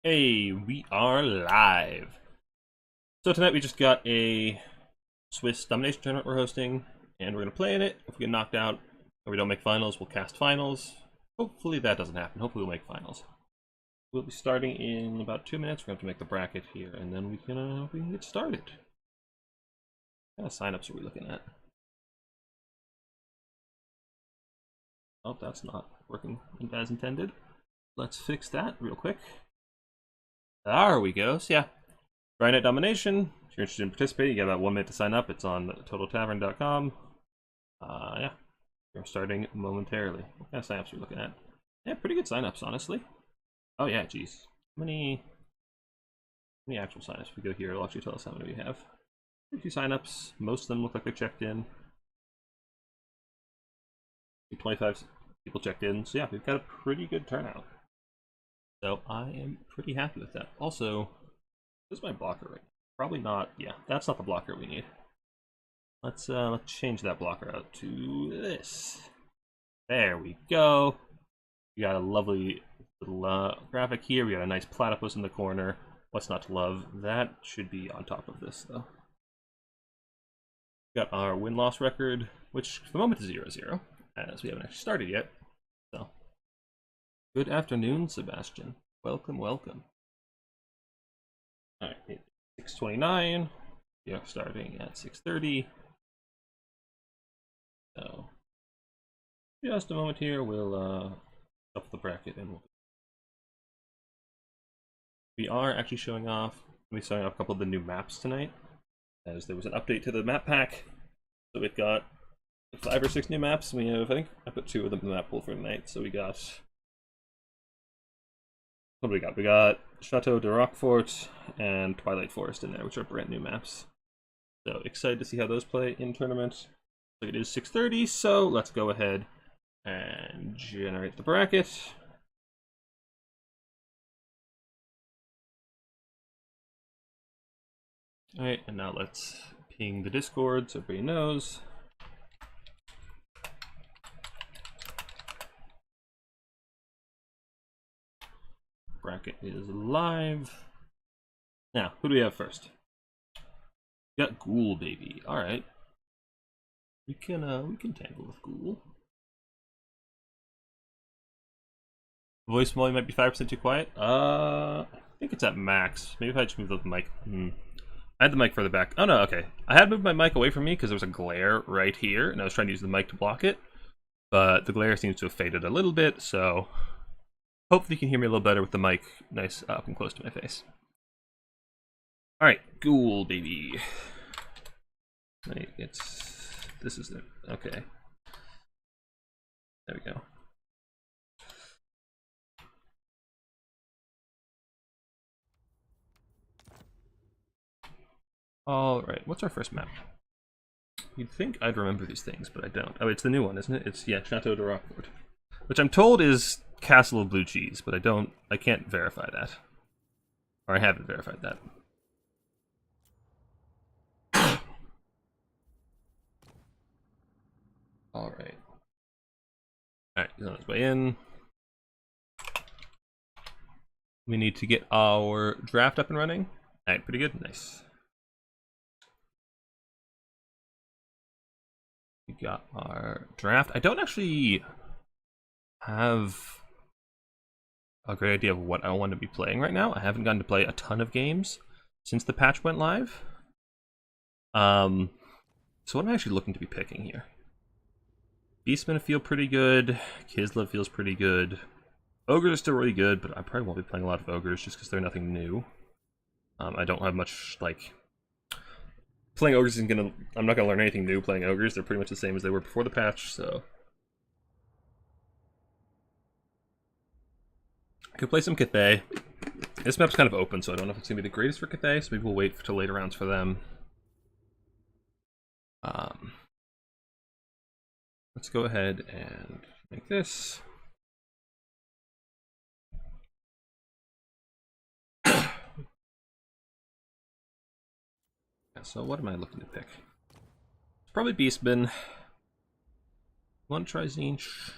Hey, we are live. So tonight we just got a Swiss Domination tournament we're hosting, and we're gonna play in it. If we get knocked out or we don't make finals, we'll cast finals. Hopefully that doesn't happen. Hopefully we'll make finals. We'll be starting in about 2 minutes. We're gonna have to make the bracket here, and then we can get started. What kind of signups are we looking at? Oh, that's not working as intended. Let's fix that real quick. There we go. So yeah, Night Domination. If you're interested in participating, you got about 1 minute to sign up. It's on totaltavern.com. Yeah, we're starting momentarily. What kind of signups are we looking at? Yeah, pretty good signups, honestly. Oh yeah, geez. How many actual signups? We go here, it'll actually tell us how many we have. A few signups. Most of them look like they're checked in. 25 people checked in. So yeah, we've got a pretty good turnout. So I am pretty happy with that. Also, this is my blocker right now. Probably not. Yeah, that's not the blocker we need. Let's change that blocker out to this. There we go. We got a lovely little graphic here. We got a nice platypus in the corner. What's not to love? That should be on top of this, though. We got our win-loss record, which for the moment is 0-0, as we haven't actually started yet. So, good afternoon, Sebastian. Welcome, welcome. Alright, 6:29. We are starting at 6:30. So, just a moment here, we'll up the bracket and we are actually showing off a couple of the new maps tonight, as there was an update to the map pack. So we've got 5 or 6 new maps. We have, I think I put 2 of them in the map pool for tonight. So we got, what do we got? We got Chateau de Roquefort and Twilight Forest in there, which are brand new maps. So excited to see how those play in tournament. So it is 6:30, so let's go ahead and generate the bracket. Alright, and now let's ping the Discord so everybody knows. Bracket is live. Now, who do we have first? We got Ghoul Baby. Alright. We can tangle with Ghoul. Voice volume might be 5% too quiet. I think it's at max. Maybe if I just move the mic. I had the mic further back. Oh no, okay. I had moved my mic away from me because there was a glare right here, and I was trying to use the mic to block it. But the glare seems to have faded a little bit, so hopefully you can hear me a little better with the mic nice up and close to my face. Alright, Ghoul Baby. Wait, this is it. Okay. There we go. Alright, what's our first map? You'd think I'd remember these things, but I don't. Oh, it's the new one, isn't it? It's, yeah, Chateau de Roquefort. Which I'm told is Castle of Blue Cheese, but I can't verify that. Or I haven't verified that. Alright. Alright, he's on his way in. We need to get our draft up and running. Alright, pretty good. Nice. We got our draft. I don't actually have a great idea of what I want to be playing right now. I haven't gotten to play a ton of games since the patch went live. So what am I actually looking to be picking here? Beastmen feel pretty good. Kislev feels pretty good. Ogres are still really good, but I probably won't be playing a lot of Ogres just because they're nothing new. I don't have much, like... Playing Ogres isn't gonna... I'm not gonna learn anything new playing Ogres. They're pretty much the same as they were before the patch, so... I could play some Cathay. This map's kind of open, so I don't know if it's gonna be the greatest for Cathay, so maybe we'll wait till later rounds for them. Let's go ahead and make this. So what am I looking to pick? It's probably Beastman. Want to try Zinch?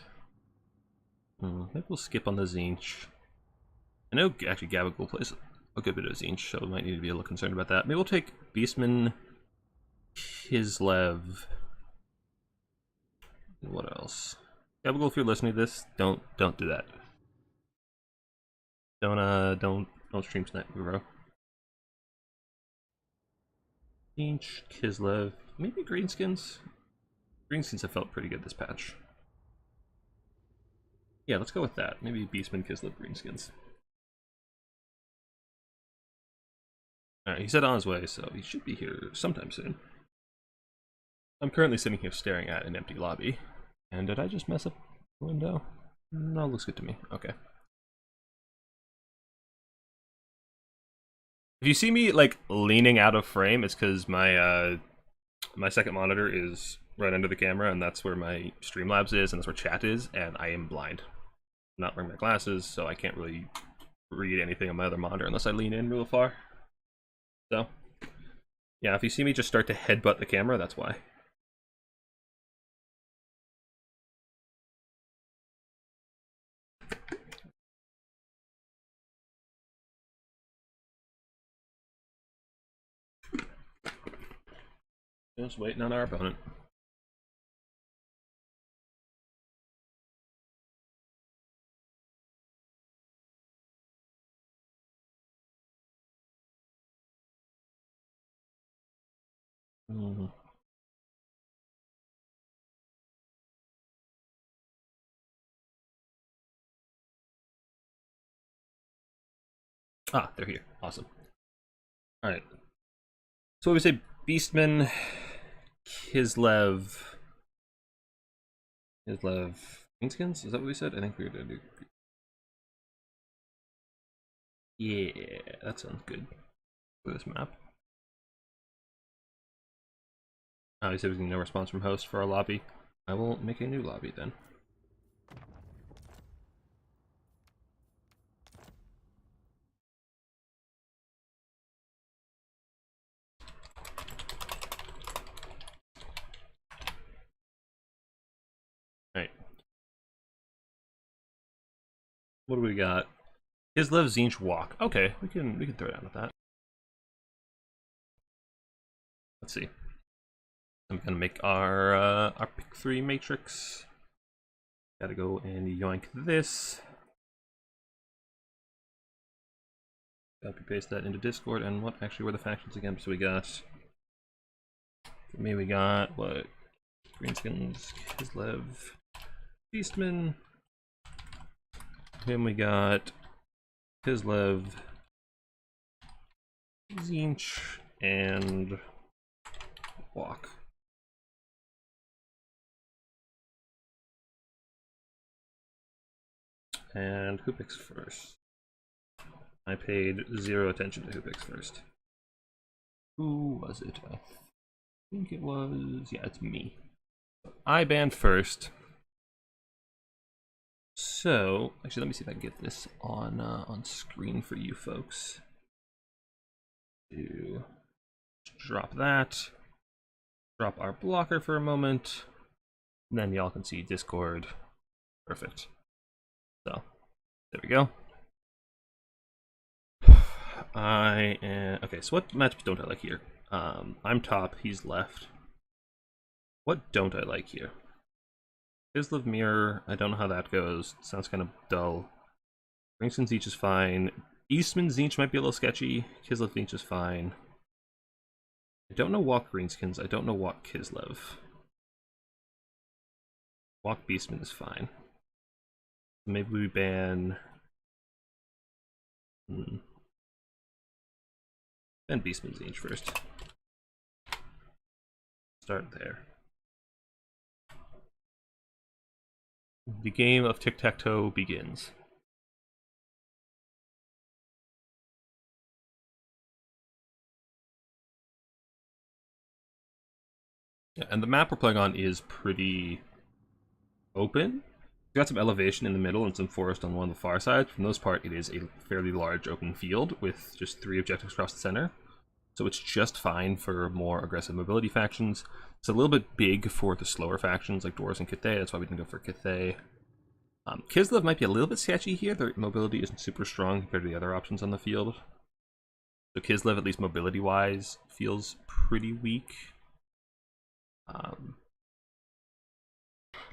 Maybe we'll skip on the Zinch. I know actually Gabagool plays a good bit of Zinch, so we might need to be a little concerned about that. Maybe we'll take Beastman, Kislev. What else? Gabagool, if you're listening to this, don't do that. Don't stream snipe me, bro. Zinch, Kislev, maybe Greenskins. Greenskins have felt pretty good this patch. Yeah, let's go with that. Maybe Beastman, Kislev, Greenskins. Alright, he said on his way, so he should be here sometime soon. I'm currently sitting here staring at an empty lobby. And did I just mess up the window? No, it looks good to me. Okay. If you see me, like, leaning out of frame, it's because my, my second monitor is right under the camera, and that's where my Streamlabs is, and that's where chat is, and I am blind. I'm not wearing my glasses, so I can't really read anything on my other monitor unless I lean in real far. So, yeah, if you see me just start to headbutt the camera, that's why. Just waiting on our opponent. Ah, they're here. Awesome. Alright. So what we say, Beastman, Kislev, Greenskins? Is that what we said? I think we were gonna do. Yeah, that sounds good for this map. Oh, he said we're getting no response from host for our lobby. I will make a new lobby then. Alright. What do we got? Kislev, Zinch, Walk. Okay, we can throw down with that. Let's see. I'm gonna make our pick 3 matrix. Gotta go and yoink this. Copy paste that into Discord, and what actually were the factions again? So we got, for me we got what? Greenskins, Kislev, Beastman. Then we got Kislev, Zinch, and Walk. And who picks first? I paid 0 attention to who picks first. Who was it? I think it was... yeah, it's me. I banned first. So, actually, let me see if I can get this on screen for you folks. To drop that. Drop our blocker for a moment. And then y'all can see Discord. Perfect. So, there we go. Okay, so what matchups don't I like here? I'm top, he's left. What don't I like here? Kislev Mirror, I don't know how that goes. It sounds kind of dull. Greenskins Zinch is fine. Eastman Zinch might be a little sketchy. Kislev Zinch is fine. I don't know Walk Greenskins, I don't know Walk Kislev. Walk Beastman is fine. Maybe we ban... ban Beastman Zinch first. Start there. The game of tic-tac-toe begins. Yeah, and the map we're playing on is pretty open. We've got some elevation in the middle and some forest on one of the far sides. For the most part, it is a fairly large open field with just 3 objectives across the center. So it's just fine for more aggressive mobility factions. It's a little bit big for the slower factions like Dwarves and Cathay. That's why we didn't go for Cathay. Kislev might be a little bit sketchy here. Their mobility isn't super strong compared to the other options on the field. So Kislev, at least mobility-wise, feels pretty weak.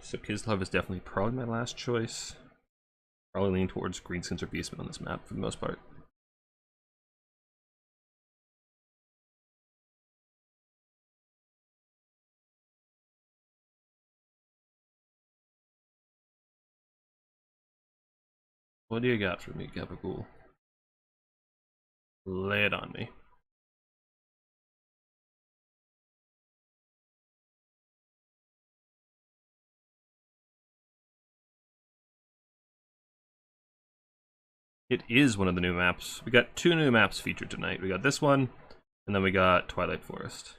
So Kislev is definitely probably my last choice. Probably lean towards Greenskins or Beastmen on this map for the most part. What do you got for me, Gabagool? Lay it on me. It is one of the new maps. We got 2 new maps featured tonight. We got this one, and then we got Twilight Forest.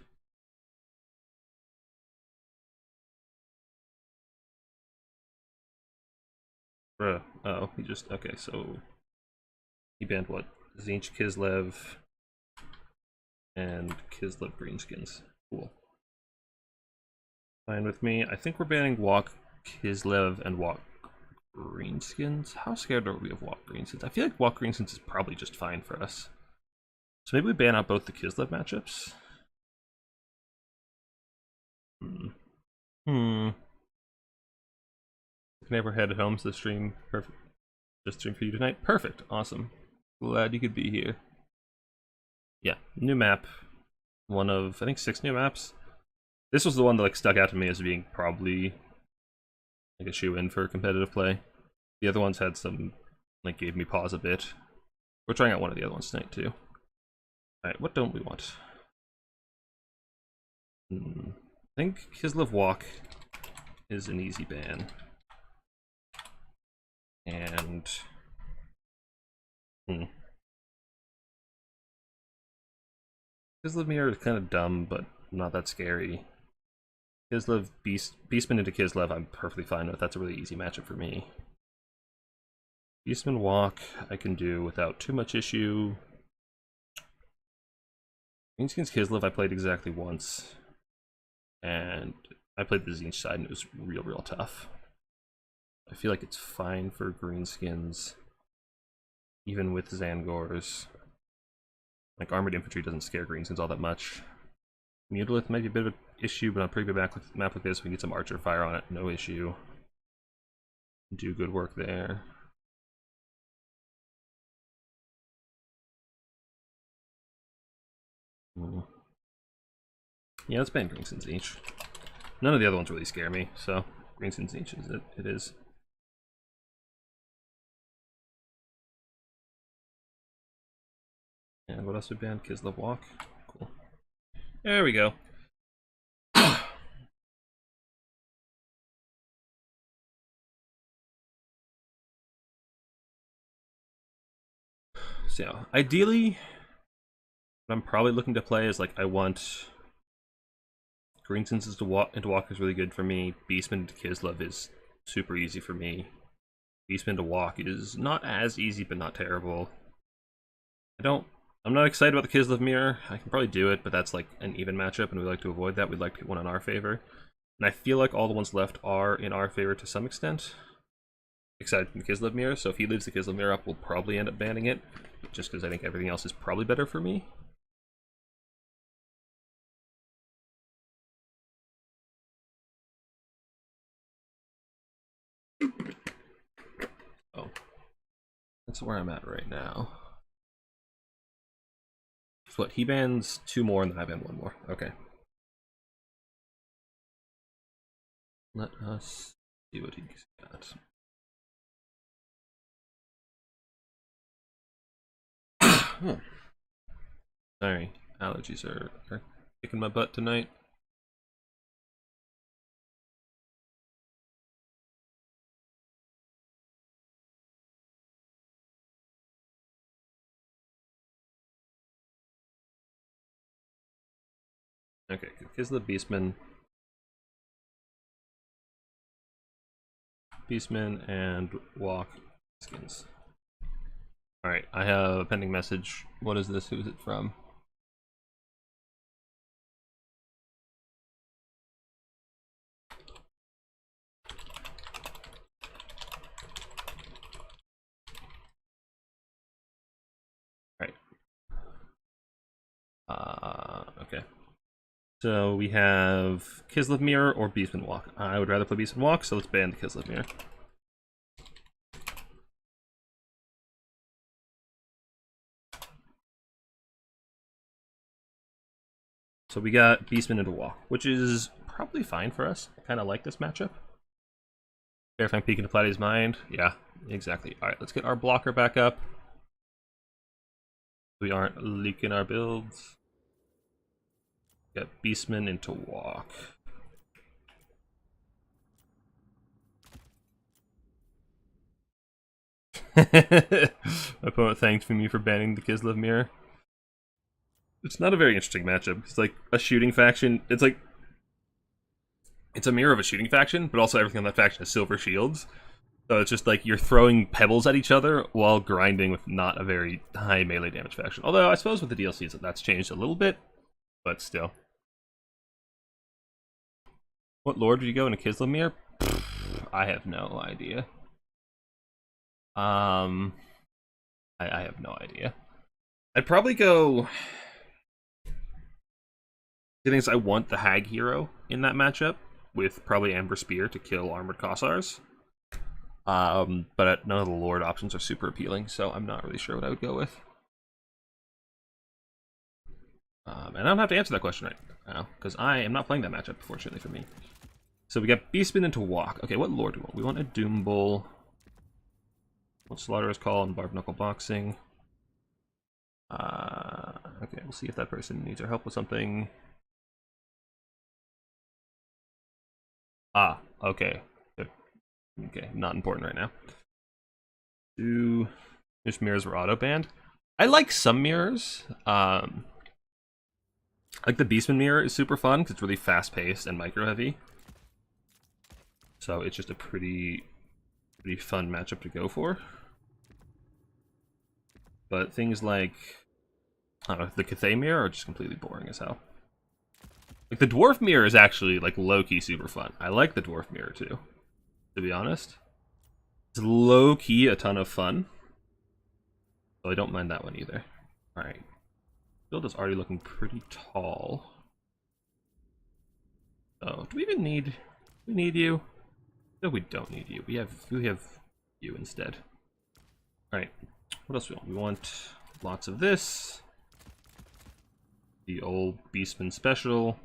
Bruh. Oh, he just... Okay, so... He banned what? Tzeentch, Kislev, and Kislev Greenskins. Cool. Fine with me. I think we're banning Walk Kislev and Walk Greenskins. How scared are we of Walk Greenskins? I feel like Walk Greenskins is probably just fine for us. So maybe we ban out both the Kislev matchups. Never headed home to the stream. Perfect. Just stream for you tonight. Perfect. Awesome. Glad you could be here. Yeah, new map. One of, I think, 6 new maps. This was the one that like stuck out to me as being probably like a shoe-in for competitive play. The other ones had some, like, gave me pause a bit. We're trying out one of the other ones tonight too. Alright, what don't we want? I think Kislev Walk is an easy ban. And... Kislev Mirror is kind of dumb, but not that scary. Kislev Beastman into Kislev, I'm perfectly fine with. That's a really easy matchup for me. Beastman Walk, I can do without too much issue. Greenskins Kislev, I played exactly once. And I played the Tzeentch side, and it was real tough. I feel like it's fine for Greenskins, even with Zangors. Like, Armored Infantry doesn't scare Greenskins all that much. Mutalith might be a bit of an issue, but on a pretty good map like this, we can get some Archer Fire on it, no issue. Do good work there. Yeah, let's ban Greenskins Tzeentch. None of the other ones really scare me, so Greenskins Tzeentch is it. It is. And what else we banned? Kislev Walk. Cool. There we go. So yeah, ideally, what I'm probably looking to play is like I want Greenskins into Walk is really good for me. Beastman into Kislev is super easy for me. Beastman to Walk is not as easy, but not terrible. I'm not excited about the Kislev Mirror. I can probably do it, but that's like an even matchup, and we like to avoid that. We'd like to get one in our favor. And I feel like all the ones left are in our favor to some extent. Excited from the Kislev Mirror, so if he leaves the Kislev Mirror up, we'll probably end up banning it. Just because I think everything else is probably better for me. Oh. That's where I'm at right now. So what, he bans 2 more and then I ban 1 more. Okay. Let us see what he's got. Sorry, allergies are kicking my butt tonight. Okay, Kislev Beastman. Beastman and Walk skins. Alright, I have a pending message. What is this? Who is it from? Okay. So we have Kislev Mirror or Beastman Walk. I would rather play Beastman Walk, so let's ban the Kislev Mirror. So we got Beastman into Walk, which is probably fine for us. I kind of like this matchup. Verifying peek into Platy's mind. Yeah, exactly. All right, let's get our blocker back up. We aren't leaking our builds. Got Beastman into Walk. My opponent thanked me for banning the Kislev Mirror. It's not a very interesting matchup. It's like a shooting faction. It's like it's a mirror of a shooting faction, but also everything on that faction has silver shields. So it's just like you're throwing pebbles at each other while grinding with not a very high melee damage faction. Although I suppose with the DLCs that's changed a little bit, but still. What lord would you go in a Kislev? I have no idea. I have no idea. I'd probably go. The thing is, I want the Hag hero in that matchup with probably Amber Spear to kill armored Kossars. But none of the Lord options are super appealing, so I'm not really sure what I would go with. And I don't have to answer that question right now, because I am not playing that matchup, fortunately for me. So we got Beastman into Walk. Okay, what Lord do we want? We want a Doom Bull. What Slaughterer's Call and Barbed Knuckle Boxing. Okay, we'll see if that person needs our help with something. Ah, okay. Okay, not important right now. There's mirrors were auto banned. I like some mirrors. Like the Beastman mirror is super fun because it's really fast paced and micro heavy. So it's just a pretty fun matchup to go for. But things like I don't know, the Cathay mirror are just completely boring as hell. Like the Dwarf mirror is actually like low-key super fun. I like the Dwarf mirror too, to be honest. It's low-key a ton of fun. So I don't mind that one either. Alright. Build is already looking pretty tall. Oh, do we even need you? No, we don't need you. We have you instead. Alright. What else do we want? We want lots of this. The old Beastman special.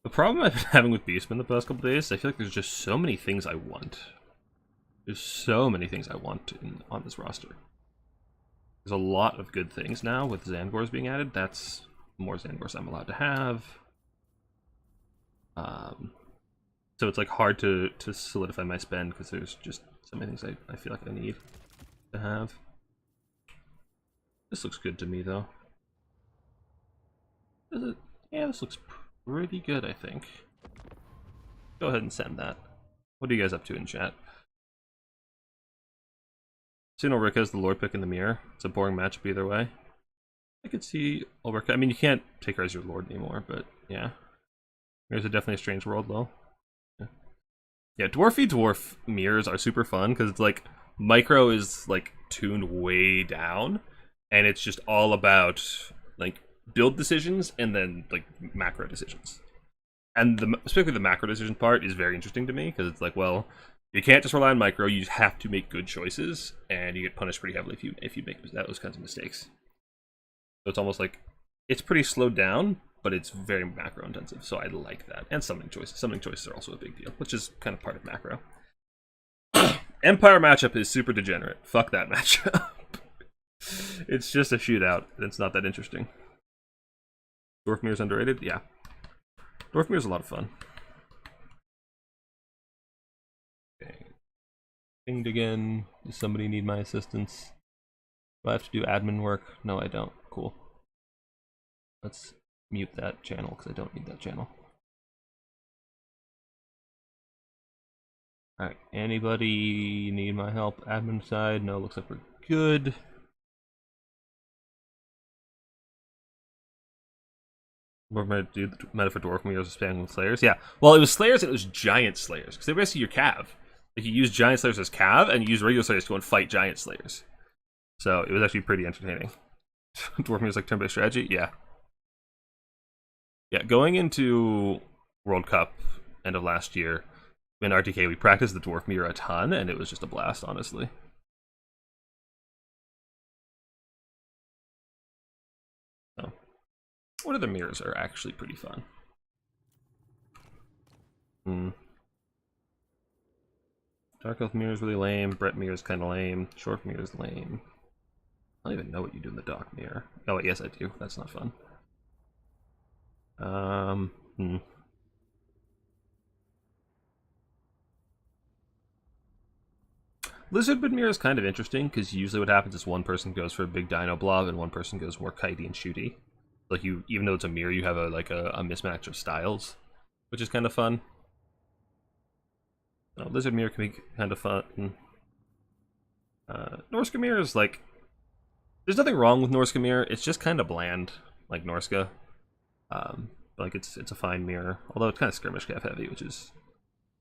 The problem I've been having with Beastman the past couple days, I feel like there's just so many things I want. There's so many things I want on this roster. There's a lot of good things now with Zangors being added. That's more Zangors I'm allowed to have. So it's like hard to solidify my spend because there's just so many things I feel like I need to have. This looks good to me though. Does it? Yeah, this looks pretty good, I think. Go ahead and send that. What are you guys up to in chat? Seeing Ulrika as the Lord pick in the mirror. It's a boring matchup either way. I could see Ulrika. I mean, you can't take her as your Lord anymore, but yeah. There's definitely a strange world, though. Yeah, Dwarfy Dwarf mirrors are super fun, because it's like, micro is like tuned way down, and it's just all about like build decisions and then like macro decisions. And especially the macro decision part is very interesting to me, because it's like, well, you can't just rely on micro, you just have to make good choices, and you get punished pretty heavily if you make those kinds of mistakes. So it's almost like, it's pretty slowed down, but it's very macro intensive, so I like that. And summoning choices. Summoning choices are also a big deal, which is kind of part of macro. Empire matchup is super degenerate. Fuck that matchup. It's just a shootout, and it's not that interesting. Dwarf Mirror's underrated? Yeah. Dwarf Mirror's a lot of fun. Okay. Pinged again. Does somebody need my assistance? Do I have to do admin work? No, I don't. Cool. Let's mute that channel because I don't need that channel. Alright, anybody need my help? Admin side? No, looks like we're good. What am I do? The meta for dwarf mirrors spamming with slayers? Yeah. Well, it was slayers and it was giant slayers because they were basically your cav. Like you use giant slayers as cav and you use regular slayers to go and fight giant slayers. So it was actually pretty entertaining. Dwarf mirrors like turn-based strategy. Yeah. Yeah. Going into World Cup end of last year in RTK, we practiced the dwarf mirror a ton, and it was just a blast, honestly. So, what other mirrors are actually pretty fun? Dark Elf mirror is really lame. Brett mirror is kind of lame. Short mirror is lame. I don't even know what you do in the dock mirror. Oh, yes, I do. That's not fun. Lizardman mirror is kind of interesting because usually what happens is one person goes for a big dino blob and one person goes more kitey and shooty. Like you, even though it's a mirror, you have a mismatch of styles, which is kind of fun. Lizard mirror can be kind of fun. Norska mirror is like, there's nothing wrong with Norska mirror. It's just kind of bland, like Norska. Like it's a fine mirror, although it's kind of skirmish cav heavy, which is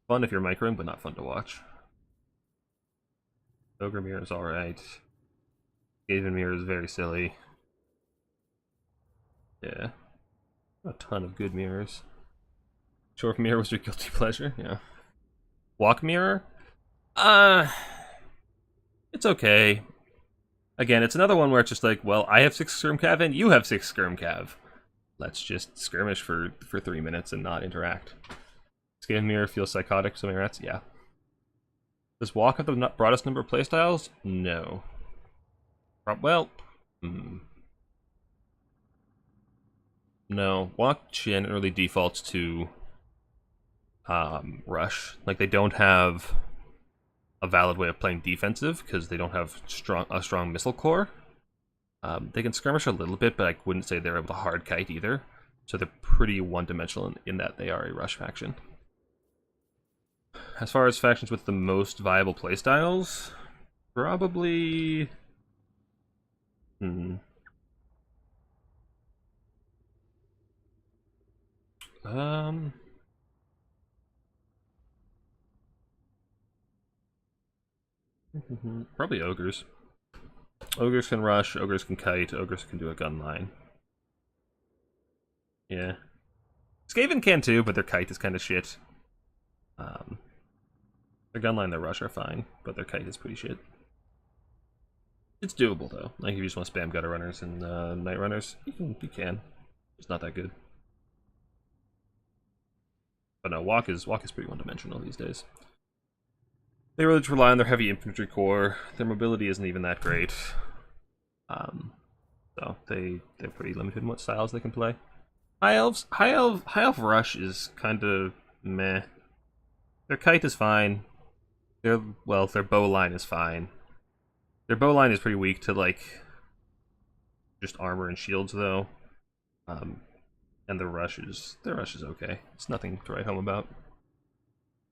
fun if you're microing, but not fun to watch. Ogre mirror is alright. Skaven mirror is very silly. Yeah. A ton of good mirrors. Short mirror was your guilty pleasure? Yeah. Walk mirror? It's okay. Again, it's another one where it's just like, well, I have 6 skirm cav and you have 6 skirm cav. Let's just skirmish for 3 minutes and not interact. Skaven mirror feels psychotic, so many rats? Yeah. Does walk have the broadest number of playstyles? No. Well, no. Walk generally defaults to rush. Like they don't have a valid way of playing defensive because they don't have a strong missile core. They can skirmish a little bit, but I wouldn't say they're able to hard kite either. So they're pretty one-dimensional in that they are a rush faction. As far as factions with the most viable playstyles, probably... Probably ogres. Ogres can rush, ogres can kite, ogres can do a gun line. Yeah. Skaven can too, but their kite is kind of shit. Their gunline and their rush are fine, but their kite is pretty shit. It's doable though. Like if you just want to spam gutter runners and night runners, you can. It's not that good. But no, walk is pretty one-dimensional these days. They really just rely on their heavy infantry core. Their mobility isn't even that great. So they're pretty limited in what styles they can play. High elf rush is kind of meh. Their kite is fine. Their bow line is fine. Their bow line is pretty weak to like just armor and shields though. And their rush is okay. It's nothing to write home about.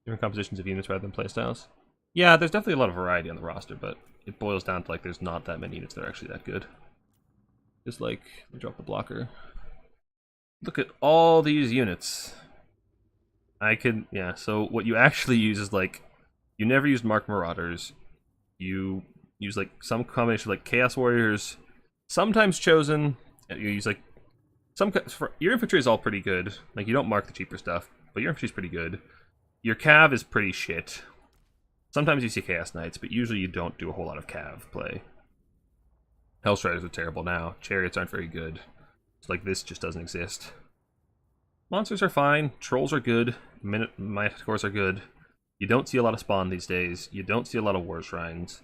Different compositions of units rather than playstyles. Yeah, there's definitely a lot of variety on the roster, but it boils down to like there's not that many units that are actually that good. Just like, let me drop the blocker. Look at all these units. So what you actually use is like, you never used Mark Marauders. You use like some combination of like Chaos Warriors, sometimes Chosen. You use like, your infantry is all pretty good. Like you don't mark the cheaper stuff, but your infantry is pretty good. Your cav is pretty shit. Sometimes you see Chaos Knights, but usually you don't do a whole lot of cav play. Hellstriders are terrible now. Chariots aren't very good. It's like this just doesn't exist. Monsters are fine. Trolls are good. Manticores are good. You don't see a lot of spawn these days. You don't see a lot of war shrines.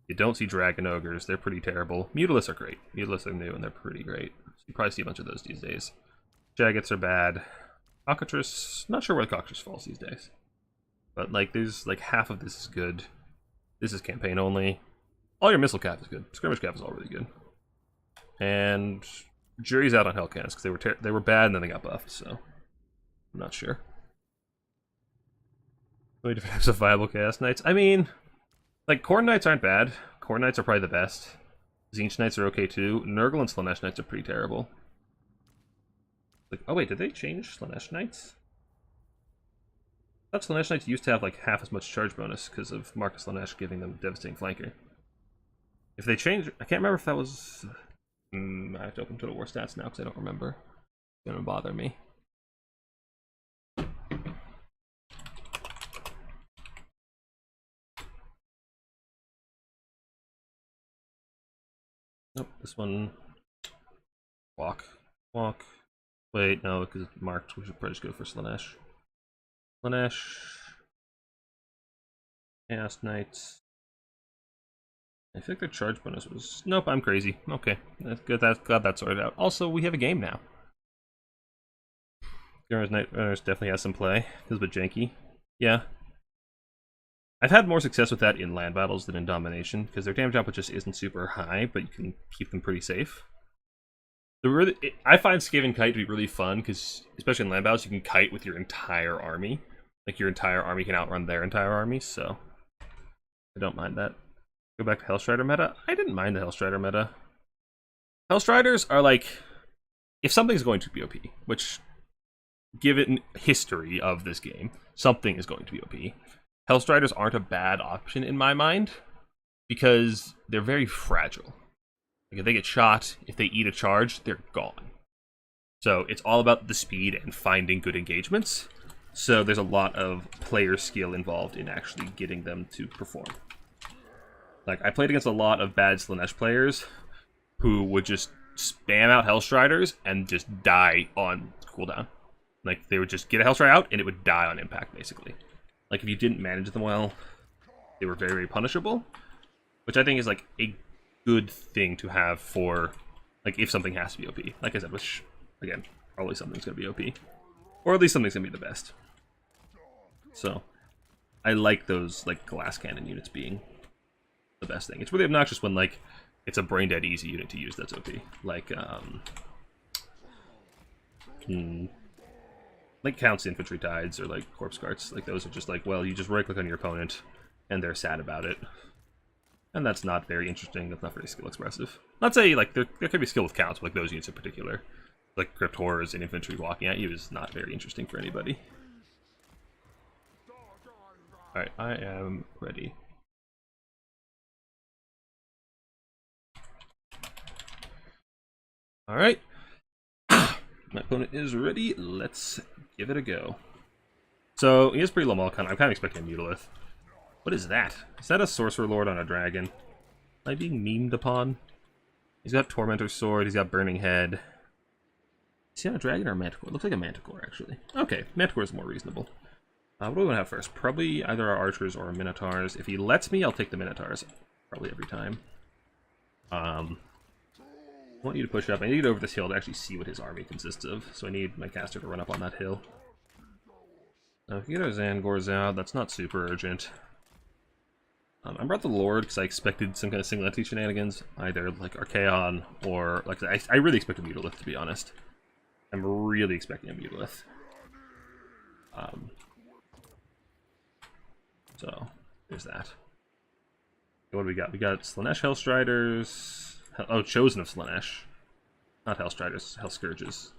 You don't see dragon ogres. They're pretty terrible. Mutalisks are great. Mutalisks are new and they're pretty great. So you probably see a bunch of those these days. Jaggets are bad. Cockatrice, not sure where the Cockatrice falls these days. But like there's like half of this is good. This is campaign only. All your missile cap is good. Skirmish cap is all really good. And jury's out on Hellcats because they were bad and then they got buffed, so I'm not sure. So many different types of viable Chaos Knights. I mean, like Corn Knights aren't bad. Corn Knights are probably the best. Zinch Knights are okay too. Nurgle and Slanesh Knights are pretty terrible. Like, oh wait, did they change Slanesh Knights? I thought Slanesh Knights used to have like half as much charge bonus because of Marcus Slanesh giving them Devastating Flanker. If they changed, I can't remember if that was... I have to open Total War Stats now because I don't remember. It's gonna bother me. Nope, this one... Walk. Walk. Wait, no, because it's marked. We should probably just go for Slanesh. Slanesh. Chaos Knights. I think their charge bonus was... Nope, I'm crazy. Okay, that's good. Got that sorted out. Also, we have a game now. Garner's Night Runners definitely has some play. Feels a bit janky. Yeah. I've had more success with that in land battles than in domination, because their damage output just isn't super high, but you can keep them pretty safe. I find Skaven Kite to be really fun, because especially in land battles, you can kite with your entire army. Like, your entire army can outrun their entire army, so I don't mind that. Go back to Hellstrider meta. I didn't mind the Hellstrider meta. Hellstriders are like, if something's going to be OP, which, given history of this game, something is going to be OP. Hellstriders aren't a bad option in my mind, because they're very fragile. Like if they get shot, if they eat a charge, they're gone. So it's all about the speed and finding good engagements. So there's a lot of player skill involved in actually getting them to perform. Like, I played against a lot of bad Slanesh players who would just spam out Hellstriders and just die on cooldown. Like, they would just get a Hellstrider out and it would die on impact, basically. Like, if you didn't manage them well, they were very, very punishable. Which I think is, like, a good thing to have for, like, if something has to be OP. Like I said, which, again, probably something's going to be OP. Or at least something's going to be the best. So, I like those, like, glass cannon units being the best thing. It's really obnoxious when, like, it's a brain dead easy unit to use that's OP. Like, like Count's Infantry Tides or, like, Corpse Carts. Like, those are just like, well, you just right-click on your opponent, and they're sad about it. And that's not very interesting. That's not very skill expressive. Not say, like, there could be skill with counts, but, like, those units in particular. Like, Crypt Horrors and Infantry walking at you is not very interesting for anybody. Alright, I am ready. Alright. My opponent is ready. Let's give it a go. So, he has pretty low Malcon. I'm kind of expecting a Mutilith. What is that? Is that a Sorcerer Lord on a dragon? Am I being memed upon? He's got Tormentor's Sword. He's got Burning Head. Is he on a dragon or a Manticore? It looks like a Manticore, actually. Okay, Manticore is more reasonable. What do we want to have first? Probably either our Archers or our Minotaurs. If he lets me, I'll take the Minotaurs. Probably every time. I want you to push up. I need to get over this hill to actually see what his army consists of. So I need my caster to run up on that hill. Now, if you get our Zangors out, that's not super urgent. I brought the Lord because I expected some kind of singleton shenanigans. Either like Archaon or... like I really expected Mutilith, to be honest. I'm really expecting a Mutilith. So, there's that. What do we got? We got Slanesh Hellstriders. Oh, Chosen of Slanesh. Not Hellstriders, Hellscourges.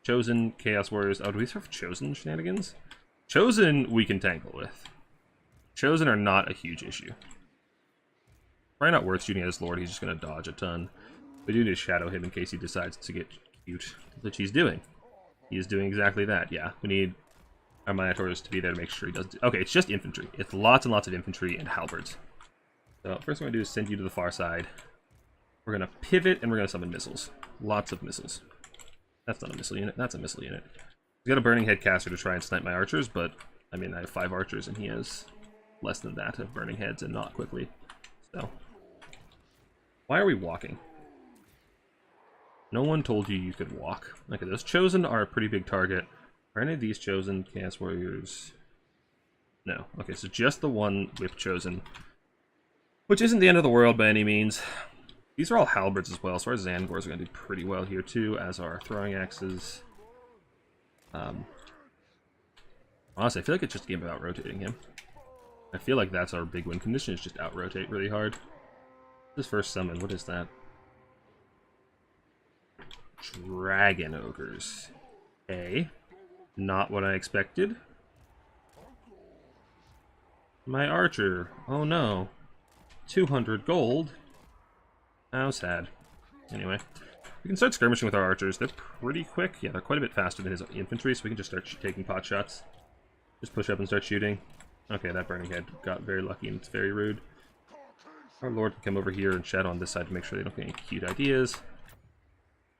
Chosen, Chaos Warriors. Oh, do we have Chosen shenanigans? Chosen we can tangle with. Chosen are not a huge issue. Probably not worth shooting at his Lord, he's just going to dodge a ton. We do need to shadow him in case he decides to get cute, which he's doing. He is doing exactly that, yeah. We need our Minotaurs to be there to make sure he doesn't... Okay, it's just infantry. It's lots and lots of infantry and halberds. So, first thing I'm going to do is send you to the far side. We're going to pivot and we're going to summon missiles. Lots of missiles. That's not a missile unit, that's a missile unit. He's got a Burning Head caster to try and snipe my archers, but, I mean, I have 5 archers and he has less than that of Burning Heads and not quickly. So, why are we walking? No one told you you could walk. Okay, those Chosen are a pretty big target. Are any of these Chosen Chaos Warriors? No. Okay, so just the one Whip Chosen. Which isn't the end of the world by any means. These are all halberds as well, so our Zangors are going to do pretty well here too, as are throwing axes. Honestly, I feel like it's just a game about rotating him. I feel like that's our big win condition, is just out-rotate really hard. This first summon, what is that? Dragon Ogres. Okay. Not what I expected. My archer. Oh no. 200 gold. How sad. Anyway. We can start skirmishing with our archers. They're pretty quick. Yeah, they're quite a bit faster than his infantry, so we can just start taking pot shots. Just push up and start shooting. Okay, that burning head got very lucky and it's very rude. Our lord can come over here and shed on this side to make sure they don't get any cute ideas.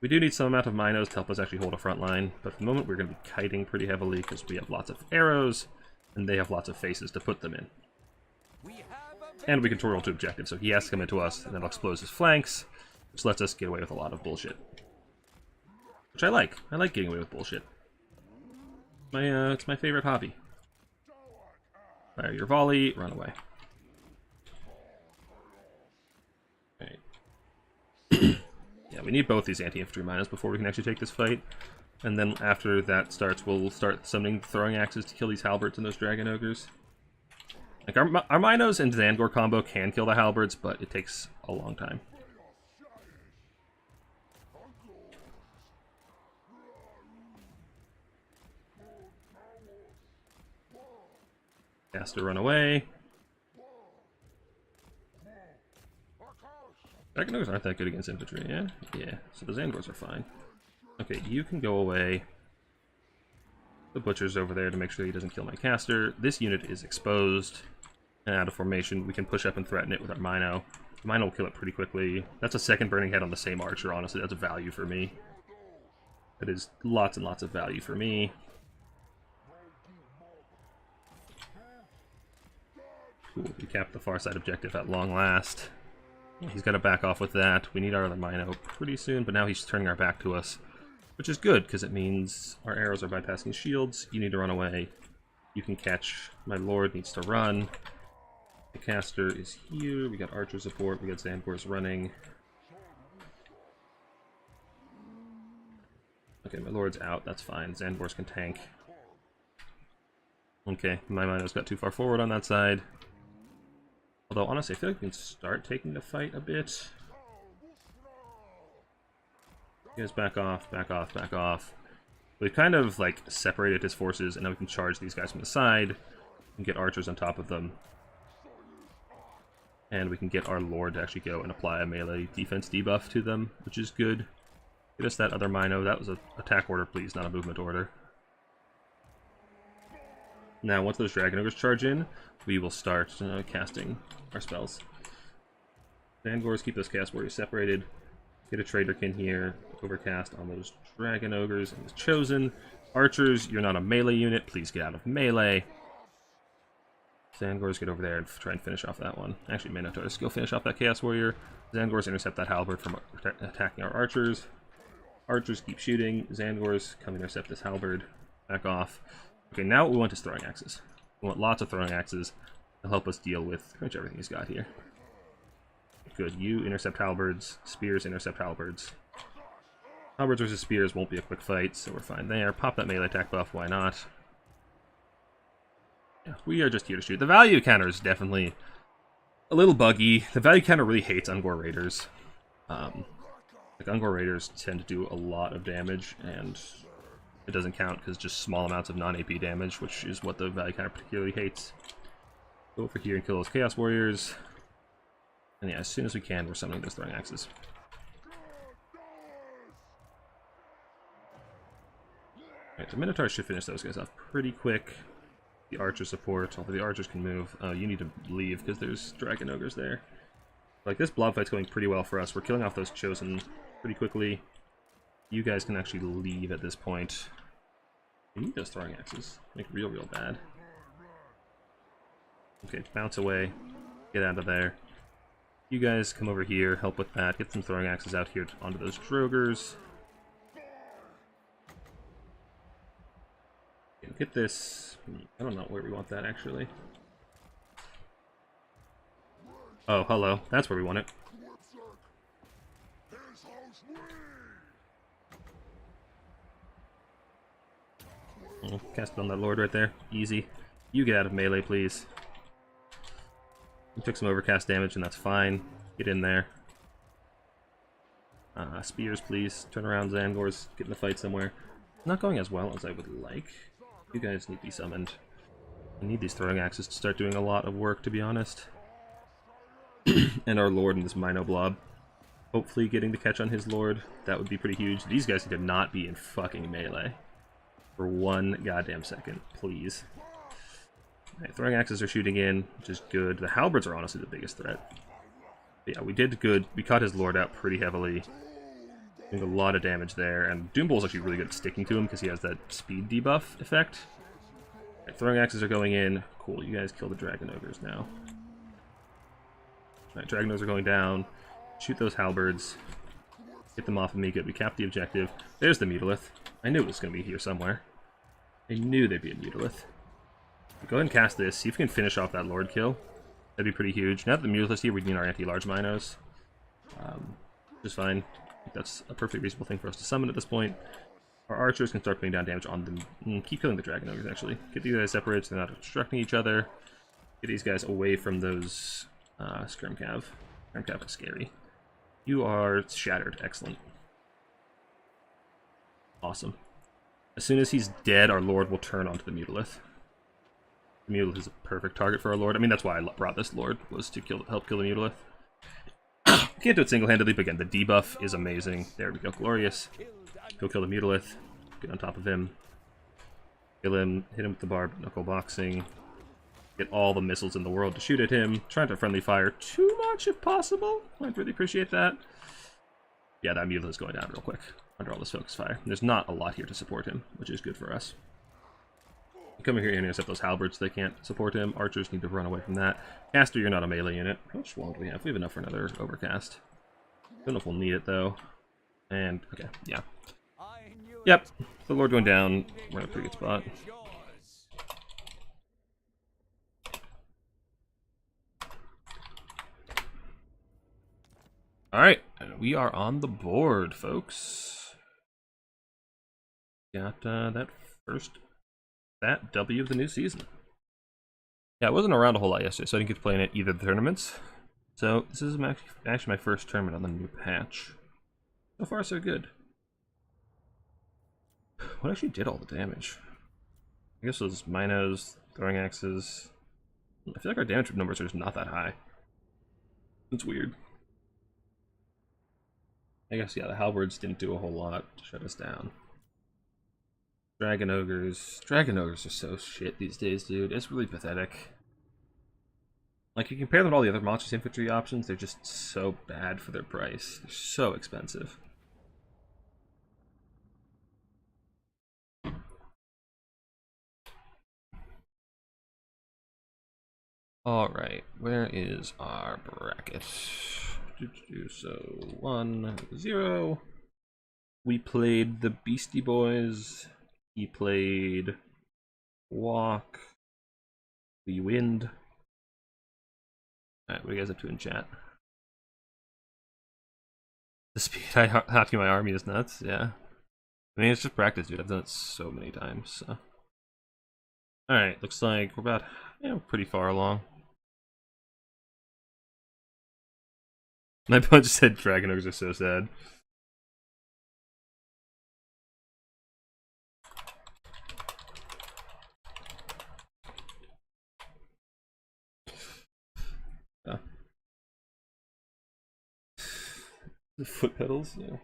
We do need some amount of minos to help us actually hold a front line, but for the moment we're going to be kiting pretty heavily because we have lots of arrows, and they have lots of faces to put them in. And we can control 2 objectives, so he has to come into us, and that'll expose his flanks, which lets us get away with a lot of bullshit. Which I like. I like getting away with bullshit. It's my favorite hobby. Fire your volley, run away. Alright. Yeah, we need both these anti-infantry minos before we can actually take this fight. And then after that starts, we'll start summoning throwing axes to kill these halberds and those dragon ogres. Like, our minos and Zangor combo can kill the halberds, but it takes a long time. Has to run away. Dragon ogres aren't that good against infantry, yeah? Yeah, so the Zangors are fine. Okay, you can go away. The butcher's over there to make sure he doesn't kill my caster. This unit is exposed and out of formation. We can push up and threaten it with our Mino. The Mino will kill it pretty quickly. That's a second burning head on the same archer, honestly. That's a value for me. That is lots and lots of value for me. Cool, we capped the far side objective at long last. He's got to back off with that. We need our other Mino pretty soon, but now he's turning our back to us. Which is good, because it means our arrows are bypassing shields. You need to run away. You can catch. My lord needs to run. The caster is here. We got archer support. We got Zangors running. Okay, my lord's out. That's fine. Zangors can tank. Okay, my Mino's got too far forward on that side. Although, honestly, I feel like we can start taking the fight a bit. You guys back off, back off, back off. We've kind of, like, separated his forces, and now we can charge these guys from the side and get archers on top of them. And we can get our lord to actually go and apply a melee defense debuff to them, which is good. Get us that other Mino. That was an attack order, please, not a movement order. Now, once those dragon ogres charge in, we will start casting our spells. Zangors, keep those cast warriors separated. Get a traderkin here, overcast on those dragon ogres and the chosen. Archers, you're not a melee unit, please get out of melee. Zangors, get over there and try and finish off that one. Actually, Minotaurs, go finish off that chaos warrior. Zangors, intercept that halberd from attacking our archers. Archers, keep shooting. Zangors, come intercept this halberd. Back off. Okay, now what we want is throwing axes. We want lots of throwing axes to help us deal with pretty much everything he's got here. Good, you intercept halberds, spears intercept halberds. Halberds versus spears won't be a quick fight, so we're fine there. Pop that melee attack buff, why not? Yeah, we are just here to shoot. The value counter is definitely a little buggy. The value counter really hates Ungor Raiders. Like, Ungor Raiders tend to do a lot of damage, and it doesn't count because just small amounts of non-AP damage, which is what the value counter particularly hates. Go over here and kill those Chaos Warriors. And yeah, as soon as we can, we're summoning those throwing axes. Alright, the Minotaurs should finish those guys off pretty quick. The archer support, although the archers can move. Oh, you need to leave because there's dragon ogres there. Like, this blob fight's going pretty well for us. We're killing off those chosen pretty quickly. You guys can actually leave at this point. We need those throwing axes. Make real bad. Okay, bounce away. Get out of there. You guys come over here, help with that. Get some throwing axes out here onto those drogers. Okay, get this. I don't know where we want that, actually. Oh, hello. That's where we want it. Oh, cast it on that lord right there. Easy. You get out of melee, please. We took some overcast damage, and that's fine. Get in there. Spears, please. Turn around, Zangors. Get in the fight somewhere. Not going as well as I would like. You guys need to be summoned. I need these throwing axes to start doing a lot of work, to be honest. And our lord in this Mino blob. Hopefully getting the catch on his lord. That would be pretty huge. These guys need to not be in fucking melee. For 1 goddamn second, please. Alright, throwing axes are shooting in, which is good. The halberds are honestly the biggest threat. But yeah, we did good. We caught his lord out pretty heavily. Doing a lot of damage there. And Doom Bull's actually really good at sticking to him because he has that speed debuff effect. Right, throwing axes are going in. Cool, you guys kill the Dragon Ogres now. Alright, Dragon Ogres are going down. Shoot those halberds. Get them off of me. Good, we capped the objective. There's the Mutalith. I knew it was going to be here somewhere. I knew there'd be a Mutalith. Go ahead and cast this. See if we can finish off that Lord kill. That'd be pretty huge. Now that the Mutalith's here, we need our anti-large Minos. Which is fine. I think that's a perfectly reasonable thing for us to summon at this point. Our archers can start putting down damage on them. Keep killing the Dragon Ogres, actually. Get these guys separated so they're not obstructing each other. Get these guys away from those Skirmcav. Skirmcav is scary. You are shattered. Excellent. Awesome. As soon as he's dead, our lord will turn onto the Mutalith. The Mutalith is a perfect target for our lord. I mean, that's why I brought this lord, was to help kill the Mutalith. Can't do it single-handedly, but again, the debuff is amazing. There we go. Glorious. Go kill the Mutalith. Get on top of him. Kill him. Hit him with the barbed knuckle boxing. Get all the missiles in the world to shoot at him. Try to friendly fire too much if possible. I'd really appreciate that. Yeah, that Mutalith is going down real quick under all this focus fire. There's not a lot here to support him, which is good for us. Come here and intercept those halberds. They can't support him. Archers need to run away from that. Caster, you're not a melee unit. How much wall do we have? We have enough for another overcast. Don't know if we'll need it, though. And, okay, yeah. Yep, the Lord going down. We're in a pretty good spot. Alright, we are on the board, folks. Got that first W of the new season. Yeah, I wasn't around a whole lot yesterday, so I didn't get to play in either of the tournaments. So this is actually my first tournament on the new patch. So far, so good. What actually did all the damage? I guess those Minos, throwing axes. I feel like our damage numbers are just not that high. It's weird. I guess, yeah, the halberds didn't do a whole lot to shut us down. Dragon Ogres. Dragon Ogres are so shit these days, dude. It's really pathetic. Like, you compare them to all the other monstrous infantry options, they're just so bad for their price. They're so expensive. Alright, where is our bracket? So, 1, 0. We played the Beastie Boys. He played Walk. We wind. Alright, what are you guys up to in chat? The speed I hockey my army is nuts, yeah. I mean, it's just practice, dude. I've done it so many times, so. Alright, looks like we're about, pretty far along. My opponent just said Dragon Ogres are so sad. Oh. The foot pedals, yeah.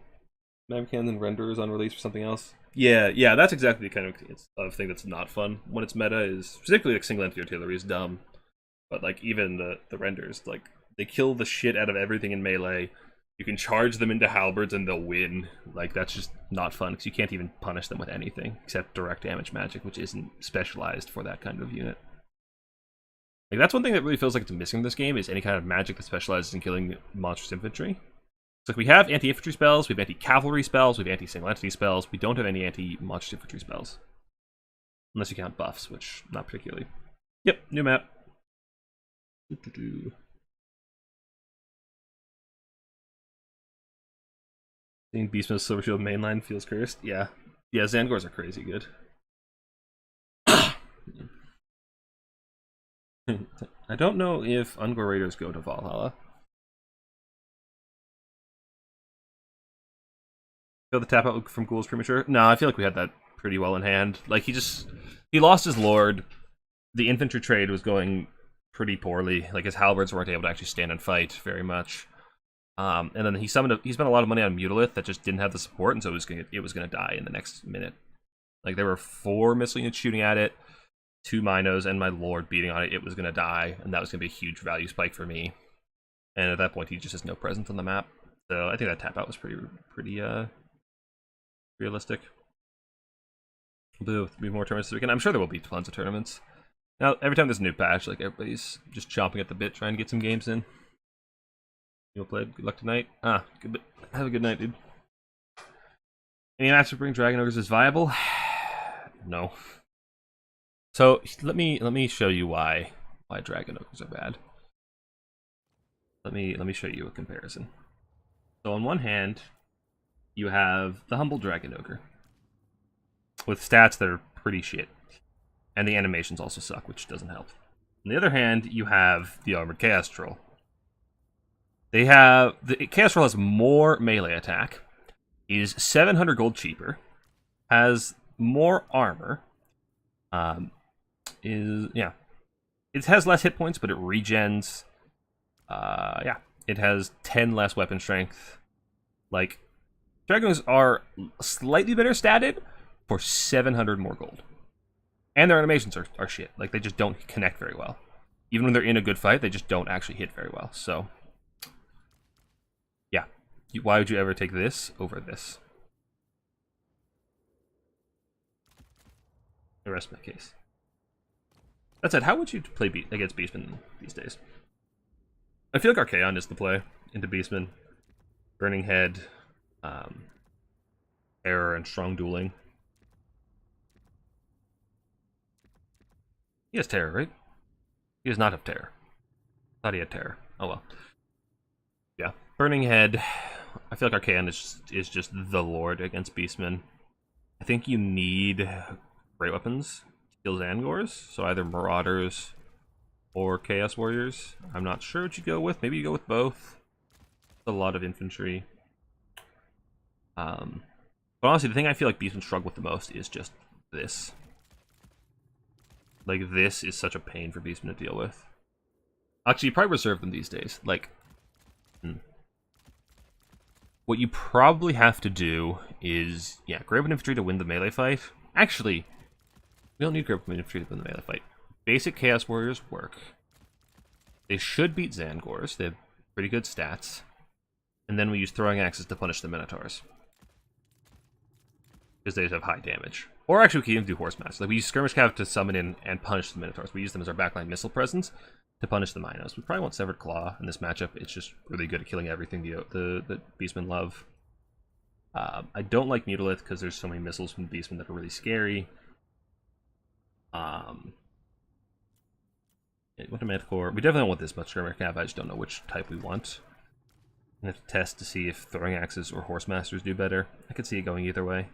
Mamcan and renderers on release for something else. Yeah, that's exactly the kind of thing that's not fun when it's meta. Is particularly like single entity artillery is dumb, but like even the renders, like they kill the shit out of everything in melee. You can charge them into halberds and they'll win. Like that's just not fun because you can't even punish them with anything except direct damage magic, which isn't specialized for that kind of unit. Like that's one thing that really feels like it's missing in this game is any kind of magic that specializes in killing monstrous infantry. So we have anti-infantry spells, we have anti-cavalry spells, we have anti-single entity spells. We don't have any anti-monstrous infantry spells. Unless you count buffs, which not particularly. Yep, new map. Seeing Beastman's Silver Shield mainline feels cursed. Yeah, Zangors are crazy good. I don't know if Ungor Raiders go to Valhalla. Feel the tap out from Ghouls premature? No, I feel like we had that pretty well in hand. Like, he lost his lord. The infantry trade was going pretty poorly. Like, his halberds weren't able to actually stand and fight very much. And then he spent a lot of money on Mutilith that just didn't have the support, and so it was gonna die in the next minute. Like, there were 4 missile units shooting at it, 2 Minos, and my lord beating on it. It was gonna die, and that was gonna be a huge value spike for me. And at that point, he just has no presence on the map. So I think that tap out was pretty realistic. We'll be more tournaments this weekend. I'm sure there will be tons of tournaments. Now, every time there's a new patch, like, everybody's just chomping at the bit trying to get some games in. You'll play. Good luck tonight. Good. Have a good night, dude. Any match to bring Dragon Ogres is viable? No. So let me show you why Dragon Ogres are bad. Let me show you a comparison. So on one hand, you have the humble Dragon Ogre with stats that are pretty shit, and the animations also suck, which doesn't help. On the other hand, you have the armored Chaos Troll. The Chaos Troll has more melee attack, is 700 gold cheaper, has more armor, it has less hit points, but it regens. It has 10 less weapon strength. Like, Dragons are slightly better statted for 700 more gold. And their animations are shit. Like, they just don't connect very well. Even when they're in a good fight, they just don't actually hit very well. So, yeah. Why would you ever take this over this? The rest of my case. That said, how would you play against Beastmen these days? I feel like Archaon is the play into Beastmen. Burning Head, Terror, and Strong Dueling. He has Terror, right? He does not have Terror. Thought he had Terror. Oh well. Yeah. Burning Head. I feel like Archaon is just the lord against Beastmen. I think you need great weapons to kill Zangors. So either Marauders or Chaos Warriors. I'm not sure what you go with. Maybe you go with both. A lot of infantry. But honestly, the thing I feel like Beastmen struggle with the most is just this. Like, this is such a pain for Beastmen to deal with. Actually, you probably reserve them these days. Like, what you probably have to do is, yeah, Great Weapon Infantry to win the melee fight. Actually, we don't need Great Weapon Infantry to win the melee fight. Basic Chaos Warriors work. They should beat Zangors. They have pretty good stats. And then we use Throwing Axes to punish the Minotaurs. Because they just have high damage. Or actually, we can even do Horse Master. Like, we use Skirmish Cav to summon in and punish the Minotaurs. We use them as our backline missile presence to punish the Minos. We probably want Severed Claw in this matchup. It's just really good at killing everything the Beastmen love. I don't like Mutilith because there's so many missiles from the Beastmen that are really scary. What a Manticore. We definitely don't want this much Skirmish Cav. I just don't know which type we want. I have to test to see if Throwing Axes or Horse Masters do better. I could see it going either way.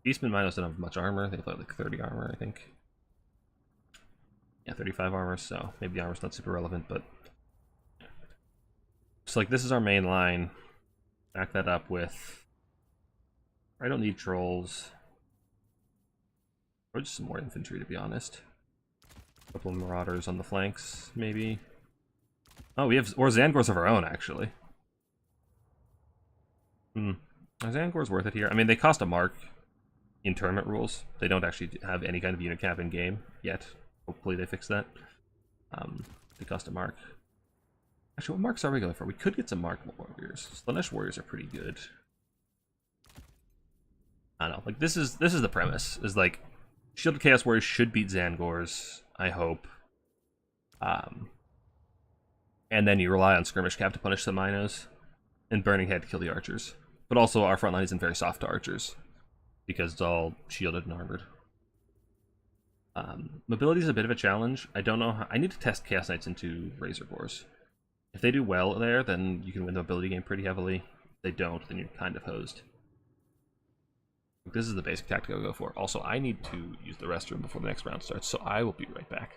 Beastmen Minos don't have much armor. They have like 30 armor, I think. Yeah, 35 armor, so maybe the armor's not super relevant, but... So, like, this is our main line. Back that up with... I don't need trolls. Or just some more infantry, to be honest. A couple of Marauders on the flanks, maybe. Oh, we have... Or Zangors of our own, actually. Zangor's worth it here. I mean, they cost a mark in tournament rules. They don't actually have any kind of unit cap in game yet. Hopefully they fix that. They cost a mark. Actually, what marks are we going for? We could get some Mark Warriors. Slanesh Warriors are pretty good. I don't know. Like, this is the premise. Is like, Shielded Chaos Warriors should beat Zangors, I hope. And then you rely on Skirmish Cav to punish the Minos. And Burning Head to kill the archers. But also, our front line isn't very soft to archers. Because it's all shielded and armored. Mobility is a bit of a challenge. I don't know how... I need to test Chaos Knights into Razor Boars. If they do well there, then you can win the mobility game pretty heavily. If they don't, then you're kind of hosed. This is the basic tactic I'll go for. Also, I need to use the restroom before the next round starts, so I will be right back.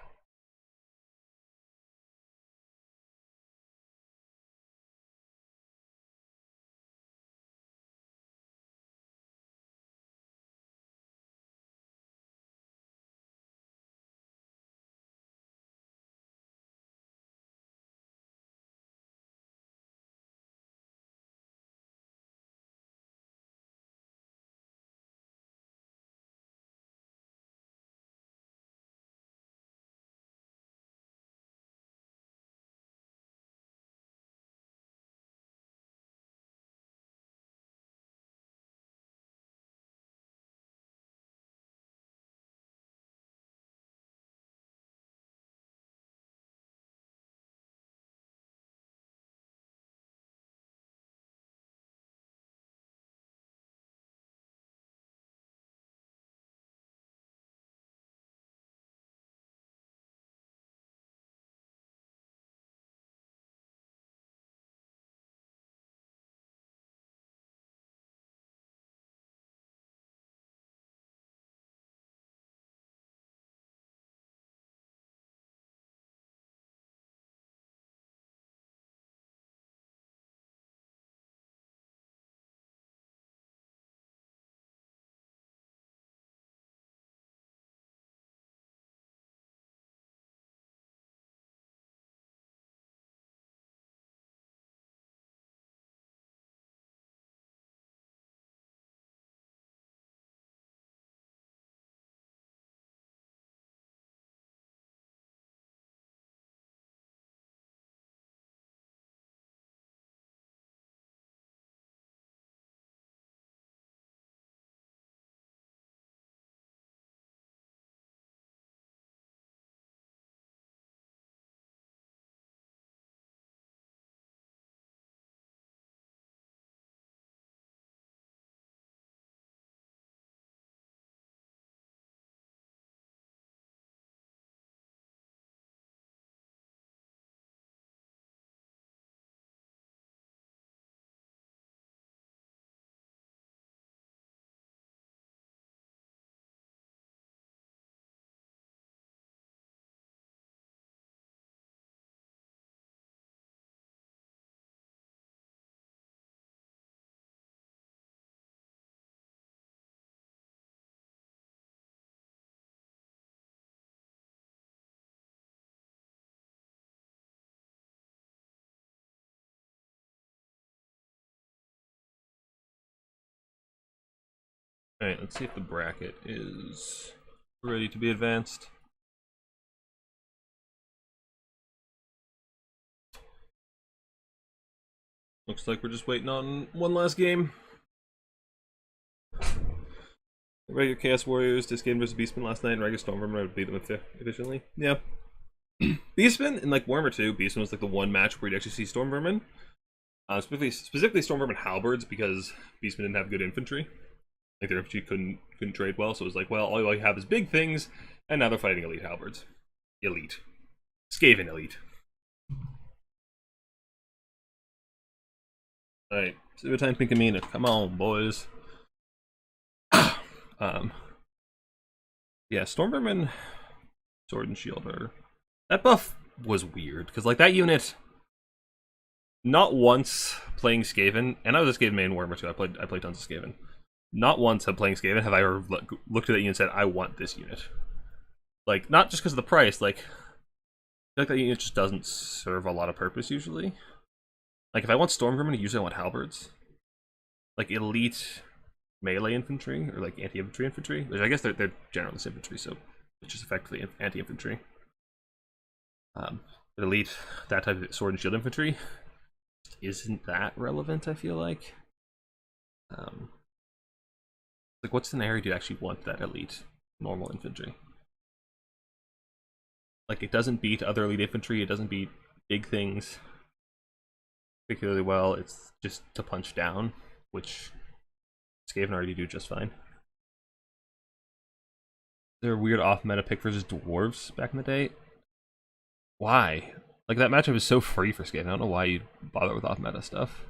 Alright, let's see if the bracket is ready to be advanced. Looks like we're just waiting on one last game. Regular Chaos Warriors, this game versus Beastman last night, and regular Stormvermin, I would beat them efficiently. Yeah. Beastman, in like Warhammer 2, Beastman was like the one match where you'd actually see Stormvermin. Specifically Stormvermin Halberds, because Beastman didn't have good infantry. Like their infantry couldn't trade well, so it was like, well, all you have is big things, and now they're fighting elite Halberds. Elite. Skaven elite. Alright, so time to Kamina. Come on, boys. Yeah, Stormvermin, Sword and Shield are... That buff was weird, because like that unit, not once playing Skaven, and I was a Skaven main Warhammer too, I played tons of Skaven. Not once playing Skaven have I ever looked at that unit and said, I want this unit. Like, not just because of the price, like, I feel like that unit just doesn't serve a lot of purpose usually. Like, if I want Stormvermin, usually I want Halberds. Like, elite melee infantry, or like anti-infantry infantry, which I guess they're generalist infantry, so it's just effectively anti-infantry. But elite, that type of sword and shield infantry isn't that relevant, I feel like. Like, what scenario do you actually want that elite normal infantry? Like, it doesn't beat other elite infantry, it doesn't beat big things particularly well, it's just to punch down, which Skaven already do just fine. There a weird off-meta pick versus dwarves back in the day. Why? Like, that matchup is so free for Skaven, I don't know why you'd bother with off-meta stuff.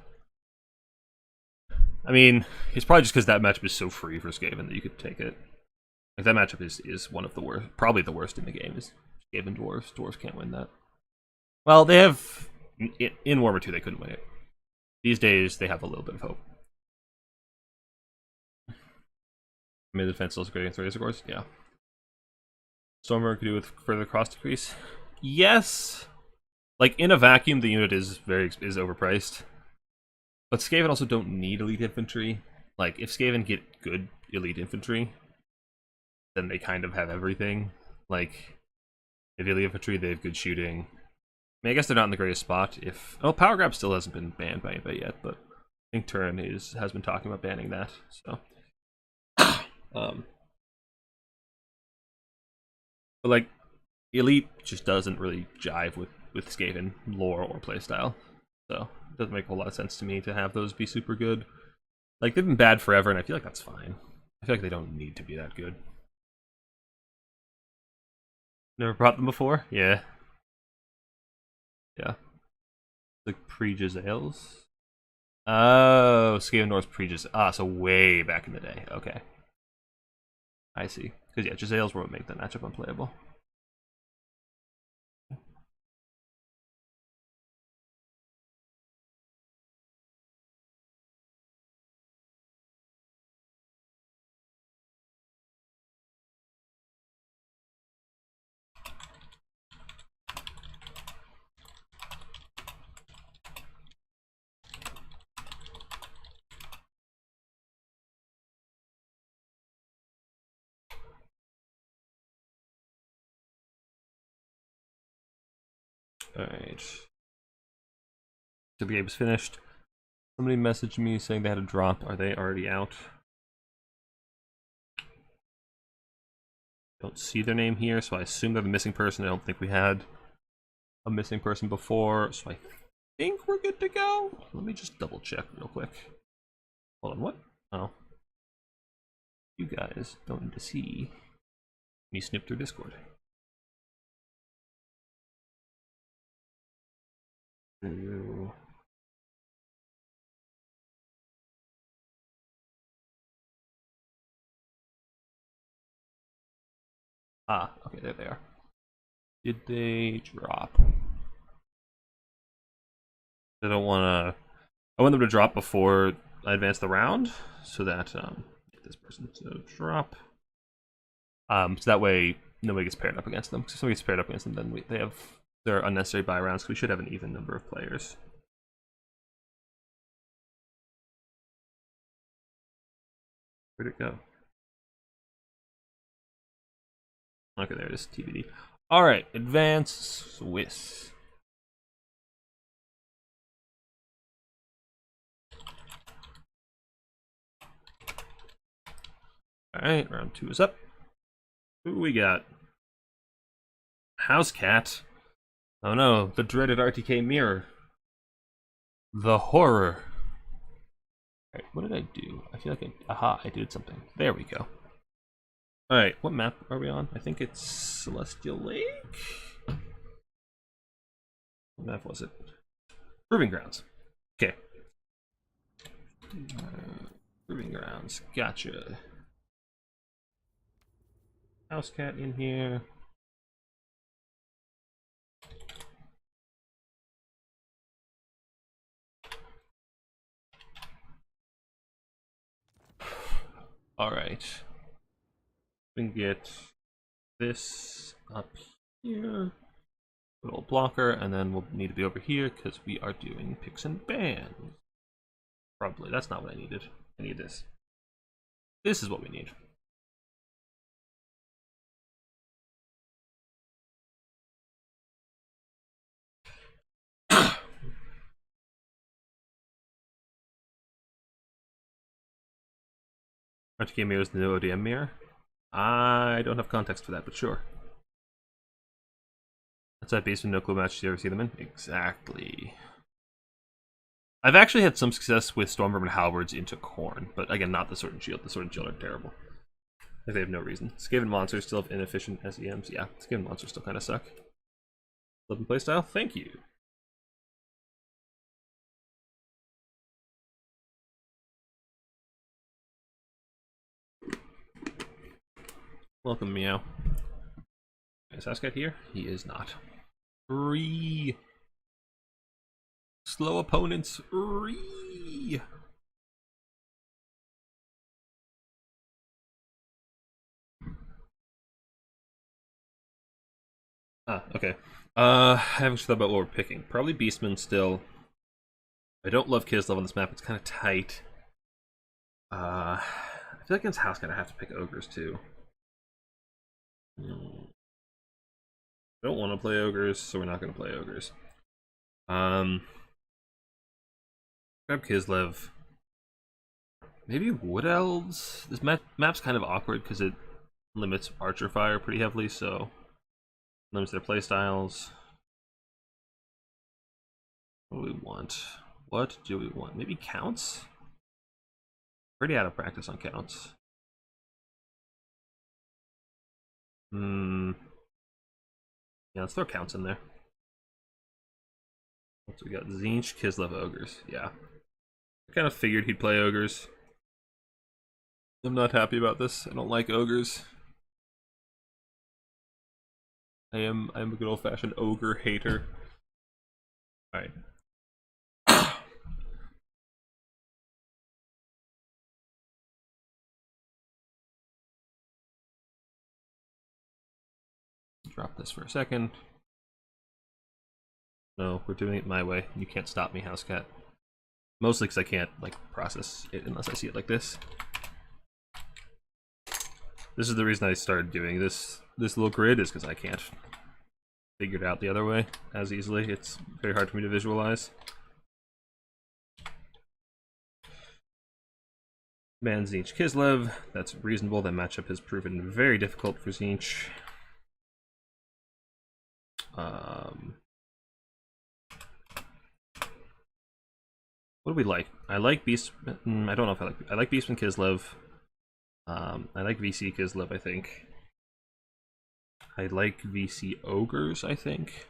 I mean, it's probably just because that matchup is so free for Skaven that you could take it. Like, that matchup is one of the worst, probably the worst in the game, is Skaven dwarves. Dwarves can't win that. Well, they have... In Warhammer 2, they couldn't win it. These days, they have a little bit of hope. Maybe the defense still is great against Razor Cores? Yeah. Stormvermin could do with further cost decrease? Yes! Like, in a vacuum, the unit is overpriced. But Skaven also don't need elite infantry. Like, if Skaven get good elite infantry, then they kind of have everything. Like, if elite infantry, they have good shooting. I mean, I guess they're not in the greatest spot. If Power Grab still hasn't been banned by anybody yet, but I think Turin has been talking about banning that. So, but like, elite just doesn't really jive with Skaven lore or playstyle, so it doesn't make a whole lot of sense to me to have those be super good. Like, they've been bad forever, and I feel like that's fine. I feel like they don't need to be that good. Never brought them before? Yeah. Yeah. Like pre-Giselles? Oh, Skaven Norse pre-Giselles. Ah, so way back in the day. Okay. I see. Because, yeah, Giselles won't make that matchup unplayable. Alright. So the game is finished. Somebody messaged me saying they had a drop. Are they already out? Don't see their name here, so I assume they're the missing person. I don't think we had a missing person before, so I think we're good to go. Let me just double check real quick. Hold on, what? Oh. You guys don't need to see me snip through Discord. Ooh. Ah, okay, there they are. Did they drop? I don't want to... I want them to drop before I advance the round, so that, get this person to drop. So that way, nobody gets paired up against them. If somebody gets paired up against them, then they have their unnecessary buy rounds, so we should have an even number of players. Where'd it go? Okay, there it is, TBD. Alright, advance Swiss. Alright, round 2 is up. Who we got? House Cat. Oh no, the dreaded RTK mirror. The horror. Alright, what did I do? I feel like aha, I did something. There we go. Alright, what map are we on? I think it's Celestial Lake? What map was it? Proving Grounds. Okay. Proving Grounds, gotcha. House Cat in here. Alright. We can get this up here. Little blocker, and then we'll need to be over here because we are doing picks and bans. Probably. That's not what I needed. I need this. This is what we need. RTK mirror is the new ODM mirror. I don't have context for that, but sure. That's that basement no clue match you ever see them in? Exactly. I've actually had some success with Stormvermin Halberds into Khorne, but again, not the Sword and Shield. The Sword and Shield are terrible. If they have no reason. Skaven monsters still have inefficient SEMs. Yeah, Skaven monsters still kind of suck. Living playstyle? Thank you. Welcome, Meow. Is Saskat here? He is not. Re. Slow opponents. Re. Ah, okay. I haven't thought about what we're picking. Probably Beastman still. I don't love Kislev on this map. It's kind of tight. I feel like against House Cat I have to pick Ogres too. I don't want to play Ogres, so we're not going to play Ogres. Grab Kislev. Maybe Wood Elves? This map's kind of awkward because it limits Archer Fire pretty heavily, so limits their playstyles. What do we want? What do we want? Maybe Counts? Pretty out of practice on Counts. Yeah, let's throw Counts in there. What's we got? Tzeentch, Kislev, Ogres. Yeah. I kind of figured he'd play Ogres. I'm not happy about this. I don't like Ogres. I'm a good old-fashioned ogre hater. Alright. Drop this for a second. No, we're doing it my way. You can't stop me, House Cat. Mostly because I can't like process it unless I see it like this. This is the reason I started doing this little grid, is because I can't figure it out the other way as easily. It's very hard for me to visualize. Man, Tzeentch, Kislev. That's reasonable. That matchup has proven very difficult for Tzeentch. What do we like? I like Beast. I don't know if I like Beastman Kislev. I like VC Kislev, I think. I like VC Ogres, I think.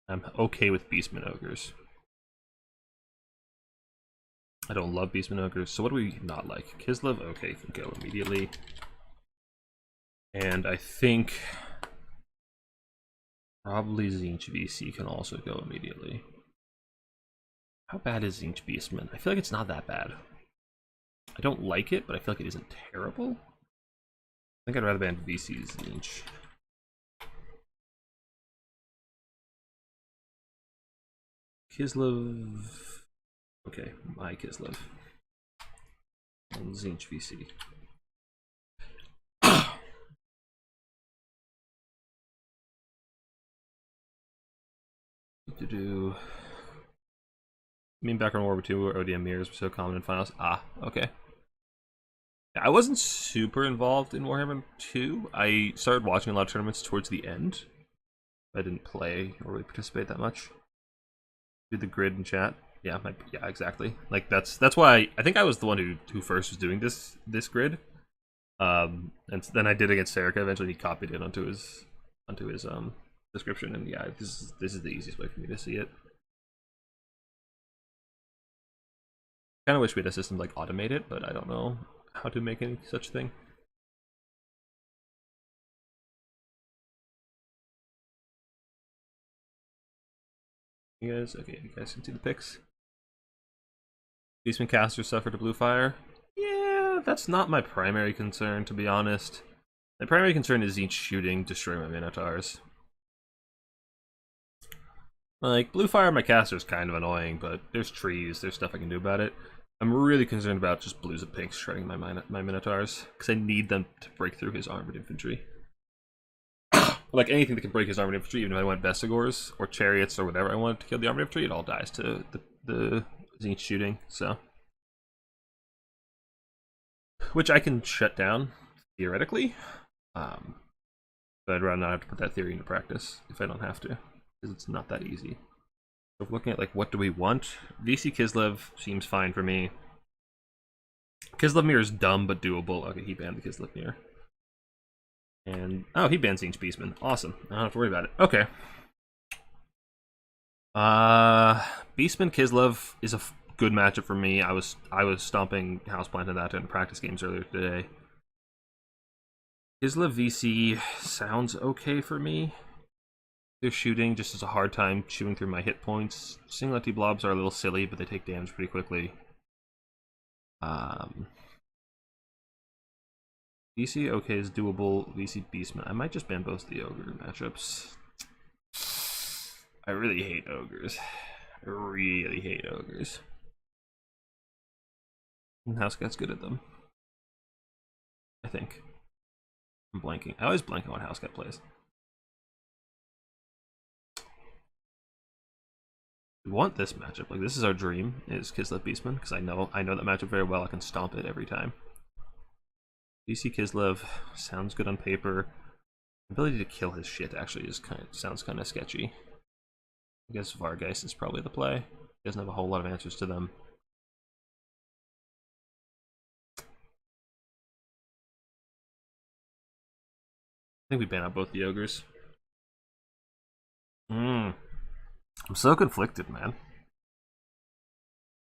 I'm okay with Beastman Ogres. I don't love Beastman Ogres, so what do we not like? Kislev, okay, can go immediately. And I think probably Tzeentch VC can also go immediately. How bad is Tzeentch Beastman? I feel like it's not that bad. I don't like it, but I feel like it isn't terrible. I think I'd rather ban VC Tzeentch. Kislev. Okay, my Kislev. And Tzeentch VC. do. I mean, back on World War II, where ODM mirrors were so common in finals. Ah, okay. I wasn't super involved in Warhammer 2. I started watching a lot of tournaments towards the end. I didn't play or really participate that much. Do the grid and chat. Yeah, yeah, exactly. Like that's why I think I was the one who first was doing this grid. And then I did it against Serica. Eventually, he copied it onto his description, and yeah, this is the easiest way for me to see it. Kind of wish we had a system like automate it, but I don't know how to make any such thing. You guys, okay, you guys can see the pics. Beastman caster suffered a blue fire. Yeah, that's not my primary concern, to be honest. My primary concern is each shooting, destroy my Minotaurs. Like, blue fire on my caster is kind of annoying, but there's trees, there's stuff I can do about it. I'm really concerned about just blues and pinks shredding my Minotaurs, because I need them to break through his armored infantry. Like, anything that can break his armored infantry, even if I want Vestigors or Chariots or whatever I want to kill the armored infantry, it all dies to the Zenith shooting, so. Which I can shut down, theoretically. But I'd rather not have to put that theory into practice if I don't have to, because it's not that easy. So if looking at, like, what do we want? VC Kislev seems fine for me. Kislev Mirror is dumb but doable. Okay, he banned the Kislev Mirror. And, oh, he banned Zinch Beastman. Awesome. I don't have to worry about it. Okay. Beastman Kislev is a good matchup for me. I was stomping Houseplant in that in practice games earlier today. Kislev VC sounds okay for me. Their shooting just has a hard time chewing through my hit points. Singlet blobs are a little silly, but they take damage pretty quickly. VC okay is doable. VC Beastman. I might just ban both the Ogre matchups. I really hate Ogres. I really hate Ogres. And Housecat's good at them. I think. I'm blanking. I always blank on what Housecat plays. We want this matchup. Like, this is our dream, is Kislev Beastman, because I know that matchup very well. I can stomp it every time. DC Kislev sounds good on paper. Ability to kill his shit actually sounds kind of sketchy. I guess Vargeist is probably the play. He doesn't have a whole lot of answers to them. I think we ban out both the Ogres. I'm so conflicted, man.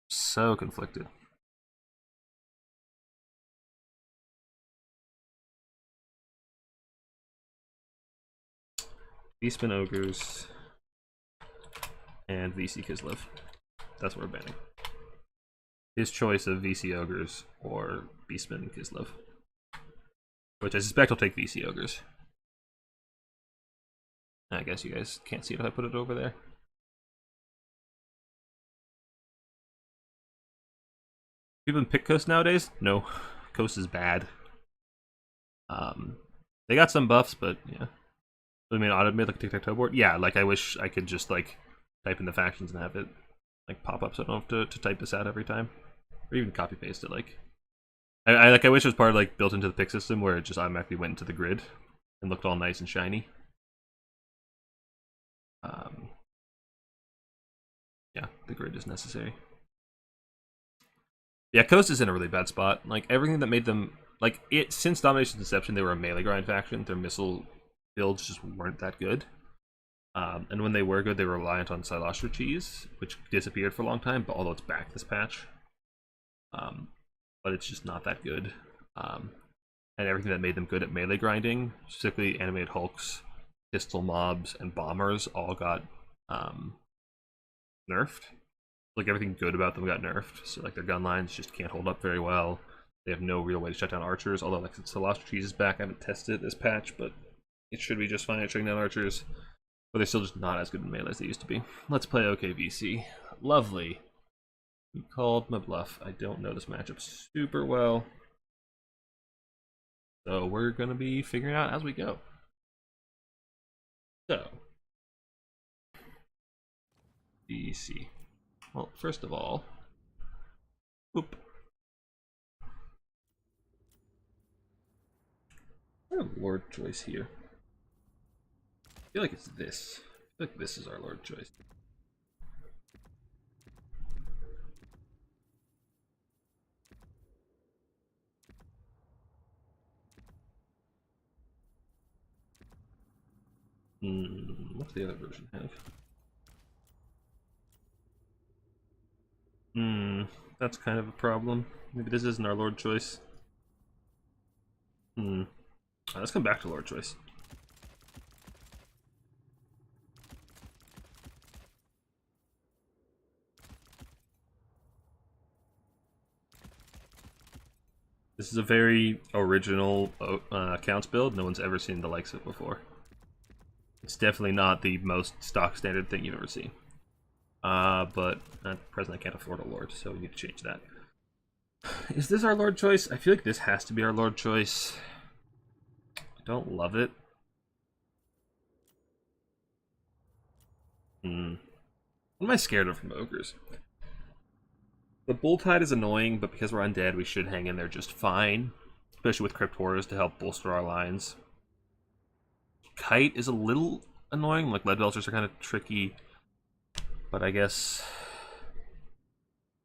So conflicted. Beastman Ogres and VC Kislev. That's what we're banning. His choice of VC Ogres or Beastman Kislev. Which I suspect will take VC Ogres. I guess you guys can't see it if I put it over there. People pick Coast nowadays? No. Coast is bad. They got some buffs, but yeah. I mean, automate like a tic-tac-toe board? Yeah, like I wish I could just like type in the factions and have it like pop up so I don't have to type this out every time. Or even copy paste it. Like I wish it was part of like built into the pick system where it just automatically went into the grid and looked all nice and shiny. Yeah, the grid is necessary. Yeah, Coast is in a really bad spot. Like everything that made them since Domination's inception, they were a melee grind faction. Their missile builds just weren't that good. And when they were good, they were reliant on Silastro cheese, which disappeared for a long time, but although it's back this patch. But it's just not that good. And everything that made them good at melee grinding, specifically animated hulks, pistol mobs, and bombers, all got nerfed. Like everything good about them got nerfed. So like their gun lines just can't hold up very well. They have no real way to shut down archers, although like Silastro cheese is back. I haven't tested it this patch, but it should be just fine at shutting down archers. But they're still just not as good in melee as they used to be. Let's play OKVC. Lovely. You called my bluff. I don't know this matchup super well. So we're going to be figuring it out as we go. So. BC. Well, first of all, oop. I have Lord choice here. I feel like it's this. I feel like this is our Lord choice. What's the other version have? That's kind of a problem. Maybe this isn't our Lord choice. Let's come back to Lord choice. This is a very original accounts build. No one's ever seen the likes of it before. It's definitely not the most stock standard thing you've ever seen. But at present I can't afford a Lord, so we need to change that. Is this our Lord choice? I feel like this has to be our Lord choice. I don't love it. What am I scared of from ogres? The Bull Tide is annoying, but because we're undead, we should hang in there just fine. Especially with Crypt Horrors to help bolster our lines. Kite is a little annoying, like Lead Belchers are kind of tricky. But I guess...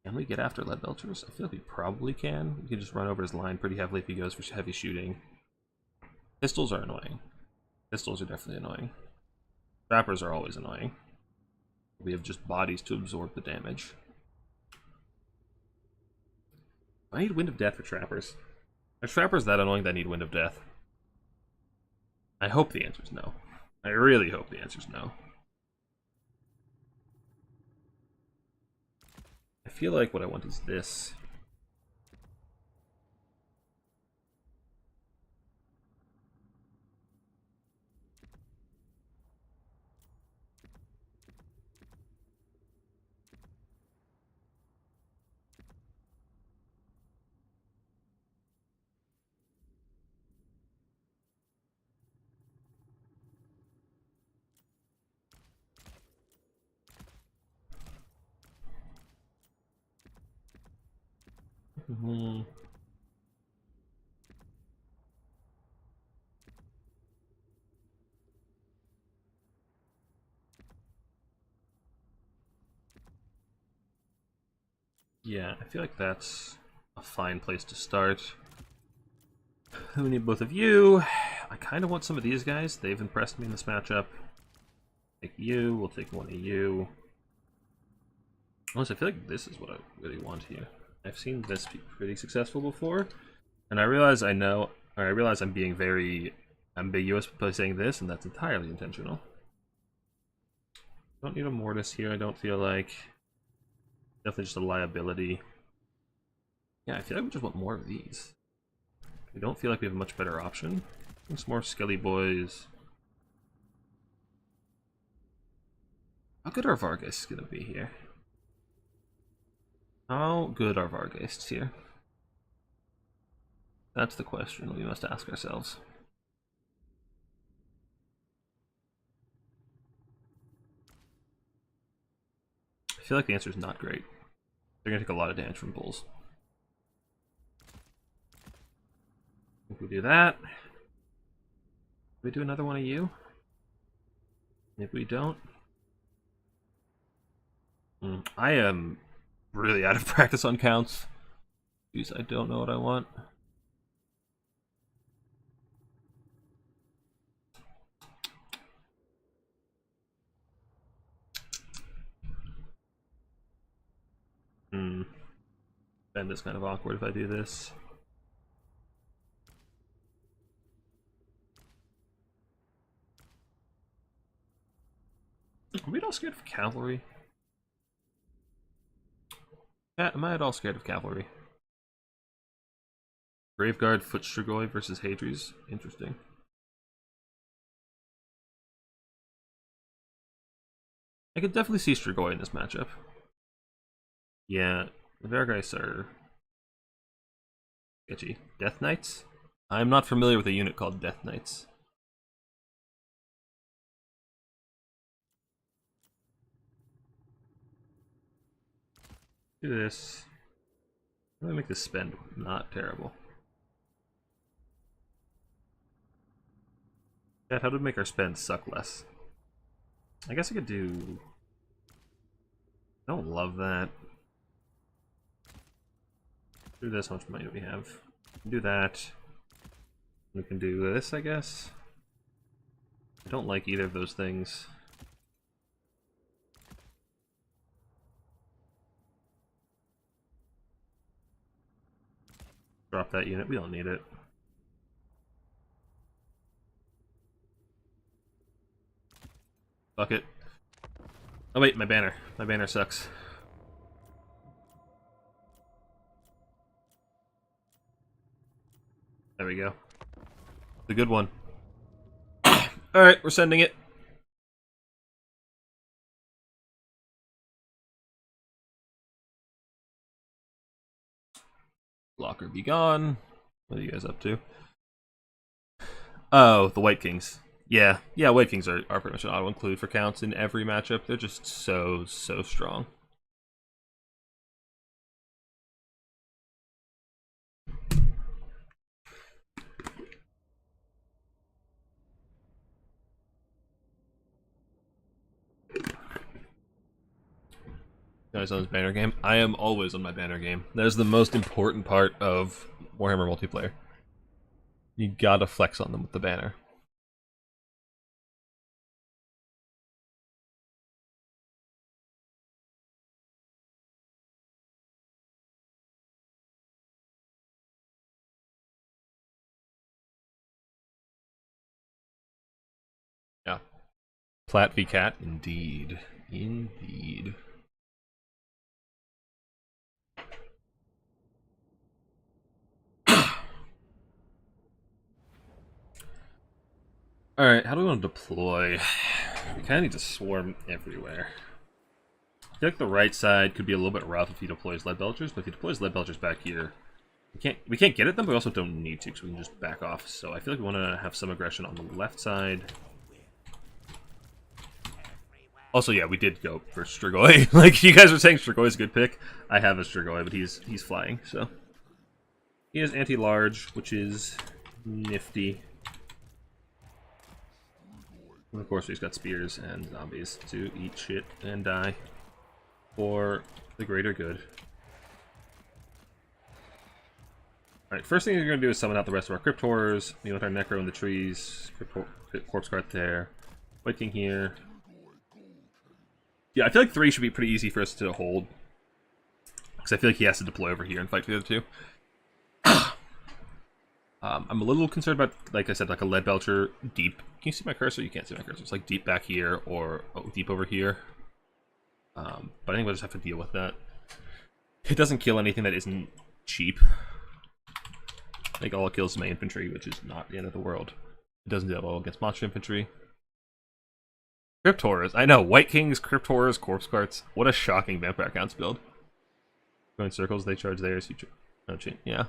Can we get after Lead Belchers? I feel like we probably can. We can just run over his line pretty heavily if he goes for heavy shooting. Pistols are annoying. Pistols are definitely annoying. Trappers are always annoying. We have just bodies to absorb the damage. I need Wind of Death for Trappers. Are Trappers that annoying that I need Wind of Death? I hope the answer is no. I really hope the answer is no. I feel like what I want is this. Yeah, I feel like that's a fine place to start. We need both of you. I kind of want some of these guys. They've impressed me in this matchup. Take you. We'll take one of you. Honestly, I feel like this is what I really want here. I've seen this be pretty successful before, and I realize I'm being very ambiguous by saying this, and that's entirely intentional. Don't need a Mortis here, I don't feel like. Definitely just a liability. Yeah, I feel like we just want more of these. I don't feel like we have a much better option. Some more Skelly Boys. How good are Vargas gonna be here? How good are Vargheists here? That's the question we must ask ourselves. I feel like the answer is not great. They're gonna take a lot of damage from bulls. If we do that, we do another one of you. If we don't, I am really out of practice on counts. Jeez, I don't know what I want. Then it's kind of awkward if I do this. Are we at all scared of cavalry? Am I at all scared of cavalry? Graveguard, Foot Strigoi versus Hadries. Interesting. I could definitely see Strigoi in this matchup. Yeah, the Vargheists are sketchy. Death Knights? I'm not familiar with a unit called Death Knights. Do this. How do I make this spend not terrible? Chat, how do we make our spend suck less? I guess I could do... I don't love that. Do this, how much money do we have? Do that. We can do this, I guess. I don't like either of those things. Drop that unit, we don't need it. Fuck it. Oh wait, my banner. My banner sucks. There we go. The good one. Alright, we're sending it. Blocker be gone. What are you guys up to? Oh, the White Kings. Yeah, White Kings are pretty much an auto-include for counts in every matchup. They're just so strong. Guys on his banner game? I am always on my banner game. That is the most important part of Warhammer multiplayer. You gotta flex on them with the banner. Yeah. Plat v cat, indeed. Indeed. Alright, how do we want to deploy? We kind of need to swarm everywhere. I feel like the right side could be a little bit rough if he deploys lead belchers, but if he deploys lead belchers back here, we can't get at them, but we also don't need to, because we can just back off. So I feel like we want to have some aggression on the left side. Also, yeah, we did go for Strigoi. Like, you guys were saying Strigoi is a good pick. I have a Strigoi, but he's flying, so. He is anti-large, which is nifty. And of course, he's got spears and zombies to eat shit and die for the greater good. Alright, first thing we're going to do is summon out the rest of our Crypt Horrors. You know, with our Necro in the trees, Corpse Cart there, White King here. Yeah, I feel like 3 should be pretty easy for us to hold. Because I feel like he has to deploy over here and fight for the other 2. I'm a little concerned about, like I said, like a lead belcher deep. Can you see my cursor? You can't see my cursor. It's like deep back here or deep over here. But I think we'll just have to deal with that. It doesn't kill anything that isn't cheap. I think all it kills is my infantry, which is not the end of the world. It doesn't do that well against monster infantry. Crypt Horrors. I know, White Kings, Crypt Horrors, Corpse Carts. What a shocking Vampire Counts build. Going circles, they charge theirs. Yeah.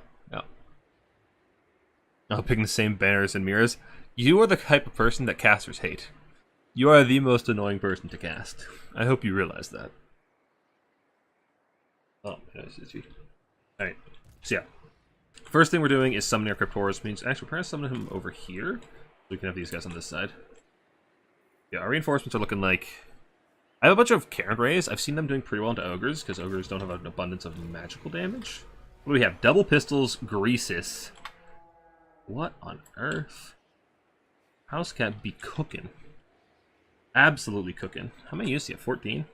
Oh, picking the same banners and mirrors. You are the type of person that casters hate. You are the most annoying person to cast. I hope you realize that. Oh, that's itchy. Alright, so yeah. First thing we're doing is summoning our Crypt Horrors. Means actually we're going to summon him over here. So we can have these guys on this side. Yeah, our reinforcements are looking like... I have a bunch of Karen Rays. I've seen them doing pretty well into Ogres, because Ogres don't have an abundance of magical damage. What do we have? Double Pistols, Greasis. What on earth? House Cat be cooking. Absolutely cooking. How many units do you have? 14?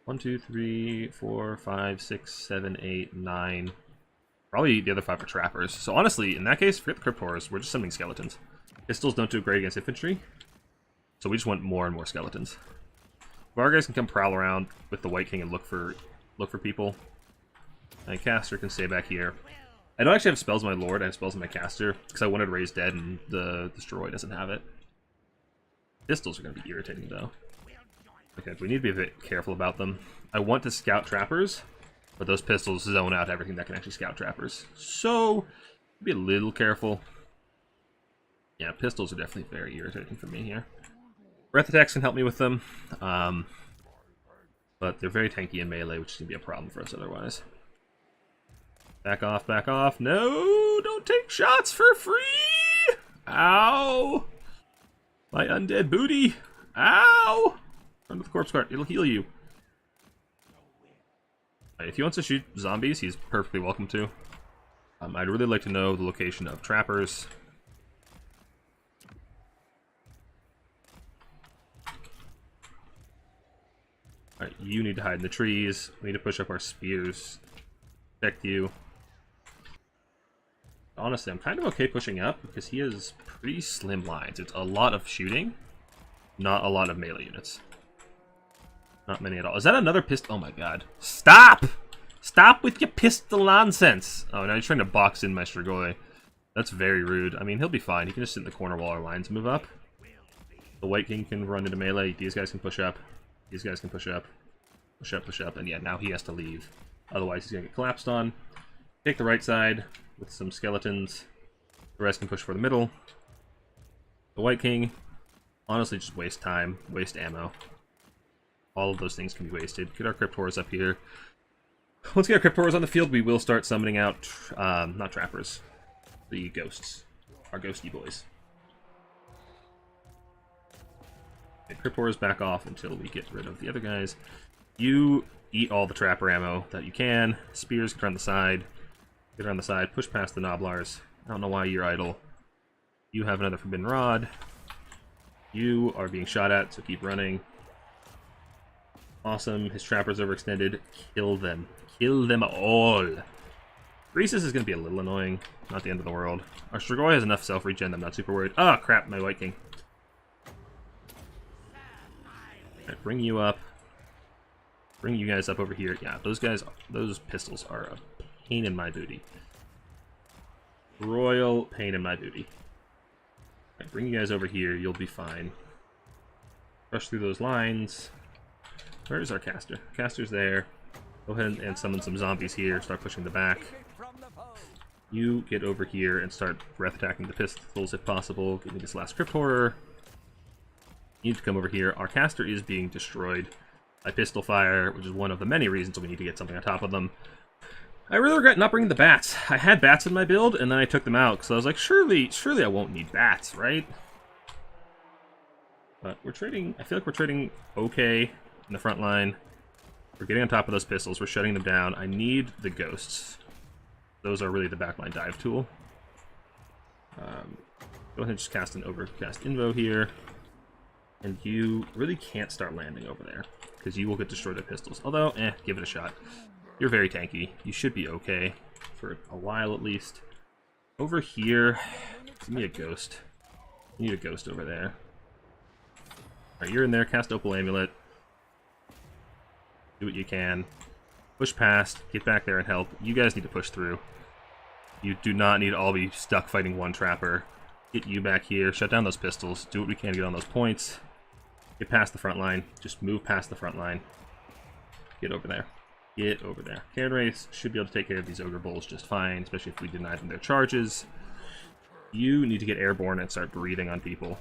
1, 2, 3, 4, 5, 6, 7, 8, 9. Probably the other 5 are trappers. So honestly, in that case, forget the Crypt Horrors. We're just summoning skeletons. Pistols don't do great against infantry. So we just want more and more skeletons. Our guys can come prowl around with the White King and look for people. My caster can stay back here. I don't actually have spells on my Lord, I have spells on my caster, because I wanted to raise dead and the Destroy doesn't have it. Pistols are going to be irritating though. Okay, we need to be a bit careful about them. I want to scout trappers, but those pistols zone out everything that can actually scout trappers. So, be a little careful. Yeah, pistols are definitely very irritating for me here. Breath attacks can help me with them. But they're very tanky in melee, which is going to be a problem for us otherwise. Back off, back off. No! Don't take shots for free! Ow! My undead booty! Ow! Run with the corpse cart. It'll heal you. If he wants to shoot zombies, he's perfectly welcome to. I'd really like to know the location of trappers. Alright, you need to hide in the trees. We need to push up our spears. Protect you. Honestly, I'm kind of okay pushing up because he has pretty slim lines. It's a lot of shooting, not a lot of melee units. Not many at all. Is that another pistol? Oh my god. Stop! Stop with your pistol nonsense! Oh, now he's trying to box in my Strigoi. That's very rude. I mean, he'll be fine. He can just sit in the corner while our lines move up. The White King can run into melee. These guys can push up. These guys can push up. Push up, push up. And yeah, now he has to leave. Otherwise, he's going to get collapsed on. Take the right side with some skeletons. The rest can push for the middle. The White King, honestly, just waste time, waste ammo. All of those things can be wasted. Get our Crypt Horrors up here. Once we get our Crypt Horrors on the field, we will start summoning out, not trappers, the ghosts. Our ghosty boys. Okay, Crypt Horrors back off until we get rid of the other guys. You eat all the trapper ammo that you can. Spears, get around the side. Get around the side, push past the Noblars. I don't know why you're idle. You have another Forbidden Rod. You are being shot at, so keep running. Awesome. His trapper's overextended. Kill them. Kill them all. Rhesus is going to be a little annoying. Not the end of the world. Our Strigoi has enough self-regen that I'm not super worried. Ah, crap, my White King. Alright, bring you up. Bring you guys up over here. Yeah, those guys, those pistols are a pain in my booty. Royal pain in my booty. Alright, bring you guys over here. You'll be fine. Rush through those lines. Where's our caster? Caster's there. Go ahead and summon some zombies here. Start pushing the back. You get over here and start breath attacking the pistols if possible. Give me this last Crypt Horror. You need to come over here. Our caster is being destroyed by pistol fire, which is one of the many reasons we need to get something on top of them. I really regret not bringing the bats. I had bats in my build, and then I took them out, because I was like, surely I won't need bats, right? But we're trading, I feel like we're trading okay in the front line. We're getting on top of those pistols, we're shutting them down. I need the ghosts. Those are really the backline dive tool. Go ahead and just cast an overcast invo here. And you really can't start landing over there, because you will get destroyed by pistols. Although, give it a shot. You're very tanky. You should be okay for a while at least. Over here, give me a ghost. You need a ghost over there. Alright, you're in there. Cast Opal Amulet. Do what you can. Push past. Get back there and help. You guys need to push through. You do not need to all be stuck fighting one trapper. Get you back here. Shut down those pistols. Do what we can to get on those points. Get past the front line. Just move past the front line. Get over there. Get over there. Cairn Wraiths should be able to take care of these Ogre Bulls just fine, especially if we deny them their charges. You need to get airborne and start breathing on people.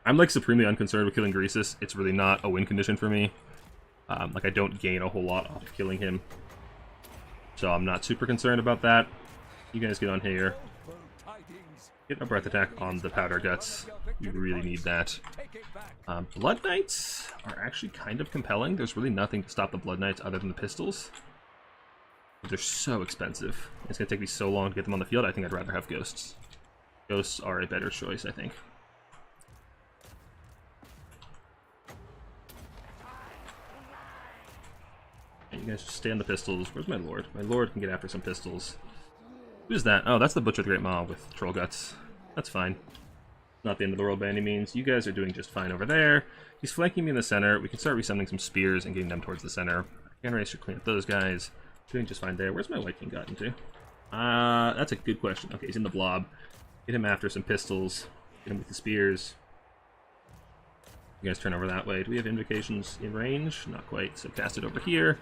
I'm like supremely unconcerned with killing Greasus. It's really not a win condition for me. Like I don't gain a whole lot off of killing him. So I'm not super concerned about that. You guys get on here. Get a breath attack on the Powder Guts. We really need that. Blood Knights are actually kind of compelling. There's really nothing to stop the Blood Knights other than the pistols. But they're so expensive. It's going to take me so long to get them on the field. I think I'd rather have Ghosts. Ghosts are a better choice, I think. And you guys just stay on the pistols. Where's my Lord? My Lord can get after some pistols. Who's that? Oh, that's the Butcher of the Great Maw with Troll Guts. That's fine. Not the end of the world by any means. You guys are doing just fine over there. He's flanking me in the center. We can start resummoning some spears and getting them towards the center. Cairn Wraiths should clean up those guys. Doing just fine there. Where's my White King gotten to? That's a good question. Okay, he's in the blob. Get him after some pistols. Get him with the spears. You guys turn over that way. Do we have invocations in range? Not quite, so cast it over here.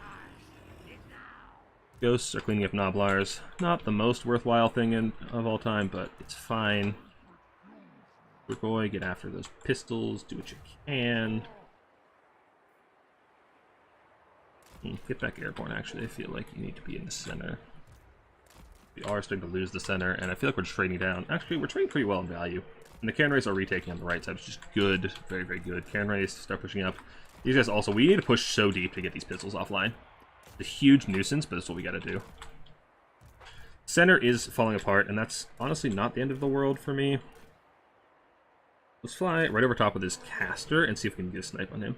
Ghosts are cleaning up Noblars. Not the most worthwhile thing of all time, but it's fine. Boy, get after those pistols. Do what you can. Get back airborne, actually. I feel like you need to be in the center. We are starting to lose the center, and I feel like we're trading down. Actually, we're trading pretty well in value. And the Cairn Rays are retaking on the right side, which is good. Very, very good. Cairn Rays start pushing up. These guys also, we need to push so deep to get these pistols offline. It's a huge nuisance, but that's what we gotta do. Center is falling apart, and that's honestly not the end of the world for me. Let's fly right over top of this caster and see if we can get a snipe on him.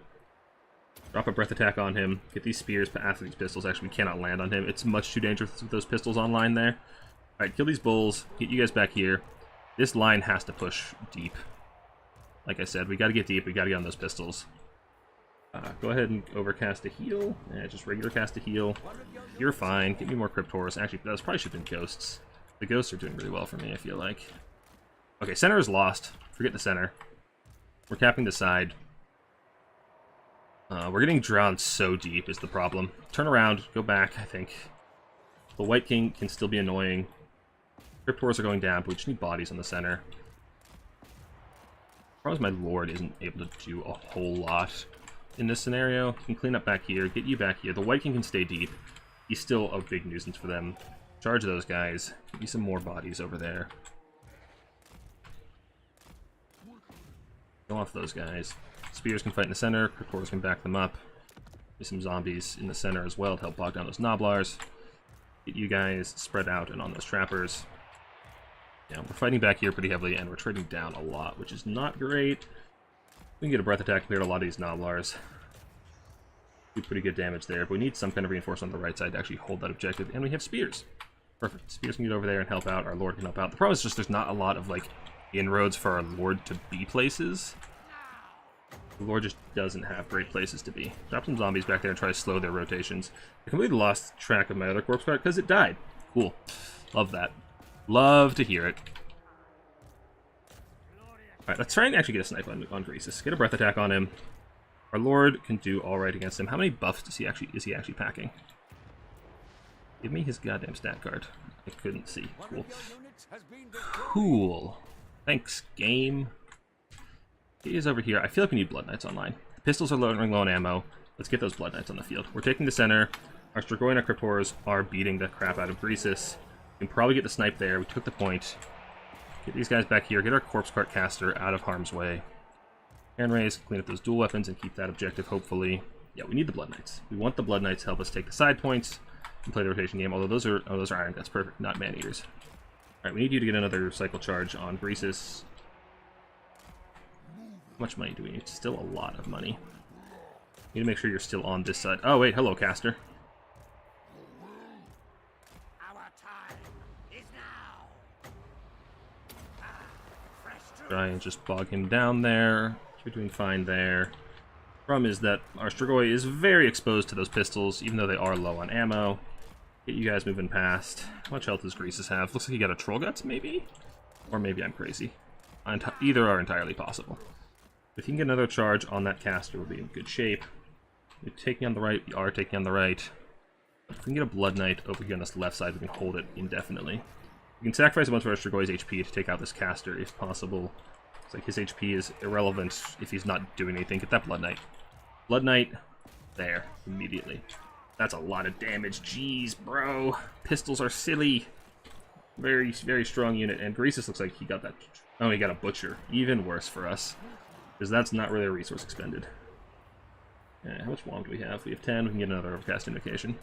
Drop a breath attack on him. Get these spears after these pistols. Actually, we cannot land on him. It's much too dangerous with those pistols online there. Alright, kill these bulls. Get you guys back here. This line has to push deep. Like I said, we gotta get deep. We gotta get on those pistols. Go ahead and overcast a heal. Yeah, just regular cast a heal. You're fine. Get me more Cryptors. Actually, those probably should have been Ghosts. The Ghosts are doing really well for me, I feel like. Okay, center is lost. Forget the center. We're capping the side. We're getting drowned so deep is the problem. Turn around. Go back, I think. The White King can still be annoying. Cryptors are going down, but we just need bodies on the center. Problem is my Lord isn't able to do a whole lot in this scenario. You can clean up back here, get you back here. The White King can stay deep. He's still a big nuisance for them. Charge those guys. Give me some more bodies over there. Go off those guys. Spears can fight in the center. Cryptors can back them up. There's some zombies in the center as well to help bog down those Noblars. Get you guys spread out and on those trappers. Yeah, we're fighting back here pretty heavily, and we're trading down a lot, which is not great. We can get a breath attack clear to a lot of these Noblars. Do pretty good damage there, but we need some kind of reinforcement on the right side to actually hold that objective, and we have spears. Perfect. Spears can get over there and help out. Our Lord can help out. The problem is just there's not a lot of, like, inroads for our Lord to be places. The Lord just doesn't have great places to be. Drop some zombies back there and try to slow their rotations. I completely lost track of my other corpse card because it died. Cool. Love that. Love to hear it. Alright, let's try and actually get a snipe on Greasus. Get a breath attack on him. Our Lord can do alright against him. How many buffs is he actually packing? Give me his goddamn stat card. I couldn't see. Cool. Cool. Thanks, game. He is over here. I feel like we need Blood Knights online. The pistols are running low on ammo. Let's get those Blood Knights on the field. We're taking the center. Our Strigoi and our Cryptors are beating the crap out of Greasus. We can probably get the snipe there. We took the point. Get these guys back here. Get our Corpse Cart Caster out of harm's way. Cairn Rays, clean up those dual weapons and keep that objective, hopefully. Yeah, we need the Blood Knights. We want the Blood Knights to help us take the side points and play the rotation game. Although those are Iron Guts. Perfect, not Man-Eaters. Alright, we need you to get another cycle charge on Greasus. How much money do we need? Still a lot of money. You need to make sure you're still on this side. Oh, wait, hello, Caster. Try and just bog him down there. We're doing fine there. Problem is that our Strigoi is very exposed to those pistols, even though they are low on ammo. Get you guys moving past. How much health does Greasus have? Looks like he got a Troll Guts, maybe? Or maybe I'm crazy. Either are entirely possible. If you can get another charge on that caster, we'll be in good shape. We're taking on the right. We are taking on the right. If we can get a Blood Knight over here on this left side, we can hold it indefinitely. We can sacrifice a bunch of our Strigoi's HP to take out this caster if possible. It's like his HP is irrelevant if he's not doing anything. Get that Blood Knight. Blood Knight, there, immediately. That's a lot of damage. Jeez, bro. Pistols are silly. Very, very strong unit. And Greasus looks like he got that. Oh, he got a Butcher. Even worse for us. Because that's not really a resource expended. Yeah, how much WOM do we have? We have 10. We can get another Overcast Invocation.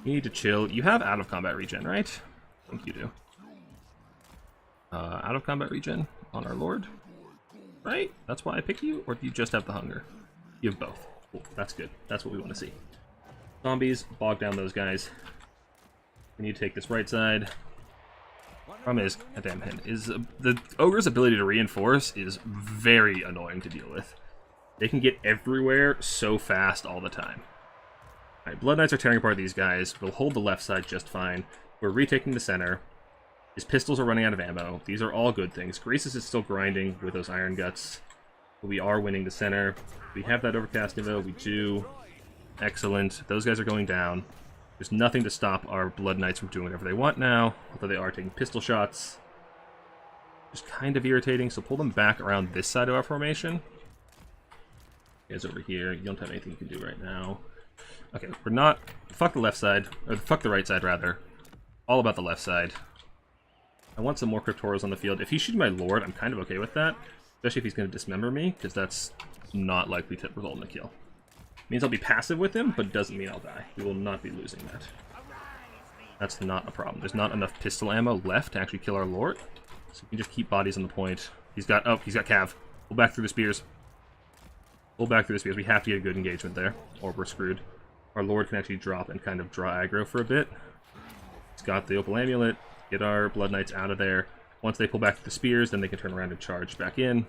You need to chill. You have out of combat regen, right? I think you do. Out of combat regen on our Lord. Right? That's why I picked you? Or do you just have the hunger? You have both. Cool. That's good. That's what we want to see. Zombies, bog down those guys. We need to take this right side. Problem is, goddamn him, the Ogre's ability to reinforce is very annoying to deal with. They can get everywhere so fast all the time. Alright, Blood Knights are tearing apart these guys. We'll hold the left side just fine. We're retaking the center. His pistols are running out of ammo. These are all good things. Greasus is still grinding with those Iron Guts. But we are winning the center. We have that Overcast Invo. We do. Excellent. Those guys are going down. There's nothing to stop our Blood Knights from doing whatever they want now, although they are taking pistol shots. Just kind of irritating, so pull them back around this side of our formation. You guys over here, you don't have anything you can do right now. Okay, we're not... Fuck the left side, or fuck the right side, rather. All about the left side. I want some more Cryptoros on the field. If he's shooting my Lord, I'm kind of okay with that. Especially if he's going to dismember me, because that's not likely to result in a kill. Means I'll be passive with him, but doesn't mean I'll die. We will not be losing that. That's not a problem. There's not enough pistol ammo left to actually kill our Lord. So we can just keep bodies on the point. He's got... Oh, he's got Cav. Pull back through the spears. Pull back through the spears. We have to get a good engagement there, or we're screwed. Our Lord can actually drop and kind of draw aggro for a bit. He's got the Opal Amulet. Get our Blood Knights out of there. Once they pull back through the spears, then they can turn around and charge back in.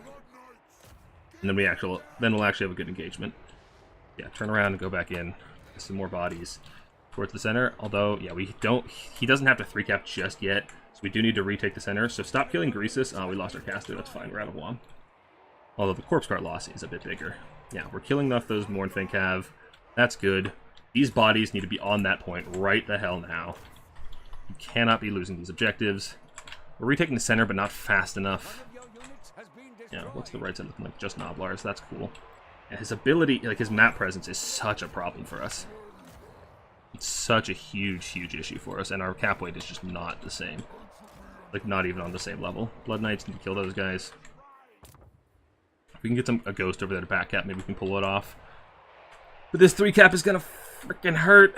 And then we'll actually have a good engagement. Yeah, turn around and go back in. Some more bodies towards the center. Although, yeah, he doesn't have to 3-cap just yet. So we do need to retake the center. So stop killing Greasus. Oh, we lost our caster. That's fine. We're out of Wom. Although the Corpse Cart loss is a bit bigger. Yeah, we're killing off those Mournfang Cav. That's good. These bodies need to be on that point right the hell now. You cannot be losing these objectives. We're retaking the center, but not fast enough. Yeah, what's the right side looking like? Just Noblars. That's cool. And his ability, like his map presence, is such a problem for us. It's such a huge, huge issue for us, and our cap weight is just not the same. Like, not even on the same level. Blood Knights need to kill those guys. If we can get a ghost over there to back cap, maybe we can pull it off. But this 3-cap is gonna freaking hurt.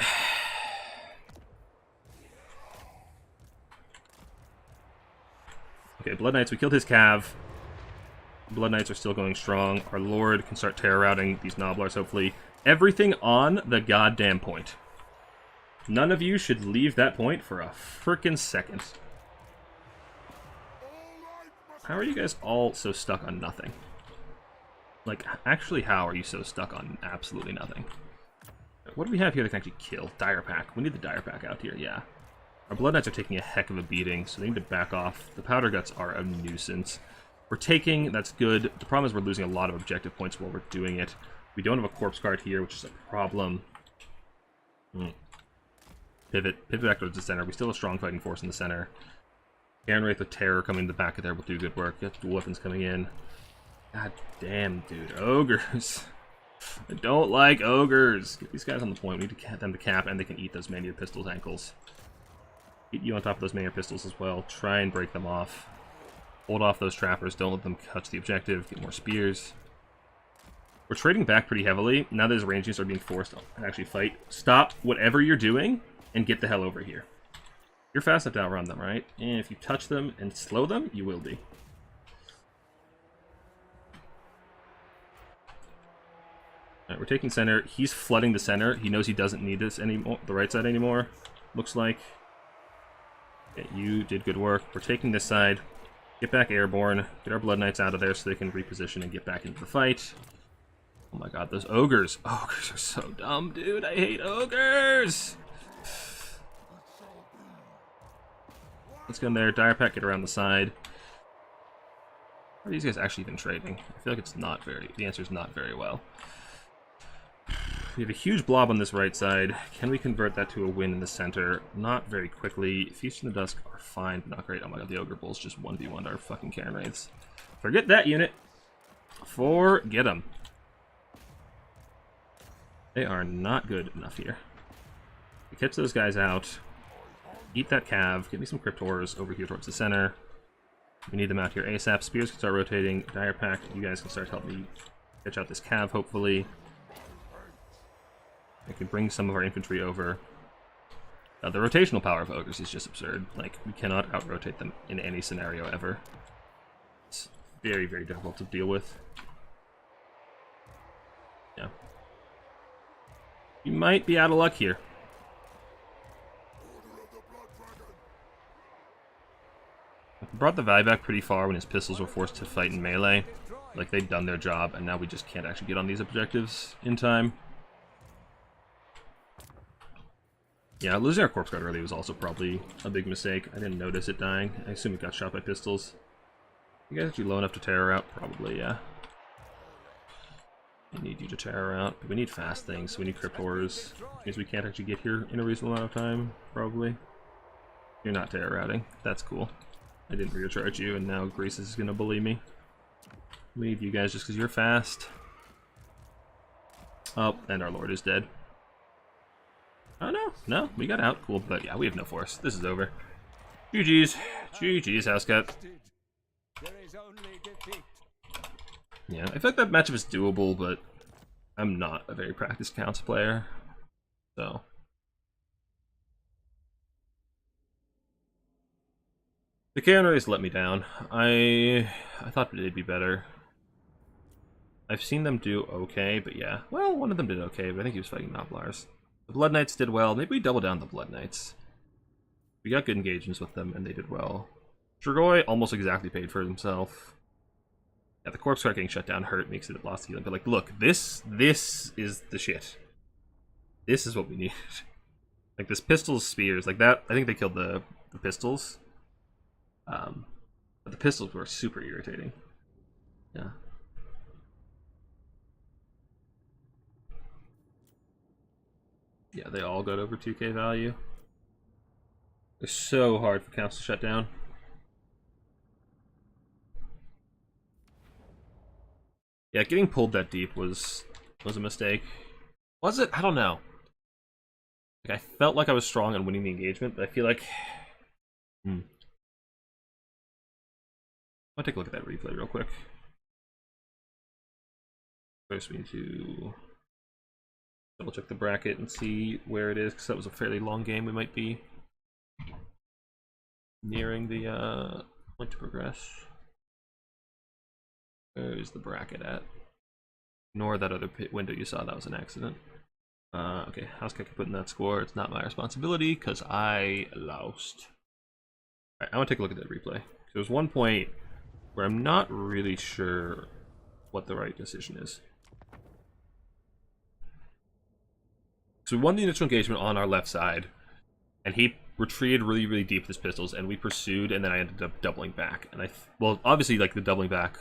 Okay, Blood Knights, we killed his Cav. Blood Knights are still going strong. Our Lord can start terror routing these Noblars, hopefully. Everything on the goddamn point. None of you should leave that point for a frickin' second. How are you guys all so stuck on nothing? Like, actually, how are you so stuck on absolutely nothing? What do we have here that can actually kill? Dire Pack. We need the Dire Pack out here, yeah. Our Blood Knights are taking a heck of a beating, so they need to back off. The Powder Guts are a nuisance. We're taking, that's good. The problem is we're losing a lot of objective points while we're doing it. We don't have a Corpse Guard here, which is a problem. Pivot back towards the center. We still have a strong fighting force in the center. Garen Wraith with Terror coming in the back of there will do good work. Got dual weapons coming in. God damn, dude. Ogres. I don't like ogres. Get these guys on the point. We need to get them to cap, and they can eat those Mania Pistols ankles. Eat you on top of those Mania Pistols as well. Try and break them off. Hold off those trappers. Don't let them touch the objective. Get more spears. We're trading back pretty heavily. Now that his ranges are being forced to actually fight. Stop whatever you're doing and get the hell over here. You're fast enough to outrun them, right? And if you touch them and slow them, you will be. Alright, we're taking center. He's flooding the center. He knows he doesn't need this anymore, the right side anymore. Looks like. Okay, you did good work. We're taking this side. Get back airborne. Get our Blood Knights out of there so they can reposition and get back into the fight. Oh my god, those ogres. Ogres are so dumb, dude. I hate ogres! Let's go in there. Dire Pack, get around the side. Are these guys actually even trading? I feel like it's not very... The answer is not very well. We have a huge blob on this right side. Can we convert that to a win in the center? Not very quickly. Feast in the Dusk are fine, but not great. Oh my god, the Ogre Bulls just 1v1'd our fucking Karen Wraiths. Forget that unit. Forget them. They are not good enough here. We catch those guys out. Eat that Cav. Get me some Cryptors over here towards the center. We need them out here ASAP. Spears can start rotating. Dire Pack, you guys can start helping me catch out this Cav, hopefully. I can bring some of our infantry over. The rotational power of ogres is just absurd. Like, we cannot out-rotate them in any scenario ever. It's very, very difficult to deal with. Yeah. You might be out of luck here. We brought the Value back pretty far when his pistols were forced to fight in melee. Like, they'd done their job, and now we just can't actually get on these objectives in time. Yeah, losing our Corpse Guard early was also probably a big mistake. I didn't notice it dying. I assume it got shot by pistols. You guys actually low enough to terror out? Probably, yeah. We need you to terror out. But we need fast things, so we need Cryptors. Which means we can't actually get here in a reasonable amount of time, probably. You're not terror routing. That's cool. I didn't recharge you, and now Grease is gonna bully me. Leave you guys just because you're fast. Oh, and our Lord is dead. Oh no, we got out. Cool, but yeah, we have no force. This is over. GG's. GG's, Housecat. Yeah, I feel like that matchup is doable, but I'm not a very practiced counts player. So. The Chaos Race let me down. I thought they'd be better. I've seen them do okay, but yeah. Well, one of them did okay, but I think he was fighting Noblars. The Blood Knights did well. Maybe we double down the Blood Knights. We got good engagements with them, and they did well. Strigoi almost exactly paid for himself. Yeah, the Corpse Cart getting shut down hurt, makes it lost healing. But like, look, this is the shit. This is what we need. Like, this Pistols Spears, like that, I think they killed the Pistols. But the Pistols were super irritating. Yeah. Yeah, they all got over 2k value. It's so hard for counts to shut down. Yeah, getting pulled that deep was a mistake. Was it? I don't know. Like, I felt like I was strong on winning the engagement, but I feel like... I'll take a look at that replay real quick. First, we need to double check the bracket and see where it is, because that was a fairly long game. We might be nearing the point to progress. Where's the bracket at? Ignore that other window you saw, that was an accident. Okay, Housecat can put in that score. It's not my responsibility, because I lost. Alright, I want to take a look at that replay. There's one point where I'm not really sure what the right decision is. So we won the initial engagement on our left side, and he retreated really, really deep with his pistols, and we pursued, and then I ended up doubling back. And well, obviously, like, the doubling back,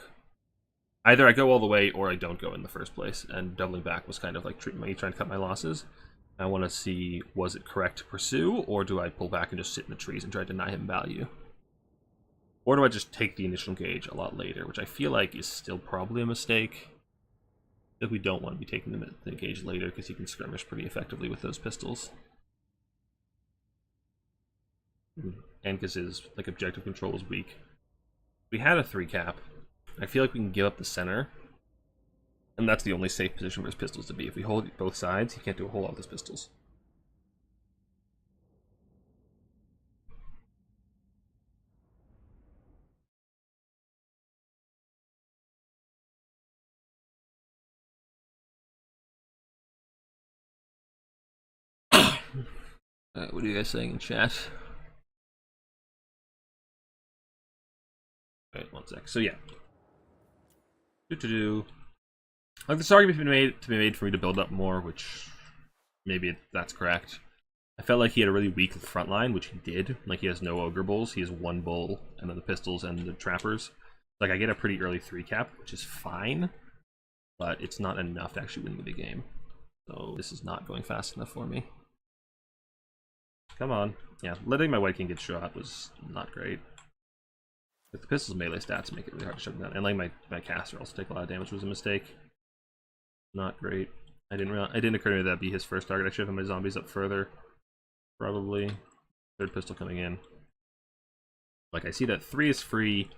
either I go all the way or I don't go in the first place, and doubling back was kind of like me trying to cut my losses. I want to see, was it correct to pursue, or do I pull back and just sit in the trees and try to deny him value? Or do I just take the initial engage a lot later, which I feel like is still probably a mistake. If we don't want to be taking the engage later, because he can skirmish pretty effectively with those pistols. And because his like objective control is weak. We had a 3 cap. I feel like we can give up the center. And that's the only safe position for his pistols to be. If we hold both sides, he can't do a whole lot with his pistols. Alright, what are you guys saying in chat? Alright, one sec. So yeah. Like, this argument to be made for me to build up more, which maybe that's correct. I felt like he had a really weak front line, which he did. Like, he has no ogre bulls, he has 1 bull, and then the pistols and the trappers. Like, I get a pretty early 3 cap, which is fine, but it's not enough to actually win me the game. So this is not going fast enough for me. Come on. Yeah, letting my White King get shot was not great. But the pistol's melee stats make it really hard to shut him down. And like my caster also take a lot of damage, was a mistake. Not great. It didn't occur to me that'd be his first target. I should have my zombies up further. Probably. 3rd pistol coming in. Like, I see that 3 is free,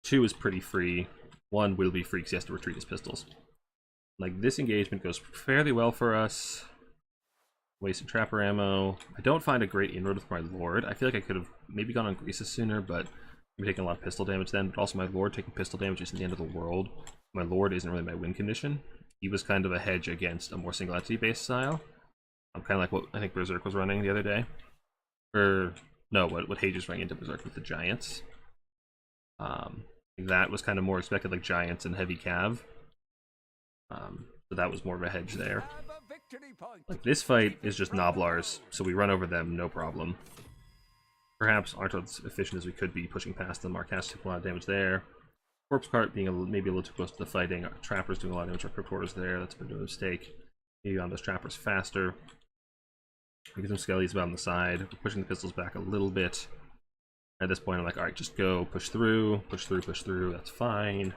2 is pretty free, 1 will be free because he has to retreat his pistols. Like, this engagement goes fairly well for us. Wasted trapper ammo. I don't find a great inroad with my Lord. I feel like I could have maybe gone on Greases sooner, but I'm taking a lot of pistol damage then. But also my Lord taking pistol damage isn't the end of the world. My Lord isn't really my win condition. He was kind of a hedge against a more single entity based style. I'm kind of like what I think Berserk was running the other day. Or, no, what Hage was running into Berserk with the Giants. That was kind of more expected, like Giants and heavy cav. So that was more of a hedge there. Like, this fight is just Noblars, so we run over them, no problem. Perhaps aren't as efficient as we could be pushing past them. Our cast took a lot of damage there. Corpse Cart being maybe a little too close to the fighting. Our Trappers doing a lot of damage. Our Crypt Hoarders there. That's been a mistake. Maybe on those Trappers faster. We get some Skellies about on the side. We're pushing the pistols back a little bit. At this point, I'm like, all right, just go, push through, push through, push through. That's fine.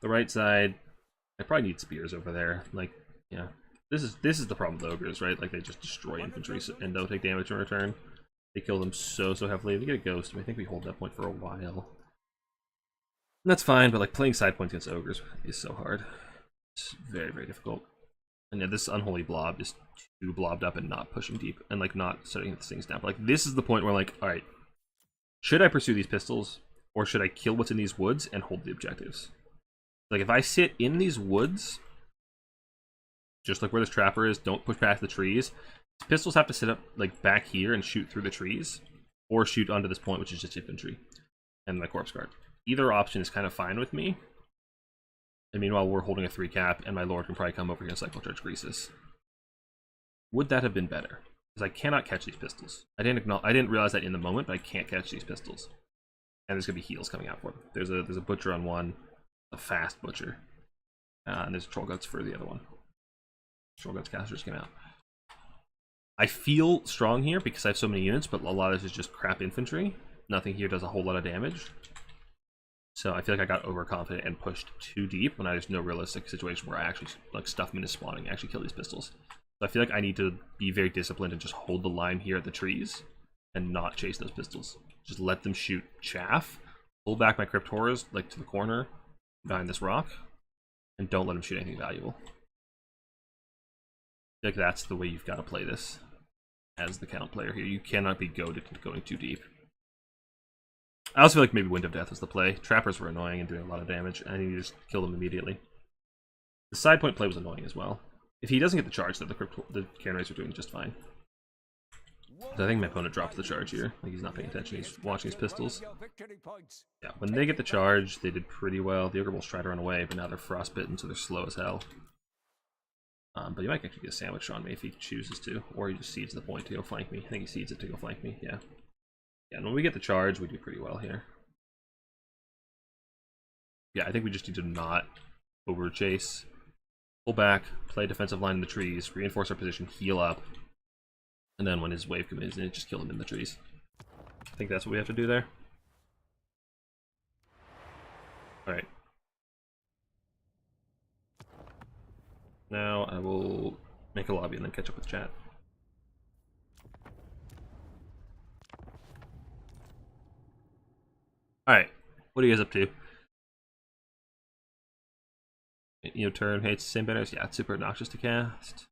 The right side, I probably need spears over there. Like, yeah, this is the problem with ogres, right? Like, they just destroy infantry and don't take damage in return. They kill them so heavily. We get a ghost. I think we hold that point for a while. And that's fine, but like playing side points against ogres is so hard. It's very difficult. And yeah, this unholy blob is too blobbed up and not pushing deep and like not setting these things down. But like this is the point where like, all right, should I pursue these pistols or should I kill what's in these woods and hold the objectives? Like if I sit in these woods, just like where this trapper is, don't push past the trees. Pistols have to sit up like back here and shoot through the trees, or shoot onto this point, which is just infantry and my corpse guard. Either option is kind of fine with me. And meanwhile, we're holding a 3 cap, and my lord can probably come over here and cycle charge Greases. Would that have been better? Because I cannot catch these pistols. I didn't realize that in the moment, but I can't catch these pistols. And there's gonna be heals coming out for them. There's a butcher on one, a fast butcher, and there's a troll guts for the other one. Troll guts casters came out. I feel strong here because I have so many units, but a lot of this is just crap infantry. Nothing here does a whole lot of damage. So I feel like I got overconfident and pushed too deep when there's no realistic situation where I actually like stuff them into spawning and actually kill these pistols. So I feel like I need to be very disciplined and just hold the line here at the trees and not chase those pistols. Just let them shoot chaff, pull back my crypt horrors like to the corner behind this rock, and don't let them shoot anything valuable. I feel like that's the way you've got to play this as the count player here. You cannot be goaded into going too deep. I also feel like maybe Wind of Death was the play. Trappers were annoying and doing a lot of damage, and you just kill them immediately. The side point play was annoying as well. If he doesn't get the charge, then the cannon rays are doing just fine. So I think my opponent drops the charge here. Like he's not paying attention, he's watching his pistols. Yeah, when they get the charge, they did pretty well. The Ogre Bulls try to run away, but now they're frostbitten, so they're slow as hell. But you might actually get a sandwich on me if he chooses to, or he just seeds the point to go flank me. I think he seeds it to go flank me, yeah. Yeah, and when we get the charge, we do pretty well here. Yeah, I think we just need to not over-chase. Pull back, play defensive line in the trees, reinforce our position, heal up, and then when his wave comes in, just kill him in the trees. I think that's what we have to do there. Alright. Now I will make a lobby and then catch up with chat. Alright, what are you guys up to? You know, turn hates the same banners? Yeah, it's super obnoxious to cast.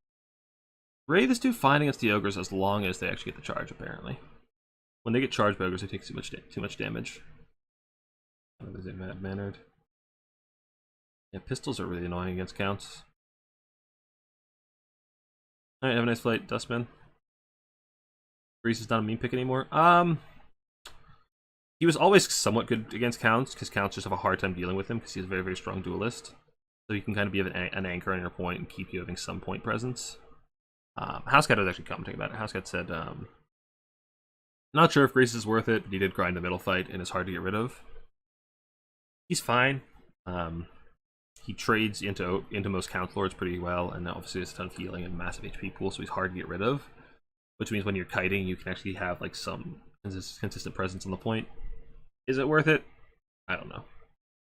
Ray this dude fine against the ogres as long as they actually get the charge, apparently. When they get charged by ogres, they take too much damage. Oh, is it mad-mannered? Yeah, pistols are really annoying against counts. Alright, have a nice flight, Dustman. Grease is not a mean pick anymore. He was always somewhat good against counts, because counts just have a hard time dealing with him, because he's a very strong duelist. So he can kind of be an anchor on your point and keep you having some point presence. Housecat was actually commenting about it. Housecat said, not sure if Grease is worth it, but he did grind the middle fight and is hard to get rid of. He's fine. He trades into most count lords pretty well, and obviously has a ton of healing and massive HP pool, so he's hard to get rid of. Which means when you're kiting, you can actually have like some consistent presence on the point. Is it worth it? I don't know.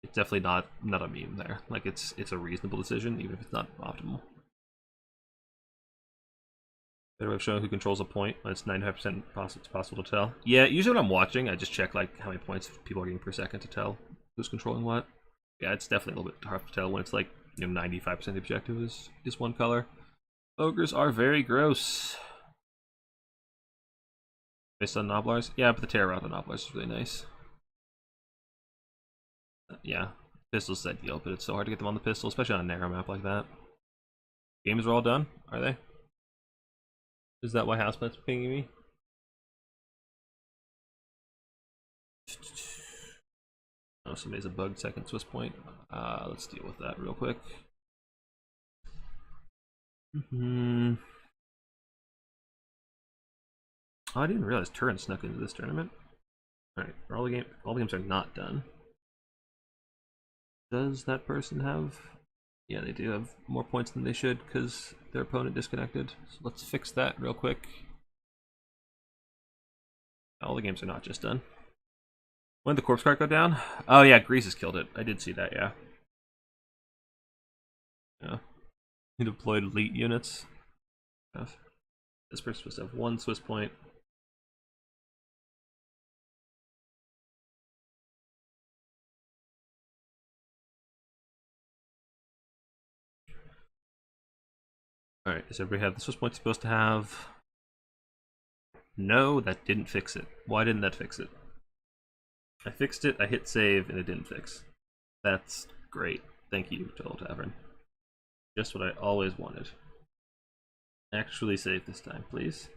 It's definitely not a meme there. Like it's a reasonable decision, even if it's not optimal. Better way of showing who controls a point when it's 95% it's possible to tell. Yeah, usually when I'm watching, I just check like how many points people are getting per second to tell who's controlling what. Yeah, it's definitely a little bit hard to tell when it's like, you know, 95% of the objective is one color. Ogres are very gross. Based on Noblars? Yeah, but the terror out of Noblars is really nice. Yeah, pistols is ideal, but it's so hard to get them on the pistol, especially on a narrow map like that. Games are all done, are they? Is that why Housemat's pinging me? Oh, somebody's a bugged second Swiss point. Let's deal with that real quick. Oh, I didn't realize Turin snuck into this tournament. Alright, all the games are not done. Does that person have... Yeah, they do have more points than they should because their opponent disconnected. So let's fix that real quick. All the games are not just done. When did the corpse cart go down? Oh yeah, Grease has killed it. I did see that, yeah. Yeah. He deployed elite units. This person's supposed to have 1 Swiss point. Alright, does everybody have the Swiss point supposed to have? No, that didn't fix it. Why didn't that fix it? I fixed it, I hit save, and it didn't fix. That's great. Thank you, Total Tavern. Just what I always wanted. Actually save this time, please.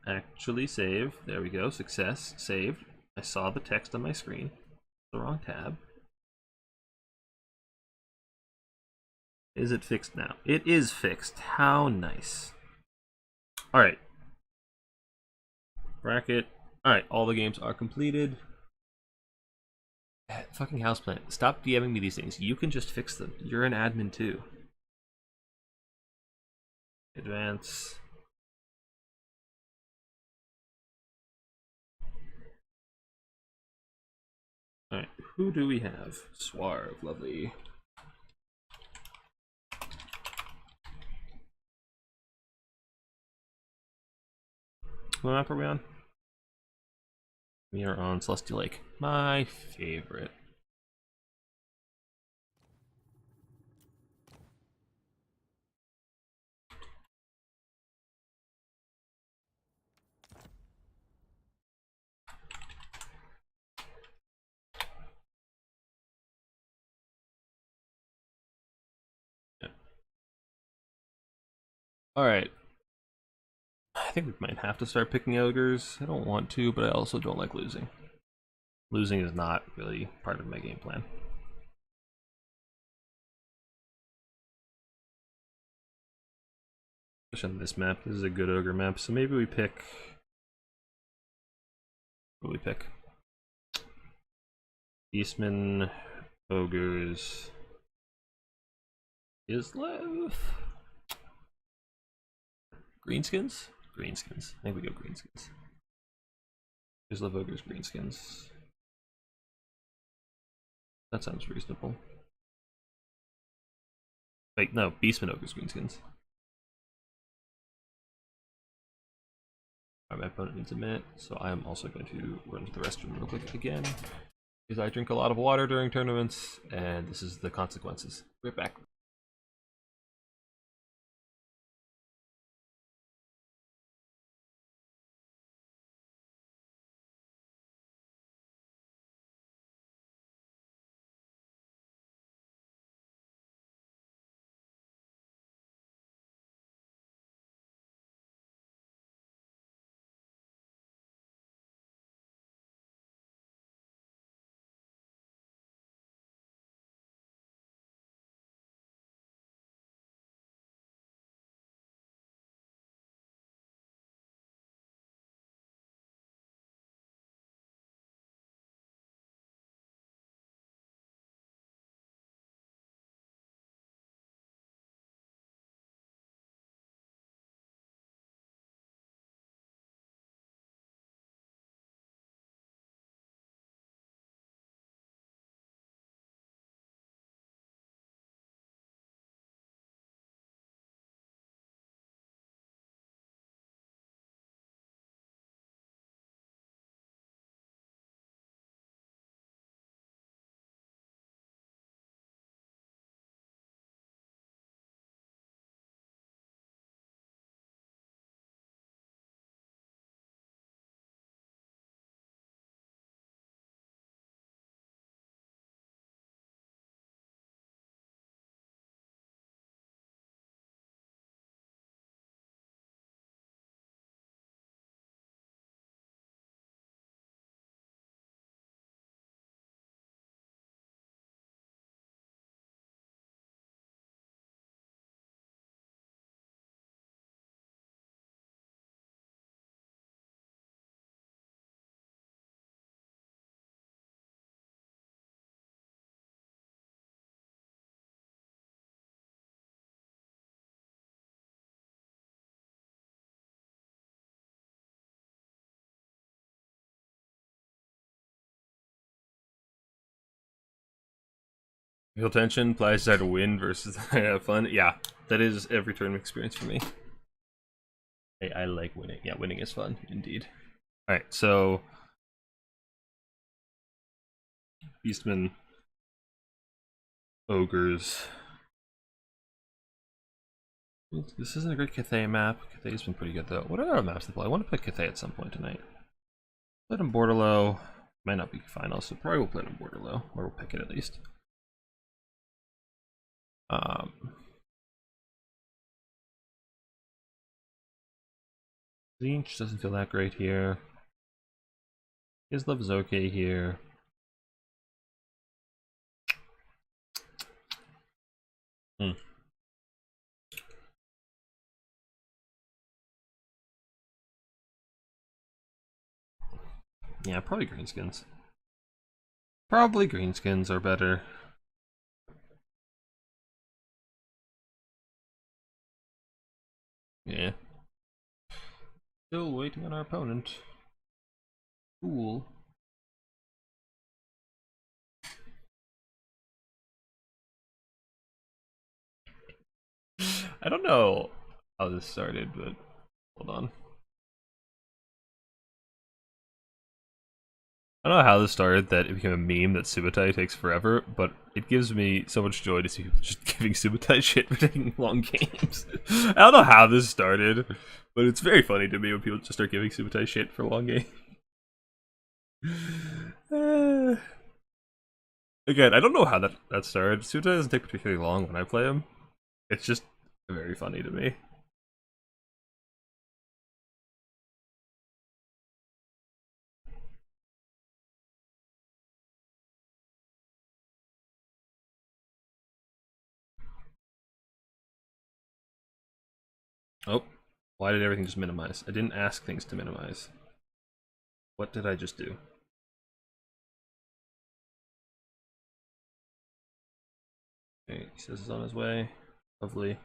Actually save. There we go. Success. Saved. I saw the text on my screen. The wrong tab. Is it fixed now? It is fixed. How nice. Alright. Bracket. Alright, all the games are completed. Fucking houseplant. Stop DMing me these things. You can just fix them. You're an admin too. Advance. Alright, who do we have? Swarv, lovely. What map are we on? We are on Celestial Lake. My favorite. Yeah. Alright. I think we might have to start picking ogres. I don't want to, but I also don't like losing. Losing is not really part of my game plan. Especially on this map. This is a good ogre map, so maybe we pick... What do we pick? Beastmen, ogres... Islev? Greenskins? Greenskins. I think we go greenskins. Islev ogres, greenskins. That sounds reasonable. Wait, no, Beastman ogres, greenskins. Alright, my opponent needs a minute, so I am also going to run to the restroom real quick again. Because I drink a lot of water during tournaments, and this is the consequences. We're back. Feel tension, play decide to win versus have fun. Yeah, that is every tournament experience for me. I like winning. Yeah, winning is fun, indeed. Alright, so Beastman, Ogres. This isn't a great Cathay map. Cathay's been pretty good though. What are other maps to play? I want to play Cathay at some point tonight. Played in Borderlo. Might not be final, so probably we'll play it in Borderlo, or we'll pick it at least. Zinch doesn't feel that great here. Kislev is okay here. Yeah, probably greenskins. Probably greenskins are better. Yeah. Still waiting on our opponent. Cool. I don't know how this started, but hold on. I don't know how this started, that it became a meme that Subutai takes forever, but it gives me so much joy to see people just giving Subutai shit for taking long games. I don't know how this started, but it's very funny to me when people just start giving Subutai shit for long games. Again, I don't know how that started. Subutai doesn't take particularly long when I play him. It's just very funny to me. Oh, why did everything just minimize? I didn't ask things to minimize. What did I just do? Okay, he says he's on his way. Lovely.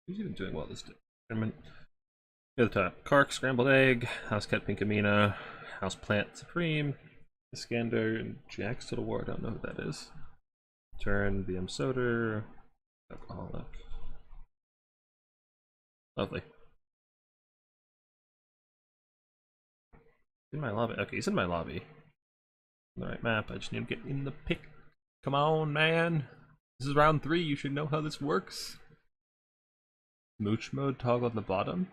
Who's even doing well this tournament? At the top, Kark, Scrambled Egg, House Cat Pinkamena, House Plant Supreme, Iskander, and Jax Total War. I don't know who that is. Turn, BM Soder, Alcoholic. Lovely. In my lobby. Okay, he's in my lobby. The right map. I just need to get in the pick. Come on, man. This is round 3. You should know how this works. Mooch mode toggle at the bottom.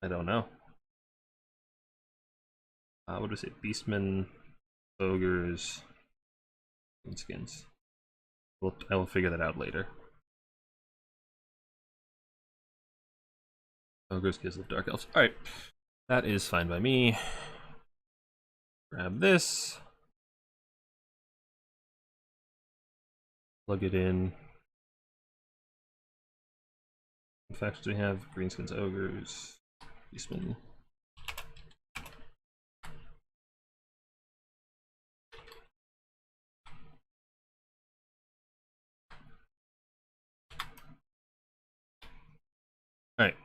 I don't know. What do we say? Beastmen, ogres, and skins. I will figure that out later. Ogres, Kislev, Dark Elves. Alright. That is fine by me. Grab this. Plug it in. In fact, we have greenskins, ogres, beastmen. Alright.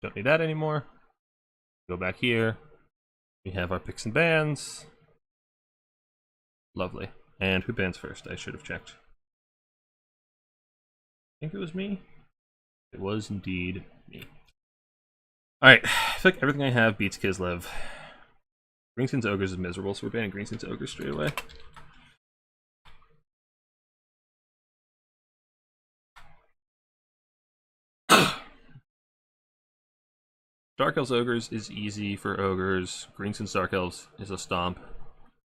Don't need that anymore. Go back here. We have our picks and bans. Lovely. And who bans first? I should have checked. I think it was me. It was indeed me. Alright, I feel like everything I have beats Kislev. Greenskins Ogres is miserable, so we're banning Greenskins Ogres straight away. Dark Elves Ogres is easy for Ogres. Greenskins Dark Elves is a stomp.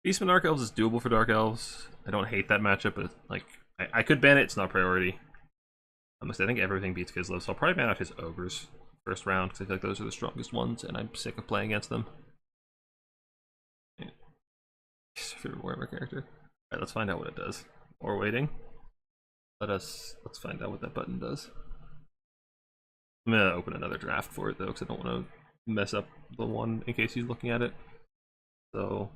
Beastman Dark Elves is doable for Dark Elves. I don't hate that matchup, but like I could ban it, it's not priority. I think everything beats Kislev, so I'll probably ban out his Ogres first round, because I feel like those are the strongest ones, and I'm sick of playing against them. Yeah. It's my favorite Warhammer character. Alright, let's find out what it does. Or waiting. let's find out what that button does. I'm gonna open another draft for it though, because I don't want to mess up the one in case he's looking at it. So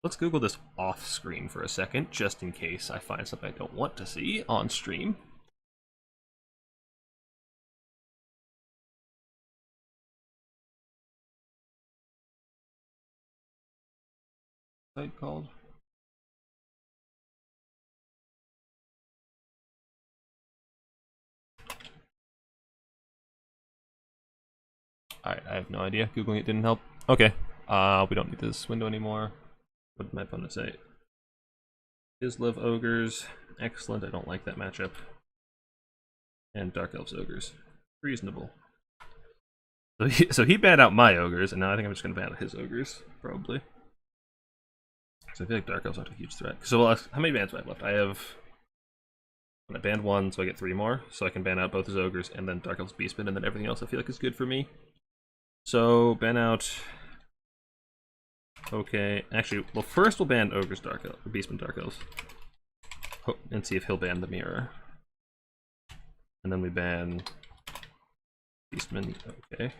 let's Google this off screen for a second, just in case I find something I don't want to see on stream. Site called. Alright, I have no idea. Googling it didn't help. Okay. We don't need this window anymore. What did my opponent say? Kislev Ogres. Excellent. I don't like that matchup. And Dark Elves Ogres. Reasonable. So he banned out my Ogres, and now I think I'm just going to ban out his Ogres, probably. So I feel like Dark Elves aren't a huge threat. So how many bans do I have left? I banned one, so I get 3 more. So I can ban out both his Ogres, and then Dark Elves Beastman, and then everything else I feel like is good for me. So, ban out... Okay, actually, well, first we'll ban Ogres Dark Elves, Beastman Dark Elves. And see if he'll ban the Mirror. And then we ban Beastman, okay.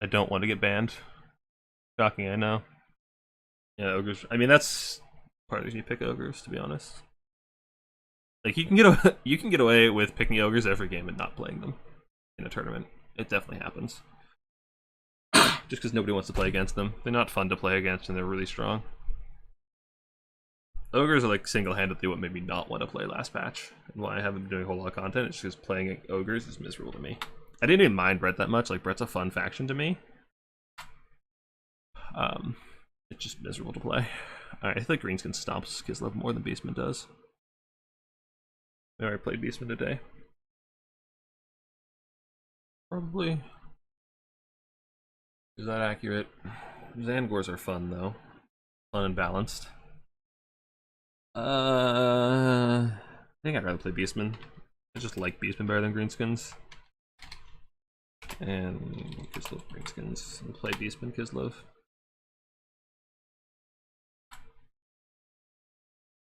I don't want to get banned. Shocking, I know. Yeah, Ogres, I mean, that's part of the reason you pick Ogres, to be honest. Like, you can get away with picking Ogres every game and not playing them in a tournament. It definitely happens. Just because nobody wants to play against them. They're not fun to play against, and they're really strong. Ogres are like single-handedly what made me not want to play last patch, and why I haven't been doing a whole lot of content. It's just because playing Ogres is miserable to me. I didn't even mind Brett that much. Like, Brett's a fun faction to me. It's just miserable to play. Alright, I think Greenskin stomps Kislev more than Beastman does. I already played Beastman today. Probably. Is that accurate? Zangors are fun though. Fun and balanced. I think I'd rather play Beastman. I just like Beastman better than Greenskins. And Kislev Greenskins. I'll play Beastman Kislev.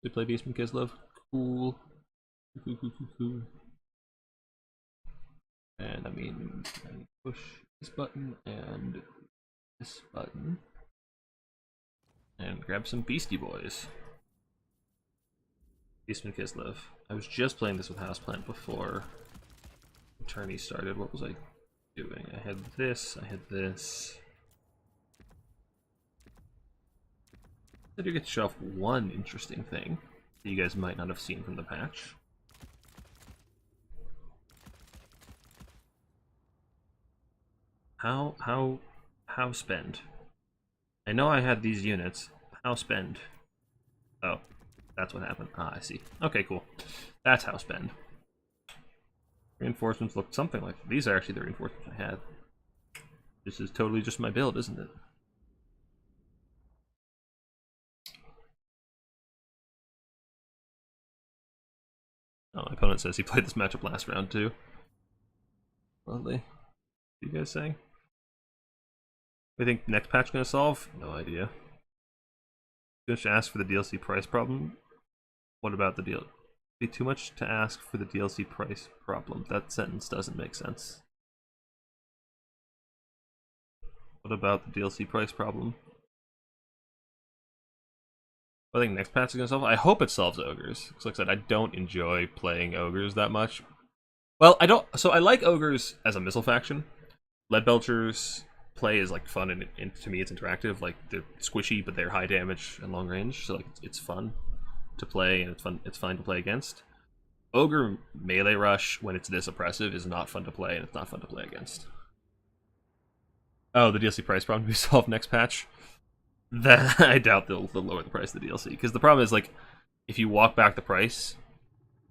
We play Beastman Kislev. Cool. Cool. And I mean, push this button and this button. And grab some Beastie Boys. Beastman Kislev. I was just playing this with Houseplant before the tourney started. What was I doing? I had this, I had this. I do get to show off one interesting thing that you guys might not have seen from the patch. How spend? I know I had these units. How spend? Oh, that's what happened. Ah, I see. Okay, cool. That's how spend. Reinforcements look something like these are actually the reinforcements I had. This is totally just my build, isn't it? Oh, my opponent says he played this matchup last round too. Lovely. What are you guys saying? What do you think next patch gonna solve? No idea. Just ask for the DLC price problem. What about the deal? Be too much to ask for the DLC price problem. That sentence doesn't make sense. What about the DLC price problem? I think next patch is gonna solve. I hope it solves ogres. Because like I said, I don't enjoy playing ogres that much. Well, I don't. So I like ogres as a missile faction. Leadbelchers play is like fun and to me it's interactive. Like they're squishy, but they're high damage and long range. So like it's fun to play and it's fun to play against. Ogre melee rush when it's this oppressive is not fun to play and it's not fun to play against. Oh, the DLC price problem to be solved next patch. That I doubt they'll lower the price of the DLC because the problem is like if you walk back the price,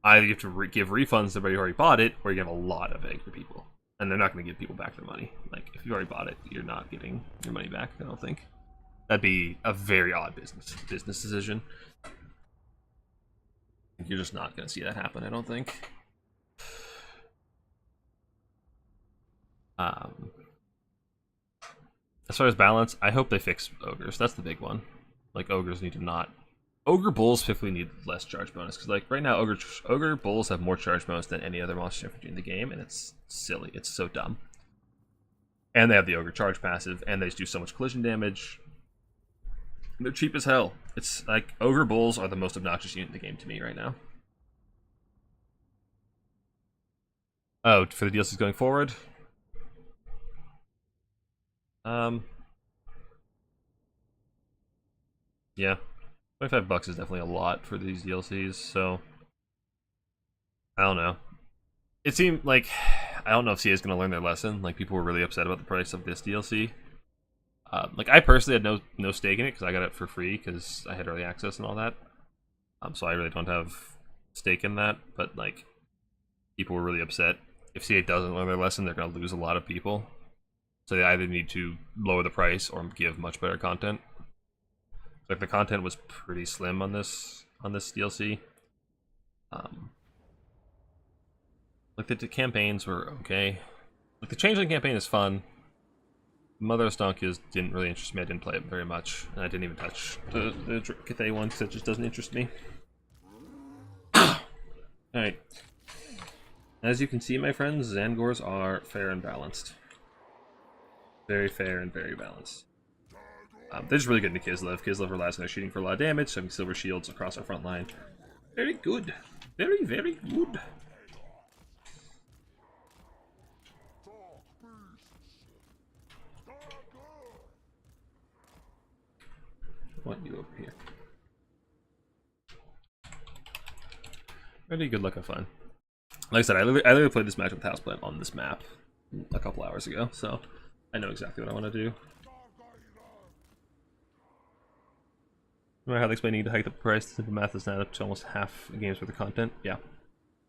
either you have to give refunds to everybody who already bought it, or you have a lot of angry people, and they're not going to give people back their money. Like if you already bought it, you're not getting your money back. I don't think. That'd be a very odd business decision. You're just not going to see that happen, I don't think. As far as balance, I hope they fix ogres. That's the big one. Like, ogres need to not... Ogre bulls typically need less charge bonus, because like right now, ogre bulls have more charge bonus than any other monster infantry in the game, and it's silly. It's so dumb. And they have the ogre charge passive, and they just do so much collision damage. They're cheap as hell. It's like, ogre bulls are the most obnoxious unit in the game to me right now. Oh, for the DLCs going forward? Yeah. $25 is definitely a lot for these DLCs, so... I don't know. It seemed like... I don't know if CA is going to learn their lesson. Like, people were really upset about the price of this DLC. Like, I personally had no stake in it, because I got it for free, because I had early access and all that. So I really don't have stake in that, but, like, people were really upset. If CA doesn't learn their lesson, they're going to lose a lot of people. So they either need to lower the price or give much better content. Like, the content was pretty slim on this DLC. Like, the campaigns were okay. Like, the Changeling campaign is fun. Mother of Stonkias didn't really interest me. I didn't play it very much, and I didn't even touch the Cathay one because it just doesn't interest me. Alright. As you can see, my friends, Zangors are fair and balanced. Very fair and very balanced. They're just really good into Kislev. Kislev relies on their shooting for a lot of damage, so having silver shields across our front line. Very good. Very, very good. I want you over here. Really good luck and fun. Like I said, I literally played this match with Houseplant on this map a couple hours ago, so I know exactly what I want to do. Remember how they explained need to hike the price? The simple math is now up to almost half a game's worth of content. Yeah.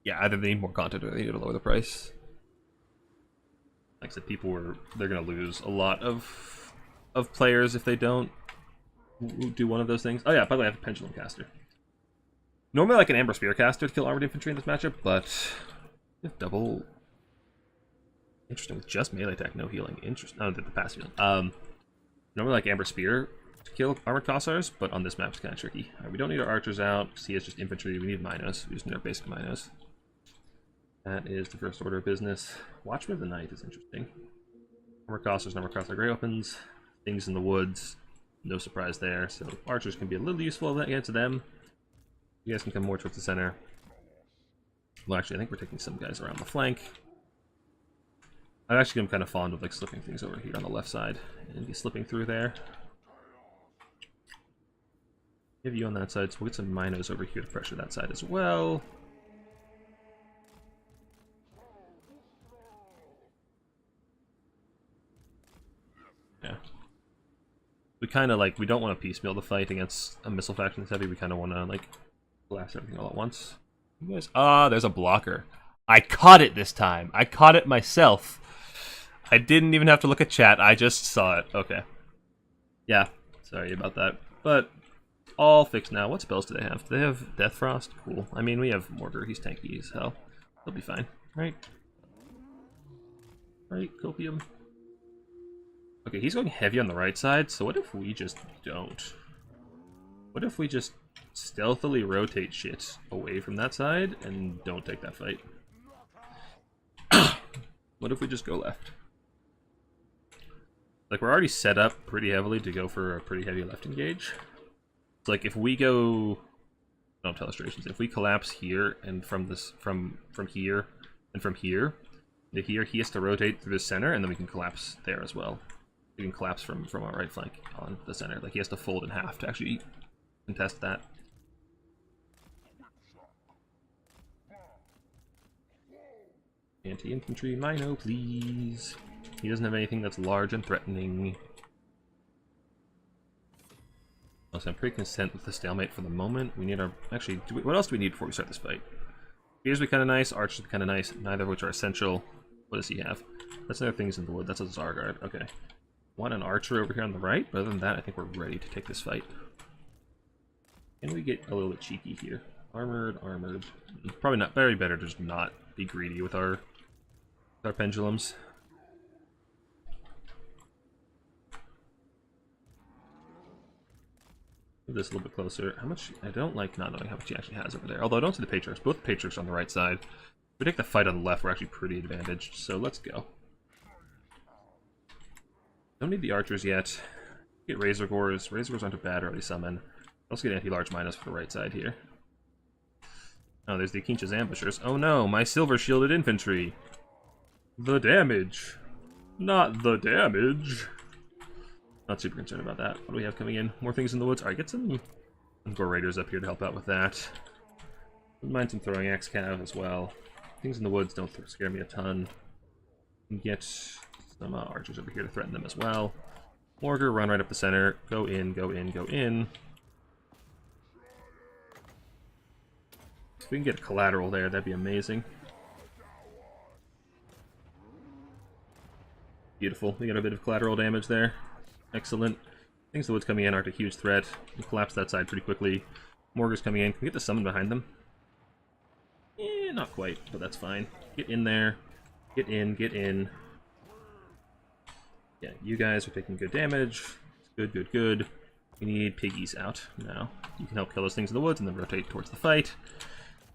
Yeah, either they need more content or they need to lower the price. Like I said, they're gonna lose a lot of players if they don't do one of those things. Oh yeah, by the way, I have a Pendulum Caster. Normally like an Amber Spear Caster to kill armored infantry in this matchup, but double... Interesting, with just melee attack, no healing. Interesting. Oh, the passive healing. Normally like Amber Spear to kill armored Kossars, but on this map it's kind of tricky. Right, we don't need our archers out, because he has just infantry. We need Minos. We just need our basic Minos. That is the first order of business. Watchman of the Night is interesting. Armored Kossars, armored Kossar Grey Opens, things in the woods. No surprise there, so archers can be a little useful against them. You guys can come more towards the center. Well, actually, I think we're taking some guys around the flank. I've actually been kind of fond of like slipping things over here on the left side and be slipping through there. Give you on that side, so we'll get some Minos over here to pressure that side as well. Yeah. We kind of like, we don't want to piecemeal the fight against a missile faction that's heavy. We kind of want to like blast everything all at once. You guys, there's a blocker. I caught it this time. I caught it myself. I didn't even have to look at chat. I just saw it. Okay. Yeah, sorry about that. But all fixed now. What spells do they have? Do they have Death Frost? Cool. I mean, we have Mortar. He's tanky as hell. He'll be fine. Right? Right, Copium. Okay, he's going heavy on the right side, so what if we just don't? What if we just stealthily rotate shit away from that side and don't take that fight? What if we just go left? Like, we're already set up pretty heavily to go for a pretty heavy left engage. It's like, if we go... don't tell illustrations. If we collapse here, and from here, and from here to here, he has to rotate through the center, and then we can collapse there as well. We can collapse from our right flank on the center. Like, he has to fold in half to actually contest that. Anti-infantry, Mino, please. He doesn't have anything that's large and threatening. Also, I'm pretty content with the stalemate for the moment. We need our... actually, what else do we need before we start this fight? Spears would be kind of nice, archers would be kind of nice, neither of which are essential. What does he have? That's another things in the wood. That's a Zargard. Okay. want an archer over here on the right, but other than that, I think we're ready to take this fight. Can we get a little bit cheeky here? Armored. Probably not. Very better to just not be greedy with our pendulums. Move this a little bit closer. How much? I don't like not knowing how much he actually has over there. Although I don't see the Patriarchs. Both Patriarchs are on the right side. If we take the fight on the left, we're actually pretty advantaged. So let's go. Don't need the archers yet. Get Razor Gores. Razor Gores aren't a bad early summon. Also get anti-large minus for the right side here. Oh, there's the Akincha's ambushers. Oh no, my silver shielded infantry. The damage. Not the damage. Not super concerned about that. What do we have coming in? More things in the woods. Alright, get some Gore Raiders up here to help out with that. Wouldn't mind some throwing axe cav as well. Things in the woods don't scare me a ton. Get some archers over here to threaten them as well. Morgar, run right up the center. Go in, go in, go in. If we can get a collateral there, that'd be amazing. Beautiful. We got a bit of collateral damage there. Excellent. Things the woods coming in aren't a huge threat. We collapse that side pretty quickly. Morgar's coming in. Can we get the summon behind them? Eh, not quite, but that's fine. Get in there. Get in, get in. Yeah, you guys are taking good damage. Good, good, good. We need piggies out now. You can help kill those things in the woods and then rotate towards the fight.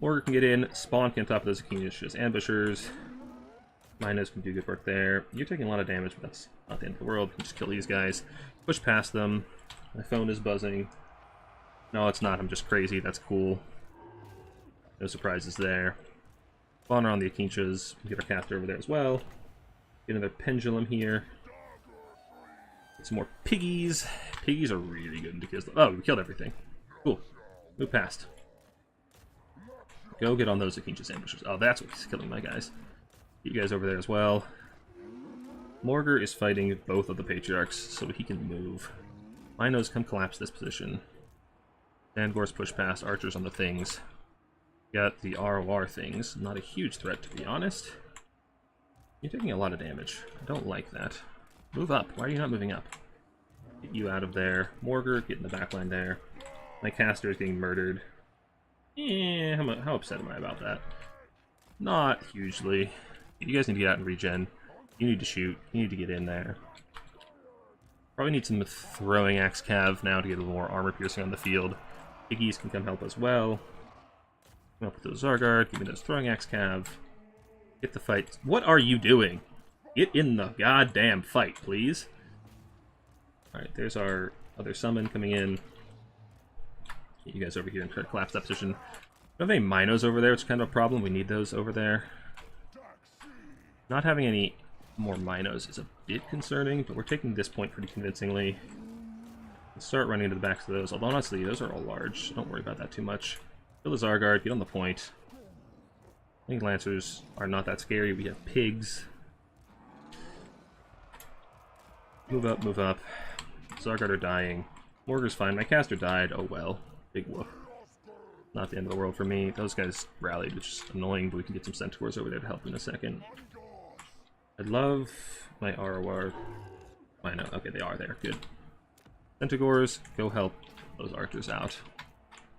Morgar can get in. Spawn can top of those Akincha's ambushers. Minos can do good work there. You're taking a lot of damage, but that's not the end of the world. You can just kill these guys. Push past them. My phone is buzzing. No, it's not. I'm just crazy. That's cool. No surprises there. Spawn around the Akinchas. Get our caster over there as well. Get another pendulum here. Get some more piggies. Piggies are really good into kills. Oh, we killed everything. Cool. Move past. Go get on those Akincha's ambushers. Oh, that's what's killing my guys. Get you guys over there as well. Morgar is fighting both of the Patriarchs, so he can move. Minos come collapse this position. Sandgor's push past, archers on the things. Got the ROR things. Not a huge threat, to be honest. You're taking a lot of damage. I don't like that. Move up. Why are you not moving up? Get you out of there. Morgar, get in the backline there. My caster is getting murdered. How upset am I about that? Not hugely. You guys need to get out and regen. You need to shoot. You need to get in there. Probably need some throwing axe cav now to get a little more armor piercing on the field. Piggies can come help as well. Come up with those Zargard. Give me those throwing axe cav. Get the fight. What are you doing? Get in the goddamn fight, please. Alright, there's our other summon coming in. Get you guys over here and try to collapse that position. We don't have any Minos over there, which is kind of a problem. We need those over there. Not having any more Minos is a bit concerning, but we're taking this point pretty convincingly. Let's start running into the backs of those, although honestly, those are all large, so don't worry about that too much. Kill the Zargard, get on the point. I think Lancers are not that scary. We have pigs. Move up, move up. Zargard are dying. Morgar's fine. My caster died. Oh well. Big whoop. Not the end of the world for me. Those guys rallied, which is annoying, but we can get some Centaurs over there to help in a second. I'd love my ROR. I know. Okay, they are there. Good. Centaurs, go help those archers out.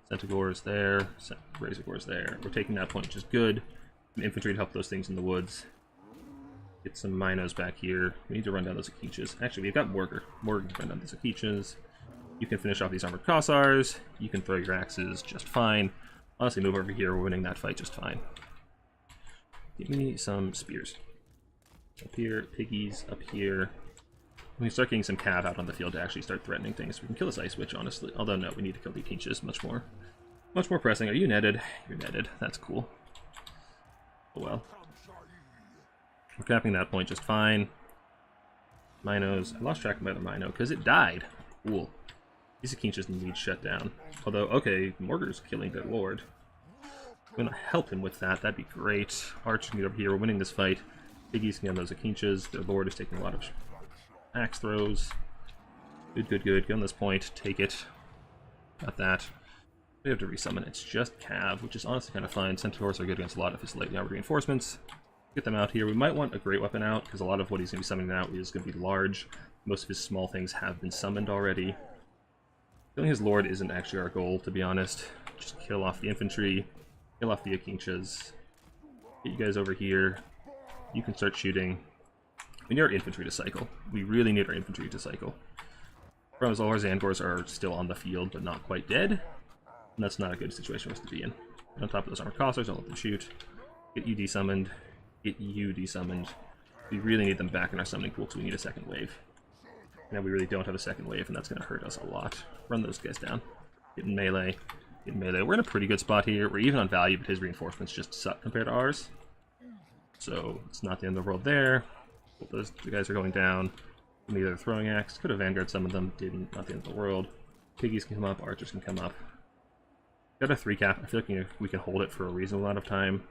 Centaurs there. Razor Gores there. We're taking that point, which is good. Some infantry to help those things in the woods. Get some Minos back here. We need to run down those Akinchas. Actually, we've got Morgar. Morgar can run down those Akinchas. You can finish off these armored Kossars. You can throw your axes just fine. Honestly, move over here. We're winning that fight just fine. Give me some spears. Up here, piggies, up here. We can start getting some cav out on the field to actually start threatening things. We can kill this Ice Witch, honestly. Although, no, we need to kill the Akinchas. Much more pressing. Are you netted? You're netted. That's cool. Oh well. We're capping that point just fine. Minos. I lost track of my other Mino because it died. Cool. These Akinchas need shut down. Although, okay, Morgar's killing their lord. I'm gonna help him with that. That'd be great. Archer can get over here. We're winning this fight. Piggies can get on those Akinchas. Their lord is taking a lot of axe throws. Good, good, good. Get on this point. Take it. Got that. We have to resummon. It's just cav, which is honestly kind of fine. Centaurs are good against a lot of his late armor reinforcements. Get them out here. We might want a great weapon out, because a lot of what he's going to be summoning out is going to be large. Most of his small things have been summoned already. Killing his lord isn't actually our goal, to be honest. Just kill off the infantry, kill off the Akinchas, get you guys over here. You can start shooting. We need our infantry to cycle. We really need our infantry to cycle. Problem is all our Zangors are still on the field, but not quite dead. And that's not a good situation for us to be in. And on top of those armored cossars, don't let them shoot. Get you desummoned. Get you desummoned. We really need them back in our summoning pool because we need a second wave. Now we really don't have a second wave, and that's going to hurt us a lot. Run those guys down. Get in melee. Get in melee. We're in a pretty good spot here. We're even on value, but his reinforcements just suck compared to ours. So it's not the end of the world there. Those guys are going down. Neither throwing axe. Could have Vanguard some of them. Didn't. Not the end of the world. Piggies can come up. Archers can come up. Got a 3 cap. I feel like we can hold it for a reasonable amount of time.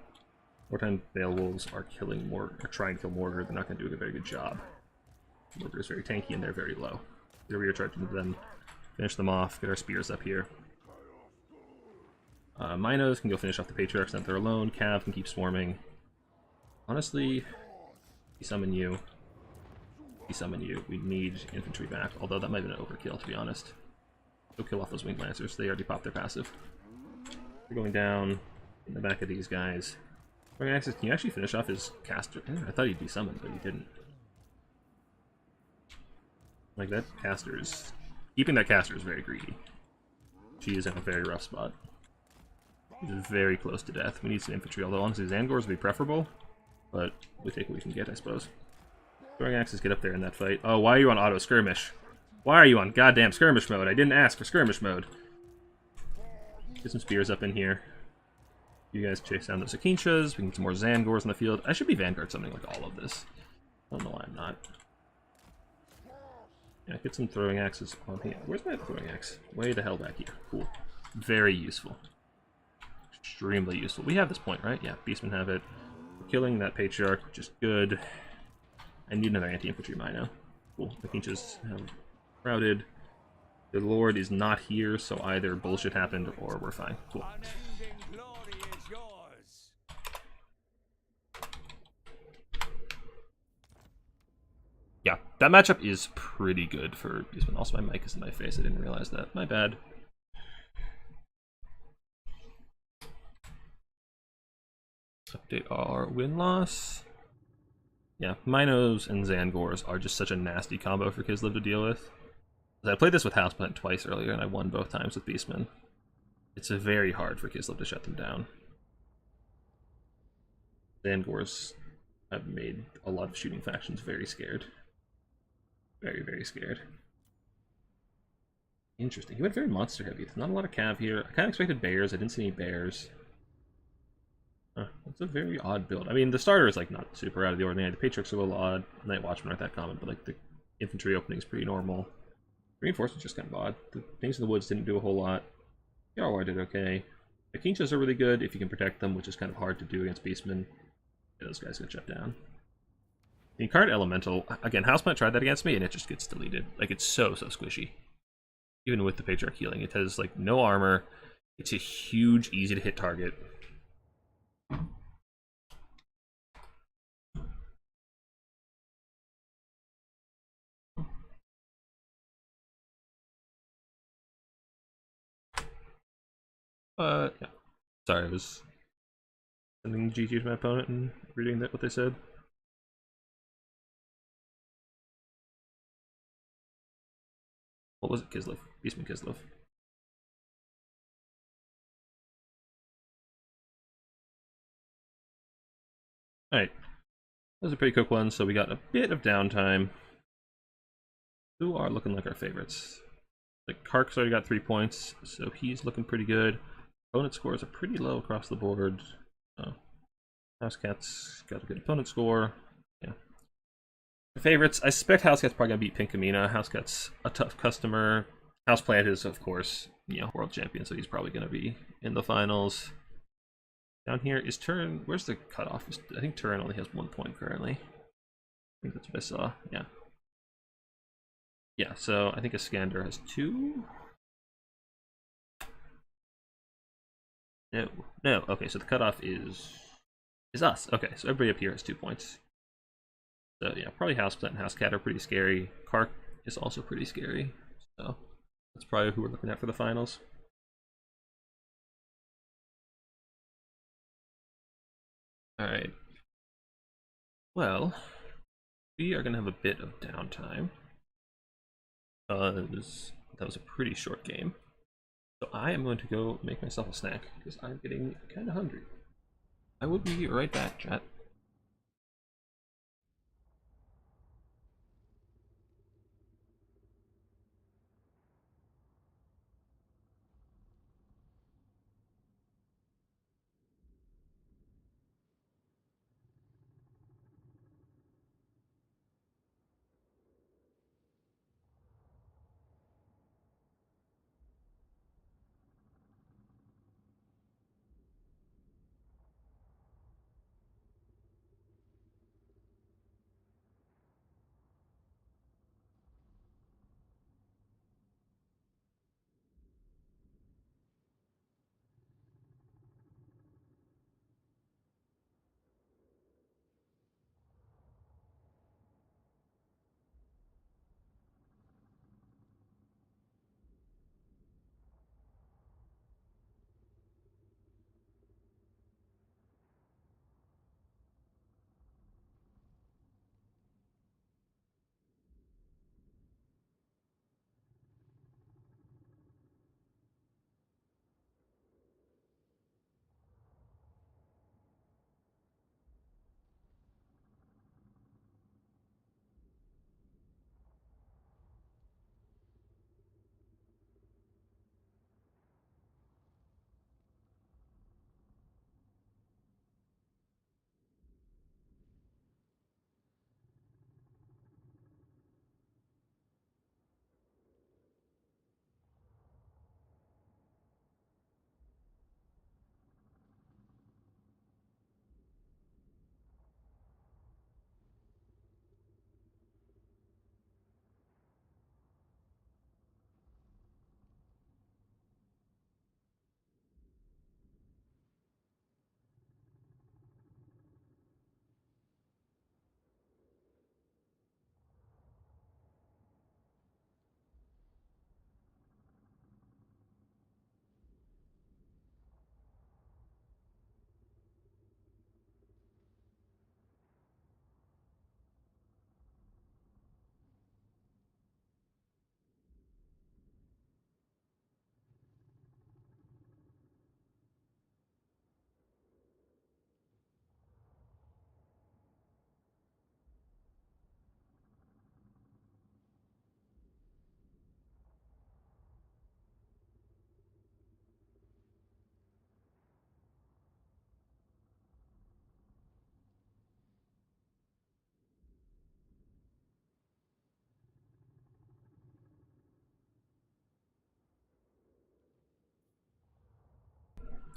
Wartime Veil Wolves are killing more, or trying to kill Mortar. They're not going to do a very good job. Mortar is very tanky and they're very low. Get a rear charge into them. Finish them off. Get our spears up here. Minos can go finish off the Patriarchs now that they're alone. Cav can keep swarming. Honestly, desummon you. Desummon you. We need infantry back, although that might have been an overkill, to be honest. Go kill off those Winged Lancers. They already popped their passive. They're going down in the back of these guys. Throwing axes, can you actually finish off his caster? I thought he'd desummoned, but he didn't. Like, that caster is... Keeping that caster is very greedy. She is in a very rough spot. She's very close to death. We need some infantry, although honestly Zangors would be preferable. But we take what we can get, I suppose. Throwing axes get up there in that fight. Oh, why are you on auto skirmish? Why are you on goddamn skirmish mode? I didn't ask for skirmish mode. Get some spears up in here. You guys chase down those Akinchas. We can get some more Zangors on the field. I should be Vanguard summoning like all of this. I don't know why I'm not. Yeah, get some throwing axes on here. Where's my throwing axe? Way the hell back here. Cool. Very useful. Extremely useful. We have this point, right? Yeah, Beastmen have it. We're killing that Patriarch, which is good. I need another anti-infantry Mino. Cool. The Akinchas have crowded. The Lord is not here, so either bullshit happened or we're fine. Cool. Yeah, that matchup is pretty good for Beastmen. Also, my mic is in my face. I didn't realize that. My bad. Update our win-loss. Yeah, Minos and Zangors are just such a nasty combo for Kislev to deal with. I played this with Houseplant twice earlier, and I won both times with Beastmen. It's very hard for Kislev to shut them down. Zangors have made a lot of shooting factions very scared. Very, very scared. Interesting. He went very monster heavy. There's not a lot of cav here. I kind of expected bears. I didn't see any bears. It's a very odd build. I mean, the starter is like not super out of the ordinary. The Patriarchs are a little odd. Night Watchmen aren't that common, but like the infantry opening is pretty normal. Reinforcements just kind of odd. The things in the woods didn't do a whole lot. The RR did okay. The Akinchas are really good if you can protect them, which is kind of hard to do against Beastmen. Yeah, those guys get shut down. The Incarnate Elemental, again, Houseplant tried that against me, and it just gets deleted. Like, it's so squishy. Even with the Patriarch healing. It has, like, no armor. It's a huge, easy-to-hit target. Yeah. Sorry, I was sending GG to my opponent and reading what they said. What was it? Kislev. Beastman Kislev. Alright. Those are pretty quick ones, so we got a bit of downtime. Who are looking like our favorites? Like, Kark's already got 3 points, so he's looking pretty good. Opponent scores are pretty low across the board. Oh. Housecat's got a good opponent score. Yeah. Favorites, I suspect Housecat's probably going to beat Pinkamena. Housecat's a tough customer. Houseplant is, of course, you know, world champion, so he's probably going to be in the finals. Down here is Turin. Where's the cutoff? I think Turin only has 1 point currently. I think that's what I saw. Yeah. Yeah, so I think Iskander has 2. No. Okay, so the cutoff is us. Okay, so everybody up here has 2 points. So yeah, probably Houseplant and Housecat are pretty scary. Kark is also pretty scary. So that's probably who we're looking at for the finals. Alright. Well, we are going to have a bit of downtime, because that was a pretty short game. So I am going to go make myself a snack, because I'm getting kind of hungry. I will be right back, chat.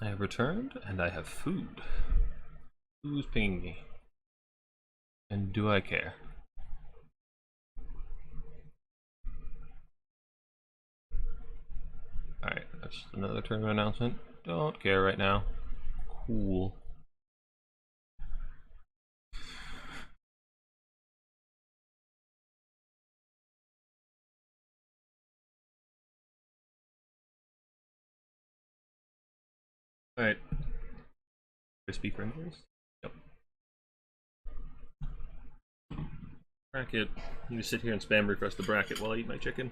I have returned, and I have food. Who's pinging me? And do I care? Alright, that's another tournament announcement. Don't care right now. Cool. Alright. Speaker invoice? Yep. Bracket. You just sit here and spam refresh the bracket while I eat my chicken.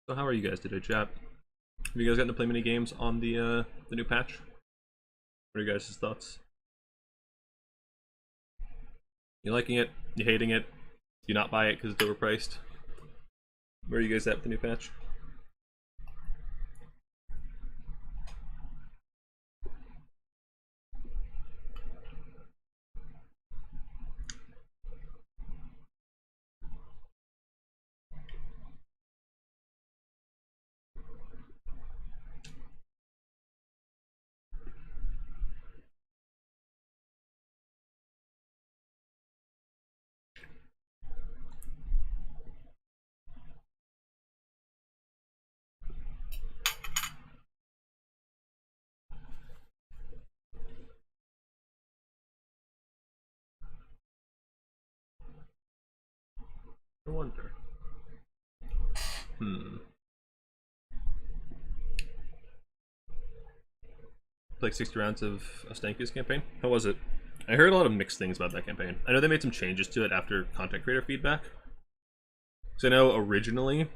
So how are you guys today, chat? Have you guys gotten to play many games on the new patch? What are you guys' thoughts? You liking it? You hating it? You not buy it because it's overpriced? Where are you guys at with the new patch? I wonder. Like 60 rounds of Stanky's campaign. How was it? I heard a lot of mixed things about that campaign. I know they made some changes to it after content creator feedback. So I know originally,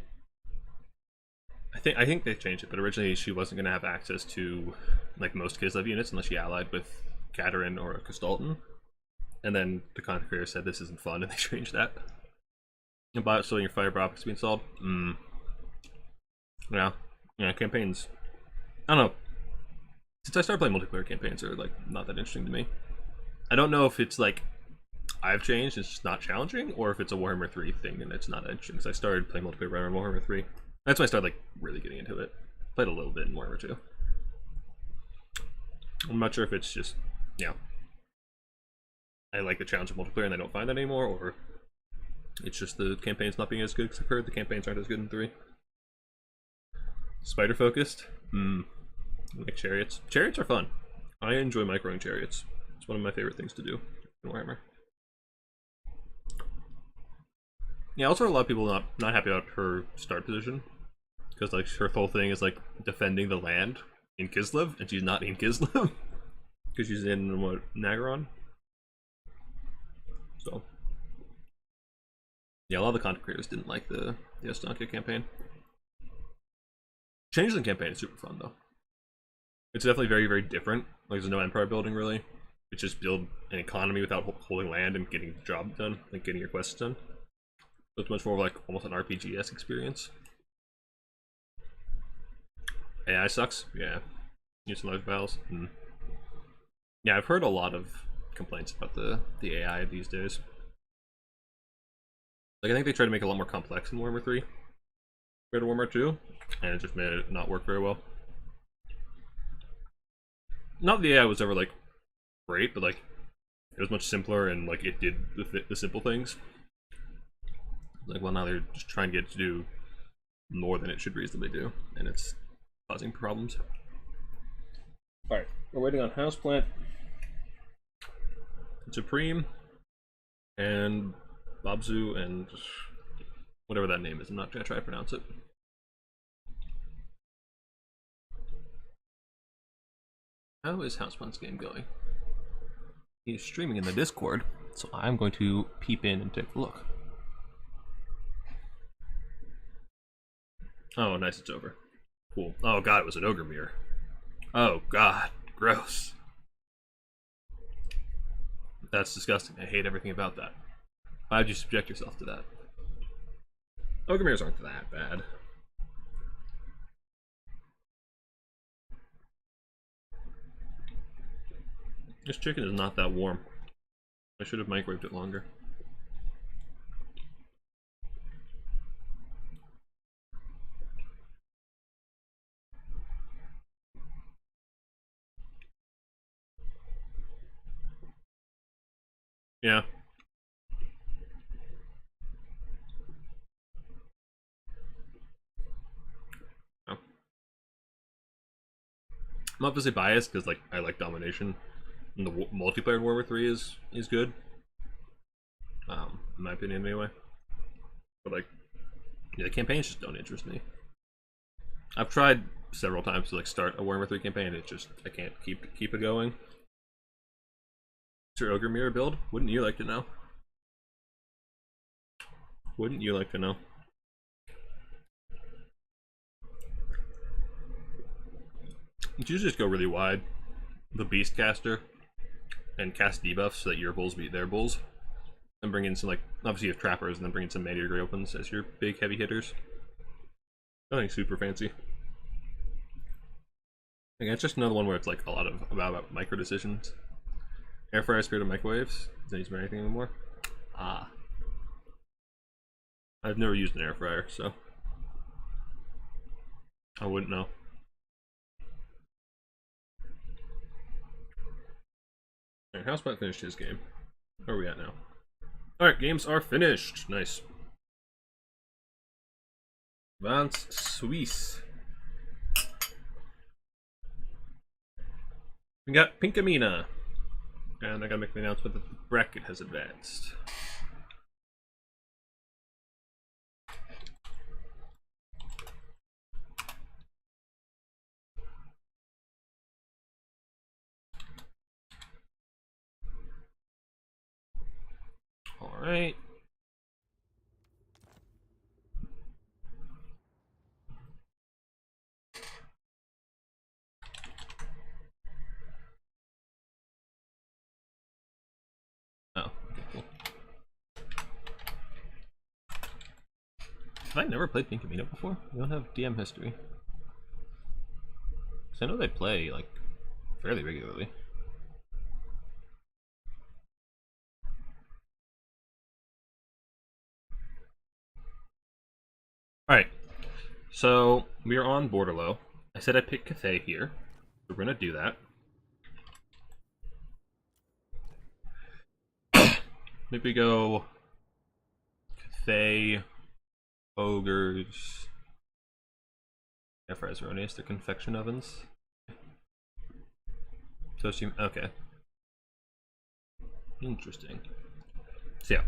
I think they changed it, but originally she wasn't going to have access to like most Kislev units unless she allied with Katerin or Kastalton. And then the content creator said this isn't fun, and they changed that. And by so your fiber optics to be installed. Yeah, campaigns. I don't know. Since I started playing multiplayer, campaigns are like not that interesting to me. I don't know if it's like I've changed, it's just not challenging, or if it's a Warhammer 3 thing and it's not interesting. Because I started playing multiplayer around Warhammer 3. That's when I started like really getting into it. Played a little bit in Warhammer 2. I'm not sure if it's just, yeah, I like the challenge of multiplayer and I don't find that anymore, or it's just the campaign's not being as good, because I've heard the campaigns aren't as good in 3. Spider focused? Like chariots. Chariots are fun. I enjoy microing chariots. It's one of my favorite things to do in Warhammer. Yeah, also a lot of people not happy about her start position, because like her whole thing is like defending the land in Kislev, and she's not in Kislev because she's in what, Nagaron. So yeah, a lot of the content creators didn't like the Ostankia campaign. Changes in campaign is super fun though. It's definitely very, very different. Like there's no empire building really. It's just build an economy without holding land and getting the job done, like getting your quests done. So it's much more like almost an RPG-esque experience. AI sucks. Yeah. Use some large battles. Yeah, I've heard a lot of complaints about the AI these days. Like I think they tried to make it a lot more complex in Warhammer 3 compared to Warhammer 2, and it just made it not work very well. Not that the AI was ever like great, but like it was much simpler and like it did the simple things. Like, well, now they're just trying to get it to do more than it should reasonably do, and it's causing problems. Alright, we're waiting on Houseplant, Supreme, and Babzu, and whatever that name is. I'm not going to try to pronounce it. How is Houseplant's game going? He's streaming in the Discord, so I'm going to peep in and take a look. Oh, nice, it's over. Cool. Oh god, it was an ogre mirror. Oh god, gross. That's disgusting. I hate everything about that. Why'd you subject yourself to that? Ogre mirrors aren't that bad. This chicken is not that warm. I should have microwaved it longer. Yeah. Oh. I'm obviously biased because like I like Domination, and the multiplayer in Warhammer 3 is good. In my opinion, anyway. But like, yeah, the campaigns just don't interest me. I've tried several times to like start a Warhammer 3 campaign. It just I can't keep it going. It's your Ogre Mirror build? Wouldn't you like to know? Wouldn't you like to know? You should just go really wide, the Beast Caster, and cast debuffs so that your bulls beat their bulls, and bring in some like obviously you have trappers, and then bring in some Meteor Grey Opens as your big heavy hitters. Nothing super fancy. Again, it's just another one where it's like a lot of about micro decisions. Air fryer, spirit of microwaves. Does anyone anything anymore? Ah. I've never used an air fryer, so I wouldn't know. Alright, Houseplant finished his game. Where are we at now? Alright, games are finished. Nice. Vance Suisse. We got Pinkamena. And I gotta make the announcement that the bracket has advanced. Have I never played Pink Camino before? I don't have DM history. Because I know they play, like, fairly regularly. Alright, so we are on Borderlow. I said I picked Cathay here. We're gonna do that. Maybe go Cathay, Ogres, Fries Erroneous, they're confection ovens. Toasty, okay. Interesting. So yeah.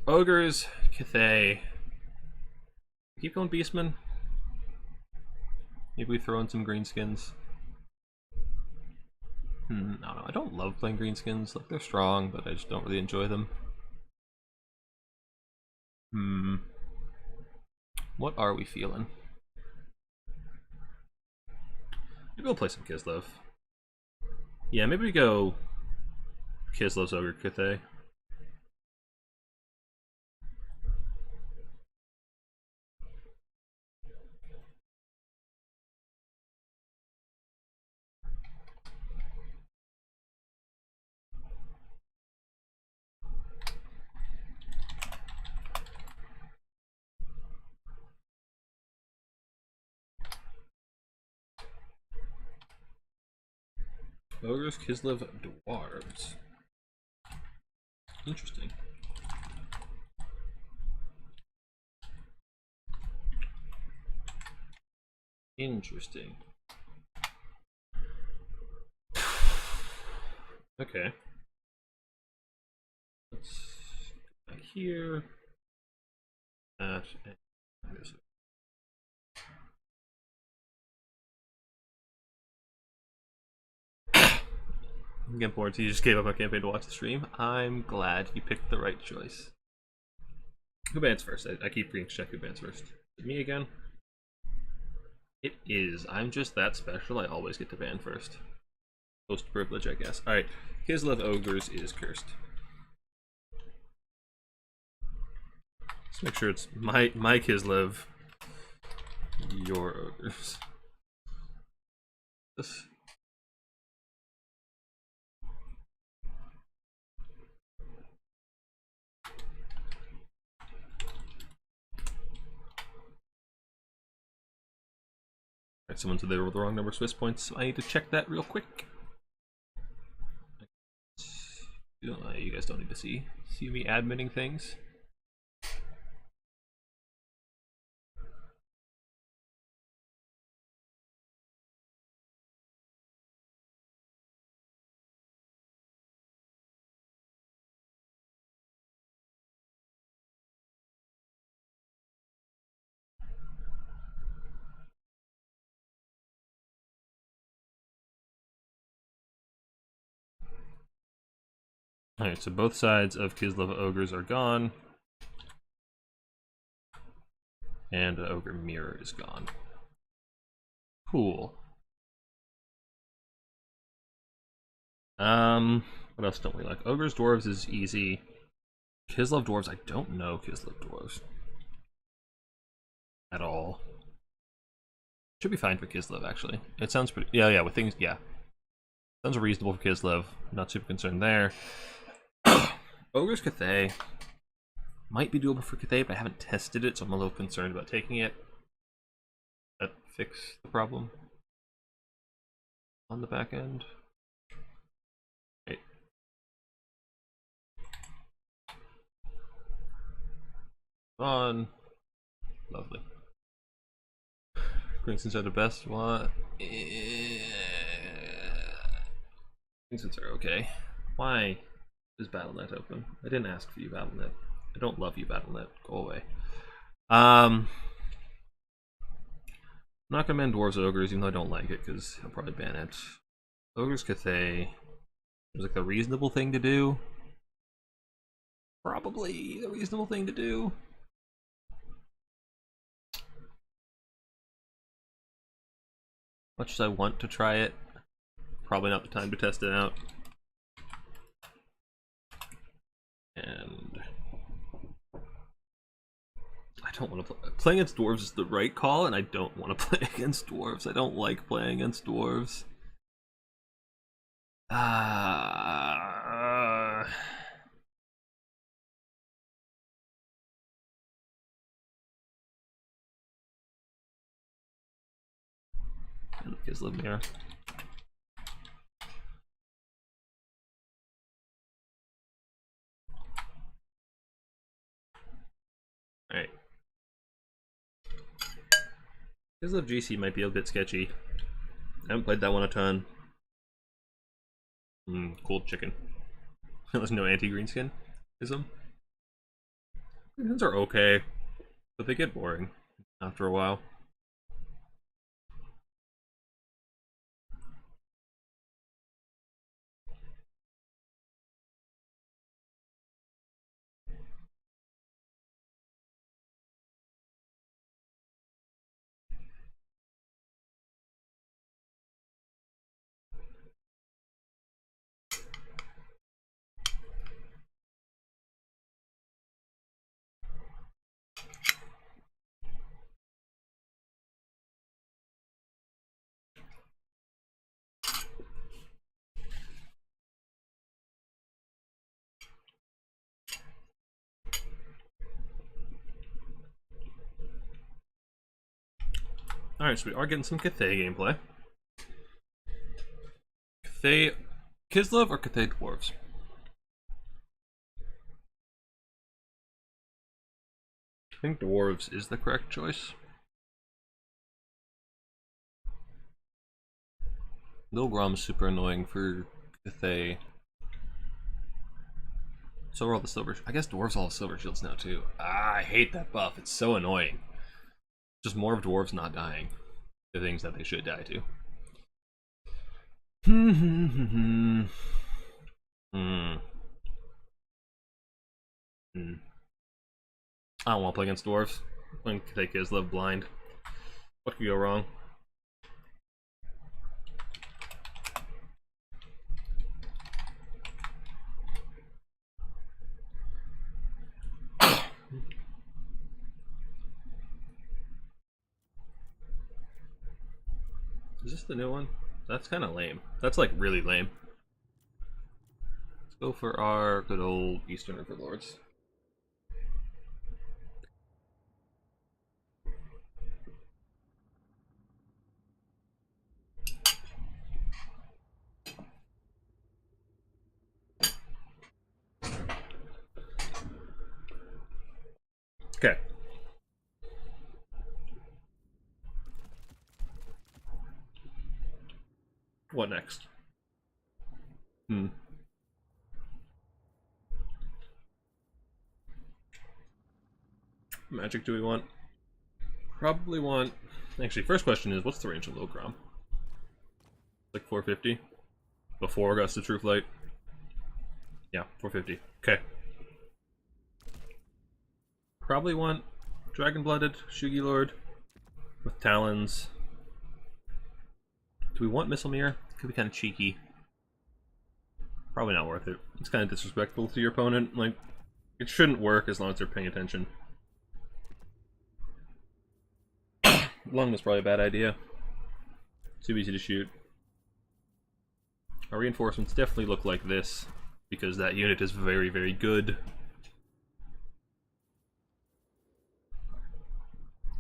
Ogres, Cathay. Keep going Beastmen. Maybe we throw in some greenskins. I don't know. I don't love playing greenskins. Like, they're strong, but I just don't really enjoy them. What are we feeling? Maybe we'll play some Kislev. Yeah, maybe we go Kislev's Ogre Cathay. Ogres, Kislev, Dwarves. Interesting. Interesting. Okay. Let's go back here. That and this. I'm getting bored, so you just gave up my campaign to watch the stream. I'm glad you picked the right choice. Who bans first? I keep reading check who bans first. Me again? It is. I'm just that special. I always get to ban first. Post privilege, I guess. Alright. Kislev Ogres is cursed. Let's make sure it's my Kislev, your Ogres. This. Alright, someone said they were the wrong number of Swiss points, so I need to check that real quick. You guys don't need to see me adminning things. Alright, so both sides of Kislev Ogres are gone. And the Ogre Mirror is gone. Cool. What else don't we like? Ogres Dwarves is easy. Kislev Dwarves, I don't know Kislev Dwarves. At all. Should be fine for Kislev, actually. It sounds pretty... Yeah, with things... Yeah. Sounds reasonable for Kislev. Not super concerned there. Ogres Cathay. Might be doable for Cathay, but I haven't tested it, so I'm a little concerned about taking it. That fix the problem on the back end. Right. On. Lovely. Greenskins are the best. What? Greenskins are okay. Why is BattleNet open? I didn't ask for you, BattleNet. I don't love you, BattleNet. Go away. I'm not gonna ban Dwarves Ogres, even though I don't like it, because I'll probably ban it. Ogres Cathay was like the reasonable thing to do. Probably the reasonable thing to do. Much as I want to try it, probably not the time to test it out. And I don't want to play. Playing against dwarves is the right call, and I don't want to play against dwarves. I don't like playing against dwarves. And the kids live here. Alright. Kislev GC might be a bit sketchy. I haven't played that one a ton. Cold chicken. There's no anti-greenskin. Ism. Greens are okay, but they get boring after a while. Alright, so we are getting some Cathay gameplay. Cathay Kislev or Cathay Dwarves? I think Dwarves is the correct choice. Milgrom is super annoying for Cathay. So are all the silver. I guess dwarves all have silver shields now too. I hate that buff. It's so annoying. Just more of dwarves not dying. The things that they should die to. I don't want to play against dwarves. When Cathay Kislev blind. What could go wrong? Is this the new one? That's kind of lame. That's like really lame. Let's go for our good old Eastern Overlords. Okay. What next? Magic do we want? Probably want... Actually, first question is, what's the range of Logrom? Like 450? Before Gust of True Flight? Yeah, 450. Okay. Probably want Dragon-Blooded Shugi Lord with Talons. Do we want Misselmere? Could be kind of cheeky. Probably not worth it. It's kind of disrespectful to your opponent. Like, it shouldn't work as long as they're paying attention. Lung is probably a bad idea. Too easy to shoot. Our reinforcements definitely look like this, because that unit is very, very good.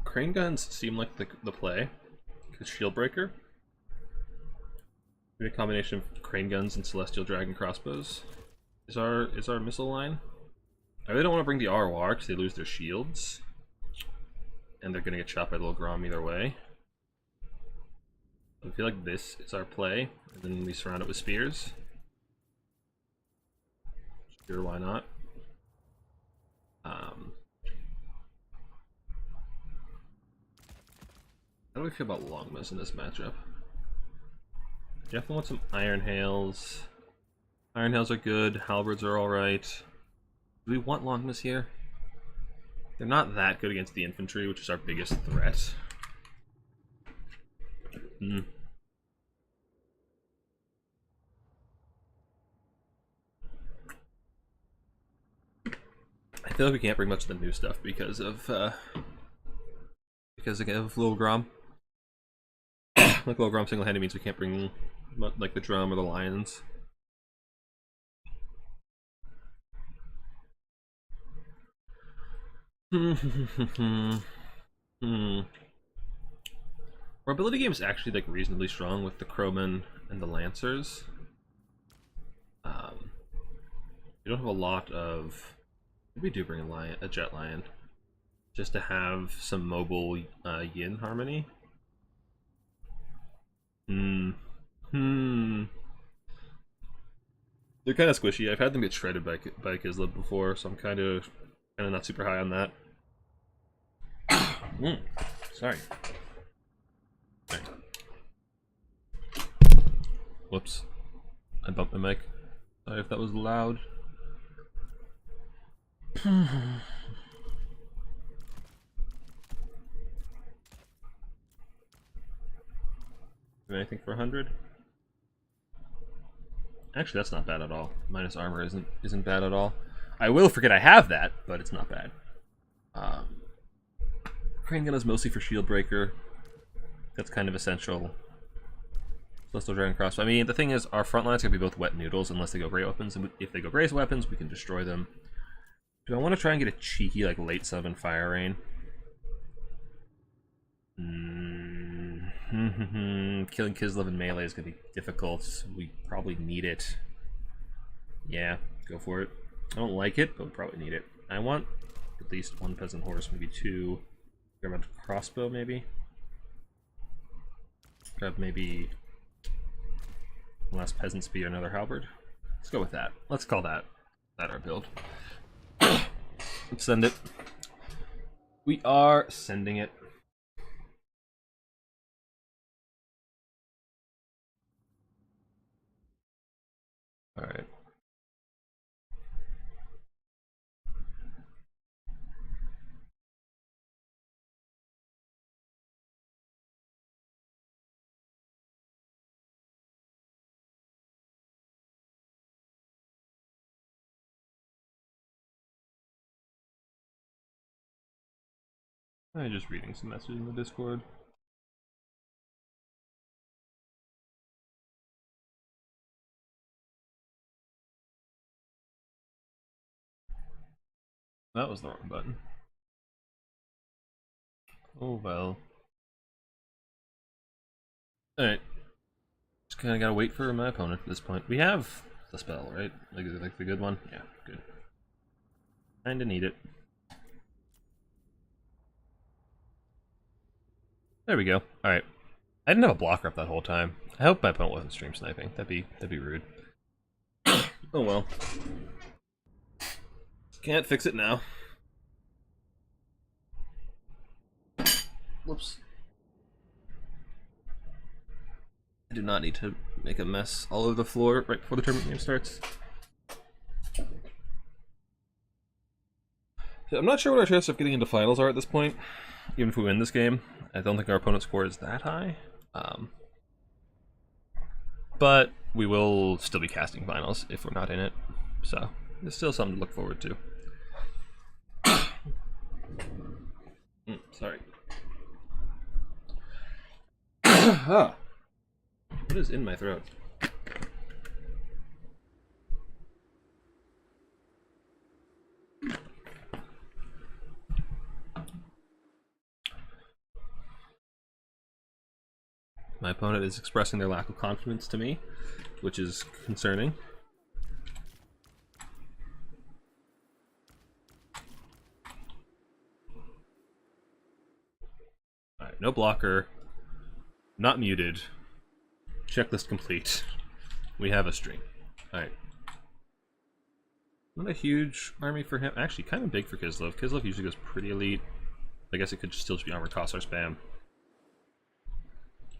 Crane guns seem like the play. Because Shield Breaker. Maybe a combination of crane guns and celestial dragon crossbows is our missile line. I really don't want to bring the ROR because they lose their shields. And they're gonna get shot by the Logrom either way. I feel like this is our play, and then we surround it with spears. Sure, why not? How do we feel about Longmas in this matchup? Definitely want some Iron Hails. Iron Hails are good, Halberds are alright. Do we want Longmas here? They're not that good against the infantry, which is our biggest threat. I I feel like we can't bring much of the new stuff because of Lil Grom. Like Lil Grom single-handed means we can't bring like the drum or the lions. Our ability game is actually like reasonably strong with the Crowmen and the Lancers. We don't have a lot of. We do bring a Jet Lion, just to have some mobile Yin harmony. They're kind of squishy. I've had them get shredded by Kislev before, so I'm kind of not super high on that. Sorry. Whoops. I bumped my mic. Sorry if that was loud. Anything for 100? Actually, that's not bad at all. Minus armor isn't bad at all. I will forget I have that, but it's not bad. Crane gun is mostly for shield breaker. That's kind of essential. Celestial Dragon Crossbow. I mean, the thing is, our front line's gonna be both wet noodles unless they go gray weapons. And if they go gray weapons, we can destroy them. Do I want to try and get a cheeky, like, late summon Fire Rain? Killing Kislev in melee is going to be difficult. We probably need it. Yeah, go for it. I don't like it, but we probably need it. I want at least one peasant horse, maybe two. Grab a crossbow, maybe. Grab maybe one last peasant spear, another halberd. Let's go with that. Let's call that our build. Let's send it. We are sending it. All right. I'm just reading some messages in the Discord. That was the wrong button. Oh well. Alright. Just kinda gotta wait for my opponent at this point. We have the spell, right? Like the good one? Yeah, good. Kinda need it. There we go. Alright. I didn't have a blocker up that whole time. I hope my opponent wasn't stream sniping. That'd be rude. Oh well. Can't fix it now. Whoops. I do not need to make a mess all over the floor right before the tournament game starts. So I'm not sure what our chances of getting into finals are at this point. Even if we win this game, I don't think our opponent's score is that high. But we will still be casting finals if we're not in it. So there's still something to look forward to. Sorry. What is in my throat? My opponent is expressing their lack of confidence to me, which is concerning. Alright, no blocker. Not muted. Checklist complete. We have a string. Alright. Not a huge army for him. Actually, kind of big for Kislev. Kislev usually goes pretty elite. I guess it could still just be armor toss or spam.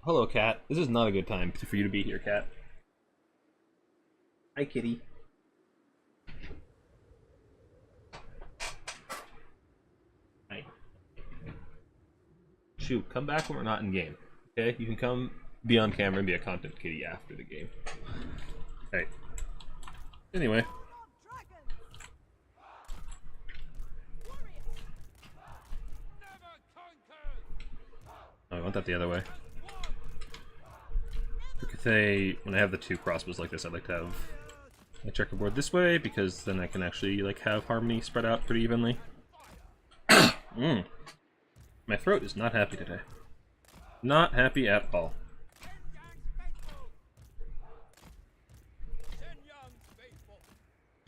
Hello, Cat. This is not a good time for you to be here, Cat. Hi, kitty. Hi. Shoot, come back when we're not in game. Okay? You can come be on camera and be a content kitty after the game. Alright. Anyway. want that the other way. For Cathay, when I have the two crossbows like this, I'd like to have a checkerboard this way, because then I can actually like have harmony spread out pretty evenly. My throat is not happy today. Not happy at all.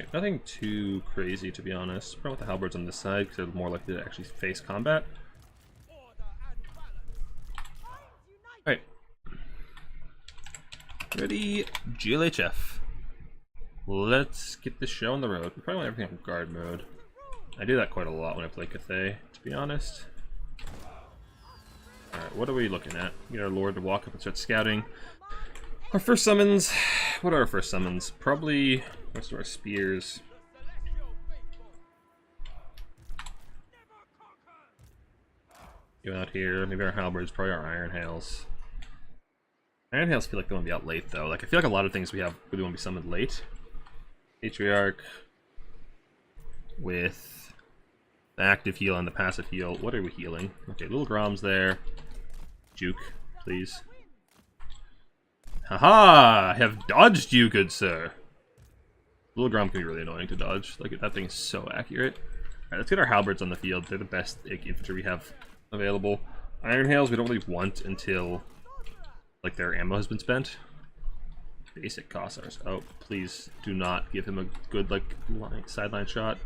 Okay, nothing too crazy, to be honest. Probably with the halberds on this side, because they're more likely to actually face combat. Alright. Ready, GLHF. Let's get this show on the road. We probably want everything on guard mode. I do that quite a lot when I play Cathay, to be honest. Alright, what are we looking at? Get our lord to walk up and start scouting. Our first summons... What are our first summons? Probably... Most of our spears. Go out here. Maybe our halberds, probably our iron hails. Iron hails feel like they want to be out late, though. Like, I feel like a lot of things we have really want to be summoned late. Patriarch with the active heal and the passive heal. What are we healing? Okay, little Grom's there. Juke, please. Haha! I have dodged you, good sir. Little Grom can be really annoying to dodge. Like, that thing is so accurate. Alright, let's get our halberds on the field. They're the best infantry we have available. Iron hails we don't really want until like their ammo has been spent. Basic Cossars. Oh, please do not give him a good like sideline shot.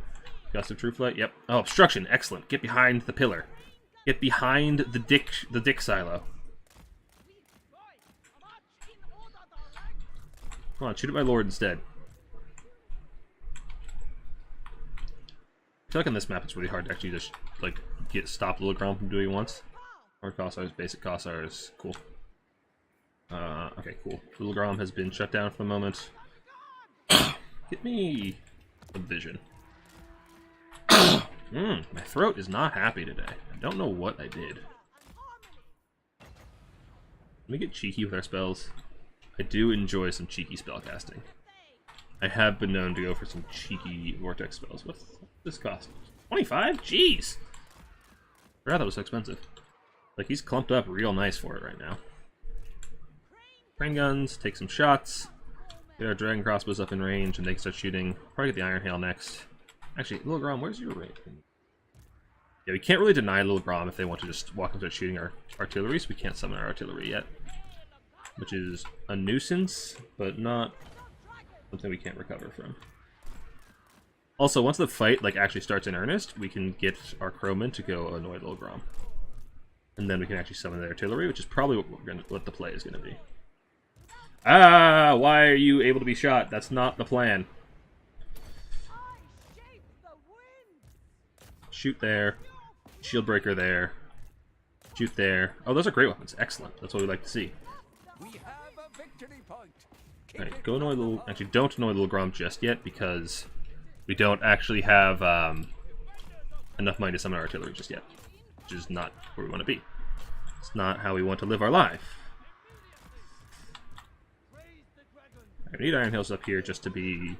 Gust of True Flight. Yep. Oh, obstruction. Excellent. Get behind the pillar. Get behind the dick silo. Come on, shoot at my lord instead. I feel like on this map it's really hard to actually just like stop Little Grom from doing what he wants. Hard Cossars, basic Cossars, cool. Okay, cool. Little Grom has been shut down for the moment. Get me a vision. My throat is not happy today. I don't know what I did. Let me get cheeky with our spells. I do enjoy some cheeky spell casting. I have been known to go for some cheeky vortex spells. What's this cost? 25? Jeez! I forgot that was so expensive. Like, he's clumped up real nice for it right now. Crane guns, take some shots. Get our dragon crossbows up in range and they can start shooting. Probably get the iron hail next. Actually, Little Grom, where's your range? Yeah, we can't really deny Little Grom if they want to just walk and start shooting our artillery, so we can't summon our artillery yet. Which is a nuisance, but not something we can't recover from. Also, once the fight like actually starts in earnest, we can get our crowmen to go annoy Little Grom. And then we can actually summon the artillery, which is probably what the play is going to be. Ah, why are you able to be shot? That's not the plan. Shoot there. Shield breaker there. Shoot there. Oh, those are great weapons. Excellent. That's what we like to see. Alright, go annoy Little... Actually, don't annoy Little Grom just yet, because we don't actually have enough money to summon our artillery just yet. Which is not where we want to be. It's not how we want to live our life. I need iron hails up here just to be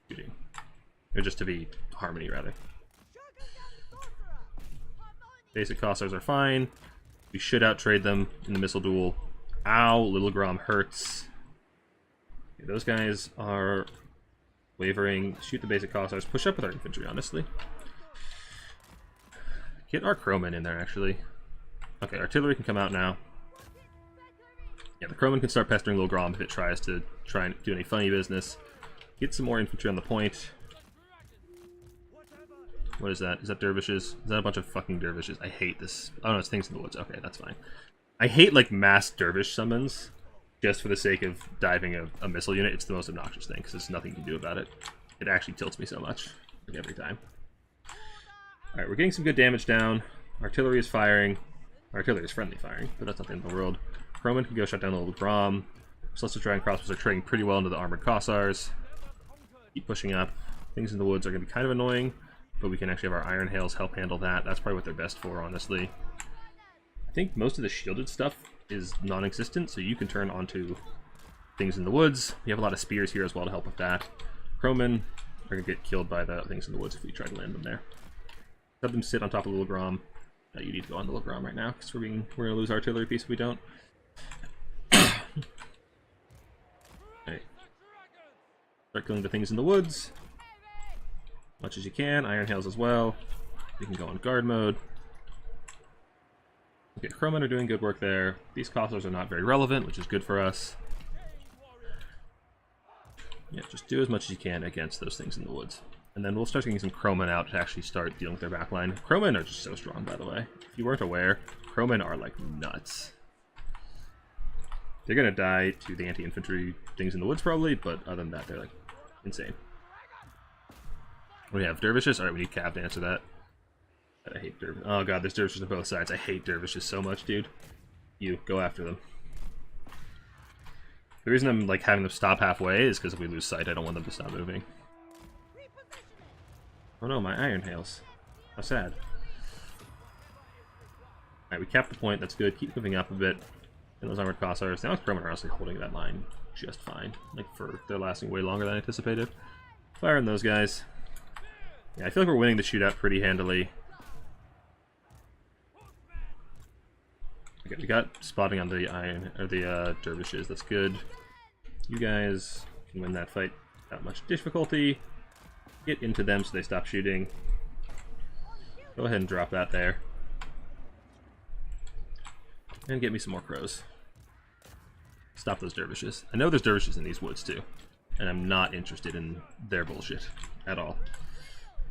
shooting. Or just to be harmony, rather. Basic Cossars are fine. We should outtrade them in the missile duel. Ow, Little Grom hurts. Okay, those guys are wavering. Shoot the basic Cossars. Push up with our infantry, honestly. Get our crowmen in there, actually. Okay, artillery can come out now. Yeah, the crowman can start pestering Little Grom if it tries to and do any funny business. Get some more infantry on the point. What is that? Is that dervishes? Is that a bunch of fucking dervishes? I hate this. Oh no, it's things in the woods. Okay, that's fine. I hate like mass dervish summons just for the sake of diving a missile unit. It's the most obnoxious thing because there's nothing you can do about it. It actually tilts me so much, like every time. Alright, we're getting some good damage down. Artillery is firing. Artillery is friendly firing, but that's not the end of the world. Crowman can go shut down the Little Grom. Celestial Dragon Crossbows are trading pretty well into the Armored Cossars. Keep pushing up. Things in the woods are going to be kind of annoying, but we can actually have our Iron Hails help handle that. That's probably what they're best for, honestly. I think most of the shielded stuff is non-existent, so you can turn onto things in the woods. We have a lot of spears here as well to help with that. Crowmen are going to get killed by the things in the woods if we try to land them there. Let them sit on top of Little Grom. You need to go on the Logrom right now, because we're gonna lose artillery piece if we don't. Alright. Start killing the things in the woods. Much as you can. Iron Hails as well. You can go on guard mode. Okay, Crowmen are doing good work there. These Cossars are not very relevant, which is good for us. Yeah, just do as much as you can against those things in the woods. And then we'll start getting some Crowmen out to actually start dealing with their backline. Crowmen are just so strong, by the way. If you weren't aware, Crowmen are like nuts. They're gonna die to the anti-infantry things in the woods probably, but other than that, they're like insane. We have dervishes. Alright, we need Cav to answer that. I hate dervishes. Oh god, there's dervishes on both sides. I hate dervishes so much, dude. You, go after them. The reason I'm like having them stop halfway is because if we lose sight, I don't want them to stop moving. Oh no, my Iron Hails. How sad. Alright, we capped the point, that's good. Keep moving up a bit. And those armored Cossars, the Crowmen are honestly holding that line just fine. Like, they're lasting way longer than I anticipated. Fire on those guys. Yeah, I feel like we're winning the shootout pretty handily. Okay, we got spotting on the dervishes, that's good. You guys can win that fight without much difficulty. Get into them so they stop shooting. Go ahead and drop that there. And get me some more crows. Stop those dervishes. I know there's dervishes in these woods too. And I'm not interested in their bullshit at all.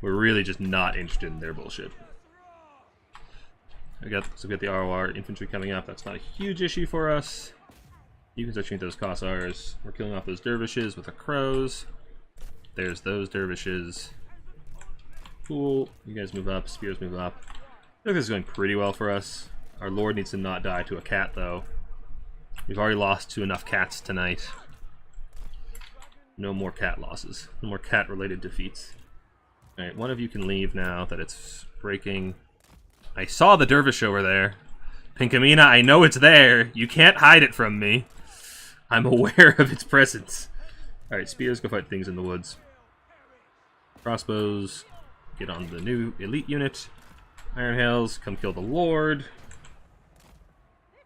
We're really just not interested in their bullshit. We got the ROR infantry coming up. That's not a huge issue for us. You can start shooting those Cossars. We're killing off those dervishes with the crows. There's those dervishes. Cool. You guys move up. Spears move up. I think this is going pretty well for us. Our lord needs to not die to a cat, though. We've already lost to enough cats tonight. No more cat losses. No more cat-related defeats. Alright, one of you can leave now that it's breaking. I saw the dervish over there. Pinkamena, I know it's there. You can't hide it from me. I'm aware of its presence. Alright, spears, go fight things in the woods. Crossbows, get on the new elite unit. Iron Hails, come kill the Lord.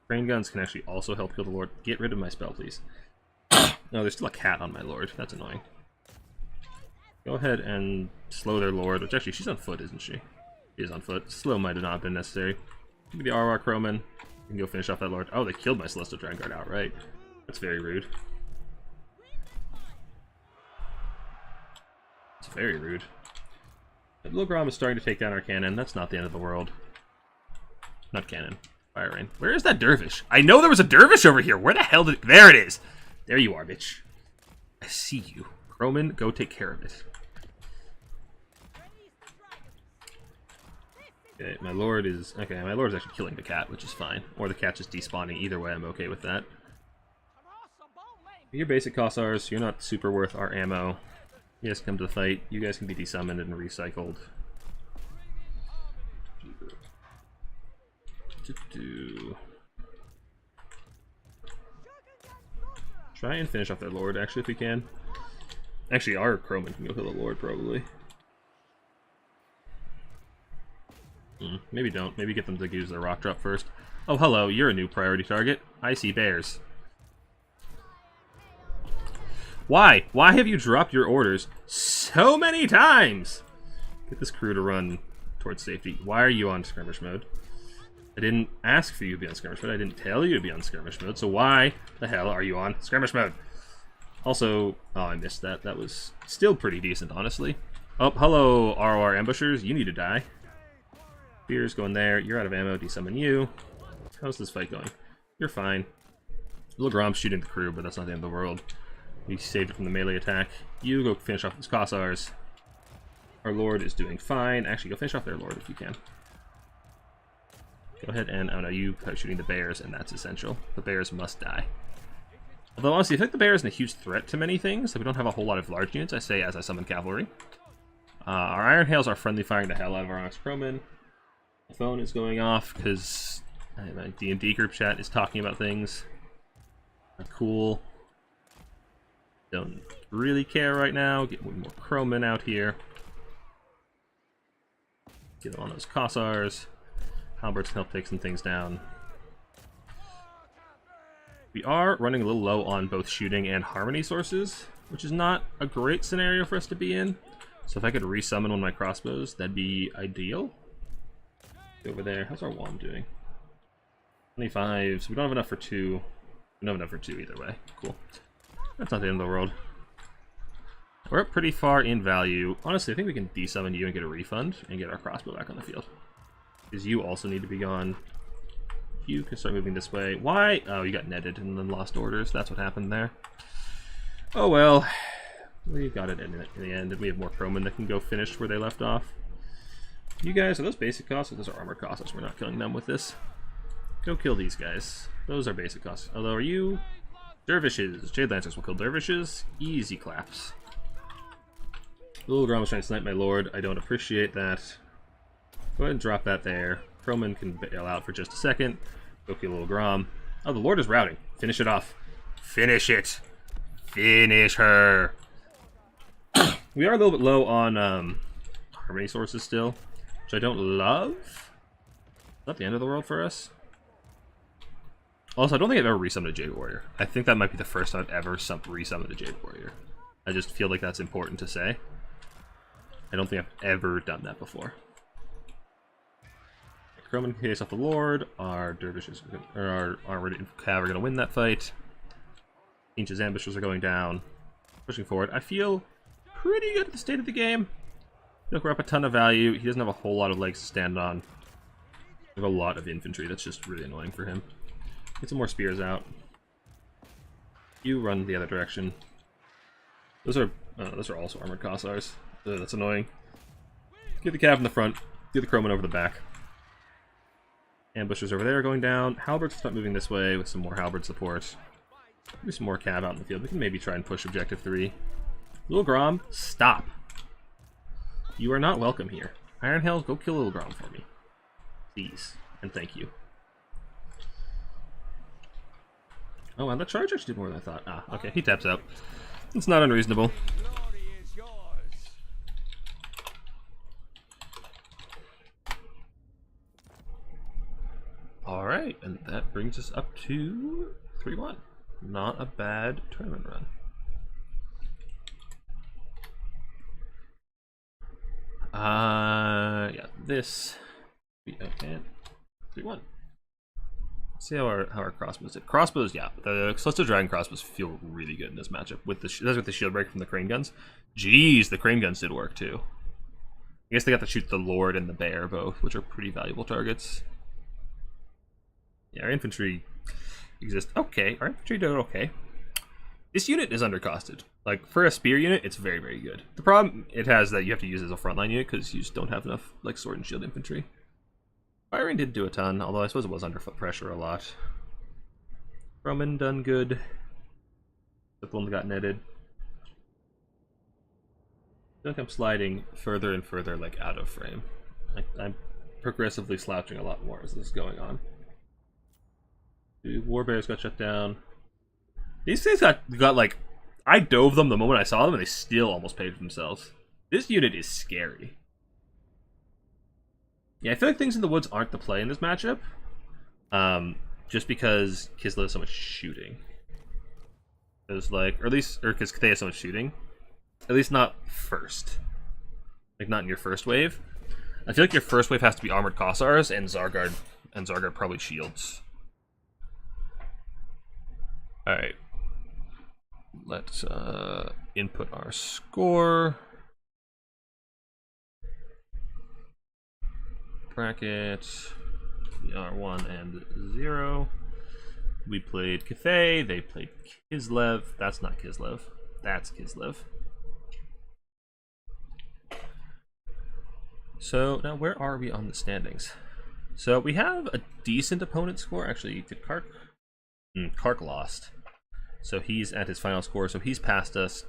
Rain guns can actually also help kill the Lord. Get rid of my spell, please. No, there's still a cat on my Lord. That's annoying. Go ahead and slow their Lord, which actually, she's on foot, isn't she? She is on foot. Slow might have not been necessary. Give me the RR Crowman. You can go finish off that Lord. Oh, they killed my Celestial Dragon Guard outright. That's very rude. It's very rude. But Logrom is starting to take down our cannon. That's not the end of the world. Not cannon. Fire rain. Where is that dervish? I know there was a dervish over here. Where the hell did... There it is. There you are, bitch. I see you. Crowman, go take care of it. Okay, my lord is... Okay, my lord is actually killing the cat, which is fine. Or the cat just despawning. Either way, I'm okay with that. Your basic Cossars, you're not super worth our ammo. You guys come to the fight. You guys can be desummoned and recycled. Try and finish off their lord, actually, if we can. Actually, our Crowman can go kill the lord, probably. Maybe don't. Maybe get them to use their rock drop first. Oh, hello, you're a new priority target. I see bears. Why? Why have you dropped your orders so many times? Get this crew to run towards safety. Why are you on skirmish mode? I didn't ask for you to be on skirmish mode. I didn't tell you to be on skirmish mode. So why the hell are you on skirmish mode? Also, oh, I missed that. That was still pretty decent, honestly. Oh, hello, ROR ambushers. You need to die. Spears going there. You're out of ammo. Desummon you. How's this fight going? You're fine. Logrom's shooting the crew, but that's not the end of the world. We saved it from the melee attack. You go finish off those Cossars. Our Lord is doing fine. Actually, go finish off their Lord if you can. Go ahead and, oh no, you are shooting the bears, and that's essential. The bears must die. Although, honestly, I think the bear isn't a huge threat to many things. Like, we don't have a whole lot of large units, I say, as I summon cavalry. Our Iron Hails are friendly firing the hell out of our Onyx Crowmen. The phone is going off, because my D&D group chat is talking about things. Cool. Don't really care right now. Get one more Crowmen out here. Get them on those Cossars. Halberds can help take some things down. We are running a little low on both shooting and harmony sources, which is not a great scenario for us to be in. So if I could resummon one of my crossbows, that'd be ideal. Over there, how's our wand doing? 25, so we don't have enough for 2. We don't have enough for 2 either way. Cool. That's not the end of the world. We're up pretty far in value. Honestly, I think we can desummon you and get a refund and get our crossbow back on the field. Because you also need to be gone. You can start moving this way. Why? Oh, you got netted and then lost orders. That's what happened there. Oh well. We got it in the end, and we have more Crowmen that can go finish where they left off. You guys, are those basic costs or those are armored costs? We're not killing them with this. Go kill these guys. Those are basic costs. Although, are you... Dervishes. Jade Lancers will kill Dervishes. Easy claps. Little Grom is trying to snipe my lord. I don't appreciate that. Go ahead and drop that there. Crowman can bail out for just a second. Go kill Little Grom. Oh, the lord is routing. Finish it off. Finish it. Finish her. We are a little bit low on harmony sources still, which I don't love. Is that the end of the world for us? Also, I don't think I've ever resummoned a Jade Warrior. I think that might be the first time I've ever resummoned a Jade Warrior. I just feel like that's important to say. I don't think I've ever done that before. Crowman can case off the Lord. Our Dervishes, or our Armored Cav are going to win that fight. Inch's Ambushers are going down. Pushing forward. I feel pretty good at the state of the game. I feel like we're up a ton of value. He doesn't have a whole lot of legs to stand on. We have a lot of infantry. That's just really annoying for him. Get some more spears out. You run the other direction. Those are also armored Cossars. That's annoying. Get the cav in the front. Get the Crowman over the back. Ambushers over there going down. Halberds start moving this way with some more Halberd support. Maybe some more cav out in the field. We can maybe try and push objective 3. Little Grom, stop. You are not welcome here. Iron Hells, go kill Little Grom for me. Please. And thank you. Oh, and the charge actually did more than I thought. Ah, okay, he taps out. It's not unreasonable. Alright, and that brings us up to 3-1. Not a bad tournament run. Yeah, this we okay. 3-1. Let's see how our crossbows did. Crossbows, yeah, the Celestial Dragon crossbows feel really good in this matchup with that's with the shield breaker from the crane guns. Jeez, the crane guns did work too. I guess they got to shoot the Lord and the Bear both, which are pretty valuable targets. Yeah, our infantry exists. Okay, our infantry did okay. This unit is undercosted. Like, for a spear unit, it's very, very good. The problem it has that you have to use as a frontline unit because you just don't have enough, like, sword and shield infantry. Firing did do a ton, although I suppose it was under foot pressure a lot. Roman done good. The one got netted. I feel like I'm sliding further and further, like, out of frame. I'm progressively slouching a lot more as this is going on. The Warbears got shut down. These things got like, I dove them the moment I saw them and they still almost paid for themselves. This unit is scary. Yeah, I feel like things in the woods aren't the play in this matchup. Just because Kislev has so much shooting. Because like, or because Cathay has so much shooting. At least not first. Like not in your first wave. I feel like your first wave has to be armored Kossars and Zargard probably shields. Alright. Let's input our score. Bracket. We are 1 and 0. We played Cathay, they played Kislev. That's not Kislev. That's Kislev. So now where are we on the standings? So we have a decent opponent score. Actually, did Kark? Kark lost. So he's at his final score, so he's past us.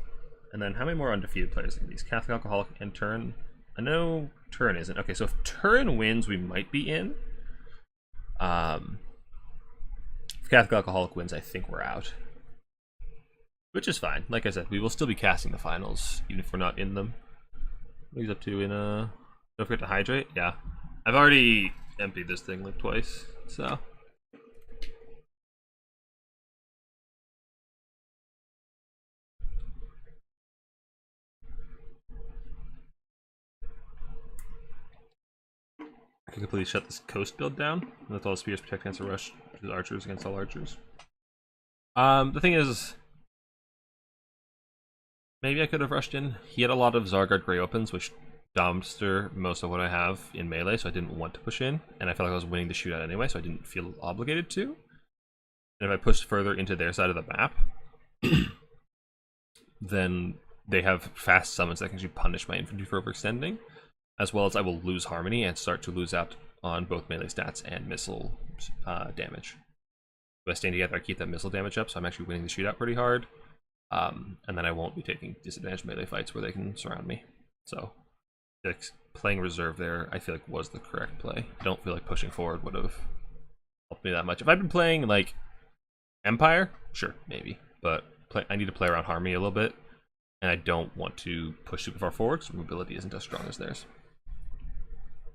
And then how many more undefeated players are these? Catholic Alcoholic and Turn. I know Turn isn't. Okay, so if Turn wins, we might be in. If Catholic Alcoholic wins, I think we're out. Which is fine. Like I said, we will still be casting the finals, even if we're not in them. What he's up to in don't forget to hydrate? Yeah. I've already emptied this thing like twice, so. I can completely shut this coast build down. With all the spears protect against a rush, which is archers against all archers. The thing is, maybe I could have rushed in. He had a lot of Zargard Grey Opens, which dumpster most of what I have in melee, so I didn't want to push in. And I felt like I was winning the shootout anyway, so I didn't feel obligated to. And if I pushed further into their side of the map, then they have fast summons that can actually punish my infantry for overextending, as well as I will lose Harmony and start to lose out on both melee stats and missile damage. If I stay together, I keep that missile damage up, so I'm actually winning the shootout pretty hard. And then I won't be taking disadvantaged melee fights where they can surround me. So, like, playing reserve there, I feel like was the correct play. I don't feel like pushing forward would have helped me that much. If I'd been playing, like, Empire, sure, maybe. But I need to play around Harmony a little bit, and I don't want to push super far forward, because mobility isn't as strong as theirs.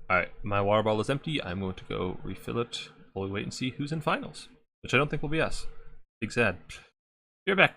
Alright, my water bottle is empty. I'm going to go refill it while we wait and see who's in finals, which I don't think will be us. Big sad. Be right back.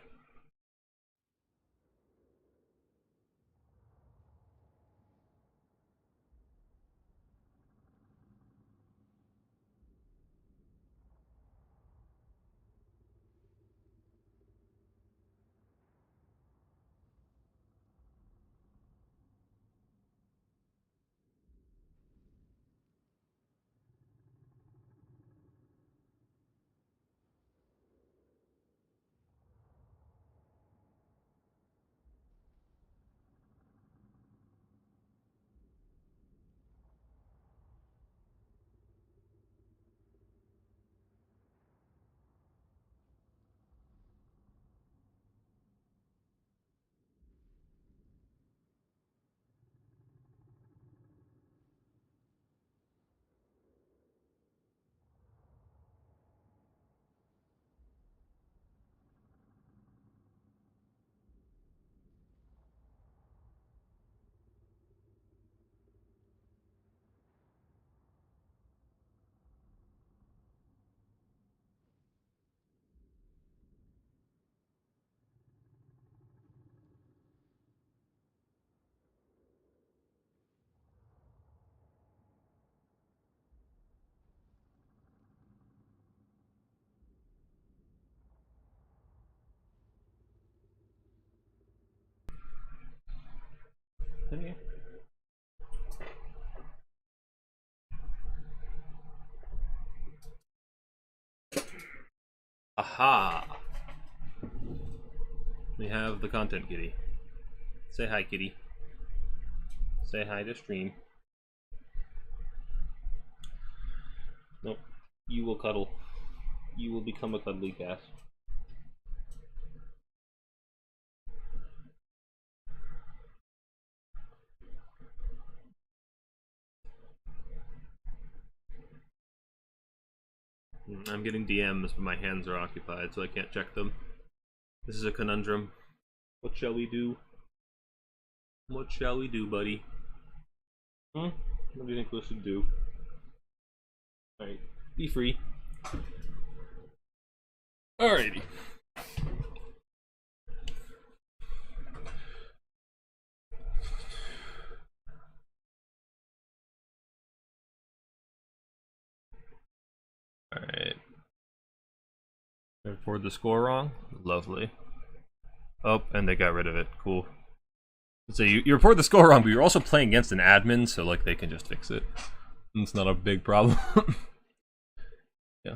Okay. Aha! We have the content kitty. Say hi, kitty. Say hi to stream. Nope. You will cuddle. You will become a cuddly cat. I'm getting DMs, but my hands are occupied, so I can't check them. This is a conundrum. What shall we do? What shall we do, buddy? What do you think we should do? Alright, be free. Alrighty. Alright. I reported the score wrong? Lovely. Oh, and they got rid of it. Cool. So you reported the score wrong, but you're also playing against an admin, so like they can just fix it. It's not a big problem. Yeah.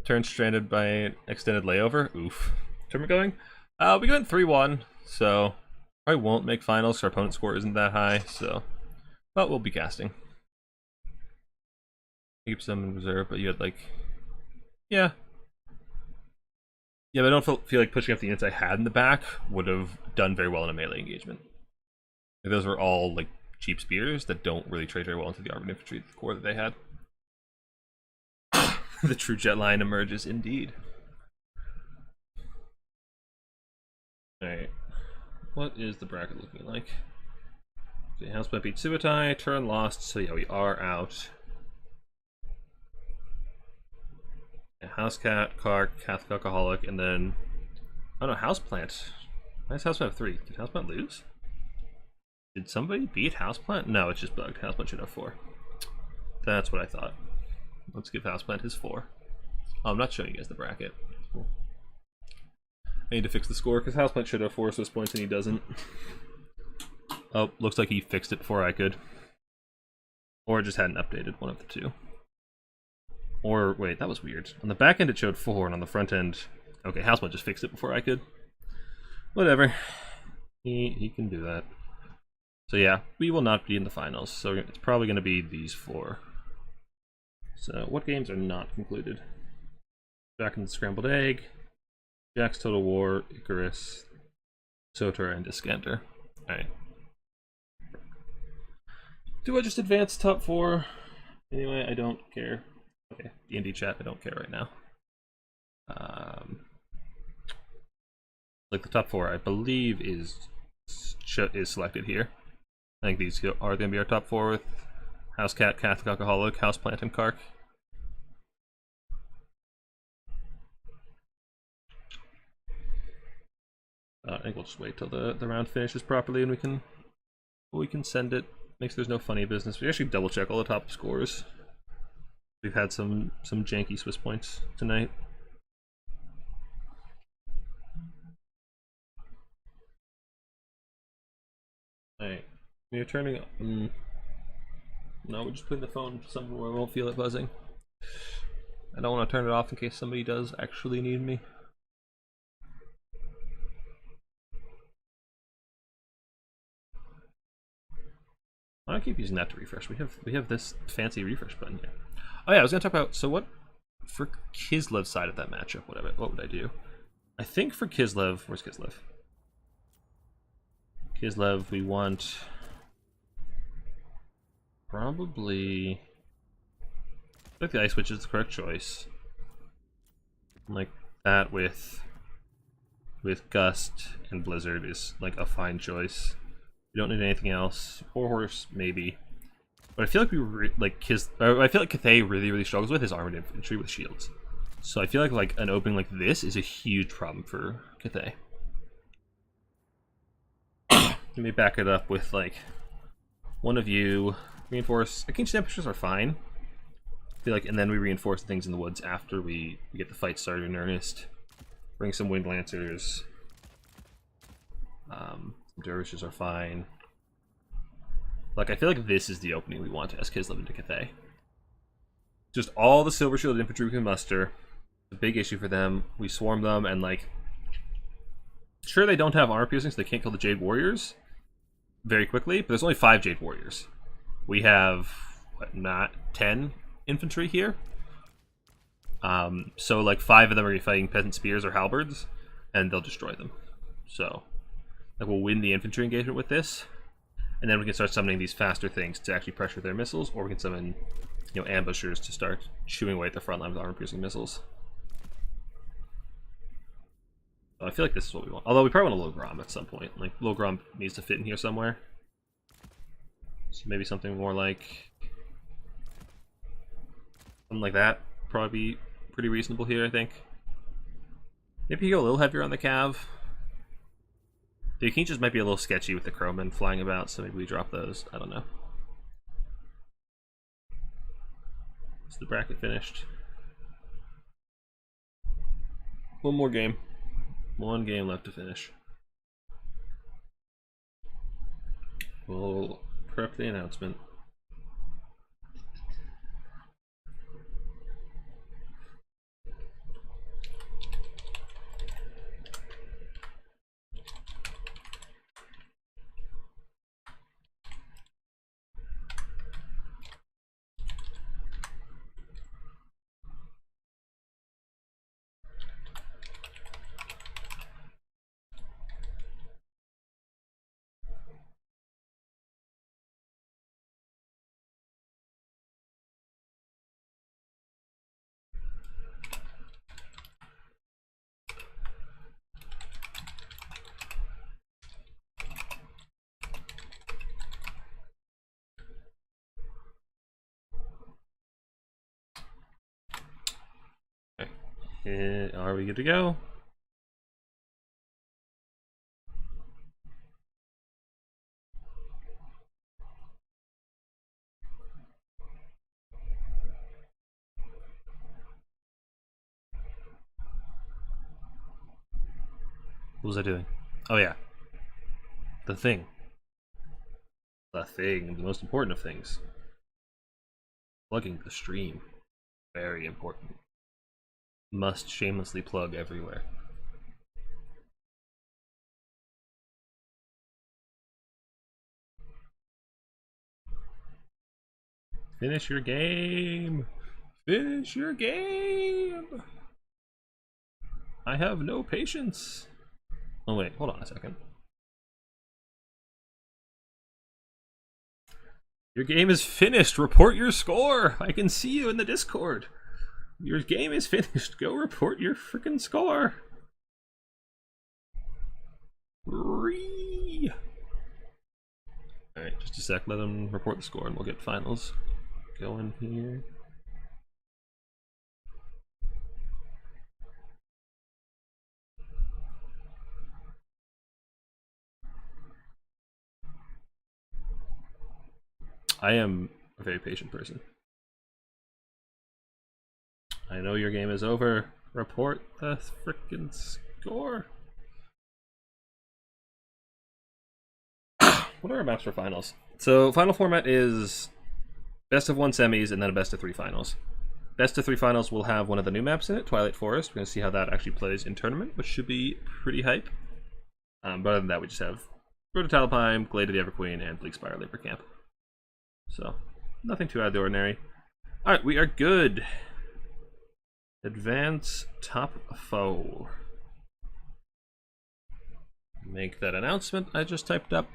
Turn stranded by extended layover. Oof. Tournament going? We went 3-1, so I won't make finals, so our opponent's score isn't that high, so but we'll be casting. Keep some in reserve, but you had like yeah, but I don't feel like pushing up the units I had in the back would have done very well in a melee engagement. Like, those were all like cheap spears that don't really trade very well into the armored infantry core that they had. The true jet line emerges indeed. Alright. What is the bracket looking like? Okay, Houseplant beat Suitai, turn lost, so yeah, we are out. House cat, Kark, Catholic alcoholic, and then oh no, houseplant. Why does houseplant have 3? Did houseplant lose? Did somebody beat houseplant? No, it's just bugged. Houseplant should have 4. That's what I thought. Let's give houseplant his 4. Oh, I'm not showing you guys the bracket. Cool. I need to fix the score because houseplant should have 4 Swiss points and he doesn't. Oh, looks like he fixed it before I could. Or just hadn't updated, one of the two. Or, wait, that was weird. On the back end it showed 4, and on the front end... Okay, houseplant just fixed it before I could. Whatever. He can do that. So yeah, we will not be in the finals, so it's probably going to be these 4. So, what games are not concluded? Jack and the Scrambled Egg, Jack's Total War, Icarus, Sotor, and Iskander. Alright. Do I just advance top 4? Anyway, I don't care. Okay, D&D chat, I don't care right now. Like the top 4, I believe is selected here. I think these are going to be our top 4 with House Cat, Catholic Alcoholic, Houseplant, and Kark. I think we'll just wait till the round finishes properly and we can send it. Make sure there's no funny business. We actually double check all the top scores. We've had some janky Swiss points tonight. Alright, you're turning. No, we're just putting the phone somewhere where I won't feel it buzzing. I don't want to turn it off in case somebody does actually need me. Why don't I keep using that to refresh? We have this fancy refresh button here. Oh yeah, I was gonna talk about, so what for Kislev's side of that matchup, what would I do? I think for Kislev, where's Kislev? Kislev, we want probably I think the Ice Witch is the correct choice. Like that with Gust and Blizzard is like a fine choice. We don't need anything else. Horse, maybe. But I feel like I feel like Cathay really struggles with his armored infantry with shields. So I feel like an opening like this is a huge problem for Cathay. Let me back it up with like one of you reinforce. Against temperatures are fine. I feel like, and then we reinforce the things in the woods after we get the fight started in earnest. Bring some Wind Lancers. Dervishes are fine. Like, I feel like this is the opening we want as Kislev into Cathay. Just all the Silver Shielded infantry we can muster. A big issue for them. We swarm them and, like... Sure, they don't have armor piercing, so they can't kill the Jade Warriors very quickly, but there's only 5 Jade Warriors. We have, what, not 10 infantry here? So, like, 5 of them are going to be fighting Peasant Spears or Halberds, and they'll destroy them. So... Like, we'll win the infantry engagement with this, and then we can start summoning these faster things to actually pressure their missiles, or we can summon, you know, ambushers to start chewing away at the front line with armor-piercing missiles. So I feel like this is what we want. Although we probably want a Logrom at some point. Like, Logrom needs to fit in here somewhere. So maybe something more like... something like that. Probably be pretty reasonable here, I think. Maybe you go a little heavier on the Cav. The Akinchas might be a little sketchy with the Crowmen flying about, so maybe we drop those. I don't know. Is the bracket finished? One more game. One game left to finish. We'll prep the announcement. Are we good to go? What was I doing? Oh yeah, the thing. The thing, the most important of things. Plugging the stream. Very important. Must shamelessly plug everywhere. Finish your game! Finish your game! I have no patience. Oh wait, hold on a second. Your game is finished. Report your score. I can see you in the Discord. Your game is finished. Go report your freaking score. Alright, just a sec. Let them report the score and we'll get finals going here. I am a very patient person. I know your game is over. Report the frickin' score. What are our maps for finals? So final format is best of 1 semis and then a best of 3 finals. Best of 3 finals will have one of the new maps in it, Twilight Forest. We're going to see how that actually plays in tournament, which should be pretty hype. But other than that, we just have Road to Talipime, Glade of the Everqueen, and Bleak Spire Labor Camp. So, nothing too out of the ordinary. Alright, we are good. Advance top foe. Make that announcement I just typed up.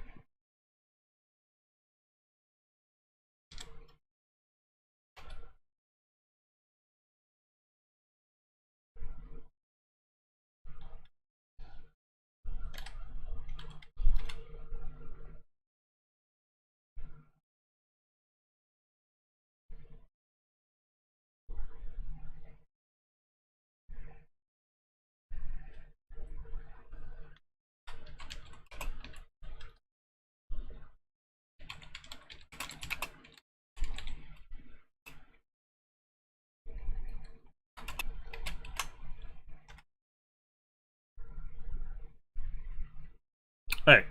Alright,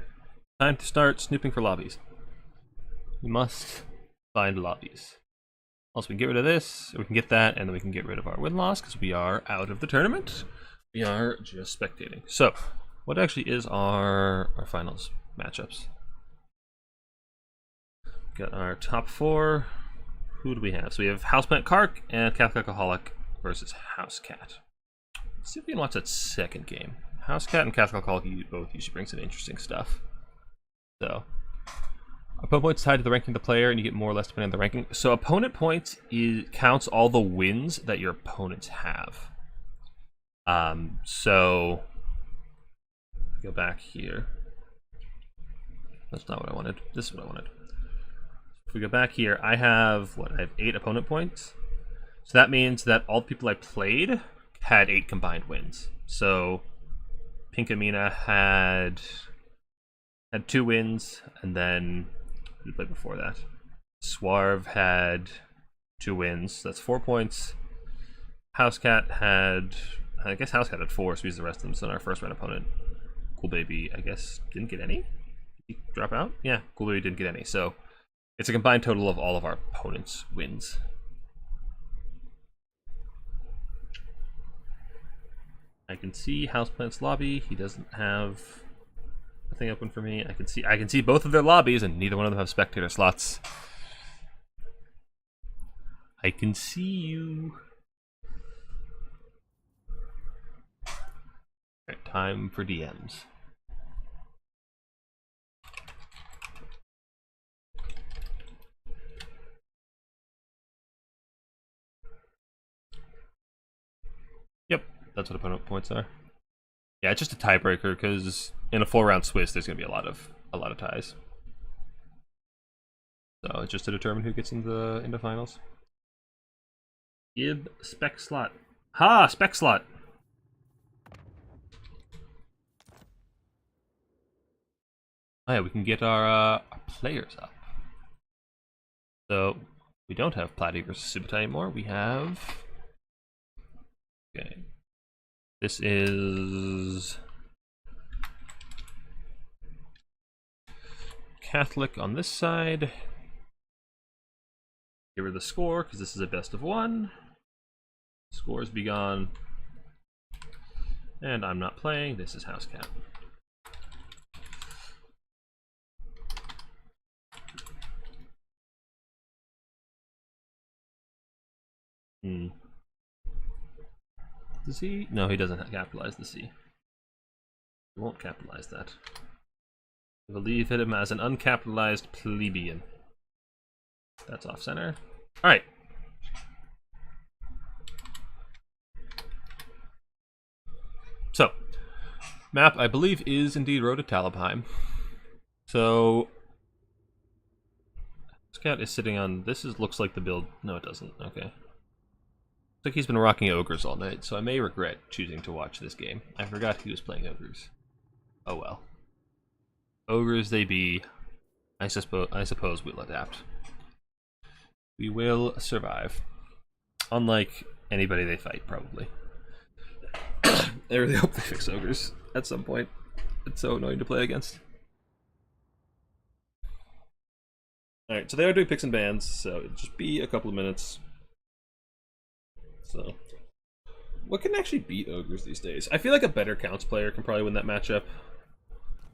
time to start snooping for lobbies. We must find lobbies. Also, we can get rid of this, we can get that, and then we can get rid of our win-loss because we are out of the tournament. We are just spectating. So, what actually is our finals matchups? Got our top 4. Who do we have? So we have Houseplant Kark and Catholic Alcoholic versus Housecat. Let's see if we can watch that second game. Housecat and Catholic Alcoholic both usually bring some interesting stuff. So, opponent points tied to the ranking of the player, and you get more or less depending on the ranking. So opponent points counts all the wins that your opponents have. So go back here. That's not what I wanted. This is what I wanted. If we go back here, I have 8 opponent points. So that means that all the people I played had 8 combined wins. So Pinkamena had 2 wins, and then who played before that? Swarv had 2 wins. That's 4 points. Housecat had, I guess Housecat had 4, so he's the rest of them. So our first round opponent, Cool Baby, I guess didn't get any. Did he drop out? Yeah, Cool Baby didn't get any. So it's a combined total of all of our opponents' wins. I can see Houseplant's lobby. He doesn't have a thing open for me. I can see both of their lobbies, and neither one of them have spectator slots. I can see you. Alright, time for DMs. Yep, that's what opponent points are. Yeah, it's just a tiebreaker because in a 4-round Swiss, there's gonna be a lot of ties. So it's just to determine who gets into finals. Gib spec slot. Ha! Spec slot! Oh yeah, we can get our players up. So, we don't have Platy versus Subata anymore. We have... Okay. This is... Catholic on this side. Give her the score, because this is a best of one. Scores be gone. And I'm not playing. This is House Cat. Does he? No, he doesn't capitalize the C. He won't capitalize that. I believe him as an uncapitalized plebeian. That's off center. Alright. So, map, I believe, is indeed Road to Talabheim. So, Scout is sitting on... This looks like the build... No, it doesn't. Okay. Looks like he's been rocking Ogres all night, so I may regret choosing to watch this game. I forgot he was playing Ogres. Oh well. Ogres they be. I suppose we'll adapt. We will survive. Unlike anybody they fight, probably. I really hope they fix Ogres at some point. It's so annoying to play against. Alright, so they are doing picks and bans, so it'll just be a couple of minutes. So, what can actually beat Ogres these days? I feel like a better Counts player can probably win that matchup.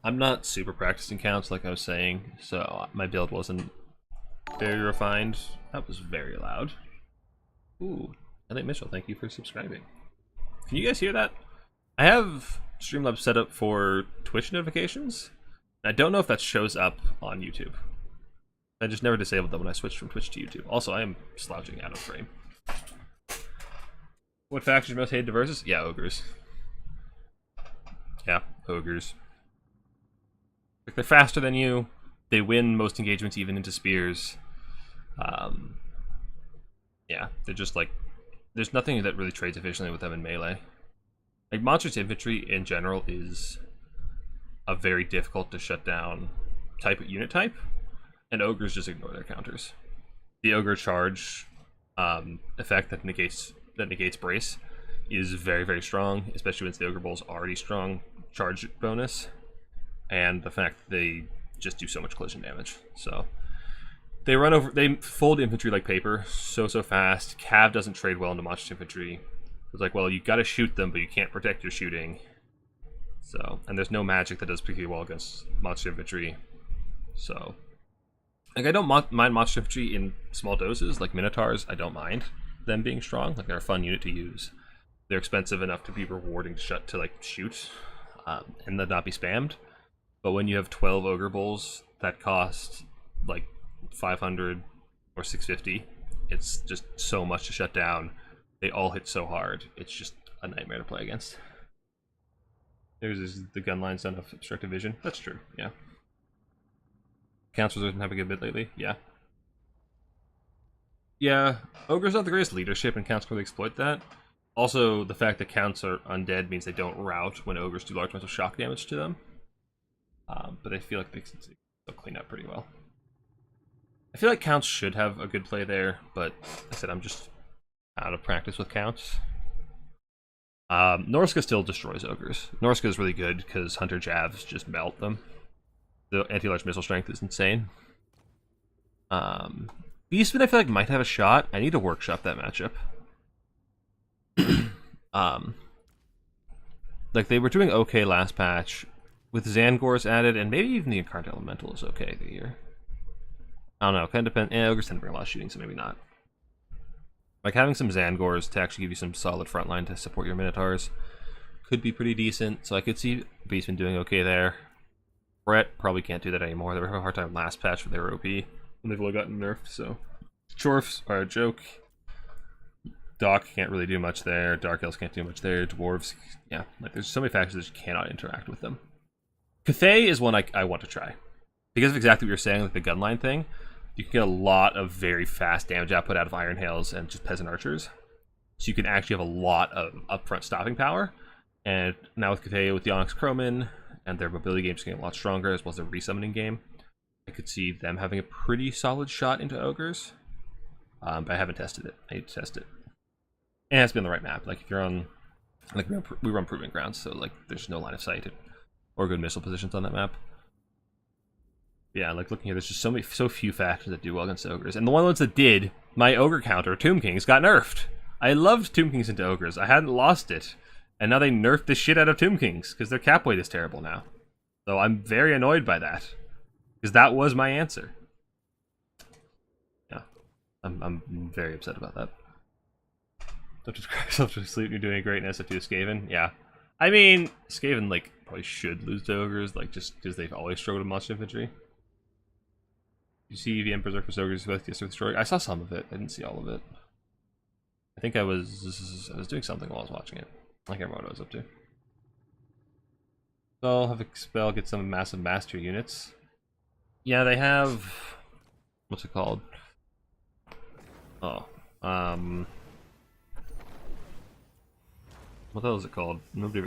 I'm not super practiced in Counts, like I was saying, so my build wasn't very refined. That was very loud. Ooh, I think Mitchell, thank you for subscribing. Can you guys hear that? I have Streamlabs set up for Twitch notifications. I don't know if that shows up on YouTube. I just never disabled them when I switched from Twitch to YouTube. Also, I am slouching out of frame. What factions most hated to versus? Yeah, Ogres. Yeah, Ogres. Like, they're faster than you. They win most engagements even into spears. Yeah, they're just like... There's nothing that really trades efficiently with them in melee. Like, Monstrous Infantry in general is a very difficult to shut down unit type, and Ogres just ignore their counters. The Ogre charge effect that negates brace is very, very strong, especially when the Ogre Bull's already strong charge bonus, and the fact that they just do so much collision damage. So they fold infantry like paper so fast. Cav doesn't trade well into Monstrous Infantry. It's like, well, you gotta shoot them, but you can't protect your shooting. So, and there's no magic that does particularly well against Monstrous Infantry. So, like, I don't mind Monstrous Infantry in small doses, like Minotaurs. I don't mind them being strong. Like, they're a fun unit to use. They're expensive enough to be rewarding to like shoot, and then not be spammed. But when you have 12 Ogre Bulls that cost like 500 or 650, it's just so much to shut down. They all hit so hard. It's just a nightmare to play against. There's the gun line son of obstructive vision. That's true, yeah. Counts doesn't have a good bit lately, yeah. Yeah, Ogre's not the greatest leadership, and Counts can really exploit that. Also, the fact that Counts are undead means they don't rout when Ogres do large amounts of shock damage to them. But I feel like they can still clean up pretty well. I feel like Counts should have a good play there, but like I said, I'm just out of practice with Counts. Norska still destroys Ogres. Norska is really good because Hunter Javs just melt them. The anti-large missile strength is insane. Beastman I feel like might have a shot. I need to workshop that matchup. Like, they were doing okay last patch with Zangors added, and maybe even the Incarnate Elemental is okay the year. I don't know, kind of depends. Ogres tend to bring a lot of shooting, so maybe not. Like, having some Zangors to actually give you some solid frontline to support your Minotaurs could be pretty decent, so I could see Beastman doing okay there. Brett probably can't do that anymore. They were having a hard time last patch when they were OP, and they've only gotten nerfed, so... Chorfs are a joke. Doc can't really do much there. Dark Elves can't do much there. Dwarves, yeah. Like, there's so many factions that you cannot interact with them. Cathay is one I want to try. Because of exactly what you're saying, like the gunline thing, you can get a lot of very fast damage output out of Iron Hails and just Peasant Archers. so you can actually have a lot of upfront stopping power. And now with Katea, with the Onyx Crowman, and their mobility game's getting a lot stronger, as well as their resummoning game, I could see them having a pretty solid shot into ogres. But I haven't tested it. I need to test it. And it has to be on the right map. Like if you're on, like we run Proving Grounds, so like there's no line of sight or good missile positions on that map. Yeah, like looking here, there's just so few factions that do well against ogres, and the ones that did, my ogre counter, Tomb Kings, got nerfed. I loved Tomb Kings into ogres. I hadn't lost it, and now they nerfed the shit out of Tomb Kings because their cap weight is terrible now. So I'm very annoyed by that because that was my answer. Yeah, I'm very upset about that. Don't just cry yourself to sleep. You're doing great in SF2 Skaven. Yeah, I mean Skaven like probably should lose to ogres, like just because they've always struggled with monster infantry. You see EVM Berserker Ogres with Destroy? I saw some of it. I didn't see all of it. I think I was doing something while I was watching it. I can't remember what I was up to. So I'll have a spell, get some massive mastery units. Yeah, they have, what's it called? Oh, what the hell is it called?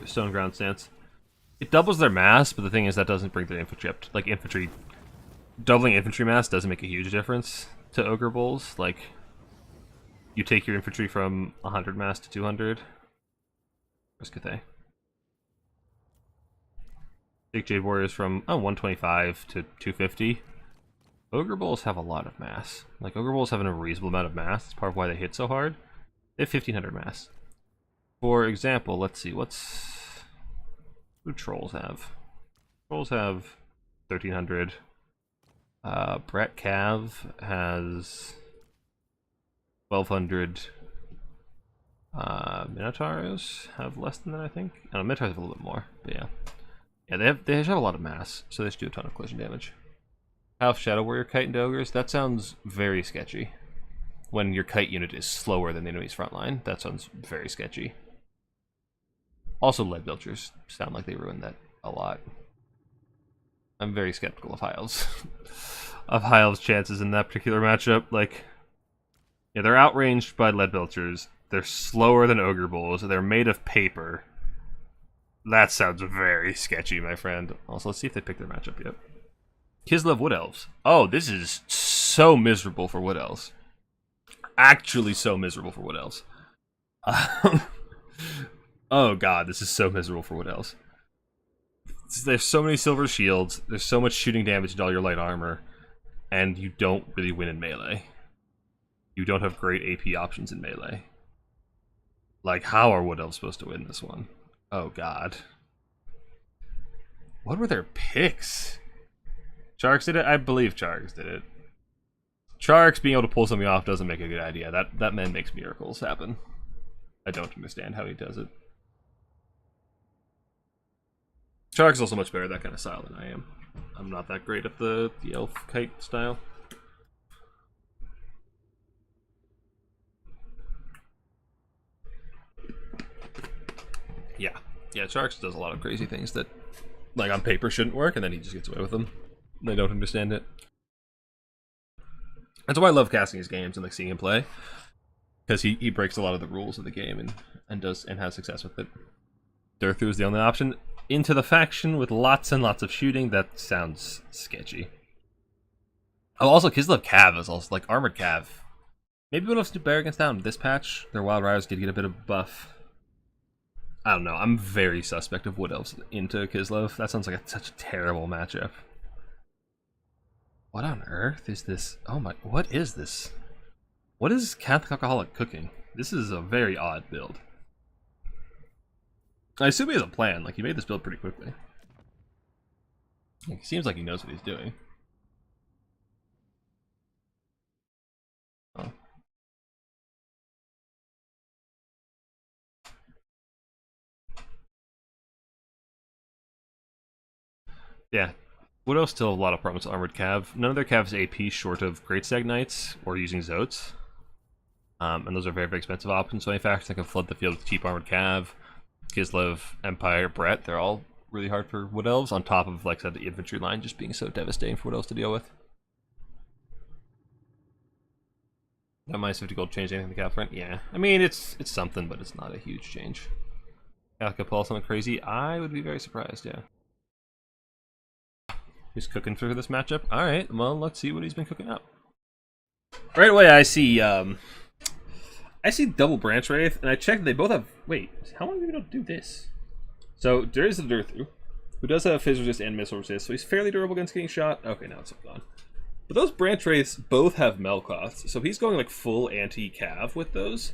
Stone Ground Stance. It doubles their mass, but the thing is that doesn't bring their infantry up. Like infantry. Doubling infantry mass doesn't make a huge difference to Ogre Bulls. Like, you take your infantry from 100 mass to 200. Where's Cathay? Take Jade Warriors from 125 to 250. Ogre Bulls have a lot of mass. Like, Ogre Bulls have a reasonable amount of mass. That's part of why they hit so hard. They have 1500 mass. For example, let's see, what do Trolls have? Trolls have 1300. Brett Cav has 1200. Minotaurs have less than that, I think. Minotaurs have a little bit more, but yeah. Yeah, they just have a lot of mass, so they just do a ton of collision damage. Half Shadow Warrior Kite into Ogres? That sounds very sketchy. When your Kite unit is slower than the enemy's front line, that sounds very sketchy. Also, Lead Belchers sound like they ruin that a lot. I'm very skeptical of High Elves' chances in that particular matchup. Like, yeah, they're outranged by Lead Belchers. They're slower than Ogre Bulls. They're made of paper. That sounds very sketchy, my friend. Also, let's see if they pick their matchup yet. Kislev Wood Elves. Oh, this is so miserable for Wood Elves. Actually, so miserable for Wood Elves. Oh god, this is so miserable for Wood Elves. There's so many silver shields, there's so much shooting damage into all your light armor, and you don't really win in melee. You don't have great AP options in melee. Like, how are Wood Elves supposed to win this one? Oh god. What were their picks? Charx did it? I believe Charx did it. Charx being able to pull something off doesn't make a good idea. That man makes miracles happen. I don't understand how he does it. Charx is also much better at that kind of style than I am. I'm not that great at the elf kite style. Yeah, Charx does a lot of crazy things that, like, on paper shouldn't work, and then he just gets away with them. They don't understand it. That's why I love casting his games and like seeing him play, because he breaks a lot of the rules of the game and has success with it. Durthu is the only option. Into the faction with lots and lots of shooting. That sounds sketchy. Oh, also Kislev Cav is also like armored Cav. Maybe we'll have to do better against them this patch. Their Wild Riders did get a bit of buff. I don't know. I'm very suspect of Wood Elves into Kislev. That sounds like such a terrible matchup. What on earth is this? Oh my, what is this? What is Catholic Alcoholic cooking? This is a very odd build. I assume he has a plan. Like, he made this build pretty quickly. Like, he seems like he knows what he's doing. Oh. Yeah. Wood Elves still have a lot of problems with Armored Cav. None of their Cavs AP short of Great Stag Knights or using Zotes. And those are very, very expensive options. So any faction that can flood the field with cheap Armored Cav, Kislev, Empire, Brett, they're all really hard for Wood Elves, on top of, like I said, the infantry line just being so devastating for Wood Elves to deal with. That minus 50 gold change anything in the Cav front? Yeah. I mean, it's something, but it's not a huge change. Catholic pull something crazy? I would be very surprised, yeah. He's cooking through this matchup? Alright, well, let's see what he's been cooking up. Right away, I see double Branch Wraith, and I checked they both have... Wait, how long do we not do this? So, there is the Durthu, who does have Phys Resist and Missile Resist, so he's fairly durable against getting shot. Okay, now it's all gone. But those Branch Wraiths both have Melkoths, so he's going like full anti-Cav with those.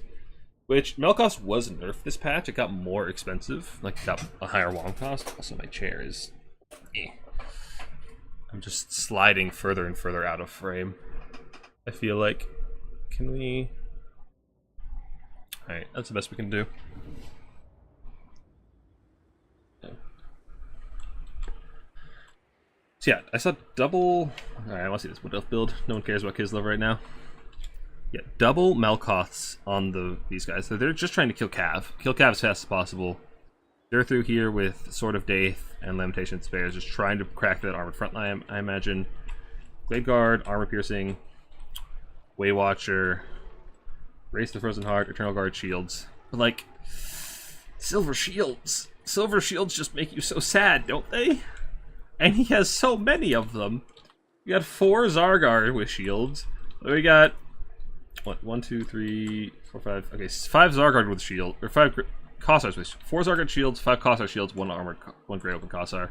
Which, Melkoths was nerfed this patch, it got more expensive, like it got a higher wand cost. Also, my chair is... I'm just sliding further and further out of frame. I feel like... Can we... Alright, that's the best we can do. So yeah, I saw double... Alright, I want to see this Wood Elf build. No one cares about Kislev right now. Yeah, double Melkoths on these guys. So they're just trying to kill Cav. Kill Cav as fast as possible. They're through here with Sword of Daith and Lamentation Spares, just trying to crack that armored front line, I imagine. Glade Guard, Armor Piercing, Waywatcher, Race the Frozen Heart, Eternal Guard Shields. But like, Silver Shields. Silver Shields just make you so sad, don't they? And he has so many of them. We got 4 Zargard with shields. We got... What? 1, 2, 3, 4, 5... Okay, 5 Zargard with shield. Or 5 Kossars with... 4 Zargard shields, 5 Kossar shields, 1 armored... 1 Grey Open Kossar.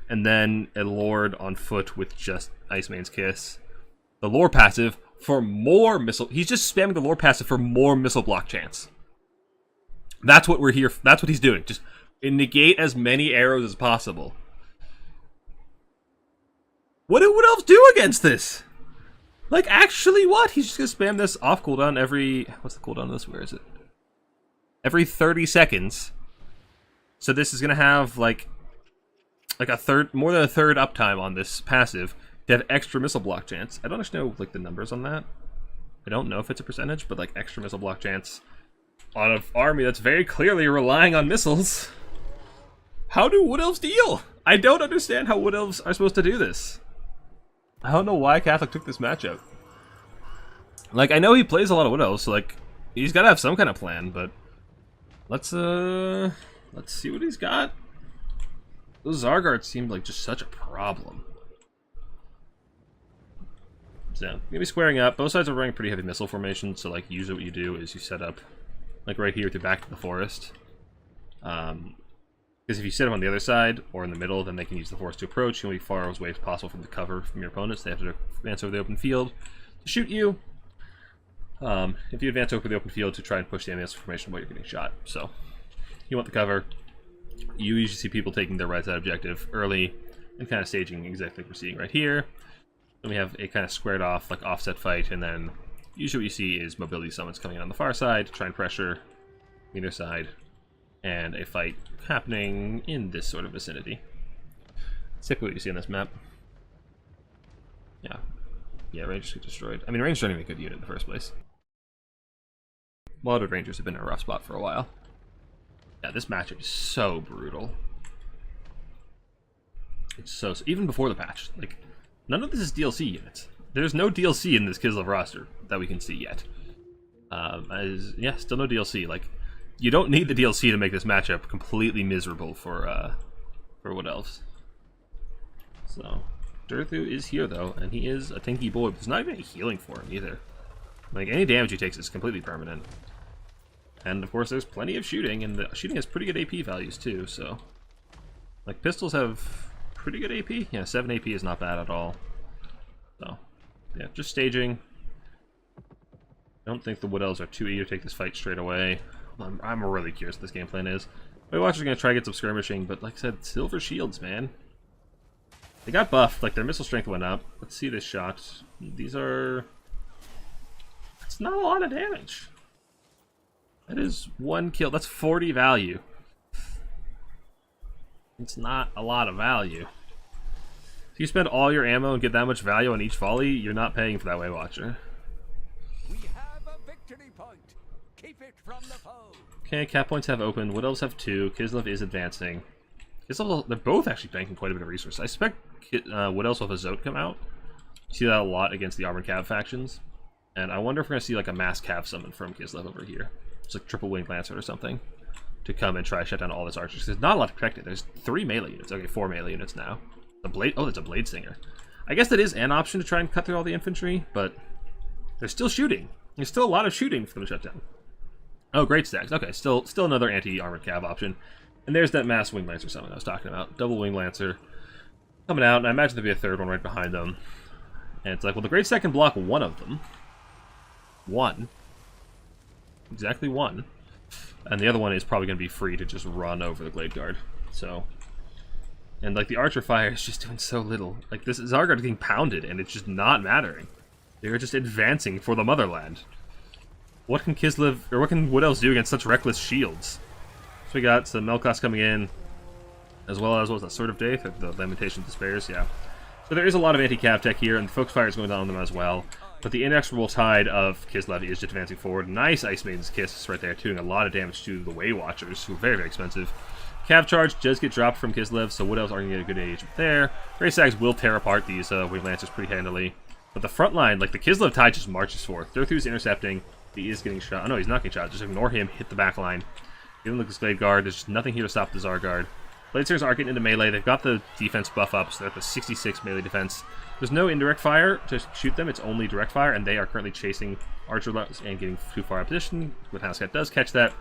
And then a Lord on foot with just Icemane's Kiss. The lore passive for more missile... He's just spamming the lore passive for more missile block chance. That's what we're here... That's what he's doing. Just negate as many arrows as possible. What do Wood Elves do against this? Like, actually what? He's just gonna spam this off cooldown every... What's the cooldown of this? Where is it? Every 30 seconds. So this is gonna have, like a third... More than a third uptime on this passive to have extra missile block chance. I don't actually know, like, the numbers on that. I don't know if it's a percentage, but, like, extra missile block chance on an army that's very clearly relying on missiles. How do Wood Elves deal? I don't understand how Wood Elves are supposed to do this. I don't know why Catholic took this matchup. Like, I know he plays a lot of Wood Elves, so, like, he's got to have some kind of plan, but let's see what he's got. Those Zargards seemed like just such a problem. So, maybe squaring up. Both sides are running pretty heavy missile formation, so, like, usually what you do is you set up, like, right here to back to the forest. Because if you set them on the other side, or in the middle, then they can use the forest to approach. You want to be far away as possible from the cover from your opponents. They have to advance over the open field to shoot you. If you advance over the open field to try and push the enemy formation while you're getting shot. So, you want the cover. You usually see people taking their right side objective early and kind of staging exactly like we're seeing right here. Then we have a kind of squared off, like offset fight, and then usually what you see is mobility summons coming on the far side to try and pressure either side. And a fight happening in this sort of vicinity. That's typically what you see on this map. Yeah, Rangers get destroyed. I mean, Rangers aren't even a good unit in the first place. Modern Rangers have been in a rough spot for a while. Yeah, this matchup is so brutal. It's so... Even before the patch, like, none of this is DLC units. There's no DLC in this Kislev roster that we can see yet. Yeah, still no DLC. Like, you don't need the DLC to make this matchup completely miserable for Wood Elves. So, Durthu is here though, and he is a tanky boy, but there's not even any healing for him either. Like, any damage he takes is completely permanent. And of course there's plenty of shooting, and the shooting has pretty good AP values too, so... Like, pistols have pretty good AP? Yeah, 7 AP is not bad at all. So, yeah, just staging. I don't think the Wood Elves are too eager to take this fight straight away. I'm really curious what this game plan is. My watchers are going to try to get some skirmishing, but like I said, silver shields, man. They got buffed, like their missile strength went up. Let's see this shot. These are... It's not a lot of damage. That is 1 kill. That's 40 value. It's not a lot of value. If you spend all your ammo and get that much value on each volley, you're not paying for that Waywatcher. We have a victory point. Keep it from the foe. Okay, cap points have opened. Wood Elves have 2. Kislev is advancing. Kislev, they're both actually banking quite a bit of resources. I expect Wood Elves will have a Zote come out. You see that a lot against the Armored Cav factions. And I wonder if we're going to see like a mass cav summon from Kislev over here. It's like triple winged lancer or something. To come and try to shut down all this archers. There's not a lot to protect it. There's 3 melee units. Okay, 4 melee units now. The blade. Oh, there's a blade singer. I guess that is an option to try and cut through all the infantry, but they're still shooting. There's still a lot of shooting for them to shut down. Oh, great stacks. Okay, still another anti-armored cav option. And there's that mass wing lancer summon I was talking about. Double wing lancer coming out, and I imagine there'll be a third one right behind them. And it's like, well, the great stack can block one of them. One. Exactly one. And the other one is probably going to be free to just run over the Glade Guard. So, and like the Archer Fire is just doing so little. Like this Zargard is getting pounded and it's just not mattering. They're just advancing for the motherland. What can Kislev, or what can Wood Elves do against such reckless shields? So we got some Melkoths coming in, as well as, what was that, Sword of Death, or the Lamentation of Despairs, yeah. So there is a lot of anti-cav tech here, and the Focus Fire is going on them as well. But the inexorable tide of Kislev is just advancing forward. Nice Ice Maiden's Kiss right there, doing a lot of damage to the Way Watchers, who are very, very expensive. Cav Charge does get dropped from Kislev, so Wood Elves are going to get a good engagement there. Great Stags will tear apart these Wing Lancers pretty handily. But the front line, like the Kislev tide just marches forth. Durthu's intercepting. He is getting shot. Oh no, he's not getting shot. Just ignore him, hit the back line. Give him the Glade Guard. There's just nothing here to stop the Zargard. Bladesingers are getting into melee. They've got the defense buff up, so they're at the 66 melee defense. There's no indirect fire to shoot them. It's only direct fire, and they are currently chasing Archer and getting too far out of position. When Housecat does catch that,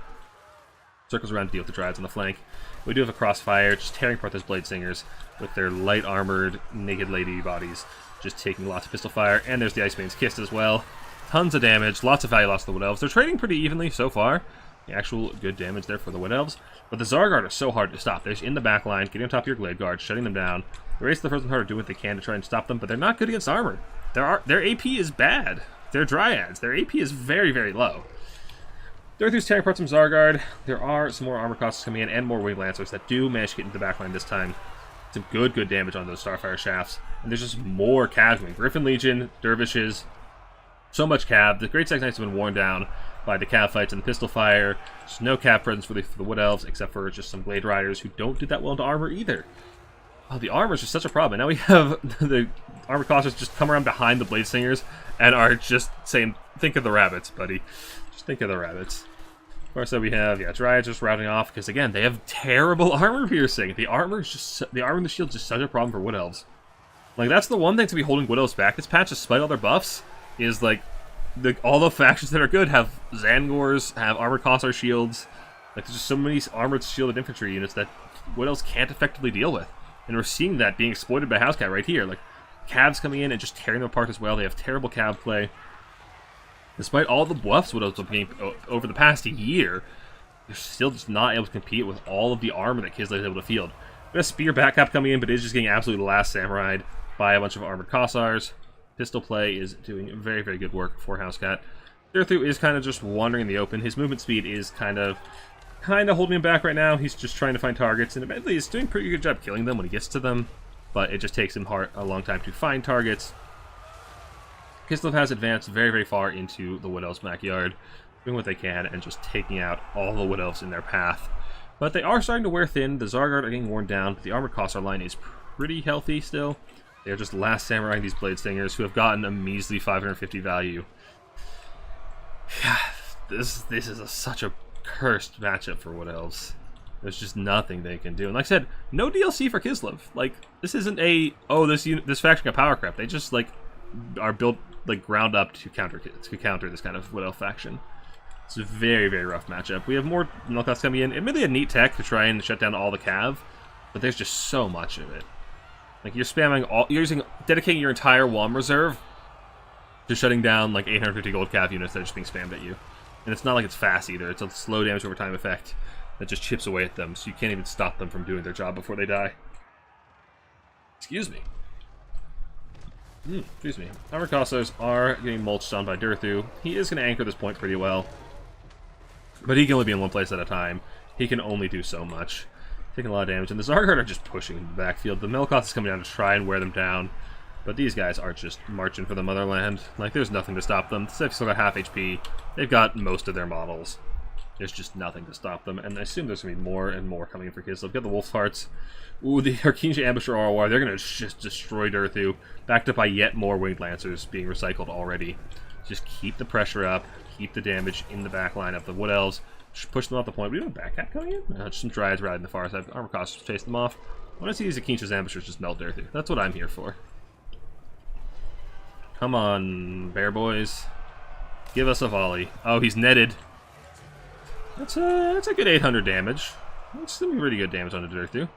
circles around to deal with the Dryads on the flank. We do have a crossfire, just tearing apart those Bladesingers with their light armored, naked lady bodies, just taking lots of pistol fire. And there's the Ice Maiden's Kiss as well. Tons of damage, lots of value lost to the Wood Elves. They're trading pretty evenly so far. The actual good damage there for the Wood Elves. But the Zargard are so hard to stop. They're just in the back line, getting on top of your Glade Guard, shutting them down. The Race of the Frozen Heart are doing what they can to try and stop them, but they're not good against armor. Their AP is bad. They're Dryads. Their AP is very, very low. Durthu's tearing apart some Zargard. There are some more armor costs coming in and more Wing Lancers that do manage to get into the back line this time. Some good damage on those Starfire shafts. And there's just more Cav coming. Griffin Legion, Dervishes, so much Cav. The Great Stag Knights have been worn down by the Cav fights and the pistol fire. There's no Cav presence for the Wood Elves, except for just some Glade Riders who don't do that well into armor either. Oh, the armor is just such a problem. And now we have the armor costers just come around behind the Blade Singers and are just saying, think of the rabbits, buddy. Just think of the rabbits. Of course, we have, Dryads just routing off, because again, they have terrible armor piercing. The armor and the shield is just such a problem for Wood Elves. Like, that's the one thing to be holding Wood Elves back this patch, despite all their buffs, is like, all the factions that are good have Zangors, have armored Kossar shields. Like, there's just so many armored shielded infantry units that Wood Elves can't effectively deal with. And we're seeing that being exploited by Housecat right here. Like, Cavs coming in and just tearing them apart as well. They have terrible Cav play. Despite all the buffs Wood Elves have gained over the past year, they're still just not able to compete with all of the armor that Kislev is able to field. We have a Spear backup coming in, but it is just getting absolutely last samurai'd by a bunch of armored Kossars. Pistol play is doing very, very good work for Housecat. Durthu is kind of just wandering in the open. His movement speed is kind of holding him back right now. He's just trying to find targets, and eventually he's doing a pretty good job killing them when he gets to them, but it just takes him a long time to find targets. Kislev has advanced very, very far into the Wood Elves' backyard, doing what they can and just taking out all the Wood Elves in their path. But they are starting to wear thin. The Zargard are getting worn down, but the Armored Kossar line is pretty healthy still. They are just last samurai these Blade Stingers, who have gotten a measly 550 value. This is such a cursed matchup for Wood Elves. There's just nothing they can do. And like I said, no DLC for Kislev. Like, this isn't a, oh, this faction got power crap. They just, like, are built, like, ground up to counter this kind of Wood Elf faction. It's a very, very rough matchup. We have more Melkoths coming in. Admittedly, a neat tech to try and shut down all the Cav, but there's just so much of it. Like, you're spamming dedicating your entire WOM reserve to shutting down, like, 850 gold Cav units that are just being spammed at you. And it's not like it's fast either. It's a slow damage over time effect that just chips away at them, so you can't even stop them from doing their job before they die. Excuse me. Excuse me. Armored Kossars are getting mulched on by Durthu. He is going to anchor this point pretty well, but he can only be in one place at a time. He can only do so much. Taking a lot of damage, and the Zargard are just pushing in the backfield. The Melkoth is coming down to try and wear them down, but these guys are just marching for the motherland. Like, there's nothing to stop them. They've still got half HP. They've got most of their models. There's just nothing to stop them, and I assume there's going to be more and more coming in for Kislev. We've got the Wolf's Hearts. Ooh, the Arkenisha Ambusher ROR. They're going to just destroy Durthu, backed up by yet more Winged Lancers being recycled already. Just keep the pressure up, keep the damage in the back line of the Wood Elves, just push them off the point. We have a back cat coming in? Just some Dryads riding the far side. Armor costs chase them off. I want to see these Akinsh's ambushers just melt Durthu. That's what I'm here for. Come on, bear boys. Give us a volley. Oh, he's netted. That's a good 800 damage. That's some pretty good damage on the Durthu.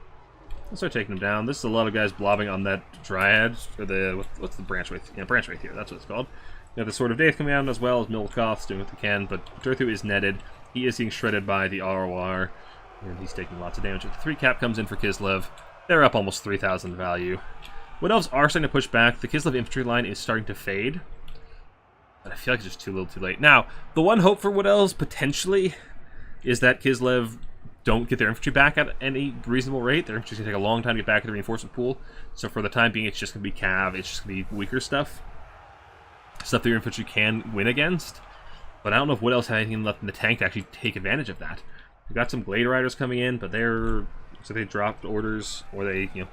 Let's start taking him down. This is a lot of guys blobbing on that Dryad, or the, what's the branch wraith? Yeah, branch wraith here, that's what it's called. You have the Sword of Death coming out as well as Milkoth's doing what they can, but Durthu is netted. He is being shredded by the ROR, and he's taking lots of damage. The 3 cap comes in for Kislev. They're up almost 3,000 value. Wood Elves are starting to push back. The Kislev infantry line is starting to fade, but I feel like it's just too little too late. Now, the one hope for Wood Elves, potentially, is that Kislev don't get their infantry back at any reasonable rate. Their infantry's going to take a long time to get back to the reinforcement pool, so for the time being, it's just going to be cav, it's just going to be weaker stuff. Stuff that your infantry can win against. But I don't know if Wood Elves have anything left in the tank to actually take advantage of that. We've got some Glade Riders coming in, but so they dropped orders, or they, getting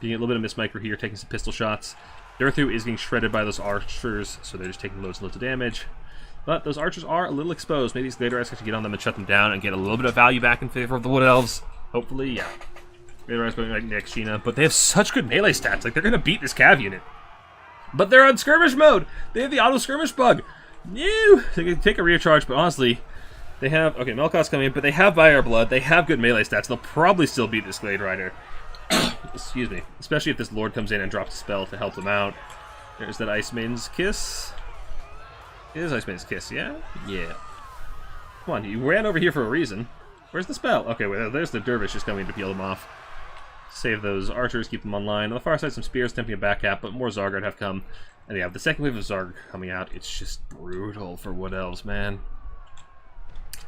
a little bit of mismicro here, taking some pistol shots. Durthu is getting shredded by those archers, so they're just taking loads and loads of damage. But those archers are a little exposed. Maybe these Glade Riders actually get on them and shut them down and get a little bit of value back in favor of the Wood Elves. Hopefully, yeah. Glade Riders going like next Sheena, but they have such good melee stats. Like, they're going to beat this cav unit. But they're on skirmish mode. They have the auto skirmish bug. No, they can take a rear charge, but honestly, they have Melkoth's coming in, but they have Fire Blood. They have good melee stats. They'll probably still beat this Glade Rider. Excuse me. Especially if this Lord comes in and drops a spell to help them out. There's that Ice Maiden's Kiss. It is Ice Maiden's Kiss, yeah? Yeah. Come on, you ran over here for a reason. Where's the spell? Okay, wait, there's the Dervish just coming to peel them off. Save those archers, keep them online. On the far side, some spears tempting a back cap, but more Zargard have come. And yeah, the second wave of Zarg coming out, it's just brutal for Wood Elves, man.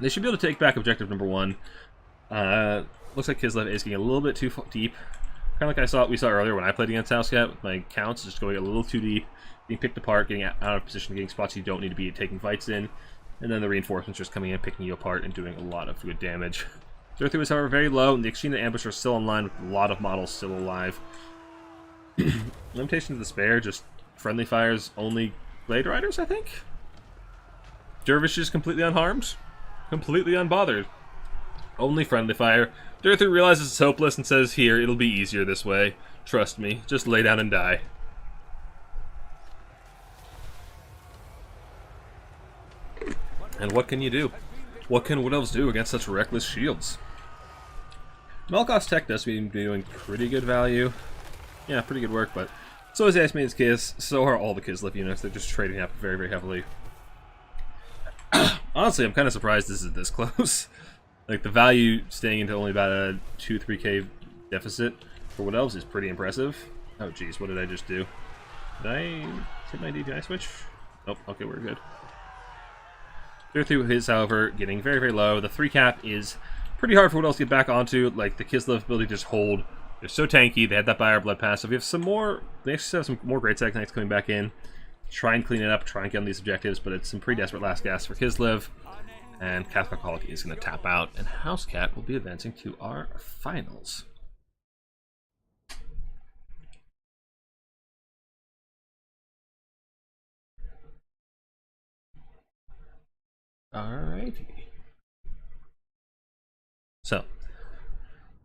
They should be able to take back objective number 1. Looks like Kislev is getting a little bit too deep. Kind of like we saw earlier when I played against Housecat with my counts, just going a little too deep, being picked apart, getting out of position, getting spots you don't need to be taking fights in. And then the reinforcements just coming in, picking you apart, and doing a lot of good damage. Durthu is, however, very low, and the Xena ambush are still online with a lot of models still alive. Limitation of Despair, just friendly fires only Glade Riders, I think? Dervish is completely unharmed, completely unbothered. Only friendly fire. Durthu realizes it's hopeless and says, here, it'll be easier this way. Trust me, just lay down and die. And what can you do? What can Wood Elves do against such reckless shields? Melkoth's tech does seem to be doing pretty good value. Yeah, pretty good work, but so is the Ice Maiden's Kiss, so are all the Kislev units. They're just trading up very, very heavily. Honestly, I'm kind of surprised this is this close. Like, the value staying into only about a 2-3k deficit for Wood Elves is pretty impressive. Oh, geez, what did I just do? Did I hit my DPI switch? Nope, okay, we're good. Durthu is, however, getting very, very low. The 3 cap is pretty hard for Wood Elves to get back onto. Like, the Kislev ability to just hold. They're so tanky. They had that Fire Blood pass. So we have some more. They actually have some more Great Sack Knights coming back in. Try and clean it up. Try and get on these objectives. But it's some pretty desperate last gasp for Kislev. And Catholic is going to tap out. And Housecat will be advancing to our finals. Alrighty. So,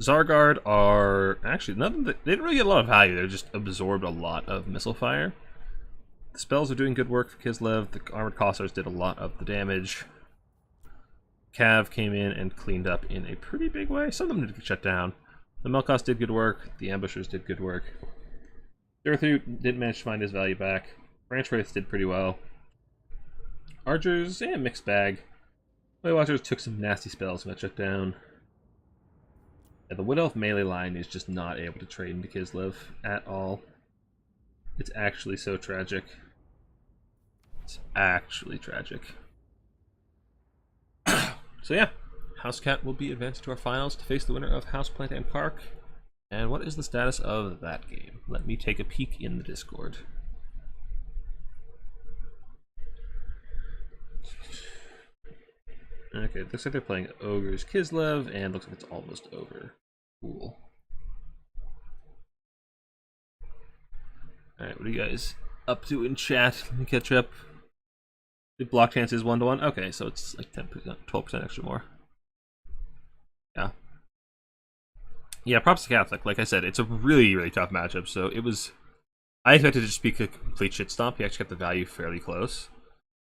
Zargard are actually nothing. They didn't really get a lot of value. They just absorbed a lot of missile fire. The spells are doing good work for Kislev. The armored Kossars did a lot of the damage. Cav came in and cleaned up in a pretty big way. Some of them did shut down. The Melkoths did good work. The ambushers did good work. Durthu didn't manage to find his value back. Branch Wraiths did pretty well. Archers, mixed bag. Way Watchers took some nasty spells and got shut down. Yeah, the Wood Elf melee line is just not able to trade into Kislev at all. It's actually so tragic. It's actually tragic. So yeah, Housecat will be advanced to our finals to face the winner of Houseplant and Kark. And what is the status of that game? Let me take a peek in the Discord. Okay, it looks like they're playing Ogre's Kislev, and looks like it's almost over. Cool. Alright, what are you guys up to in chat? Let me catch up. The block chance is 1-to-1. Okay, so it's like 10%, 12% extra more. Yeah. Yeah, props to Catholic. Like I said, it's a really, really tough matchup. So it was. I expected it to just be a complete shit stomp. He actually kept the value fairly close.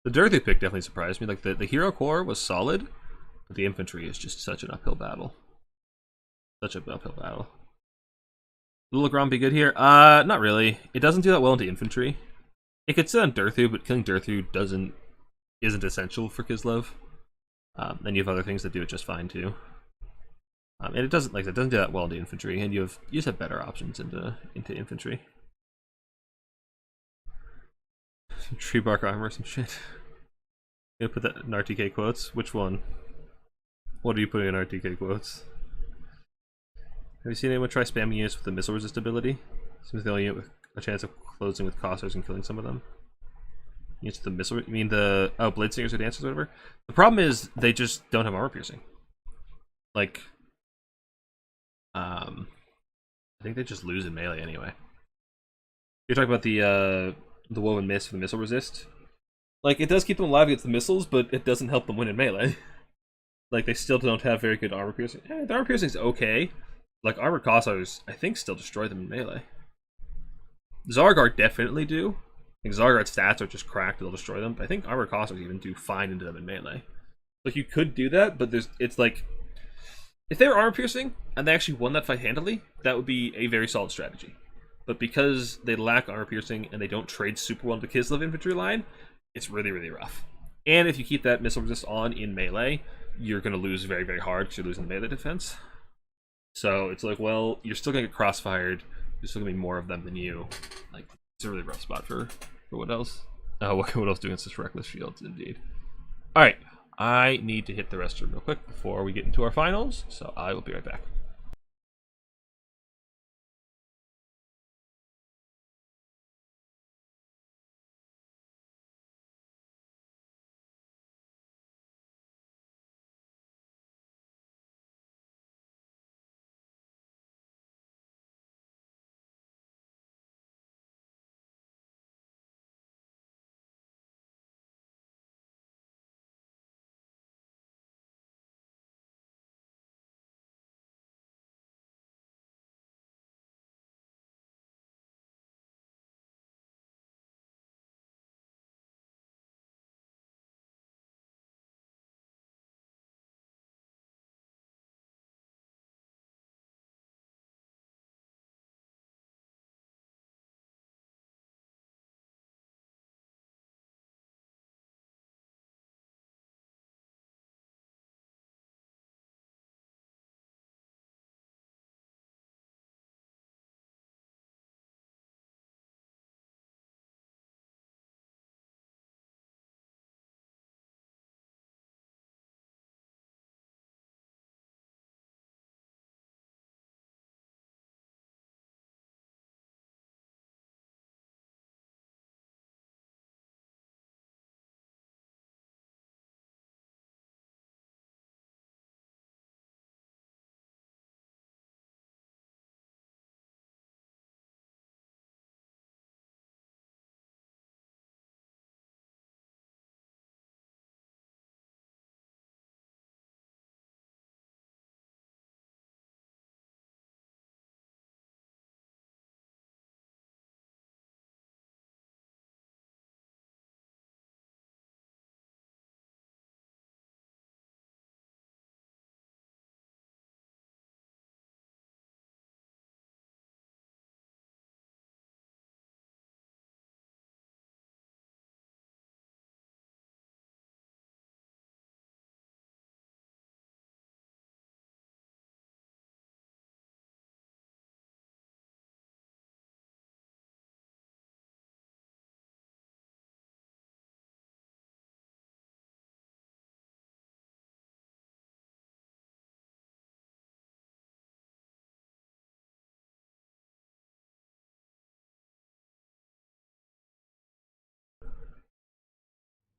The Durthu pick definitely surprised me. Like the hero core was solid, but the infantry is just such an uphill battle. Such an uphill battle. Will Legrom be good here? Not really. It doesn't do that well into infantry. It could sit on Durthu, but killing Durthu isn't essential for Kislev. And you have other things that do it just fine too. And it doesn't it doesn't do that well into infantry, and you just have better options into infantry. Some tree bark armor, some shit. You gonna put that in RTK quotes? Which one? What are you putting in RTK quotes? Have you seen anyone try spamming units with the missile resist ability? Seems the only unit with a chance of closing with Cossars and killing some of them. Units with the missile. You mean the blade singers or dancers or whatever? The problem is they just don't have armor piercing. Like, I think they just lose in melee anyway. You're talking about the woven mist for the missile resist. Like, it does keep them alive against the missiles, but it doesn't help them win in melee. Like, they still don't have very good armor piercing. The armor piercing's okay. Like, armored Cossars, I think, still destroy them in melee. Zargard definitely do. I think Zargard's stats are just cracked, they'll destroy them. But I think armored Cossars even do fine into them in melee. Like, you could do that, but it's like... If they were armor piercing, and they actually won that fight handily, that would be a very solid strategy. But because they lack armor piercing, and they don't trade super well into the Kislev infantry line, it's really, really rough. And if you keep that missile resist on in melee, you're going to lose very, very hard because you're losing the melee defense. So it's like, well, you're still going to get crossfired. There's still going to be more of them than you. Like, it's a really rough spot for what else? What else doing such reckless shields, indeed. Alright, I need to hit the restroom real quick before we get into our finals, so I will be right back.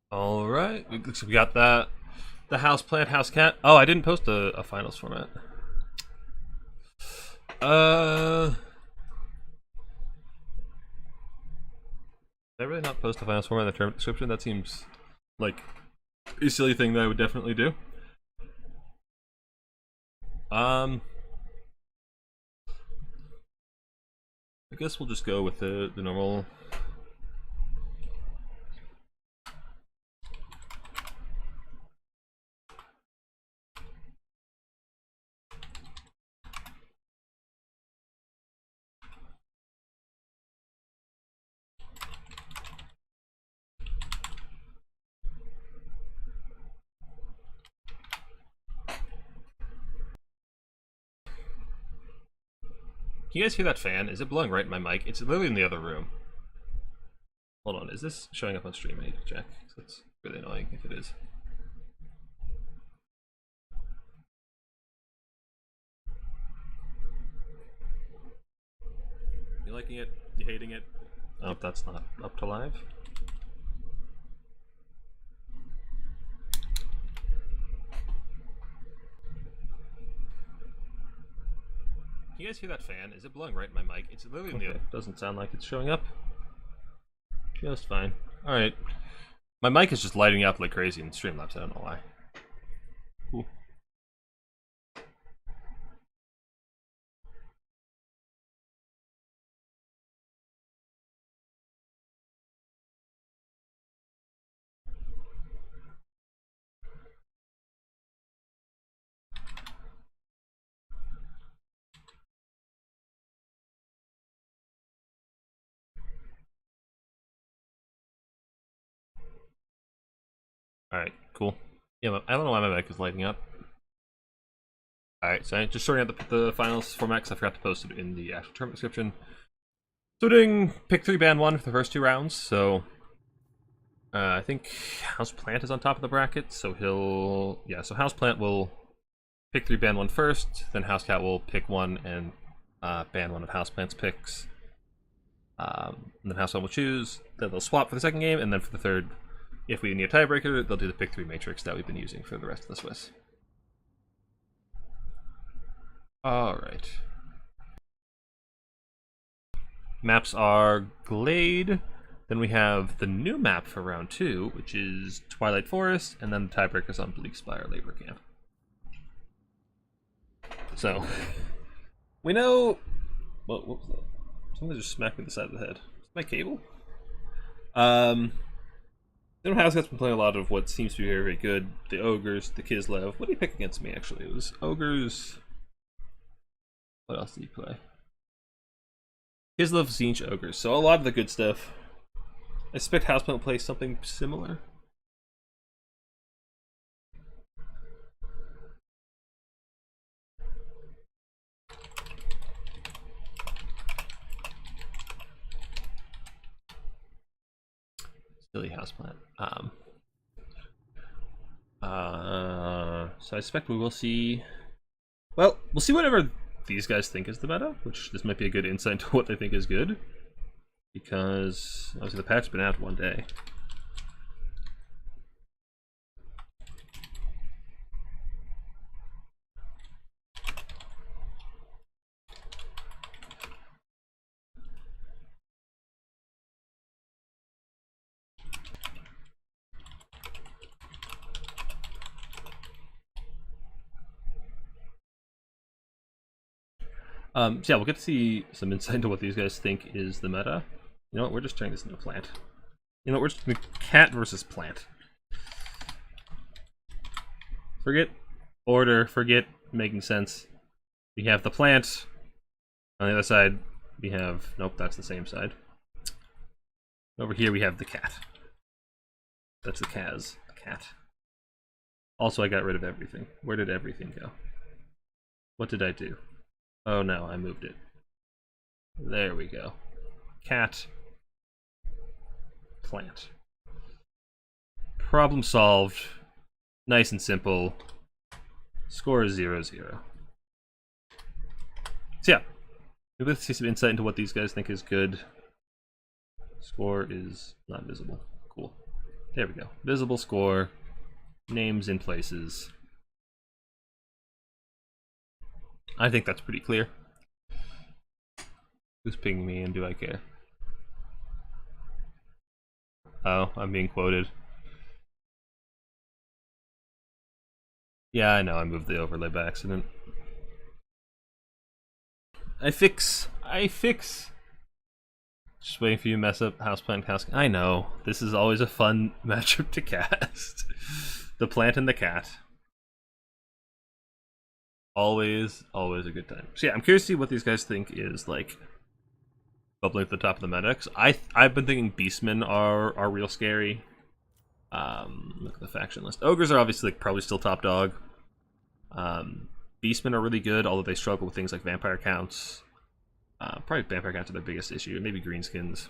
Alright, we got that. The house plant, house cat. Oh, I didn't post a finals format. Did I really not post a finals format in the tournament description? That seems like a silly thing that I would definitely do. I guess we'll just go with the normal. Can you guys hear that fan? Is it blowing right in my mic? It's literally in the other room. Hold on, is this showing up on stream? I need to check. That's really annoying if it is. You liking it? You hating it? Oh, that's not up to live. Can you guys hear that fan? Is it blowing right in my mic? It's literally in the other. Doesn't sound like it's showing up. Just fine. Alright. My mic is just lighting up like crazy in Streamlabs. I don't know why. Cool. Alright, cool. Yeah, I don't know why my mic is lighting up. Alright, so I'm just sorting out the finals format because I forgot to post it in the actual tournament description. So we're doing pick 3 ban 1 for the first 2 rounds, so I think Houseplant is on top of the bracket, so he'll... Yeah, so Houseplant will pick 3 ban 1 first, then Housecat will pick 1 and ban 1 of Houseplant's picks. And then Housecat will choose, then they'll swap for the second game, and then for the third, if we need a tiebreaker, they'll do the pick 3 matrix that we've been using for the rest of the Swiss. Alright. Maps are Glade. Then we have the new map for round 2, which is Twilight Forest, and then the tiebreakers on Bleak Spire Labor Camp. So, we know... Whoa, what was that? Someone just smacked me in the side of the head. Is my cable? Housecat's been playing a lot of what seems to be very, very good. The Ogres, the Kislev. What did he pick against me, actually? It was Ogres... What else did he play? Kislev, Zinch, Ogres. So a lot of the good stuff. I suspect Houseplant will play something similar. Silly Houseplant. So I suspect we will see... Well, we'll see whatever these guys think is the meta, which this might be a good insight into what they think is good. Because, obviously, the patch's been out 1 day. So yeah, we'll get to see some insight into what these guys think is the meta. You know what, we're just turning this into a plant. You know what, we're just doing cat versus plant. Forget order, forget making sense. We have the plant. On the other side, we have... Nope, that's the same side. Over here we have the cat. That's the Kaz. Cat. Also, I got rid of everything. Where did everything go? What did I do? Oh no, I moved it. There we go. Cat. Plant. Problem solved. Nice and simple. Score is 0-0. So yeah, maybe let's see some insight into what these guys think is good. Score is not visible. Cool. There we go. Visible score. Names in places. I think that's pretty clear. Who's pinging me and do I care? Oh, I'm being quoted. Yeah, I know, I moved the overlay by accident. I fix. Just waiting for you to mess up Houseplant House. I know. This is always a fun matchup to cast. The plant and the cat. Always a good time. So yeah, I'm curious to see what these guys think is like bubbling at the top of the meta. I've been thinking Beastmen are real scary. Look at the faction list. Ogres are obviously like, probably still top dog. Beastmen are really good, although they struggle with things like vampire counts. Probably vampire counts are their biggest issue. Maybe greenskins.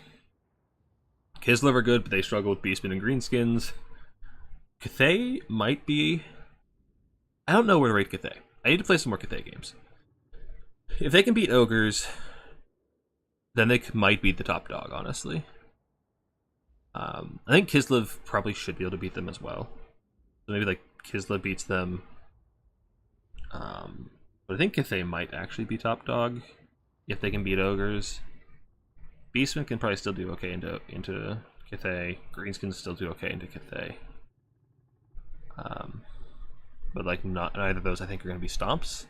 Kislev are good, but they struggle with Beastmen and greenskins. Cathay might be. I don't know where to rate Cathay. I need to play some more Cathay games. If they can beat ogres, then they might beat the top dog, honestly. I think Kislev probably should be able to beat them as well. So maybe like Kislev beats them. But I think Cathay might actually be top dog if they can beat ogres. Beastmen can probably still do okay into Cathay. Greenskins still do okay into Cathay. But like neither of those I think are going to be stomps.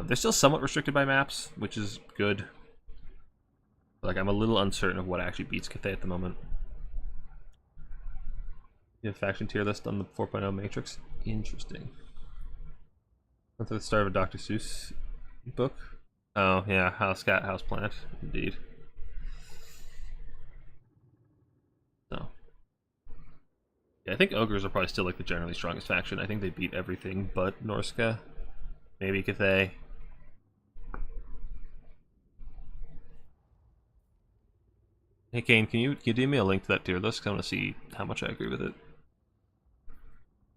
They're still somewhat restricted by maps, which is good. But, like I'm a little uncertain of what actually beats Cathay at the moment. You have faction tier list on the 4.0 Matrix. Interesting. That's the start of a Dr. Seuss book. Oh yeah, House Cat, House Plant, indeed. So yeah, I think ogres are probably still like the generally strongest faction. I think they beat everything but Norska. Maybe Cathay. Hey Kane, can you do me a link to that tier list? 'Cause I want to see how much I agree with it.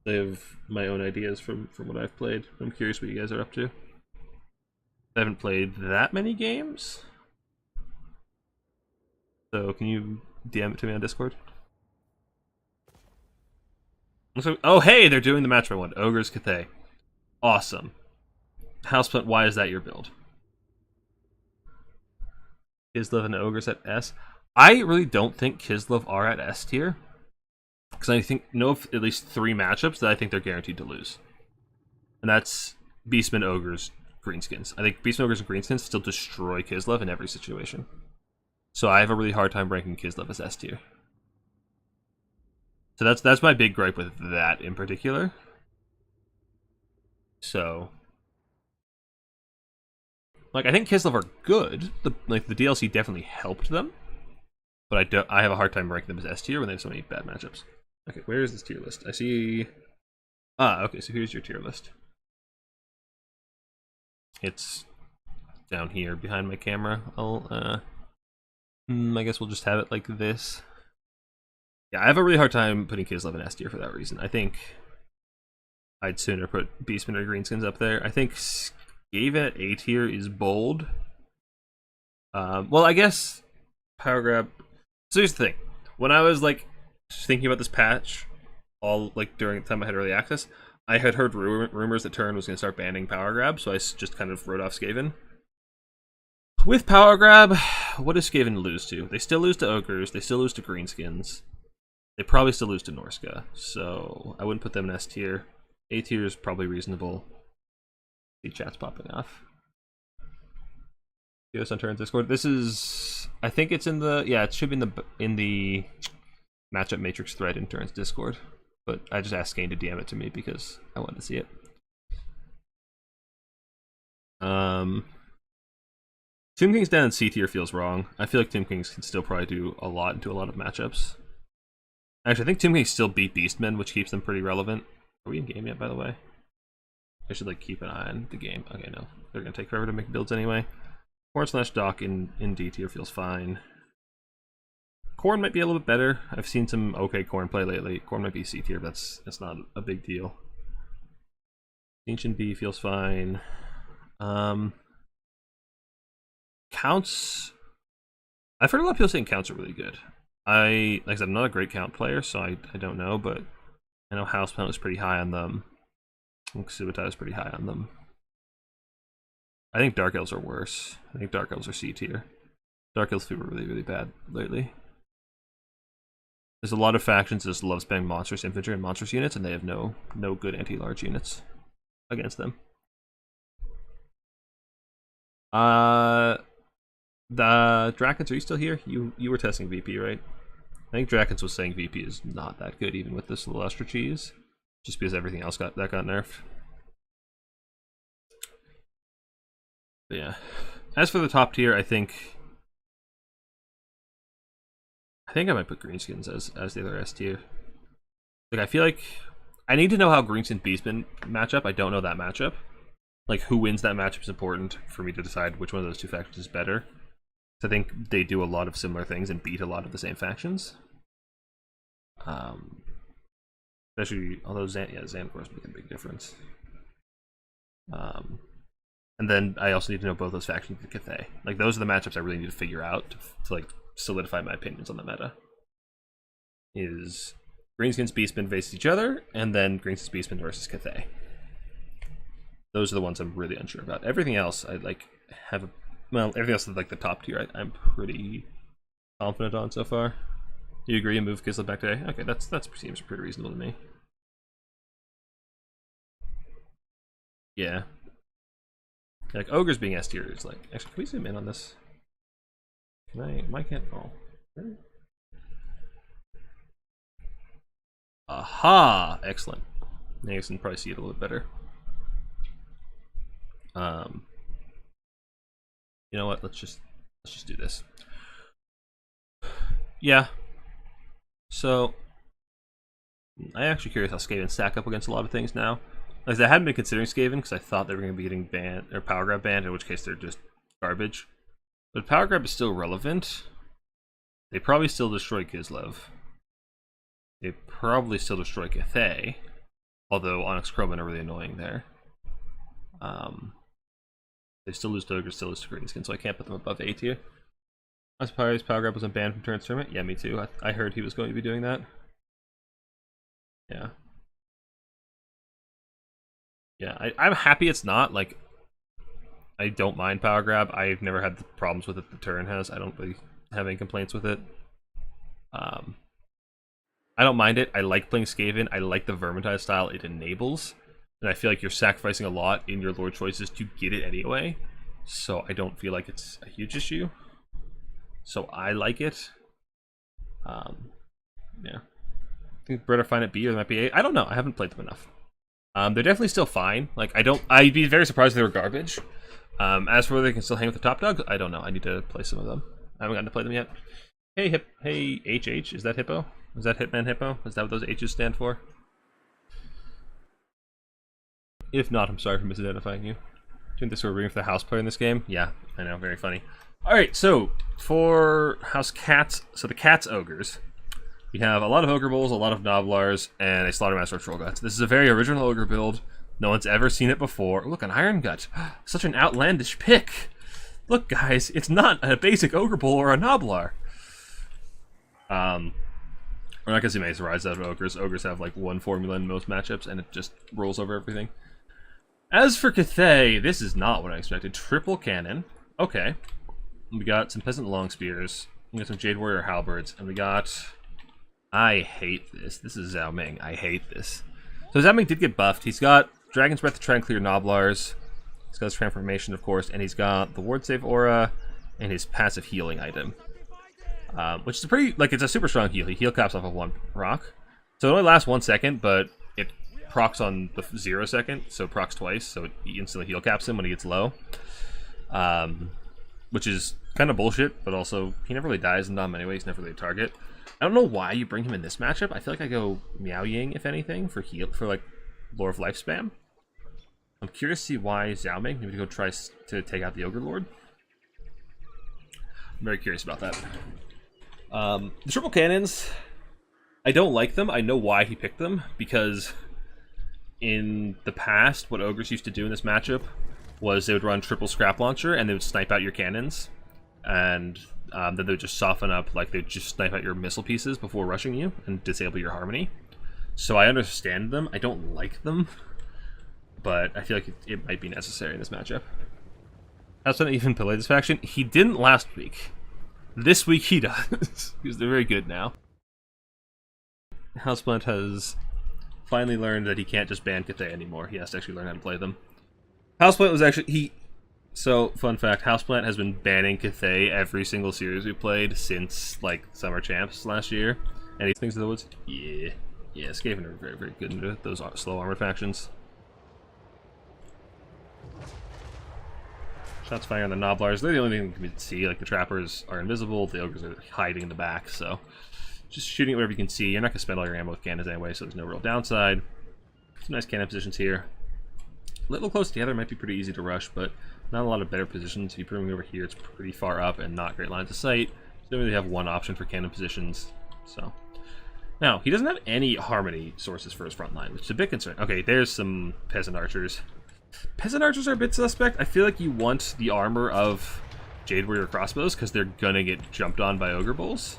I have my own ideas from what I've played. I'm curious what you guys are up to. I haven't played that many games, so can you DM it to me on Discord? So, oh hey, they're doing the match by one. Ogres Cathay. Awesome. Houseplant, why is that your build? Kislev and Ogres at S. I really don't think Kislev are at S tier. Because I know of at least 3 matchups that I think they're guaranteed to lose. And that's Beastmen, Ogres, Greenskins. I think Beastmen, Ogres, and Greenskins still destroy Kislev in every situation. So I have a really hard time ranking Kislev as S tier. So that's my big gripe with that in particular. So like I think Kislev are good. The DLC definitely helped them. But I have a hard time ranking them as S tier when they have so many bad matchups. Okay, where is this tier list? I see. Okay, so here's your tier list. It's down here behind my camera. I guess we'll just have it like this. Yeah, I have a really hard time putting Kislev in S tier for that reason. I think I'd sooner put Beastmen or Greenskins up there. I think Skaven at A tier is bold. Well, I guess Power Grab. So here's the thing. When I was like thinking about this patch, all like during the time I had early access, I had heard rumors that Turn was going to start banning Power Grab, so I just kind of wrote off Skaven. With Power Grab, what does Skaven lose to? They still lose to Ogres, they still lose to Greenskins. They probably still lose to Norska, so I wouldn't put them in S tier. A tier is probably reasonable. See chat's popping off. Us on Turns Discord. This is, I think it's in the, yeah, it should be in the matchup matrix thread in Turns Discord. But I just asked Kane to DM it to me because I wanted to see it. Tomb Kings down in C tier feels wrong. I feel like Tomb Kings can still probably do a lot into a lot of matchups. Actually, I think Tomb Kings still beat Beastmen, which keeps them pretty relevant. Are we in game yet, by the way? I should like keep an eye on the game. Okay, no. They're gonna take forever to make builds anyway. Corn/Doc in D tier feels fine. Corn might be a little bit better. I've seen some okay Corn play lately. Corn might be C tier, but that's not a big deal. Ancient B feels fine. Counts. I've heard a lot of people saying counts are really good. Like I said, I'm not a great count player, so I don't know, but I know Houseplant is pretty high on them. I think Subutai is pretty high on them. I think Dark Elves are worse. I think Dark Elves are C tier. Dark Elves feel really, really bad lately. There's a lot of factions that just love spamming monstrous infantry and monstrous units, and they have no good anti-large units against them. The Drakens, are you still here? You were testing VP, right? I think Drakens was saying VP is not that good, even with the Celestra cheese, just because everything else got nerfed. But yeah. As for the top tier, I think I might put Greenskins as the other S tier. Like, I feel like I need to know how Greenskin Beastman match up. I don't know that matchup. Like, who wins that matchup is important for me to decide which one of those two factions is better. So I think they do a lot of similar things and beat a lot of the same factions. Especially, although Zan of course make a big difference. And then I also need to know both those factions in Cathay. Like, those are the matchups I really need to figure out to like solidify my opinions on the meta. Is Greenskins Beastmen face each other, and then Greenskins Beastmen versus Cathay. Those are the ones I'm really unsure about. Everything else I like have everything else is like the top tier I'm pretty confident on so far. You agree and move Kislev back today? Okay, that seems pretty reasonable to me. Yeah. Like, Ogres being S tier is like... Actually, can we zoom in on this? Can I... Why can't... Oh. Aha! Excellent. Now you can probably see it a little bit better. You know what? Let's just do this. Yeah. So... I'm actually curious how Skaven stack up against a lot of things now. Like, I hadn't been considering Skaven because I thought they were going to be getting banned, or Power Grab banned, in which case they're just garbage. But Power Grab is still relevant. They probably still destroy Kislev. They probably still destroy Cathay, although Onyx Crowmen are really annoying there. They still lose to Ogres, still lose to Greenskin, so I can't put them above A tier. I suppose Power Grab wasn't banned from Turns Tournament. Yeah, me too. I heard he was going to be doing that. Yeah. Yeah, I'm happy it's not. Like, I don't mind Power Grab. I've never had the problems with it the turn has. I don't really have any complaints with it. I don't mind it. I like playing Skaven. I like the Vermintide style it enables. And I feel like you're sacrificing a lot in your lore choices to get it anyway. So I don't feel like it's a huge issue. So I like it. Yeah. I think better find it B or they might be A. I don't know. I haven't played them enough. They're definitely still fine. Like, I'd be very surprised if they were garbage. As for whether they can still hang with the top dogs, I don't know. I need to play some of them. I haven't gotten to play them yet. Hey, hey, HH, is that Hippo? Is that Hitman Hippo? Is that what those H's stand for? If not, I'm sorry for misidentifying you. Doing this, we're rooting for the house player in this game? Yeah, I know, very funny. Alright, so, for House Cats, so the Cats Ogres, we have a lot of Ogre Bulls, a lot of Noblars, and a Slaughtermaster of Troll Guts. This is a very original Ogre build. No one's ever seen it before. Look, an Iron Gut. Such an outlandish pick. Look, guys, it's not a basic Ogre Bull or a Noblar. We're not gonna see many rise out of Ogres. Ogres have like one formula in most matchups, and it just rolls over everything. As for Cathay, this is not what I expected. Triple Cannon. Okay. We got some Peasant Long Spears. We got some Jade Warrior Halberds, and we got... I hate this. This is Zhao Ming. I hate this. So Zhao Ming did get buffed. He's got Dragon's Breath to try and clear Noblars. He's got his Transformation, of course, and he's got the Ward Save Aura and his passive healing item. Which is a pretty, like, it's a super strong heal. He heal caps off of one rock. So it only lasts 1 second, but it procs on the 0 second, so it procs twice, so it instantly heal caps him when he gets low. Which is kind of bullshit, but also, he never really dies in Dom anyway, he's never really a target. I don't know why you bring him in this matchup. I feel like I go Miao Ying, if anything, for heal, for like, Lore of Life spam. I'm curious to see why Zhao Ming, maybe to go try to take out the Ogre Lord. I'm very curious about that. The triple cannons, I don't like them. I know why he picked them, because in the past, what Ogres used to do in this matchup was they would run triple scrap launcher and they would snipe out your cannons, and then they would just soften up, like they would just snipe out your missile pieces before rushing you and disable your harmony. So I understand them. I don't like them, but I feel like it might be necessary in this matchup. How's not even play this faction? He didn't last week. This week he does, because they're very good now. Houseplant has finally learned that he can't just ban Cathay anymore. He has to actually learn how to play them. Houseplant was actually So, fun fact, Houseplant has been banning Cathay every single series we played since, like, Summer Champs last year. And he thinks of the woods? Yeah. Yeah, Skaven are very, very good into those slow armor factions. Shots firing on the Noblars. They're the only thing we can see. Like, the Trappers are invisible, the Ogres are hiding in the back, so... just shooting at whatever you can see. You're not going to spend all your ammo with cannons anyway, so there's no real downside. Some nice cannon positions here. A little close together, might be pretty easy to rush, but not a lot of better positions. If you put them over here, it's pretty far up and not great lines of sight. So they really have one option for cannon positions. So now, he doesn't have any harmony sources for his front line, which is a bit concerning. Okay, there's some peasant archers. Peasant archers are a bit suspect. I feel like you want the armor of Jade Warrior crossbows because they're gonna get jumped on by Ogre Bulls.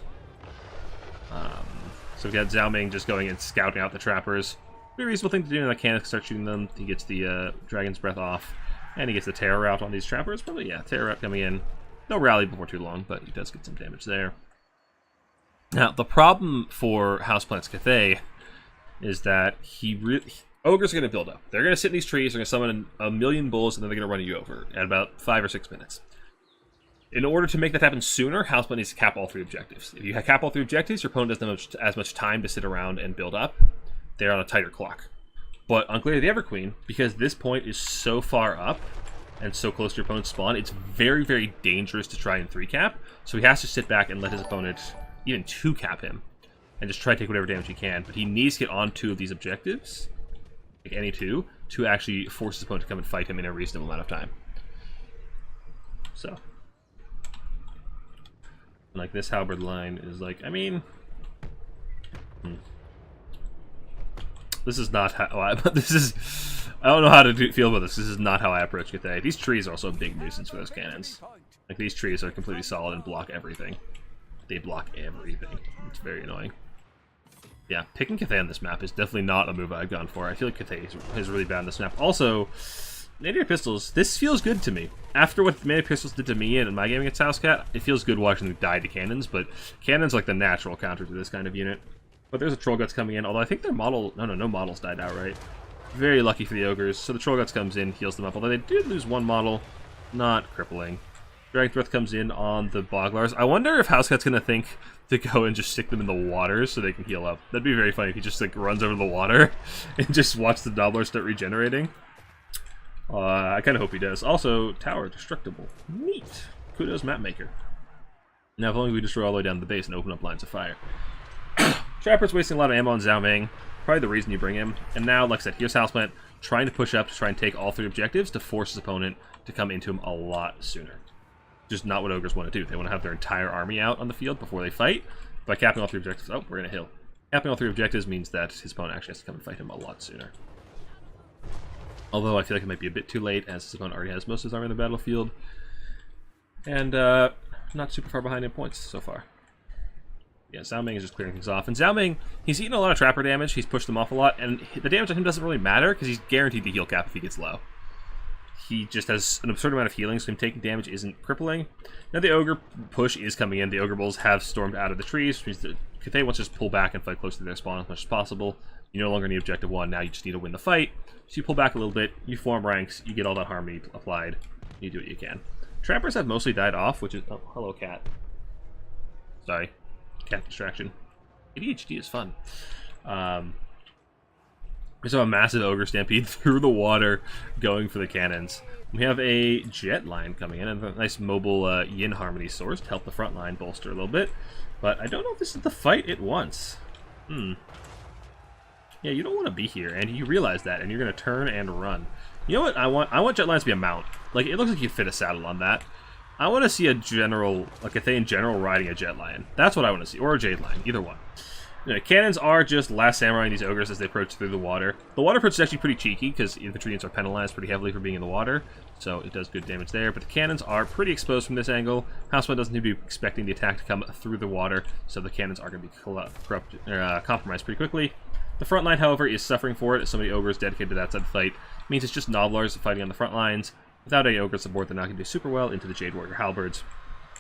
So we've got Zhao Ming just going and scouting out the trappers. Pretty reasonable thing to do, and the cannon start shooting them. He gets the Dragon's Breath off, and he gets the Terror Route on these trappers. Probably, yeah, Terror Route coming in. No rally before too long, but he does get some damage there. Now, the problem for Houseplant's Cathay is that Ogres are going to build up. They're going to sit in these trees, they're going to summon a million bulls, and then they're going to run you over at about 5 or 6 minutes. In order to make that happen sooner, Houseplant needs to cap all 3 objectives. If you cap all 3 objectives, your opponent doesn't have as much time to sit around and build up. They're on a tighter clock. But on Glare of the Everqueen, because this point is so far up and so close to your opponent's spawn, it's very, very dangerous to try and 3-cap. So he has to sit back and let his opponent even 2-cap him and just try to take whatever damage he can. But he needs to get on 2 of these objectives, like any 2, to actually force his opponent to come and fight him in a reasonable amount of time. So... like, this halberd line is like, I mean... This is not how I... I don't know how to feel about this. This is not how I approach Cathay. These trees are also a big nuisance for those cannons. Like, these trees are completely solid and block everything. They block everything. It's very annoying. Yeah, picking Cathay on this map is definitely not a move I've gone for. I feel like Cathay is really bad on this map. Also... Nadir Pistols, this feels good to me. After what Nadir Pistols did to me in my game against Housecat, it feels good watching them die to cannons, but cannons like the natural counter to this kind of unit. But there's a Troll Guts coming in, although I think their model... No models died outright. Very lucky for the Ogres, so the Troll Guts comes in, heals them up, although they did lose 1 model. Not crippling. Dragon Breath comes in on the Boglars. I wonder if Housecat's gonna think to go and just stick them in the water so they can heal up. That'd be very funny if he just, like, runs over the water and just watch the Nobblers start regenerating. I kind of hope he does. Also, tower destructible. Neat. Kudos, map maker. Now, if only we destroy all the way down the base and open up lines of fire. Trapper's wasting a lot of ammo on Zhao Ming. Probably the reason you bring him. And now, like I said, here's Houseplant trying to push up to try and take all 3 objectives to force his opponent to come into him a lot sooner. Just not what Ogres want to do. They want to have their entire army out on the field before they fight. By capping all 3 objectives... Oh, we're in a hill. Capping all 3 objectives means that his opponent actually has to come and fight him a lot sooner. Although I feel like it might be a bit too late, as his opponent already has most of his army in the battlefield. And not super far behind in points so far. Yeah, Zhao Ming is just clearing things off. And Zhao Ming, he's eaten a lot of Trapper damage, he's pushed them off a lot, and the damage on him doesn't really matter, because he's guaranteed to heal cap if he gets low. He just has an absurd amount of healing, so him taking damage isn't crippling. Now the Ogre push is coming in. The Ogre Bulls have stormed out of the trees, which means that Cathay wants to just pull back and fight close to their spawn as much as possible. You no longer need objective 1, now you just need to win the fight. So you pull back a little bit, you form ranks, you get all that harmony applied, you do what you can. Trappers have mostly died off, which is... Oh, hello, cat. Sorry. Cat distraction. ADHD is fun. We saw a massive Ogre Stampede through the water going for the cannons. We have a jet line coming in, and a nice mobile Yin Harmony source to help the front line bolster a little bit. But I don't know if this is the fight it wants. Yeah, you don't want to be here, and you realize that, and you're going to turn and run. You know what I want? I want jet lines to be a mount. Like, it looks like you fit a saddle on that. I want to see a general, like a thing in general, riding a jet lion. That's what I want to see, or a jade lion, either one. You know, cannons are just last samurai these ogres as they approach through the water. The water approach is actually pretty cheeky, because infantry units are penalized pretty heavily for being in the water, so it does good damage there. But the cannons are pretty exposed from this angle. Houseplant doesn't need to be expecting the attack to come through the water, so the cannons are going to be compromised pretty quickly. The front line, however, is suffering for it, as so many ogres dedicated to that side of the fight. It means it's just Noblars fighting on the front lines. Without any ogre support, they're not going to do super well into the Jade Warrior Halberds.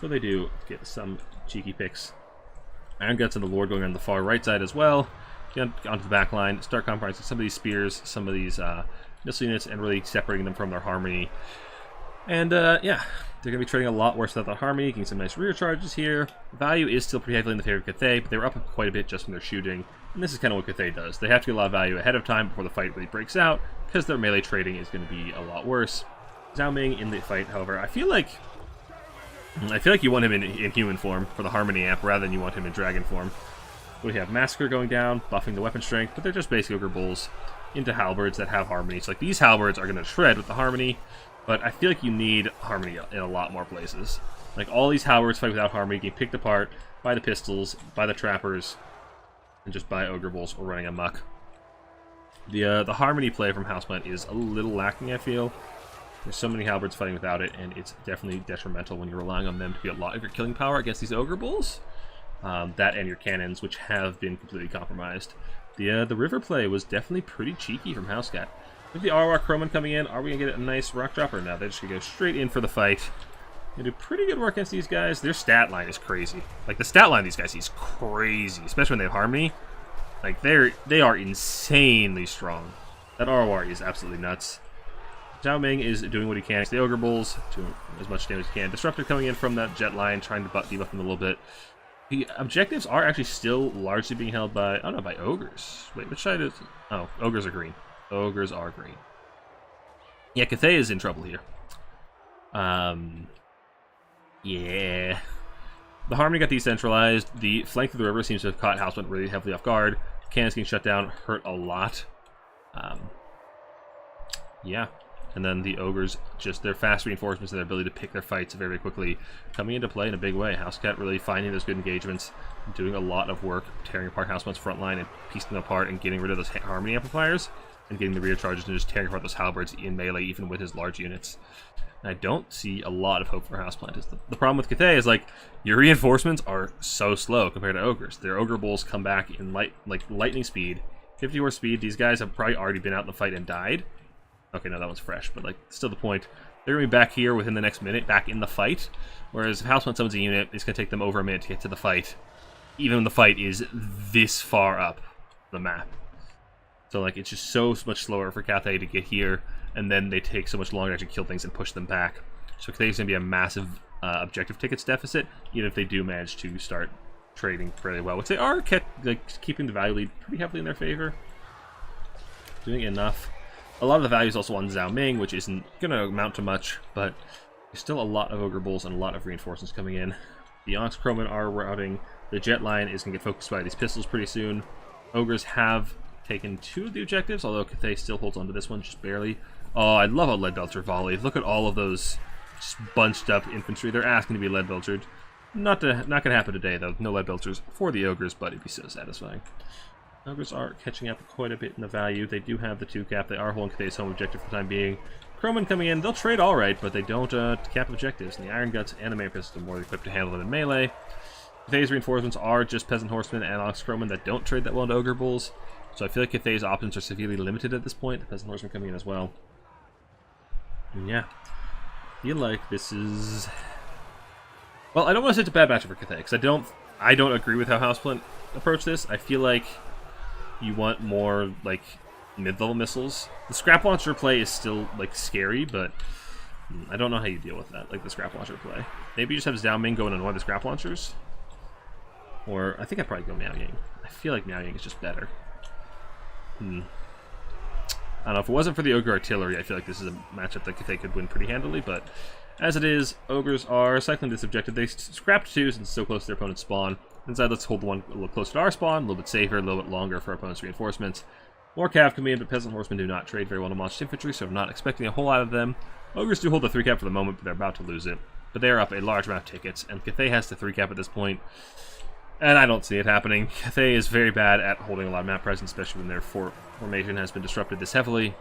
So they do get some cheeky picks. Iron Guts and the Lord going on the far right side as well. get onto the back line, start compromising some of these spears, some of these missile units, and really separating them from their harmony. And yeah, they're going to be trading a lot worse without that harmony, getting some nice rear charges here. Value is still pretty heavily in the favor of Cathay, but they were up quite a bit just from their shooting. And this is kind of what Cathay does. They have to get a lot of value ahead of time before the fight really breaks out, because their melee trading is going to be a lot worse. Zhao Ming in the fight, however, I feel like you want him in human form for the Harmony amp rather than you want him in dragon form. We have Massacre going down, buffing the weapon strength, but they're just basic Ogre Bulls into halberds that have Harmony. So like these halberds are going to shred with the Harmony, but I feel like you need Harmony in a lot more places. Like all these halberds fight without Harmony, getting picked apart by the pistols, by the trappers, and just by Ogre Bulls running amok. The Harmony play from Houseplant is a little lacking, I feel. There's so many halberds fighting without it, and it's definitely detrimental when you're relying on them to be a lot of your killing power against these Ogre Bulls. That and your cannons, which have been completely compromised. The river play was definitely pretty cheeky from Housecat. With the Arwak Croman coming in, are we going to get a nice rock dropper? Now they're just going to go straight in for the fight. They do pretty good work against these guys. Their stat line is crazy. Like, the stat line of these guys is crazy, especially when they have Harmony. Like, they are insanely strong. That Arwar is absolutely nuts. Zhao Ming is doing what he can against the Ogre Bulls, doing as much damage as he can. Disruptor coming in from that jet line, trying to debuff them a little bit. The objectives are actually still largely being held by, oh no, by Ogres. Wait, which side is, oh, Ogres are green. Ogres are green. Yeah, Cathay is in trouble here. Yeah. The Harmony got decentralized. The flank through the river seems to have caught Houseplant really heavily off guard. Cannons getting shut down hurt a lot. Yeah. And then the Ogres, just their fast reinforcements and their ability to pick their fights very, very quickly coming into play in a big way. Housecat really finding those good engagements, doing a lot of work, tearing apart Houseplant's front line and piecing them apart and getting rid of those Harmony amplifiers and getting the rear charges and just tearing apart those halberds in melee, even with his large units. And I don't see a lot of hope for Houseplant. The problem with Cathay is, like, your reinforcements are so slow compared to Ogres. Their Ogre Bulls come back in lightning speed. 50 horse speed, these guys have probably already been out in the fight and died. Okay, no, that one's fresh, but like, still the point. They're going to be back here within the next minute, back in the fight. Whereas if Houseplant summons a unit, it's going to take them over a minute to get to the fight. Even when the fight is this far up the map. So like, it's just so much slower for Cathay to get here, and then they take so much longer to actually kill things and push them back. So Cathay's going to be a massive objective tickets deficit, even if they do manage to start trading fairly well, which they are keeping the value lead pretty heavily in their favor. Doing enough. A lot of the value is also on Zhao Ming, which isn't going to amount to much, but there's still a lot of Ogre Bulls and a lot of reinforcements coming in. The Onyx Croman are routing. The jet line is going to get focused by these pistols pretty soon. Ogres have taken 2 of the objectives, although Cathay still holds on to this one, just barely. Oh, I love a Lead Belcher volley. Look at all of those just bunched up infantry. They're asking to be Lead Belchered. Not going to happen today, though. No Lead Belchers for the Ogres, but it'd be so satisfying. Ogres are catching up quite a bit in the value. They do have the 2 cap. They are holding Cathay's home objective for the time being. Croman coming in. They'll trade all right, but they don't cap objectives. And the Iron Guts and the Main Pistols are more equipped to handle them in melee. Cathay's reinforcements are just Peasant Horsemen and Onyx Croman that don't trade that well into Ogre Bulls. So I feel like Cathay's options are severely limited at this point. The Peasant Horsemen coming in as well. And yeah. I feel like this is... Well, I don't want to say it's a bad matchup for Cathay, because I don't agree with how Houseplant approached this. I feel like you want more, like, mid-level missiles. The Scrap Launcher play is still, like, scary, but I don't know how you deal with that, like the Scrap Launcher play. Maybe you just have Zhao Ming go and annoy the Scrap Launchers. Or, I think I'd probably go Miao Ying. I feel like Miao Ying is just better. I don't know, if it wasn't for the Ogre Artillery, I feel like this is a matchup that Cathay could win pretty handily, but as it is, Ogres are cycling this objective. They scrapped 2 since it's so close to their opponent's spawn. Inside, let's hold one a little closer to our spawn, a little bit safer, a little bit longer for our opponent's reinforcements. More cav come in, but Peasant Horsemen do not trade very well to Monster Infantry, so I'm not expecting a whole lot of them. Ogres do hold the 3 cap for the moment, but they're about to lose it. But they are up a large amount of tickets, and Cathay has the 3 cap at this point. And I don't see it happening. Cathay is very bad at holding a lot of map presence, especially when their formation has been disrupted this heavily.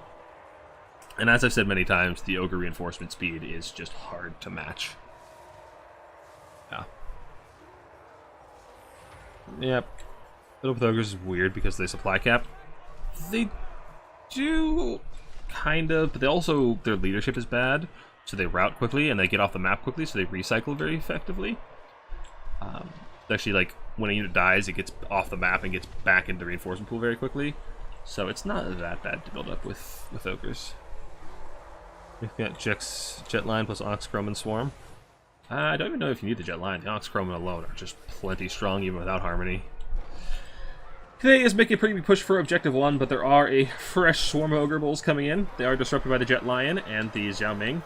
And as I've said many times, the Ogre reinforcement speed is just hard to match. Yeah. Yep. Little with Ogres is weird because they supply cap. They do kind of, but they also, their leadership is bad, so they route quickly and they get off the map quickly, so they recycle very effectively. Especially like when a unit dies, it gets off the map and gets back into the reinforcement pool very quickly. So it's not that bad to build up with ogres. We've got jet line plus ox, chrome, and swarm. I don't even know if you need the jet line. The ox, chrome, alone are just plenty strong even without harmony. Today is making a pretty big push for objective 1, but there are a fresh swarm of ogre bulls coming in. They are disrupted by the jet lion and the Xiao Ming.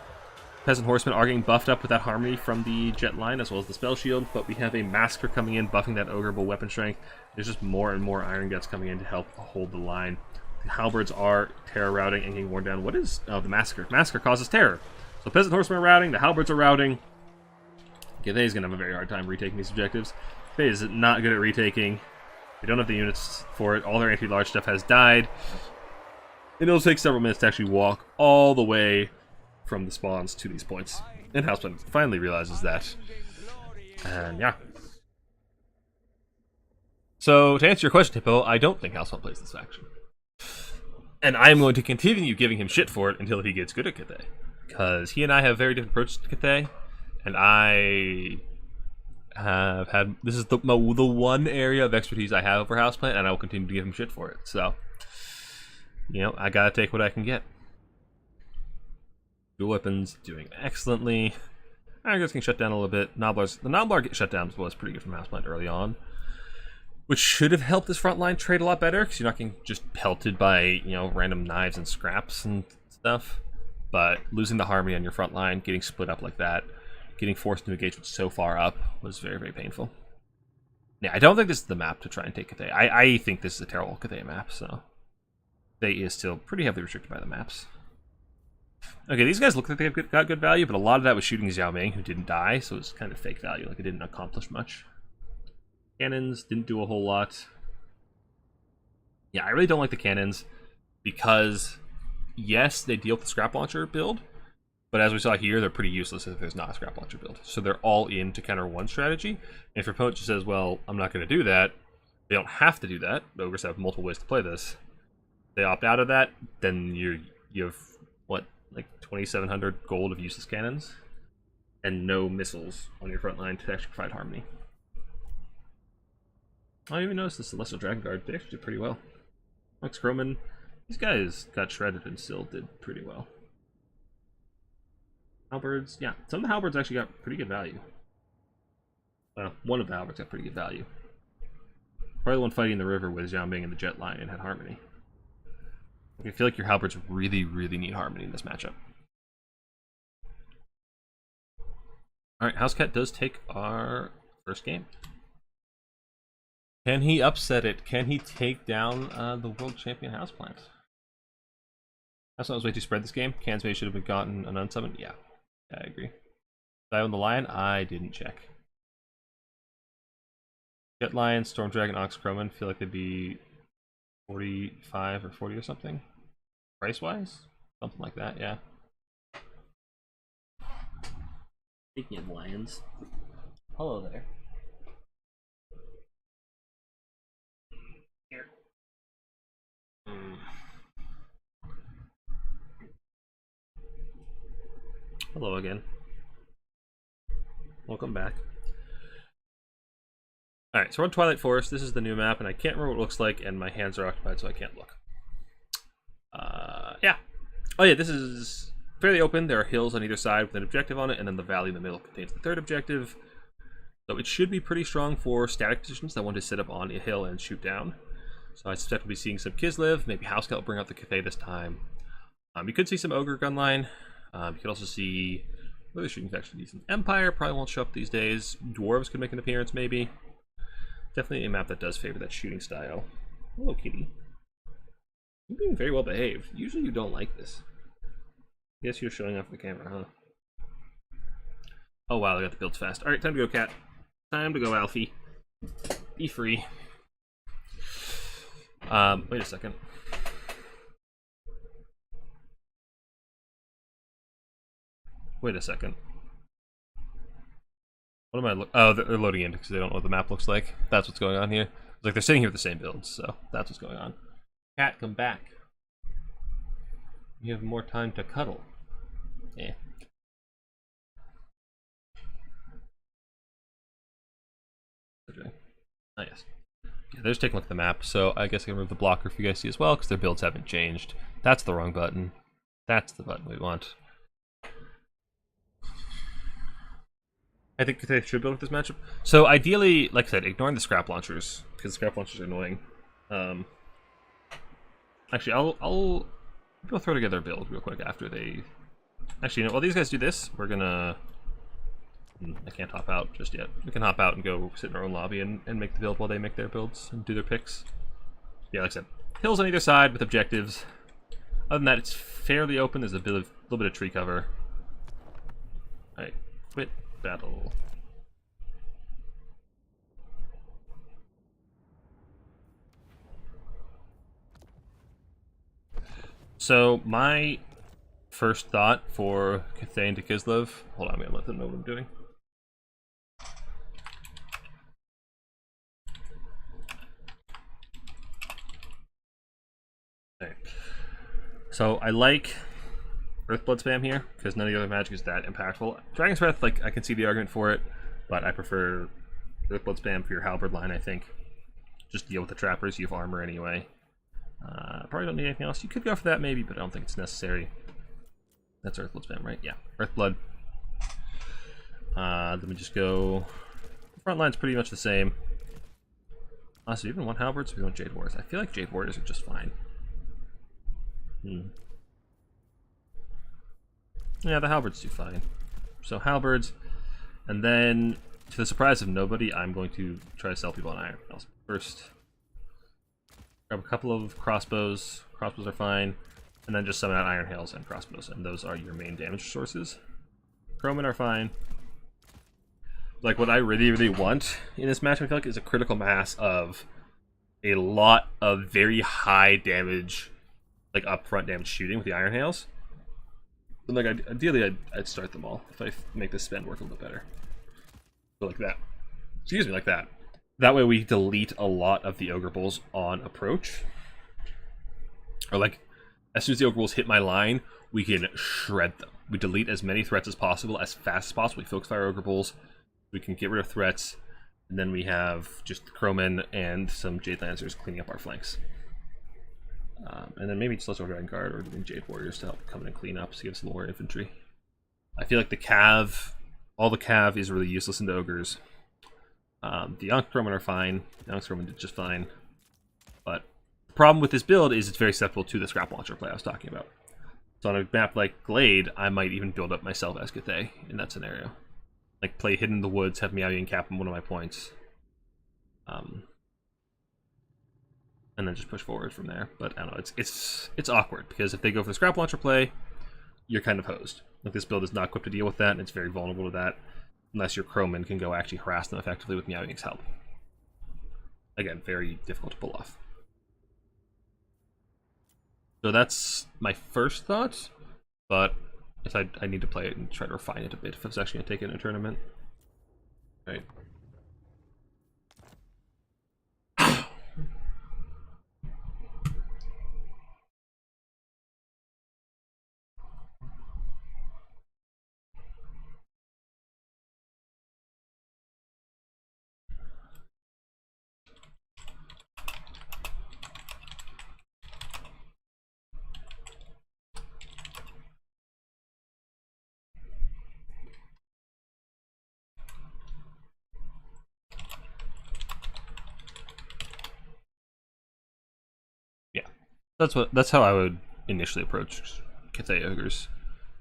Peasant horsemen are getting buffed up with that harmony from the jet line as well as the spell shield, but we have a massacre coming in buffing that ogre bull weapon strength. There's just more and more iron guts coming in to help hold the line. The halberds are terror routing and getting worn down. What is the massacre? Massacre causes terror. So peasant horsemen are routing, the halberds are routing. Githey is going to have a very hard time retaking these objectives. Githey is not good at retaking. They don't have the units for it. All their anti-large stuff has died. And it'll take several minutes to actually walk all the way from the spawns to these points. And Houseplan finally realizes that. And yeah. So to answer your question, Hippo, I don't think Houseplan plays this faction. And I'm going to continue giving him shit for it until he gets good at Githey. Because he and I have very different approaches to Githey. And I have had... This is the one area of expertise I have over Houseplan, and I will continue to give him shit for it. So, you know, I gotta take what I can get. Dual weapons doing excellently. I guess can shut down a little bit. The Noblar get shut down was pretty good from Houseplan early on, which should have helped this frontline trade a lot better because you're not getting just pelted by, you know, random knives and scraps and stuff. But losing the harmony on your front line, getting split up like that, getting forced into engagement so far up was very, very painful. Yeah, I don't think this is the map to try and take Githey. I think this is a terrible Githey map, so Githey is still pretty heavily restricted by the maps. Okay, these guys look like they've got good value, but a lot of that was shooting Xiao Ming, who didn't die, so it's kind of fake value. Like, it didn't accomplish much. Cannons didn't do a whole lot. Yeah, I really don't like the cannons because, yes, they deal with the scrap launcher build, but as we saw here, they're pretty useless if there's not a scrap launcher build. So they're all in to counter one strategy. And if your opponent just says, well, I'm not going to do that, they don't have to do that. Ogres have multiple ways to play this. If they opt out of that, then you have, what, like 2,700 gold of useless cannons and no missiles on your front line to actually provide harmony. I even noticed the Celestial Dragon Guard. They actually did pretty well. Max Croman, these guys got shredded and still did pretty well. Halberds, yeah, some of the halberds actually got pretty good value. Well, one of the halberds got pretty good value. Probably the one fighting in the river with Xiao Ming and the jet line and had harmony. I feel like your halberds really, really need harmony in this matchup. Alright, Housecat does take our first game. Can he upset it? Can he take down the world champion Houseplant? Houseplant was way too spread this game. Cans maybe should have been gotten an unsummon. Yeah, I agree. Did I own the lion? I didn't check. Jet Lion, Storm Dragon, Ox Croman feel like they'd be 45 or 40 or something. Price-wise? Something like that, yeah. Speaking of lions, hello there. Here. Hello again. Welcome back. Alright, so we're on Twilight Forest. This is the new map, and I can't remember what it looks like, and my hands are occupied, so I can't look. Yeah. Oh yeah, this is fairly open. There are hills on either side with an objective on it, and then the valley in the middle contains the third objective. So it should be pretty strong for static positions that want to sit up on a hill and shoot down. So I suspect we'll be seeing some Kislev. Maybe Housecat will bring out the Cathay this time. You could see some Ogre Gunline. You could also see... What other shooting faction decent? Empire probably won't show up these days. Dwarves could make an appearance, maybe. Definitely a map that does favor that shooting style. Hello, kitty. You're being very well behaved. Usually you don't like this. I guess you're showing off the camera, huh? Oh wow, I got the builds fast. Alright, time to go, cat. Time to go, Alfie. Be free. Wait a second. Wait a second. What am I oh, they're loading in because they don't know what the map looks like. That's what's going on here. It's like they're sitting here with the same builds, so that's what's going on. Cat, come back. You have more time to cuddle. Yeah. What Oh, yes. Yeah, they're just taking a look at the map, so I guess I can remove the blocker for you guys to see as well, because their builds haven't changed. That's the wrong button. That's the button we want. I think they should build with this matchup. So ideally, like I said, ignoring the scrap launchers, because scrap launchers are annoying. Actually, I'll throw together a build real quick after they... Actually, you know, while these guys do this, we're gonna... I can't hop out just yet. We can hop out and go sit in our own lobby and make the build while they make their builds and do their picks. Yeah, like I said, hills on either side with objectives. Other than that, it's fairly open. There's a little bit of tree cover. Alright, quit battle. So, my first thought for Cathay to Kislev... Hold on, I'm gonna let them know what I'm doing. Okay. So I like Earthblood spam here, because none of the other magic is that impactful. Dragon's Breath, like, I can see the argument for it, but I prefer Earthblood spam for your halberd line, I think. Just deal with the trappers, you have armor anyway. Probably don't need anything else. You could go for that maybe, but I don't think it's necessary. That's Earthblood spam, right? Yeah, Earthblood. Let me just go... The front line's pretty much the same. So even one halberds, we want Jade Warriors. I feel like Jade Warriors are just fine. Yeah, the halberds do fine. So halberds, and then to the surprise of nobody, I'm going to try to sell people on iron. First, grab a couple of crossbows. Crossbows are fine, and then just summon out iron hails and crossbows, and those are your main damage sources. Crowmen are fine. Like, what I really, really want in this match, I feel like, is a critical mass of a lot of very high damage, like upfront damage shooting with the iron hails. But like, ideally, I'd start them all if I make this spend work a little bit better. So like that. Excuse me, like that. That way we delete a lot of the Ogre Bulls on approach. Or like, as soon as the Ogre Bulls hit my line, we can shred them. We delete as many threats as possible, as fast as possible. We focus fire Ogre Bulls. We can get rid of threats. And then we have just the Crowmen and some Jade Lancers cleaning up our flanks. And then maybe just Celestial Dragon Guard or doing Jade Warriors to help come in and clean up, so give us a little more infantry. I feel like the Cav, all the Cav is really useless into Ogres. The Ankh Crowmen are fine. The Ankh Crowmen did just fine. But the problem with this build is it's very susceptible to the Scrap Launcher play I was talking about. So on a map like Glade, I might even build up myself as Cathay in that scenario. Like, play Hidden in the Woods, have Meowing cap on one of my points. And then just push forward from there. But I don't know, it's awkward, because if they go for the Scrap Launcher play, you're kind of hosed. Like, this build is not equipped to deal with that, and it's very vulnerable to that, unless your Crowman can go actually harass them effectively with Meowing's help. Again, very difficult to pull off. So that's my first thought, but I need to play it and try to refine it a bit if I was actually going to take it in a tournament. Right. That's how I would initially approach Cathay Ogres,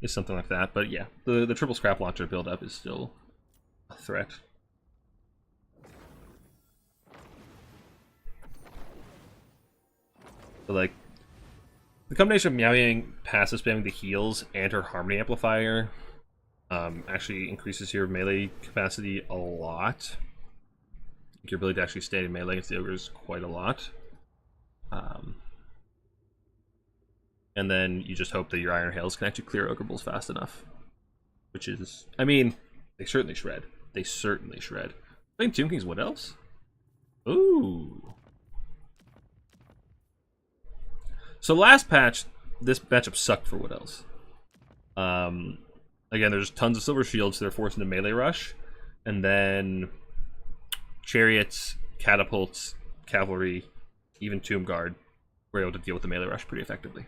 is something like that. But yeah, the triple Scrap Launcher build up is still a threat. But like, the combination of Meowing passive spamming the heals and her Harmony Amplifier actually increases your melee capacity a lot. Your ability to actually stay in melee against the ogres quite a lot. And then you just hope that your Iron Hails can actually clear Ogre Bulls fast enough. Which is, I mean, they certainly shred. They certainly shred. Playing Tomb Kings, what else? Ooh. So last patch, this matchup sucked for what else? Again, there's tons of silver shields, so they're forced into melee rush. And then Chariots catapults, cavalry, even Tomb Guard were able to deal with the melee rush pretty effectively.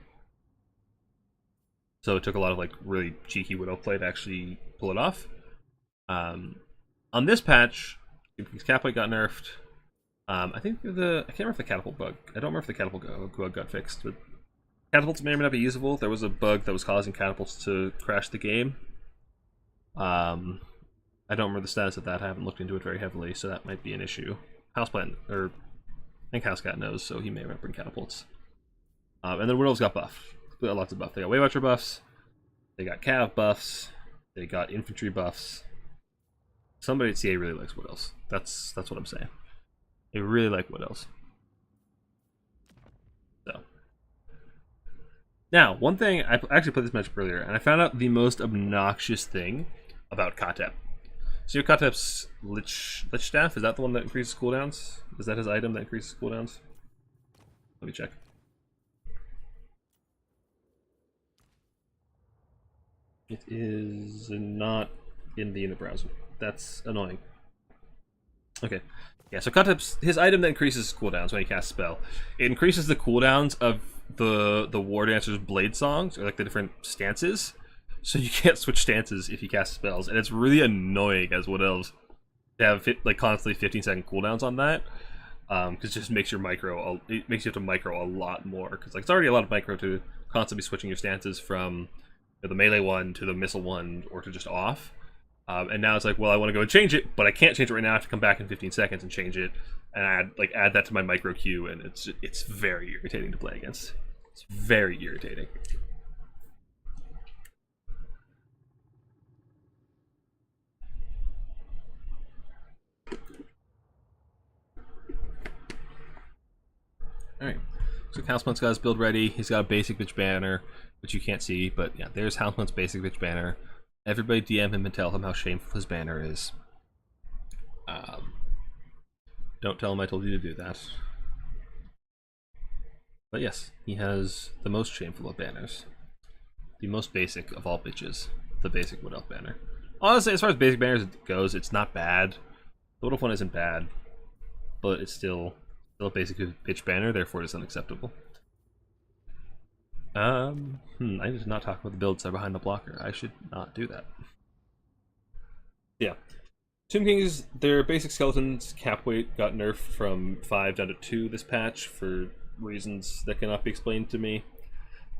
So it took a lot of like really cheeky Widow play to actually pull it off. On this patch, Catapult got nerfed. I think I can't remember if the catapult bug. I don't remember if the catapult bug got fixed, but catapults may or may not be usable. There was a bug that was causing catapults to crash the game. I don't remember the status of that. I haven't looked into it very heavily, so that might be an issue. Houseplant, or I think Housecat knows, so he may remember catapults. And then Widows got buffed. Lots of buffs. They got Way Watcher buffs. They got Cav buffs. They got infantry buffs. Somebody at CA really likes Widows. That's what I'm saying. They really like Widows. So. Now, one thing, I actually played this match earlier, and I found out the most obnoxious thing about Katep. So your Katep's Lich Staff, is that the one that increases cooldowns? Is that his item that increases cooldowns? Let me check. It is not in the unit browser. That's annoying. Okay. Yeah, so Katep's his item that increases cooldowns when he casts a spell. It increases the cooldowns of the War Dancer's blade songs, or like the different stances. So you can't switch stances if you cast spells, and it's really annoying as what else to have like constantly 15-second cooldowns on that. Because it just makes your micro, it makes you have to micro a lot more. Because like it's already a lot of micro to constantly switching your stances from the melee one to the missile one or to just off. And now it's like, well, I want to go and change it, but I can't change it right now. I have to come back in 15 seconds and change it, and add that to my micro queue, and it's very irritating to play against. It's very irritating. All right, so Houseplant's got his build ready. He's got a basic bitch banner, which you can't see, but yeah, there's Houseplant's basic bitch banner. Everybody DM him and tell him how shameful his banner is. Don't tell him I told you to do that. But yes, he has the most shameful of banners. The most basic of all bitches. The basic Wood Elf banner. Honestly, as far as basic banners goes, it's not bad. The Wood Elf one isn't bad, but it's still a basic bitch banner, therefore it is unacceptable. I did not talk about the builds that are behind the blocker. I should not do that. Yeah. Tomb Kings, their basic skeletons cap weight got nerfed from 5 down to 2 this patch for reasons that cannot be explained to me.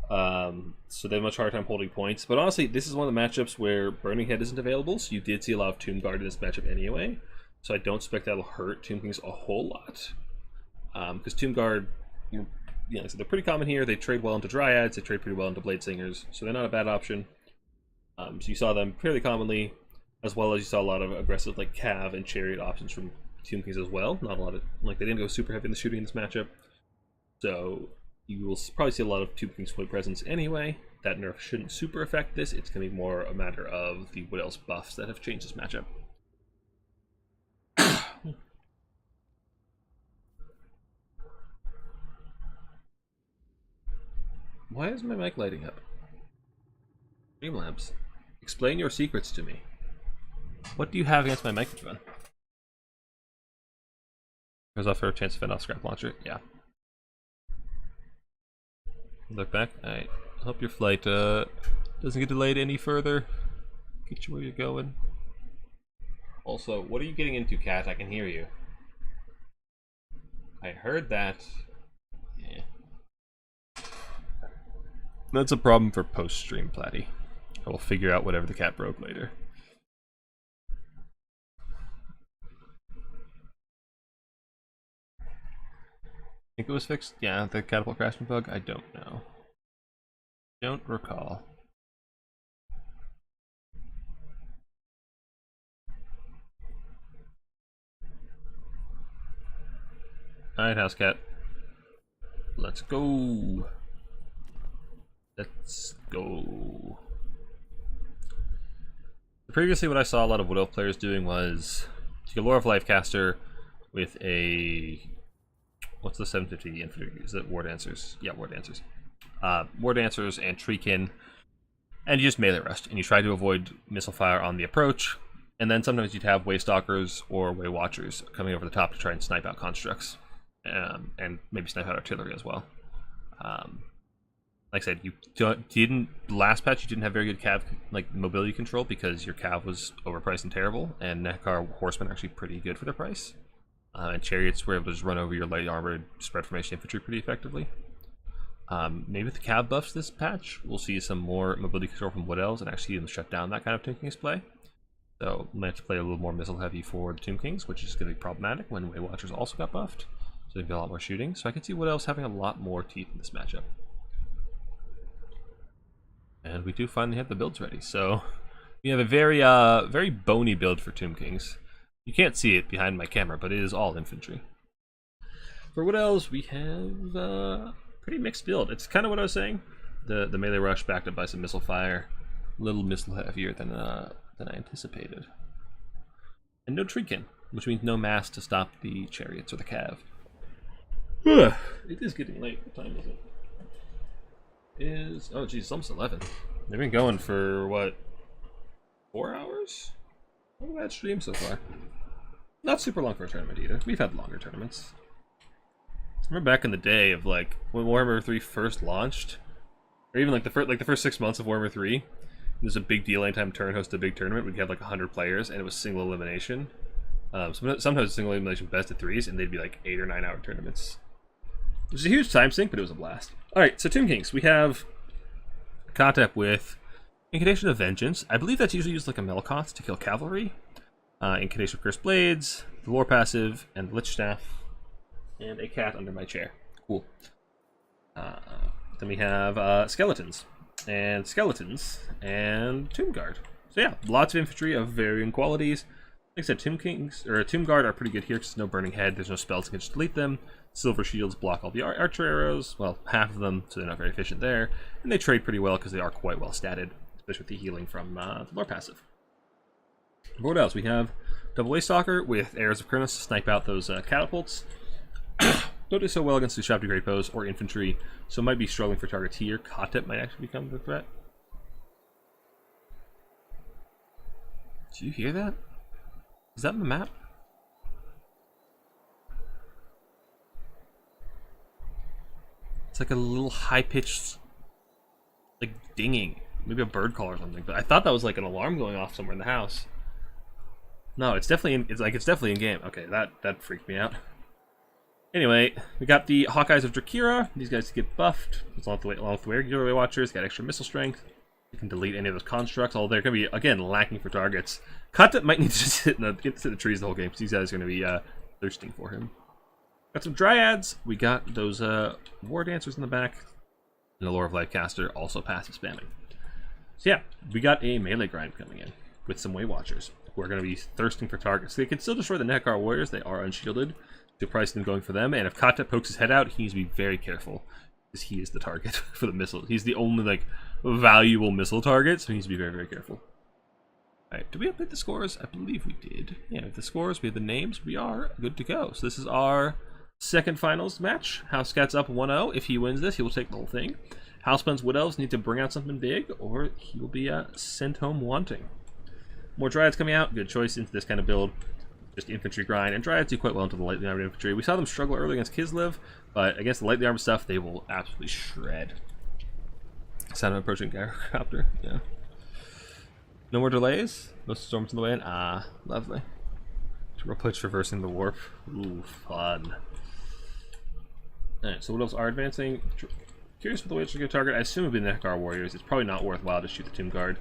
So they have a much harder time holding points. But honestly, this is one of the matchups where Burning Head isn't available, so you did see a lot of Tomb Guard in this matchup anyway. So I don't expect that'll hurt Tomb Kings a whole lot. Because Tomb Guard, so they're pretty common here. They trade well into Dryads, they trade pretty well into Blade Singers, so they're not a bad option. So you saw them fairly commonly, as well as you saw a lot of aggressive like Cav and Chariot options from Tomb Kings as well. Not a lot of, like, they didn't go super heavy in the shooting in this matchup. So you will probably see a lot of Tomb Kings point presence anyway. That nerf shouldn't super affect this. It's going to be more a matter of the Wood Elves buffs that have changed this matchup. Why is my mic lighting up? Streamlabs, explain your secrets to me. What do you have against my microphone? Goes off for a chance to fend off Scrap Launcher. Yeah. Look back. Alright. Hope your flight doesn't get delayed any further. Get you where you're going. Also, what are you getting into, Cat? I can hear you. I heard that. Yeah. That's a problem for post-stream, Platty. I will figure out whatever the cat broke later. Think it was fixed? Yeah, the catapult crashing bug? I don't know. Don't recall. Alright, house cat. Let's go. Let's go. Previously, what I saw a lot of Wood Elf players doing was take a Lore of Lifecaster with a... What's the 750 infantry? Is it War Dancers? Yeah, War Dancers. War Dancers and Treekin. And you just melee rushed, and you try to avoid missile fire on the approach. And then sometimes you'd have Waystalkers or Way Watchers coming over the top to try and snipe out constructs, and maybe snipe out artillery as well. Like I said, you didn't last patch. You didn't have very good cav mobility control because your cav was overpriced and terrible, and Nekar horsemen are actually pretty good for their price. And chariots were able to just run over your light armored spread formation infantry pretty effectively. Maybe with the cav buffs this patch, we'll see some more mobility control from Wood Elves and actually see them shut down that kind of Tomb Kings play. So we might have to play a little more missile heavy for the Tomb Kings, which is going to be problematic when Way Watchers also got buffed. So there'll be a lot more shooting. So I can see Wood Elves having a lot more teeth in this matchup. And we do finally have the builds ready. So we have a very very bony build for Tomb Kings. You can't see it behind my camera, but it is all infantry. For Wood Elves, we have a pretty mixed build. It's kind of what I was saying. The melee rush backed up by some missile fire. A little missile heavier than I anticipated. And no Treekin, which means no mass to stop the chariots or the cav. It is getting late. What time is it? Oh geez, it's almost 11. They've been going for what, 4 hours? Not a bad stream so far. Not super long for a tournament either. We've had longer tournaments. I remember back in the day of like when Warhammer 3 first launched, or even like the first 6 months of Warhammer 3. There's a big deal anytime Turn hosted a big tournament. We'd have like 100 players, and it was single elimination. Sometimes single elimination best of 3s, and they'd be like 8 or 9 hour tournaments. It was a huge time sink, but it was a blast. Alright, so Tomb Kings. We have Kotep with Incantation of Vengeance. I believe that's usually used like a Melkoth to kill cavalry. Incantation of Cursed Blades, the Lore passive, and Lich Staff, and a cat under my chair. Cool. Then we have Skeletons, and Tomb Guard. So yeah, lots of infantry of varying qualities. Like I said, Tomb Guard are pretty good here because there's no Burning Head, there's no spells to just delete them. Silver Shields block all the archer arrows, well, half of them, so they're not very efficient there. And they trade pretty well because they are quite well statted, especially with the healing from the Lore passive. What else? We have Double Waystalker with Arrows of Kurnus to snipe out those catapults. Don't do so well against the Shabdi Great Bows or infantry, so might be struggling for targets here. Kotep might actually become the threat. Do you hear that? Is that on the map? It's like a little high-pitched, like, dinging. Maybe a bird call or something. But I thought that was like an alarm going off somewhere in the house. No, it's definitely in game. Okay, that freaked me out. Anyway, we got the Hawkeyes of Drakira. These guys get buffed. It's along with the regular Way Watchers. Got extra missile strength. You can delete any of those constructs. Although they're going to be, again, lacking for targets. Kotep might need to just sit in the trees the whole game, because these guys are going to be thirsting for him. Got some Dryads. We got those War Dancers in the back. And the Lore of Lifecaster also passive spamming. So yeah, we got a melee grind coming in with some Way Watchers who are going to be thirsting for targets. They can still destroy the Nekar warriors. They are unshielded. To price them going for them, and if Kotep pokes his head out, he needs to be very careful because he is the target for the missile. He's the only like valuable missile target, so he needs to be very, very careful. Alright, did we update the scores? I believe we did. Yeah, with the scores, we have the names, we are good to go. So this is our second finals match. Housecat's up 1-0. If he wins this, he will take the whole thing. Housepun's Wood Elves need to bring out something big, or he will be sent home wanting. More Dryads coming out. Good choice into this kind of build. Just infantry grind, and Dryads do quite well into the lightly armored infantry. We saw them struggle early against Kislev, but against the lightly armored stuff, they will absolutely shred. Sound of approaching gyrocopter, yeah. No more delays? No storms in the way in? Ah, lovely. Turboplate's reversing the warp. Ooh, fun. Alright, so what else are advancing? Curious what the way to get target. I assume it would be the Nekar warriors. It's probably not worthwhile to shoot the Tomb Guard.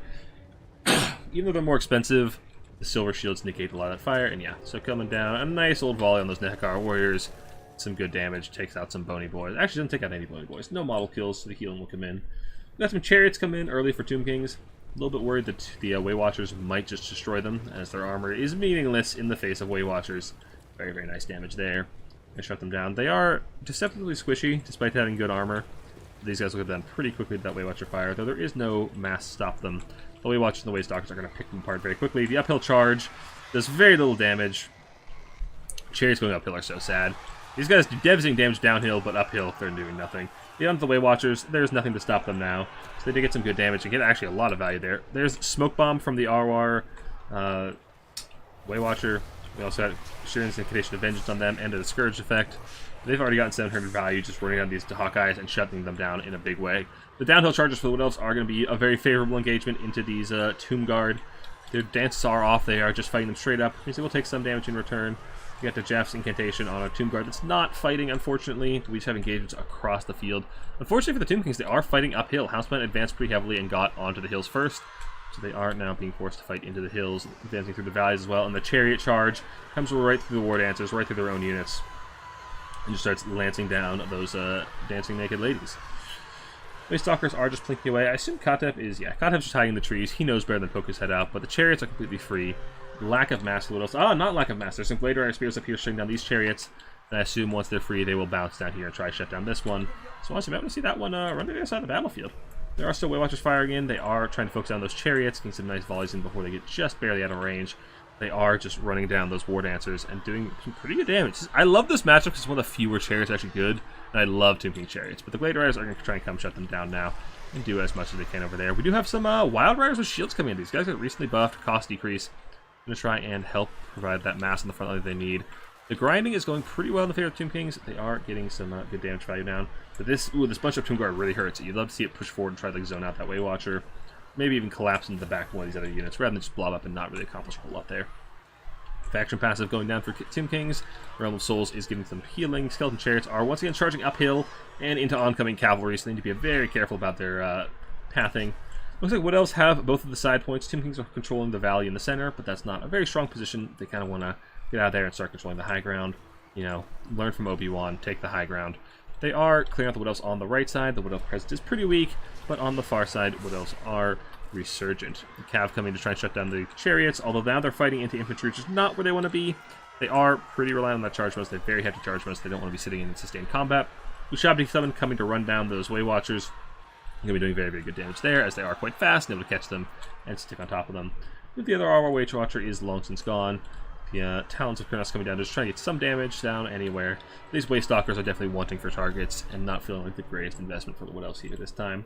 Even though they're more expensive, the silver shields negate a lot of that fire, and yeah, so coming down, a nice old volley on those Nekar warriors, some good damage, takes out some bony boys. Actually, doesn't take out any bony boys. No model kills, so the healing will come in. We got some chariots come in early for Tomb Kings. A little bit worried that the Way Watchers might just destroy them, as their armor is meaningless in the face of Way Watchers. Very, very nice damage there. I shut them down. They are deceptively squishy, despite having good armor. These guys will get done pretty quickly with that Way Watcher fire, though there is no mass to stop them. The Way Watchers and the Waystalkers are going to pick them apart very quickly. The uphill charge does very little damage. Chariots going uphill are so sad. These guys do devastating damage downhill, but uphill they're doing nothing. Beyond the Way Watchers, there's nothing to stop them now. So they did get some good damage and get actually a lot of value there. There's Smoke Bomb from the RR Way Watcher. We also got Assurance Incantation of Vengeance on them and a Scourge effect. They've already gotten 700 value just running down these Hawkeyes and shutting them down in a big way. The downhill charges for the Wood Elves are going to be a very favorable engagement into these Tomb Guard. Their dances are off. They are just fighting them straight up. Means they will take some damage in return. You got the Jeff's Incantation on a Tomb Guard that's not fighting, unfortunately. We just have engagements across the field. Unfortunately for the Tomb Kings, they are fighting uphill. Houseplant advanced pretty heavily and got onto the hills first. So they are now being forced to fight into the hills, advancing through the valleys as well. And the Chariot Charge comes right through the War Dancers, right through their own units. And just starts lancing down those dancing naked ladies. Waste Stalkers are just plinking away. I assume Katep is, Katep's just hiding in the trees. He knows better than poke his head out, but the Chariots are completely free. Lack of mass. What else? Oh, not lack of mass. There's some Blade Rider Spears up here shutting down these Chariots. And I assume once they're free, they will bounce down here and try to shut down this one. So honestly, I'm going to see that one run to the other side of the battlefield. There are still Way Watchers firing in. They are trying to focus on those Chariots, getting some nice volleys in before they get just barely out of range. They are just running down those War Dancers and doing some pretty good damage. I love this matchup because it's one of the fewer Chariots actually good, and I love Tomb King Chariots. But the Blade Riders are going to try and come shut them down now and do as much as they can over there. We do have some Wild Riders with shields coming in. These guys got recently buffed, cost decrease. Going to try and help provide that mass on the front line that they need. The grinding is going pretty well in the favor of Tomb Kings. They are getting some good damage value down. But this bunch of Tomb Guard really hurts. You'd love to see it push forward and try to zone out that Way Watcher. Maybe even collapse into the back of one of these other units rather than just blob up and not really accomplish a whole lot there. Faction passive going down for Tomb Kings. Realm of Souls is giving them healing. Skeleton Chariots are once again charging uphill and into oncoming cavalry, so they need to be very careful about their pathing. Looks like Wood Elves have both of the side points. Tomb Kings are controlling the valley in the center, but that's not a very strong position. They kind of want to get out there and start controlling the high ground. You know, learn from Obi-Wan, take the high ground. They are clearing out the Wood Elves on the right side. The Wood Elf presence is pretty weak, but on the far side, Wood Elves are resurgent. The Cav coming to try and shut down the Chariots, although now they're fighting into infantry, which is not where they want to be. They are pretty reliant on that charge bonus. They have very heavy charge bonus. They don't want to be sitting in sustained combat. Ushabti Summon coming to run down those Way Watchers. Going to be doing very, very good damage there, as they are quite fast and able to catch them and stick on top of them. With the other Way Watcher is long since gone. The Talons of Kronos coming down, just trying to get some damage down anywhere. These Waste Stalkers are definitely wanting for targets and not feeling like the greatest investment for the Wood Elves here this time.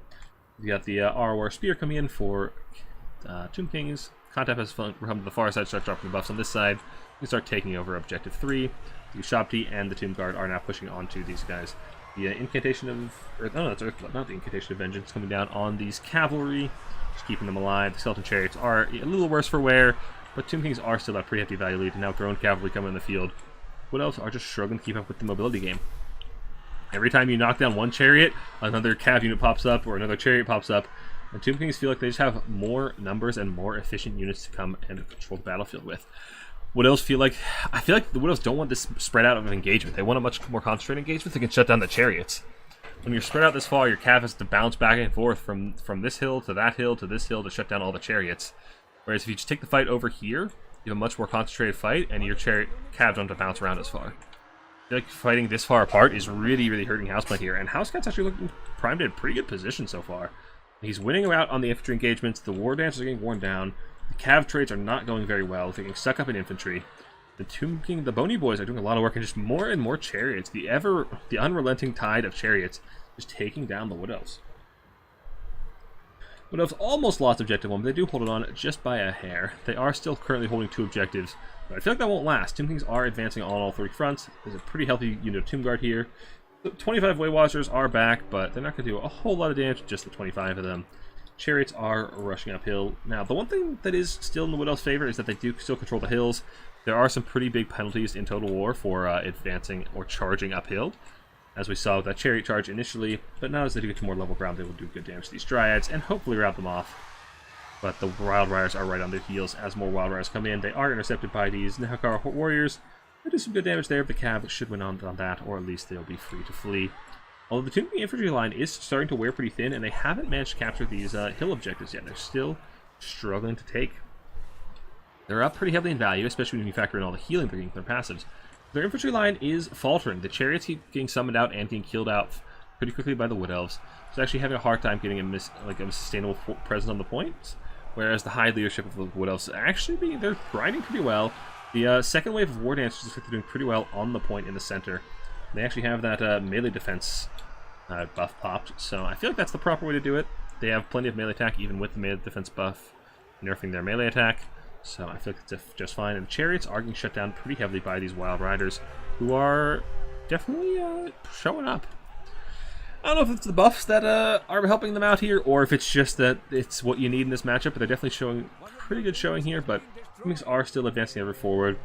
We got the War Spear coming in for Tomb Kings. Contap has come to the far side, start dropping the buffs on this side. We start taking over Objective 3. The Ushabti and the Tomb Guard are now pushing onto these guys. The Incantation of... not the Incantation of Vengeance coming down on these Cavalry. Just keeping them alive. The Skeleton Chariots are a little worse for wear, but Tomb Kings are still at a pretty hefty value lead, and now with their own Cavalry coming in the field, Wood Elves are just struggling to keep up with the mobility game. Every time you knock down one Chariot, another Cav unit pops up, or another Chariot pops up, and Tomb Kings feel like they just have more numbers and more efficient units to come and control the battlefield with. Wood Elves I feel like the Wood Elves don't want this spread out of engagement. They want a much more concentrated engagement. They can shut down the Chariots. When you're spread out this far, your Cav has to bounce back and forth from this hill to that hill to this hill to shut down all the Chariots. Whereas if you just take the fight over here, you have a much more concentrated fight, and your Cav don't have to bounce around as far. I feel like fighting this far apart is really, really hurting Houseplant here, and Housecat's actually looking primed in a pretty good position so far. He's winning out on the infantry engagements, the War Dancers are getting worn down, the Cav trades are not going very well, they're getting stuck up in infantry. The Tomb King, the Bony Boys are doing a lot of work, and just more and more Chariots. The unrelenting tide of Chariots is taking down the Wood Elves. Wood Elves almost lost Objective 1, but they do hold it on just by a hair. They are still currently holding 2 objectives, but I feel like that won't last. Tomb Kings are advancing on all 3 fronts. There's a pretty healthy unit of Tomb Guard here. The 25 Way Watchers are back, but they're not going to do a whole lot of damage, just the 25 of them. Chariots are rushing uphill. Now, the one thing that is still in the Wood Elves' favor is that they do still control the hills. There are some pretty big penalties in Total War for advancing or charging uphill, as we saw with that Chariot charge initially, but now as they do get to more level ground, they will do good damage to these Dryads and hopefully rout them off. But the Wild Riders are right on their heels as more Wild Riders come in. They are intercepted by these Nehakar Warriors. They do some good damage there, but the Cav should win on that, or at least they'll be free to flee. Although the Tomb King infantry line is starting to wear pretty thin, and they haven't managed to capture these hill objectives yet. They're still struggling to take. They're up pretty heavily in value, especially when you factor in all the healing they're getting from their passives. Their infantry line is faltering. The Chariots keep getting summoned out and getting killed out pretty quickly by the Wood Elves. So actually having a hard time getting a sustainable presence on the points. Whereas the high leadership of the Wood Elves actually they're grinding pretty well. The second wave of War Dancers looks like they're doing pretty well on the point in the center. They actually have that melee defense buff popped, so I feel like that's the proper way to do it. They have plenty of melee attack even with the melee defense buff, nerfing their melee attack. So I feel like it's just fine. And the chariots are getting shut down pretty heavily by these wild riders, who are definitely showing up. I don't know if it's the buffs that are helping them out here, or if it's just that it's what you need in this matchup, but they're definitely showing pretty good showing here, but Tomkins are still advancing ever forward.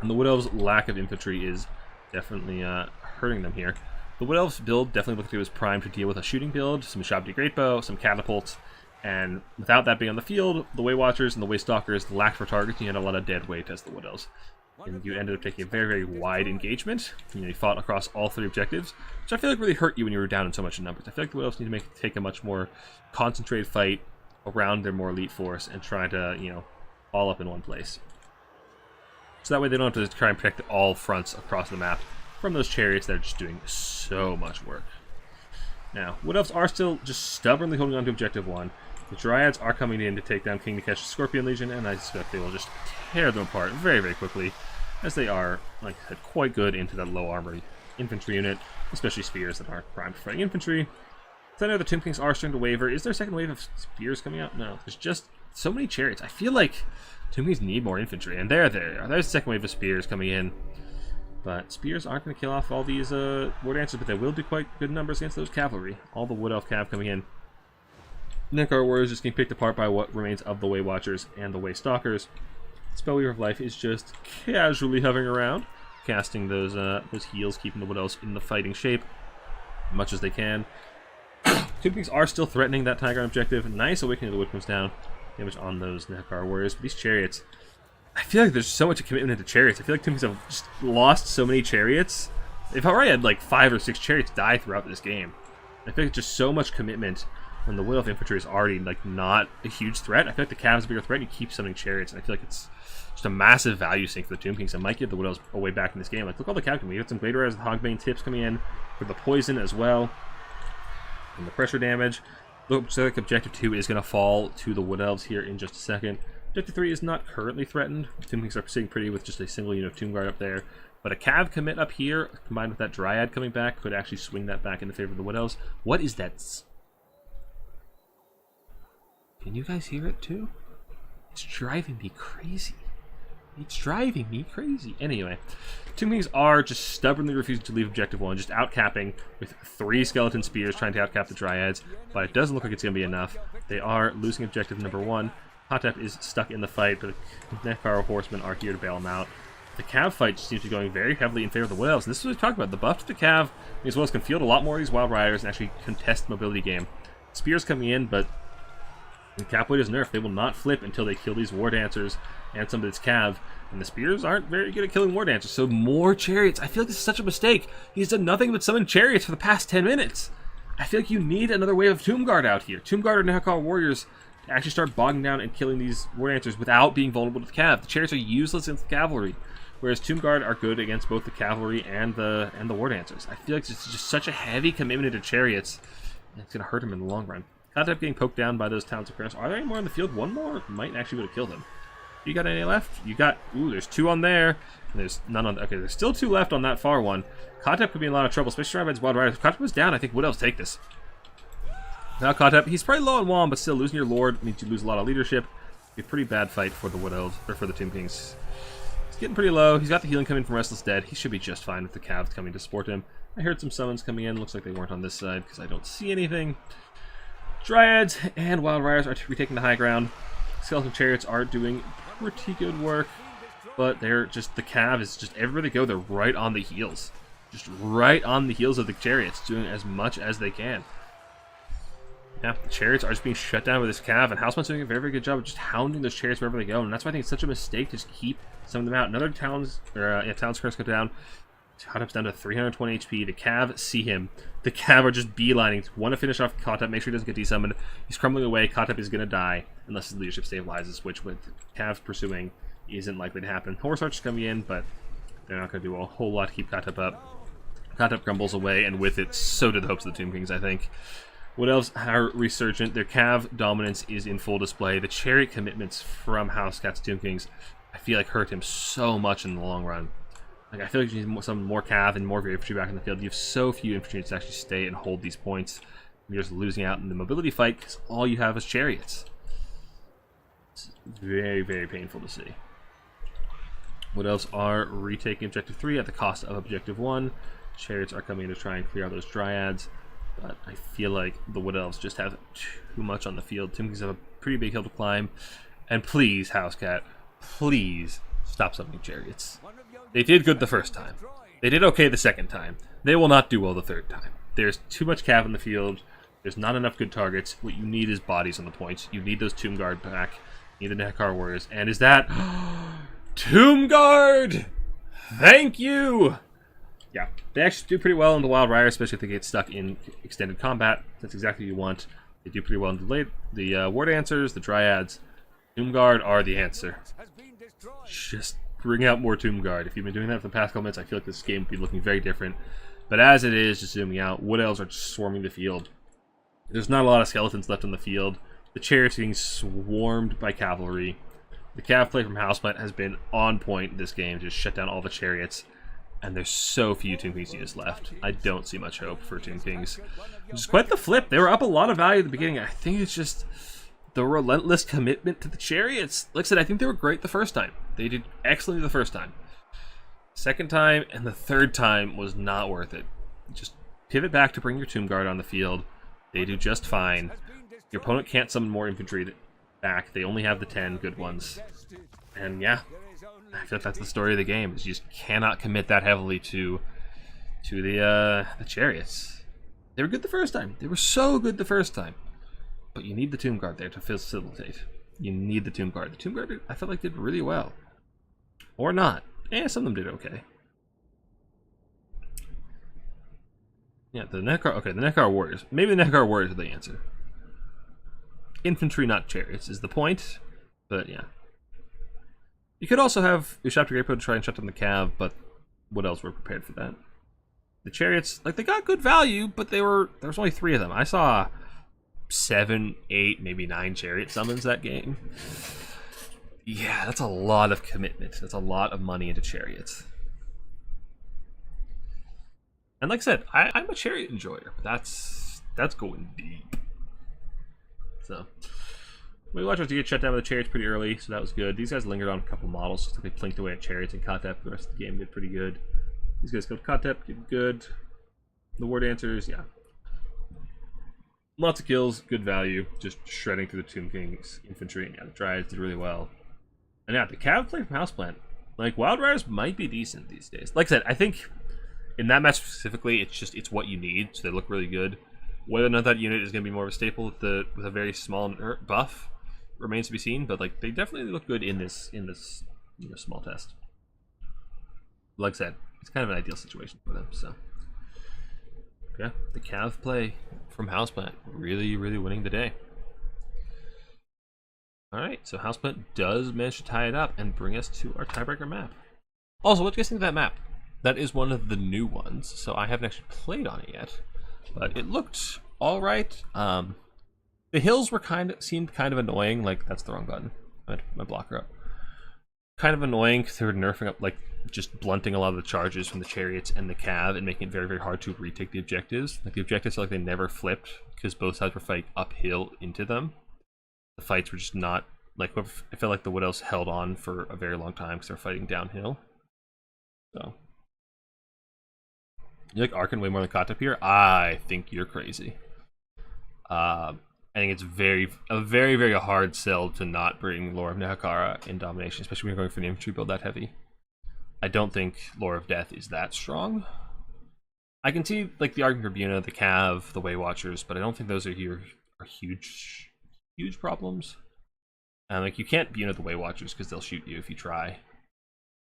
And the Wood Elves' lack of infantry is definitely hurting them here. The Wood Elves build definitely looked like it was primed to deal with a shooting build, some Shabdi Greatbow, some catapults, and without that being on the field, the Way Watchers and the Way Stalkers lacked for targets, and you had a lot of dead weight as the Wood Elves. And you ended up taking a very, very wide engagement. You fought across all 3 objectives, which I feel like really hurt you when you were down in so much numbers. I feel like the Wood Elves need to take a much more concentrated fight around their more elite force and try to, all up in one place. So that way they don't have to try and protect all fronts across the map from those chariots that are just doing so much work. Now, Wood Elves are still just stubbornly holding on to Objective 1. The Dryads are coming in to take down King Nikesh Scorpion Legion, and I suspect they will just tear them apart very, very quickly, as they are, like I said, quite good into that low armor infantry unit, especially spears that aren't primed for fighting infantry. So I know the Tomb Kings are starting to waver. Is there a second wave of spears coming out? No, there's just so many chariots. I feel like Tomb Kings need more infantry, and there they are. There's a second wave of spears coming in. But spears aren't going to kill off all these War Dancers, but they will do quite good numbers against those cavalry. All the Wood Elf cav coming in. Nekar Warriors just getting picked apart by what remains of the Way Watchers and the Way Stalkers. Spellweaver of Life is just casually hovering around, casting those heals, keeping the Wood Elves in the fighting shape as much as they can. Tomb Kings are still threatening that Tiger objective. Nice Awakening of the Wood comes down. Damage on those Nekar Warriors. But these chariots, I feel like there's so much commitment into chariots. I feel like Tomb Kings have just lost so many chariots. They've already had like 5 or 6 chariots die throughout this game. I feel like just so much commitment when the Wood Elf infantry is already like not a huge threat. I feel like the Cav's a bigger threat, and you keep summoning chariots, and I feel like it's just a massive value sink for the Tomb Kings. I might give the Wood Elves a way back in this game. Like, look all the Cav coming. We got some Greater Rise with Hogbane tips coming in for the poison as well, and the pressure damage. Looks like Objective 2 is going to fall to the Wood Elves here in just a second. Objective 3 is not currently threatened. Tomb Kings are sitting pretty with just a single unit of Tomb Guard up there. But a Cav commit up here, combined with that Dryad coming back, could actually swing that back in the favor of the Wood Elves. What is that? Can you guys hear it too? It's driving me crazy. It's driving me crazy. Anyway, Tomb Kings are just stubbornly refusing to leave Objective 1, just outcapping with 3 Skeleton Spears trying to outcap the Dryads, but it doesn't look like it's going to be enough. They are losing Objective number 1. Hotep is stuck in the fight, but the Nekar Horsemen are here to bail him out. The Cav fight seems to be going very heavily in favor of the Wood Elves, and this is what we talked about. The buff to the Cav, as well as can field a lot more of these Wild Riders and actually contest the mobility game. Spears coming in, but the Cap Weight is nerfed. They will not flip until they kill these War Dancers and some of its Cav. And the Spears aren't very good at killing War Dancers, so more Chariots. I feel like this is such a mistake. He's done nothing but summon Chariots for the past 10 minutes. I feel like you need another wave of Tomb Guard out here. Tomb Guard or Nekar Warriors to actually start bogging down and killing these War Dancers without being vulnerable to the Cav. The Chariots are useless against the Cavalry, whereas Tomb Guard are good against both the Cavalry and the War Dancers. I feel like it's just such a heavy commitment to Chariots, and it's going to hurt him in the long run. Kotep getting poked down by those Towns of Press. Are there any more in the field? One more might actually would have killed him. You got any left? You got... Ooh, there's 2 on there. And there's none on... Okay, there's still 2 left on that far one. Kotep could be in a lot of trouble, especially Rabbit's Wild Riders. If Kotep was down, I think Wood Elves take this. Now Kotep, he's probably low on WOM, but still losing your Lord means you lose a lot of leadership. Be a pretty bad fight for the Wood Elves, or for the Tomb Kings. He's getting pretty low. He's got the healing coming from Restless Dead. He should be just fine with the Cavs coming to support him. I heard some summons coming in. Looks like they weren't on this side because I don't see anything. Dryads and Wild Riders are retaking the high ground. Skeleton Chariots are doing pretty good work, but they're just, the Cav is just, everywhere they go, they're right on the heels. Just right on the heels of the Chariots, doing as much as they can. Yeah, the Chariots are just being shut down with this Cav, and Houseman's doing a very, very good job of just hounding those Chariots wherever they go, and that's why I think it's such a mistake to just keep some of them out. Another Town's curse go down. Kotep's down to 320 HP. The Cav see him. The Cav are just beelining. Want to finish off Kotep, make sure he doesn't get desummoned. He's crumbling away. Kotep is going to die unless his leadership stabilizes, which with Cav pursuing isn't likely to happen. Horse Archers coming in, but they're not going to do a whole lot to keep Kotep up. Kotep crumbles away, and with it, so do the hopes of the Tomb Kings, I think. Wood Elves are resurgent. Their Cav dominance is in full display. The Chariot commitments from House Cat's Tomb Kings, I feel like, hurt him so much in the long run. Like, I feel like you need some more Cav and more of your infantry back in the field. You have so few infantry to actually stay and hold these points. You're just losing out in the mobility fight because all you have is Chariots. It's very, very painful to see. Wood Elves are retaking Objective 3 at the cost of Objective 1. Chariots are coming to try and clear out those Dryads, but I feel like the Wood Elves just have too much on the field. Tomb Kings have a pretty big hill to climb. And please, Housecat, please stop summoning Chariots. They did good the first time. They did okay the second time. They will not do well the third time. There's too much cav in the field. There's not enough good targets. What you need is bodies on the points. You need those Tomb Guard back. You need the Nekar Warriors. And is that... Tomb Guard! Thank you! Yeah, they actually do pretty well in the Wild Rider, especially if they get stuck in extended combat. That's exactly what you want. They do pretty well in the War Dancers, the Dryads. Tomb Guard are the answer. Just bring out more Tomb Guard. If you've been doing that for the past couple minutes, I feel like this game would be looking very different. But as it is, just zooming out, Wood Elves are just swarming the field. There's not a lot of skeletons left on the field. The chariots are being swarmed by cavalry. The cav play from Houseplant has been on point this game, just shut down all the chariots. And there's so few Tomb Kings units left. I don't see much hope for Tomb Kings. Which is quite the flip. They were up a lot of value at the beginning. I think it's just the relentless commitment to the chariots. Like I said, I think they were great the first time. They did excellently the first time. Second time and the third time was not worth it. Just pivot back to bring your Tomb Guard on the field. They do just fine. Your opponent can't summon more infantry back. They only have the 10 good ones. And yeah, I feel like that's the story of the game. Is you just cannot commit that heavily to the chariots. They were good the first time. They were so good the first time. But you need the Tomb Guard there to facilitate. You need the Tomb Guard. The Tomb Guard, I felt like, did really well. Or not. Some of them did okay. Yeah, the Nekar Warriors. Maybe the Nekar Warriors are the answer. Infantry, not chariots, is the point. But yeah. You could also have your Chapter Greatbow to try and shut down the cav, but what else were prepared for that? The chariots, like, they got good value, but there was only 3 of them. I saw 7, 8, maybe 9 chariot summons that game. Yeah, that's a lot of commitment. That's a lot of money into chariots. And like I said, I'm a chariot enjoyer. That's going deep. So, we watched us get shut down with the chariots pretty early, so that was good. These guys lingered on a couple models, so they plinked away at chariots and Kotep. The rest of the game did pretty good. These guys killed Kotep, did good. The War Dancers, yeah. Lots of kills, good value, just shredding through the Tomb Kings infantry. And yeah, the Dryads did really well. And yeah, the cav play from Houseplant. Like, Wild Riders might be decent these days. Like I said, I think in that match specifically, it's what you need, so they look really good. Whether or not that unit is going to be more of a staple with a very small buff remains to be seen, but like they definitely look good in this small test. Like I said, it's kind of an ideal situation for them. So yeah, the cav play from Houseplant really, really winning the day. All right, so Houseplant does manage to tie it up and bring us to our tiebreaker map. Also, what do you guys think of that map? That is one of the new ones, so I haven't actually played on it yet, but it looked all right. The hills seemed kind of annoying. Like, that's the wrong button. I had my blocker up. Kind of annoying because they were nerfing up, like, just blunting a lot of the charges from the chariots and the cav and making it very, very hard to retake the objectives. Like, the objectives, like, they never flipped because both sides were fighting uphill into them. The fights were just not, like, I felt like the Wood Elves held on for a very long time because they're fighting downhill. So, you like Arkan way more than Kotep here? I think you're crazy. I think it's a very, very hard sell to not bring Lore of Nehakara in Domination, especially when you're going for the infantry build that heavy. I don't think Lore of Death is that strong. I can see, like, the Arkan Tribuna, the Cav, the Way Watchers, but I don't think those are huge problems. And like, you can't Buna the Way Watchers because they'll shoot you if you try.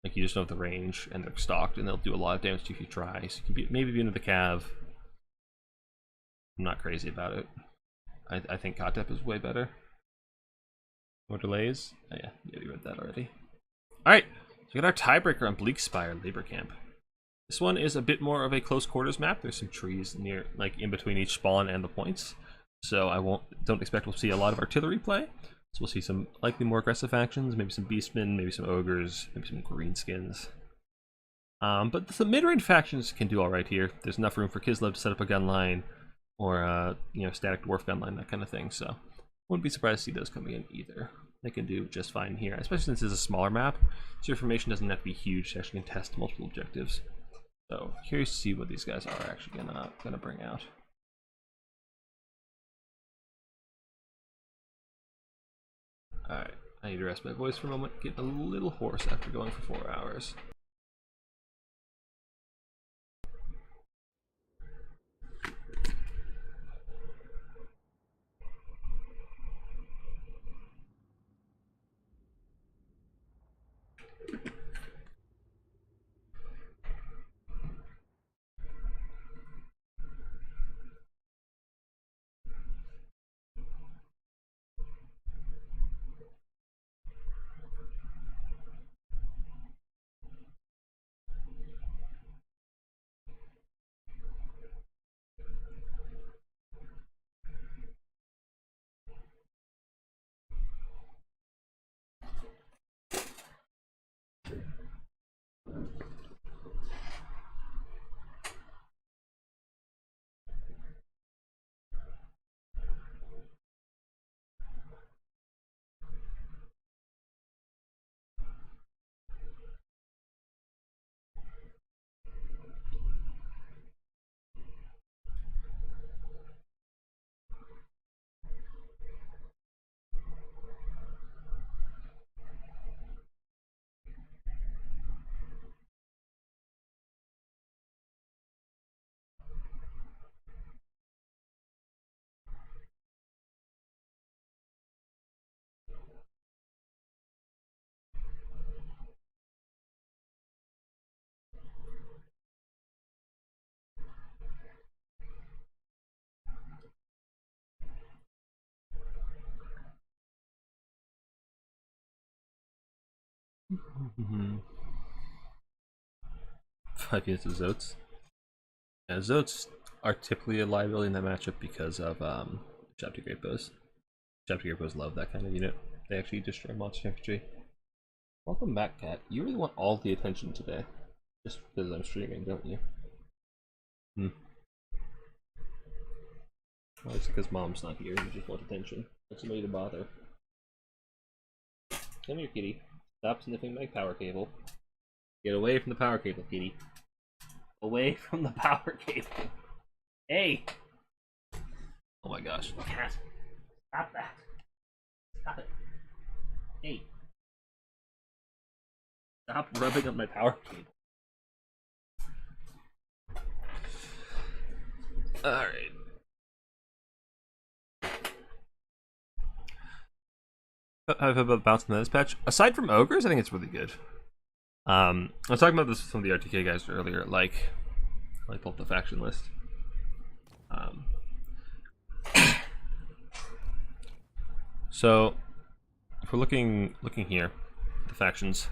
Like, you just don't have the range, and they're stocked, and they'll do a lot of damage to you if you try. So you can maybe Buna the Cav. I'm not crazy about it. I think Kotep is way better. More delays? Oh yeah, we read that already. Alright, so we got our tiebreaker on Bleakspire Labor Camp. This one is a bit more of a close quarters map. There's some trees near, like, in between each spawn and the points. So don't expect we'll see a lot of artillery play. So we'll see some likely more aggressive factions, maybe some beastmen, maybe some ogres, maybe some greenskins. But the mid-range factions can do alright here. There's enough room for Kislev to set up a gun line, or static dwarf gun line, that kind of thing. So wouldn't be surprised to see those coming in either. they can do just fine here, especially since it's a smaller map, so your formation doesn't have to be huge to actually contest multiple objectives. So curious to see what these guys are actually gonna bring out. Alright, I need to rest my voice for a moment, get a little hoarse after going for 4 hours. Mm-hmm. 5 units of Zotes. Yeah, Zotes are typically a liability in that matchup because of chapter great bows. Chapter great bows love that kind of unit. They actually destroy monster infantry. Welcome back, Cat. You really want all the attention today, just because I'm streaming, don't you? Well, it's because Mom's not here. You just want attention. Want somebody to bother. Come here, kitty. Stop sniffing my power cable. Get away from the power cable, kitty. Away from the power cable. Hey! Oh my gosh. Cat. Stop that. Stop it. Hey. Stop rubbing on my power cable. Alright. How about bouncing this patch? Aside from ogres, I think it's really good. I was talking about this with some of the RTK guys earlier. Like pull up the faction list. So if we're looking here, the factions,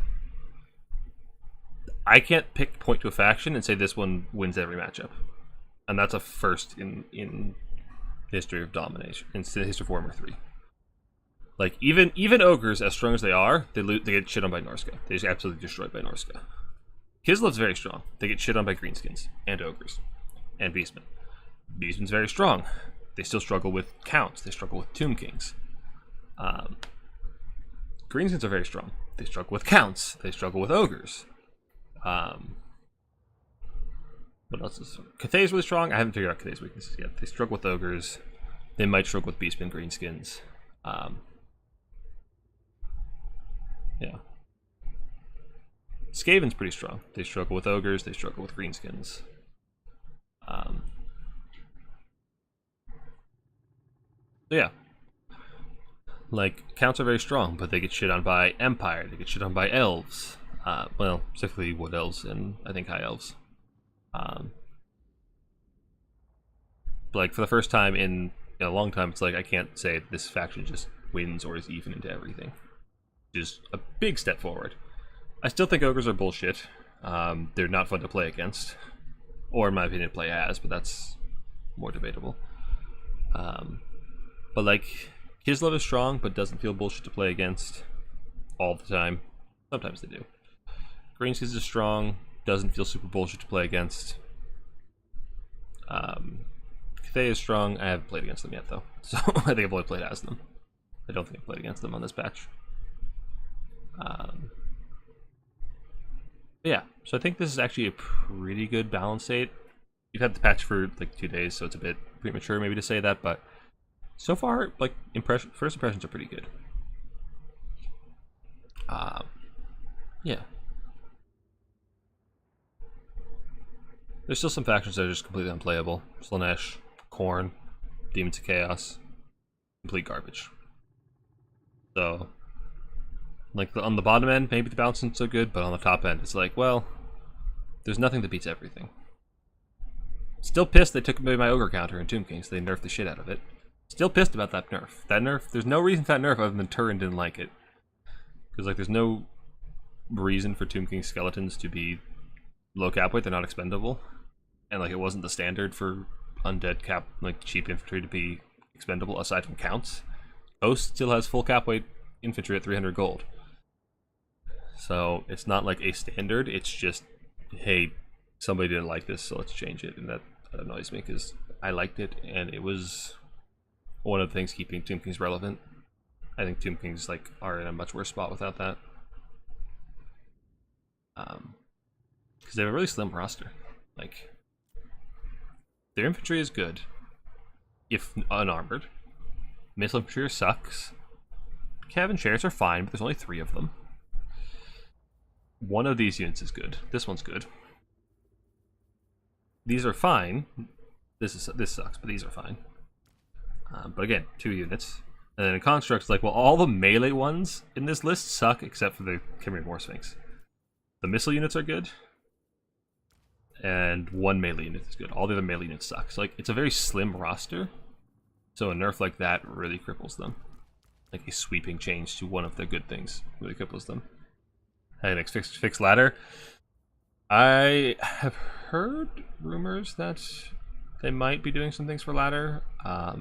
I can't point to a faction and say this one wins every matchup, and that's a first in history of domination, in history of Warhammer 3. Like even ogres, as strong as they are, they get shit on by Norska. They just absolutely destroyed by Norska. Kislev's very strong. They get shit on by greenskins and ogres and beastmen. Beastmen's very strong. They still struggle with counts. They struggle with tomb kings. Greenskins are very strong. They struggle with counts. They struggle with ogres. What else is Cathay's really strong? I haven't figured out Cathay's weaknesses yet. They struggle with ogres. They might struggle with beastmen, greenskins. Yeah. Skaven's pretty strong. They struggle with ogres, they struggle with greenskins. So yeah. Like, counts are very strong, but they get shit on by Empire, they get shit on by elves. Well, specifically wood elves and I think high elves. But like, for the first time in a long time, it's like I can't say this faction just wins or is even into everything. Just a big step forward. I still think ogres are bullshit. They're not fun to play against, or in my opinion, play as, but that's more debatable. But like, Kislev is strong, but doesn't feel bullshit to play against all the time. Sometimes they do. Greenskins is strong, doesn't feel super bullshit to play against. Cathay is strong. I haven't played against them yet, though, so I think I've only played as them. I don't think I played against them on this patch. Yeah, so I think this is actually a pretty good balance state. You've had the patch for like 2 days, so it's a bit premature maybe to say that, but so far, like, first impressions are pretty good. Yeah. There's still some factions that are just completely unplayable. Slanesh, Khorne, Demons of Chaos, complete garbage. So, like, on the bottom end, maybe the balance isn't so good, but on the top end, it's like, well, there's nothing that beats everything. Still pissed they took away my Ogre counter in Tomb King, so they nerfed the shit out of it. Still pissed about that nerf. That nerf, there's no reason for that nerf other than Turin didn't like it. Because, like, there's no reason for Tomb King skeletons to be low cap weight, they're not expendable. And, like, it wasn't the standard for undead cap, like, cheap infantry to be expendable aside from counts. Ghost still has full cap weight infantry at 300 gold. So, it's not like a standard, it's just, hey, somebody didn't like this, so let's change it. And that annoys me because I liked it, and it was one of the things keeping Tomb Kings relevant. I think Tomb Kings like are in a much worse spot without that. Because they have a really slim roster. Like, their infantry is good, if unarmored. Missile infantry sucks. Cav and shares are fine, but there's only 3 of them. One of these units is good. This one's good. These are fine. This sucks, but these are fine. But again, 2 units. And then in constructs, like, well, all the melee ones in this list suck except for the Khmer War Sphinx. The missile units are good, and 1 melee unit is good. All the other melee units suck. So, like, it's a very slim roster. So a nerf like that really cripples them. Like a sweeping change to one of their good things really cripples them. Hey, next fix ladder. I have heard rumors that they might be doing some things for ladder. I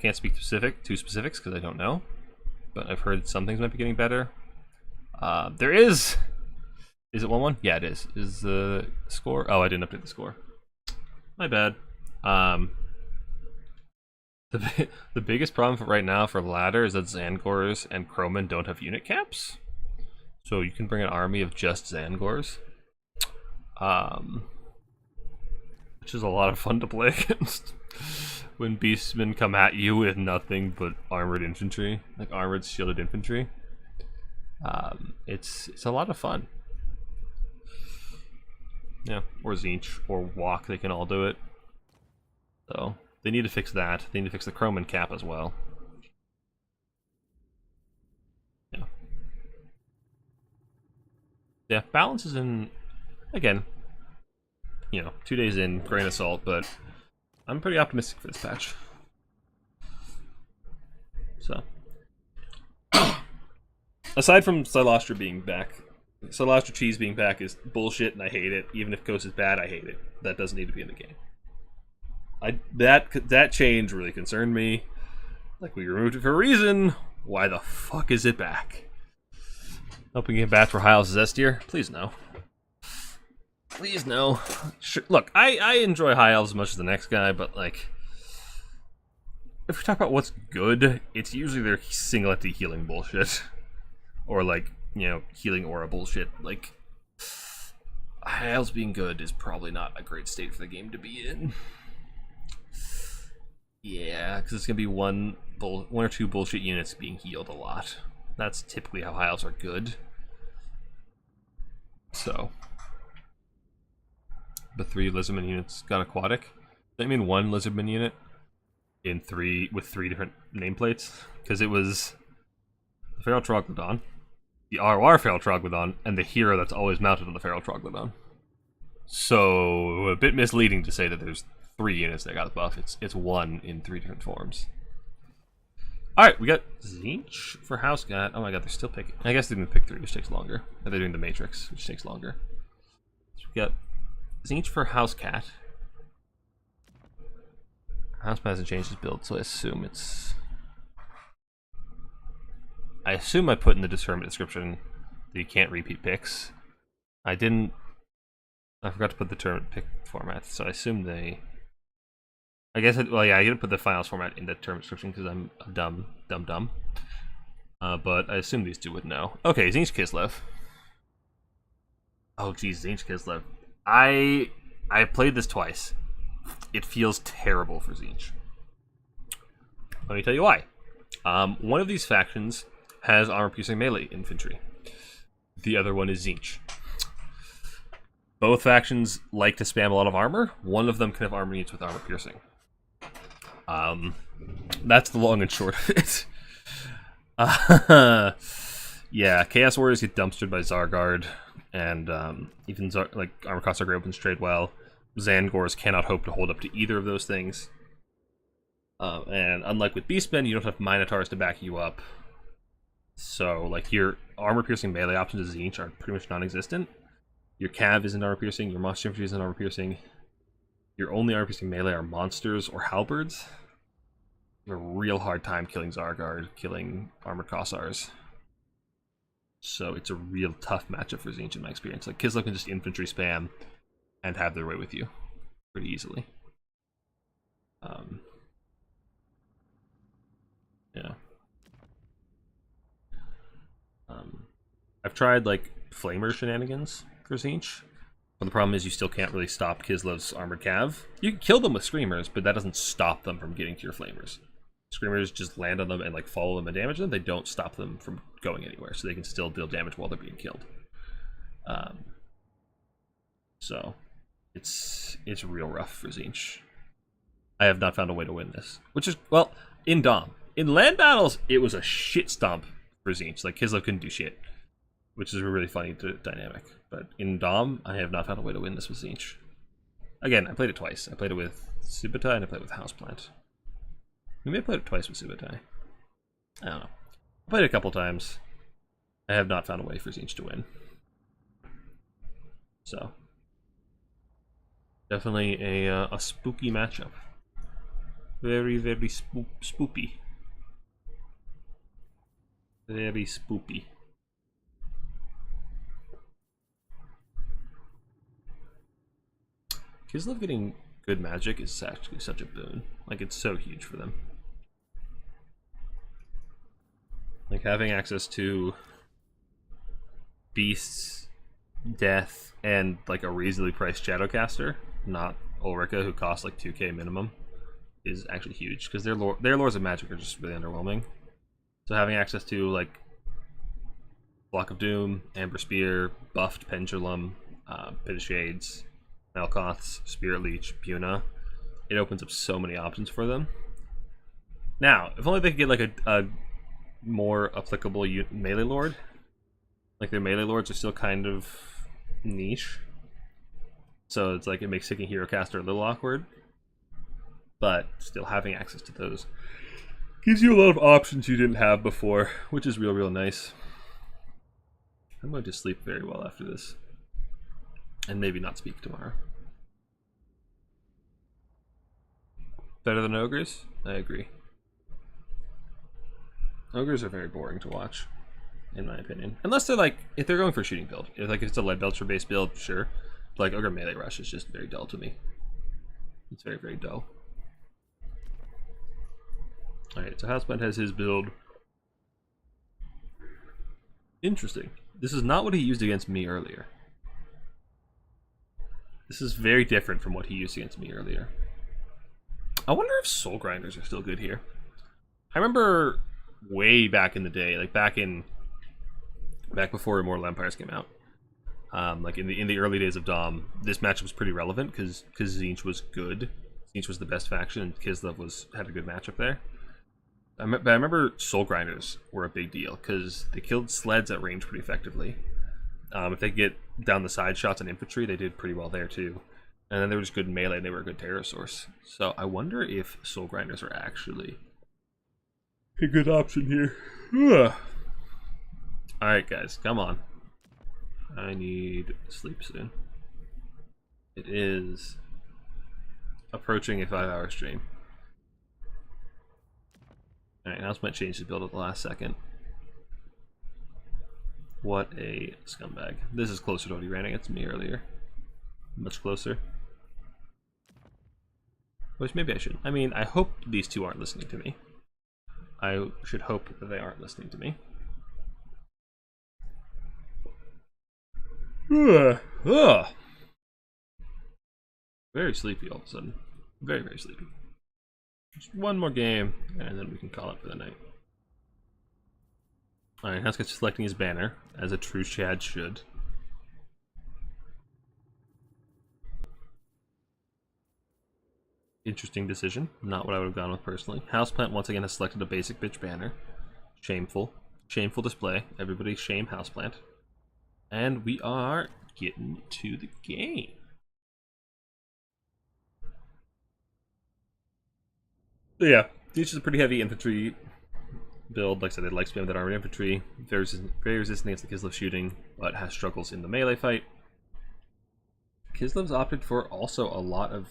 can't speak to specifics because I don't know, but I've heard some things might be getting better. There is it 1-1? Yeah, it is. Is the score? Oh, I didn't update the score. My bad. The biggest problem for right now for ladder is that Zangors and Croman don't have unit caps. So you can bring an army of just Zangors. Which is a lot of fun to play against. When beastmen come at you with nothing but armored infantry, like armored shielded infantry. It's a lot of fun. Yeah, or Zinch, or Walk, they can all do it. So, they need to fix that. They need to fix the Croman cap as well. Yeah. Yeah, balance is in, again, 2 days in, grain of salt, but I'm pretty optimistic for this patch. So. Aside from Silastra being back, Silastra Cheese being back is bullshit and I hate it. Even if Ghost is bad, I hate it. That doesn't need to be in the game. That change really concerned me. Like, we removed it for a reason. Why the fuck is it back? Hoping you get back for Hyles' Zestier? Please no. Please no. Sure, look, I enjoy High Elves as much as the next guy, but like, if we talk about what's good, it's usually their singlet healing bullshit. Or like, healing aura bullshit. Like, High Elves being good is probably not a great state for the game to be in. Yeah, because it's going to be one or two bullshit units being healed a lot. That's typically how High Elves are good. So, the 3 Lizardman units got aquatic. I mean 1 Lizardman unit in 3 with 3 different nameplates, because it was the Feral Troglodyte, the ROR Feral Troglodyte, and the hero that's always mounted on the Feral Troglodyte. So a bit misleading to say that there's 3 units that got the buff. It's 1 in 3 different forms. Alright, we got Zinch for House Cat. Oh my god, they're still picking. I guess they're doing the pick 3, which takes longer. Or they're doing the Matrix, which takes longer. So we got Zinch for House Cat. House Cat hasn't changed his build, so I assume it's... I put in the tournament description that you can't repeat picks. I forgot to put the tournament pick format, so I assume they I guess, well, yeah, I didn't put the finals format in the term description because I'm dumb. But I assume these two would know. Okay, Zinch Kislev. Oh, geez, Zinch Kislev. I played this twice. It feels terrible for Zinch. Let me tell you why. One of these factions has armor-piercing melee infantry. The other one is Zinch. Both factions like to spam a lot of armor. One of them can have armor needs with armor-piercing. That's the long and short of it. Yeah, Chaos Warriors get dumpstered by Zargard, and even Armor Cost Zargard opens trade well. Zangors cannot hope to hold up to either of those things. And unlike with Beastmen, you don't have Minotaurs to back you up. So, like, your armor-piercing melee options as Zinch are pretty much non-existent. Your Cav isn't armor-piercing, your Monster Infantry isn't armor-piercing. Your only armor-piercing melee are monsters or halberds. You have a real hard time killing Zargard, killing Armored Kossars. So it's a real tough matchup for Zinch in my experience. Like, Kislev can just infantry spam and have their way with you pretty easily. Yeah. I've tried, like, Flamer shenanigans for Zinch. But the problem is you still can't really stop Kislev's Armored Cav. You can kill them with Screamers, but that doesn't stop them from getting to your Flamers. Screamers just land on them and, like, follow them and damage them. They don't stop them from going anywhere, so they can still deal damage while they're being killed. So it's real rough for Zinch. I have not found a way to win this, which is, well, in Dom. In land battles, it was a shit stomp for Zinch. Like, Kislev couldn't do shit, which is a really funny dynamic. But in Dom, I have not found a way to win this with Zinch. Again, I played it twice. I played it with Subutai and I played it with Houseplant. We may have played it twice with Subutai. I don't know. I played it a couple times. I have not found a way for Zinch to win. So, definitely a spooky matchup. Very, very spoopy. Very spoopy. Kislev getting good magic is actually such a boon. Like, it's so huge for them. Like, having access to beasts, death, and like a reasonably priced Shadowcaster, not Ulrika, who costs like 2k minimum, is actually huge because their lores of magic are just really underwhelming. So having access to like Block of Doom, Amber Spear, buffed Pendulum, Pit of Shades, Malkoth's, Spirit Leech, Puna, it opens up so many options for them. Now, if only they could get like a more applicable melee lord. Like, their melee lords are still kind of niche, so it's like it makes Seeking Hero Caster a little awkward. But still, having access to those gives you a lot of options you didn't have before, which is real nice. I'm going to sleep very well after this, and maybe not speak tomorrow. Better than ogres? I agree. Ogres are very boring to watch, in my opinion. Unless they're like, if they're going for a shooting build. If it's a Lead Belcher based build, sure. But like, Ogre Melee Rush is just very dull to me. It's very dull. Alright, so Houseplant has his build. Interesting. This is not what he used against me earlier. This is very different from what he used against me earlier. I wonder if Soul Grinders are still good here. I remember way back in the day, like back before Immortal Empires came out, like in the early days of Dom, this matchup was pretty relevant because Zinch was good. Zinch was the best faction, and Kislev had a good matchup there. But I remember Soul Grinders were a big deal because they killed sleds at range pretty effectively. If they get down the side shots on infantry, they did pretty well there too. And then they were just good in melee, and they were a good terror source. So I wonder if Soul Grinders are actually a good option here. Alright guys, come on. I need sleep soon. It is approaching a 5-hour stream. Alright, now it's might change his build at the last second. What a scumbag. This is closer to what he ran against me earlier. Much closer. Which maybe I shouldn't. I mean, I hope these two aren't listening to me. I should hope that they aren't listening to me. Ugh. Very sleepy all of a sudden. Very, very sleepy. Just one more game, and then we can call it for the night. Alright, Housecat selecting his banner, as a true Chad should. Interesting decision. Not what I would have gone with personally. Houseplant once again has selected a basic bitch banner. Shameful. Shameful display. Everybody shame Houseplant. And we are getting to the game. So yeah, Zinch is a pretty heavy infantry build. Like I said, it likes to be that armored infantry. Very resistant against the Kislev shooting, but has struggles in the melee fight. Kislev's opted for also a lot of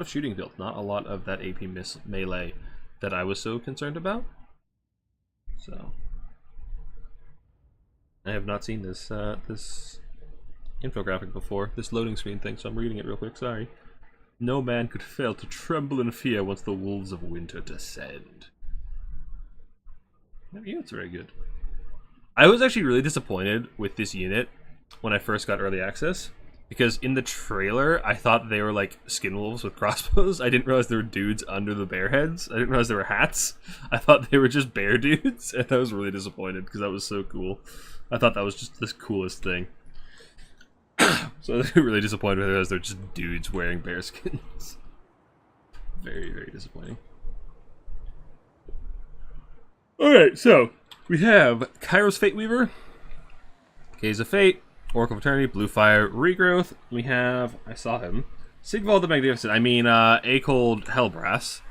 shooting build, not a lot of that AP melee that I was so concerned about. So I have not seen this this infographic before, this loading screen thing, so I'm reading it real quick, sorry. No man could fail to tremble in fear once the wolves of winter descend. That unit's very good. I was actually really disappointed with this unit when I first got early access, because in the trailer I thought they were like skin wolves with crossbows. I didn't realize there were dudes under the bear heads. I didn't realize there were hats. I thought they were just bear dudes, and I was really disappointed because that was so cool. I thought that was just the coolest thing. So I was really disappointed because they're just dudes wearing bear skins. Very, very disappointing. Alright, so we have Kairos Fate Weaver, Gaze of Fate, Oracle of Eternity, Blue Fire, Regrowth. We have, I saw him, Sigvald the Magnificent, Acold Hellbrass,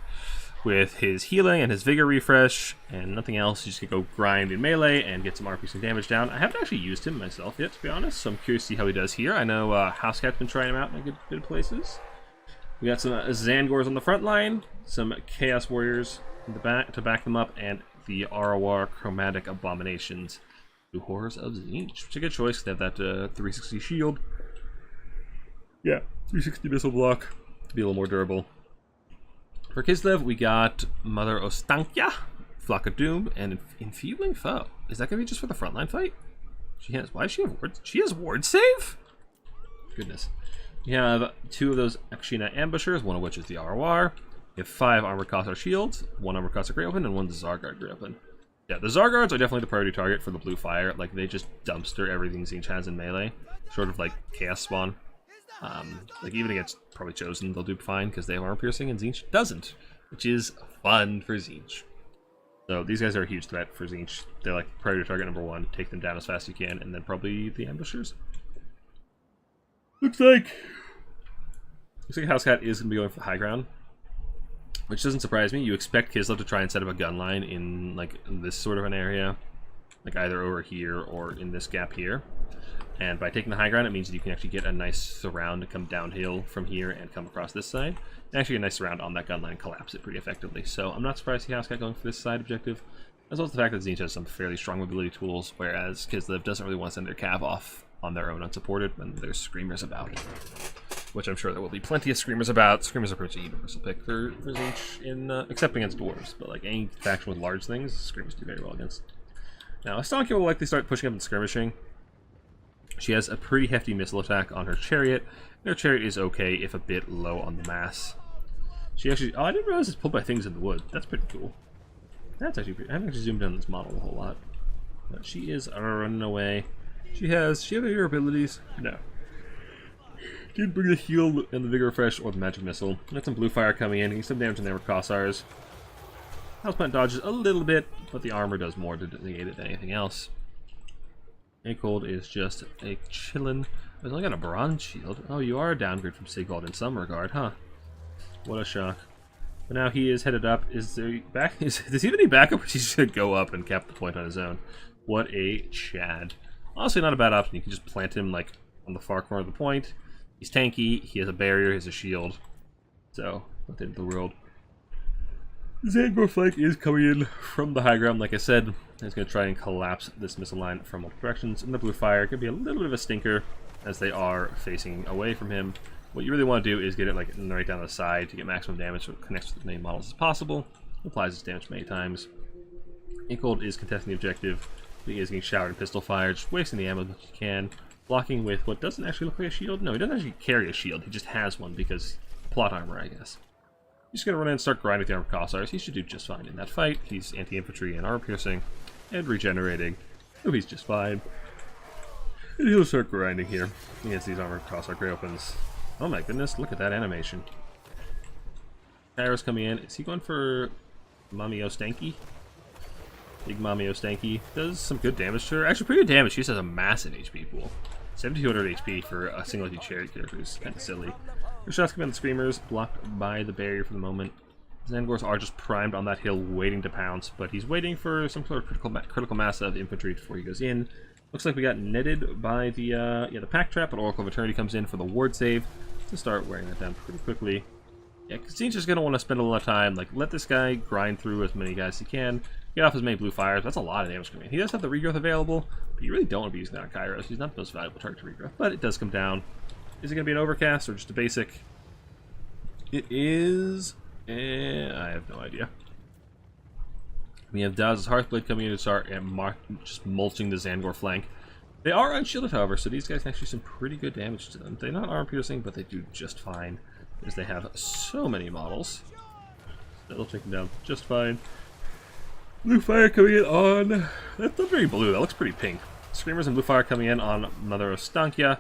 with his healing and his vigor refresh, and nothing else. You just can go grind in melee and get some RPC damage down. I haven't actually used him myself yet, to be honest, so I'm curious to see how he does here. I know Housecat's been trying him out in a good bit of places. We got some Zangors on the front line, some Chaos Warriors in the back to back them up, and the Arawar Chromatic Abominations, the Horrors of Tzeentch, which is a good choice. They have that 360 shield. Yeah, 360 missile block to be a little more durable. For Kislev, we got Mother Ostankia, Flock of Doom, and Enfeebling Foe. Is that going to be just for the frontline fight? Why does she have ward? She has ward save? Goodness. We have two of those Akshina Ambushers, one of which is the Arawar. We have 5 Armored Kossar Shields, 1 Armored Kossar Great Weapon, and 1 Zargard Great Weapon. Yeah, the Zargards are definitely the priority target for the Blue Fire. Like, they just dumpster everything Tzeentch has in melee. Sort of like Chaos Spawn. Like, even against probably Chosen, they'll do fine because they have armor piercing and Tzeentch doesn't, which is fun for Tzeentch. So these guys are a huge threat for Tzeentch. They're like priority target number 1. Take them down as fast as you can, and then probably the ambushers. Looks like Housecat is going to be going for the high ground, which doesn't surprise me. You expect Kislev to try and set up a gun line in like this sort of an area, like either over here or in this gap here. And by taking the high ground, it means that you can actually get a nice surround to come downhill from here and come across this side. And actually a nice surround on that gun line and collapse it pretty effectively. So I'm not surprised to see Housecat going for this side objective, as well as the fact that Tzeentch has some fairly strong mobility tools, whereas Kislev doesn't really want to send their cav off on their own unsupported when there's screamers about. Which I'm sure there will be plenty of screamers about. Screamers are pretty much a universal pick for Tzeentch, in, except against dwarves. But like any faction with large things, screamers do very well against. Now, Astankia will likely start pushing up and skirmishing. She has a pretty hefty missile attack on her chariot. Her chariot is okay, if a bit low on the mass. She actually... Oh, I didn't realize it's pulled by things in the wood. That's pretty cool. That's actually pretty... I haven't actually zoomed in on this model a whole lot. But she is running away. She have her abilities? No. Didn't bring the heal and the vigor refresh or the magic missile. Got some blue fire coming in, getting some damage in there with Kossars. Houseplant dodges a little bit, but the armor does more to negate it than anything else. Acold is just a chillin'. He's only got a bronze shield. Oh, you are a downgrade from Sigvald in some regard, huh? What a shock. But now he is headed up. Is there back? Does he have any backup, or is he just gonna go up and cap the point on his own? What a Chad. Honestly, not a bad option. You can just plant him like on the far corner of the point. He's tanky. He has a barrier. He has a shield. So, at the end of the world. Zangor flank is coming in from the high ground, like I said. He's going to try and collapse this missile line from multiple directions. And the blue fire could be a little bit of a stinker, as they are facing away from him. What you really want to do is get it like right down the side to get maximum damage so it connects with as many models as possible. Applies its damage many times. Incold is contesting the objective. He is getting showered in pistol fire, just wasting the ammo as much as he can. Blocking with what doesn't actually look like a shield. No, he doesn't actually carry a shield. He just has one because plot armor, I guess. He's going to run in and start grinding with the armored Cossars. He should do just fine in that fight. He's anti-infantry and armor piercing and regenerating. So he's just fine. And he'll start grinding here against these armored Cossar Grey Opens. Oh my goodness, look at that animation. Kairos coming in. Is he going for Mamio Stanky? Big Mamio Stanky does some good damage to her. Actually, pretty good damage. She just has a massive HP pool. 7200 HP for a single chariot character is kind of silly. Her shots come in the Screamers, blocked by the barrier for the moment. Zangors are just primed on that hill, waiting to pounce, but he's waiting for some sort of critical mass of infantry before he goes in. Looks like we got netted by the pack trap, but Oracle of Eternity comes in for the ward save to start wearing that down pretty quickly. Yeah, Kazin's just gonna want to spend a lot of time, like, let this guy grind through as many guys as he can, get off as many blue fires. That's a lot of damage coming in. He does have the regrowth available, but you really don't want to be using that on Kairos. He's not the most valuable target to regrowth, but it does come down. Is it gonna be an overcast or just a basic? It is. I have no idea. We have Daz's Hearthblade coming in to start and just mulching the Zangor flank. They are unshielded, however, so these guys can actually do some pretty good damage to them. They're not armor piercing, but they do just fine, because they have so many models. That'll take them down just fine. Blue fire coming in on... That's not very blue, that looks pretty pink. Screamers and blue fire coming in on Mother of Stankia,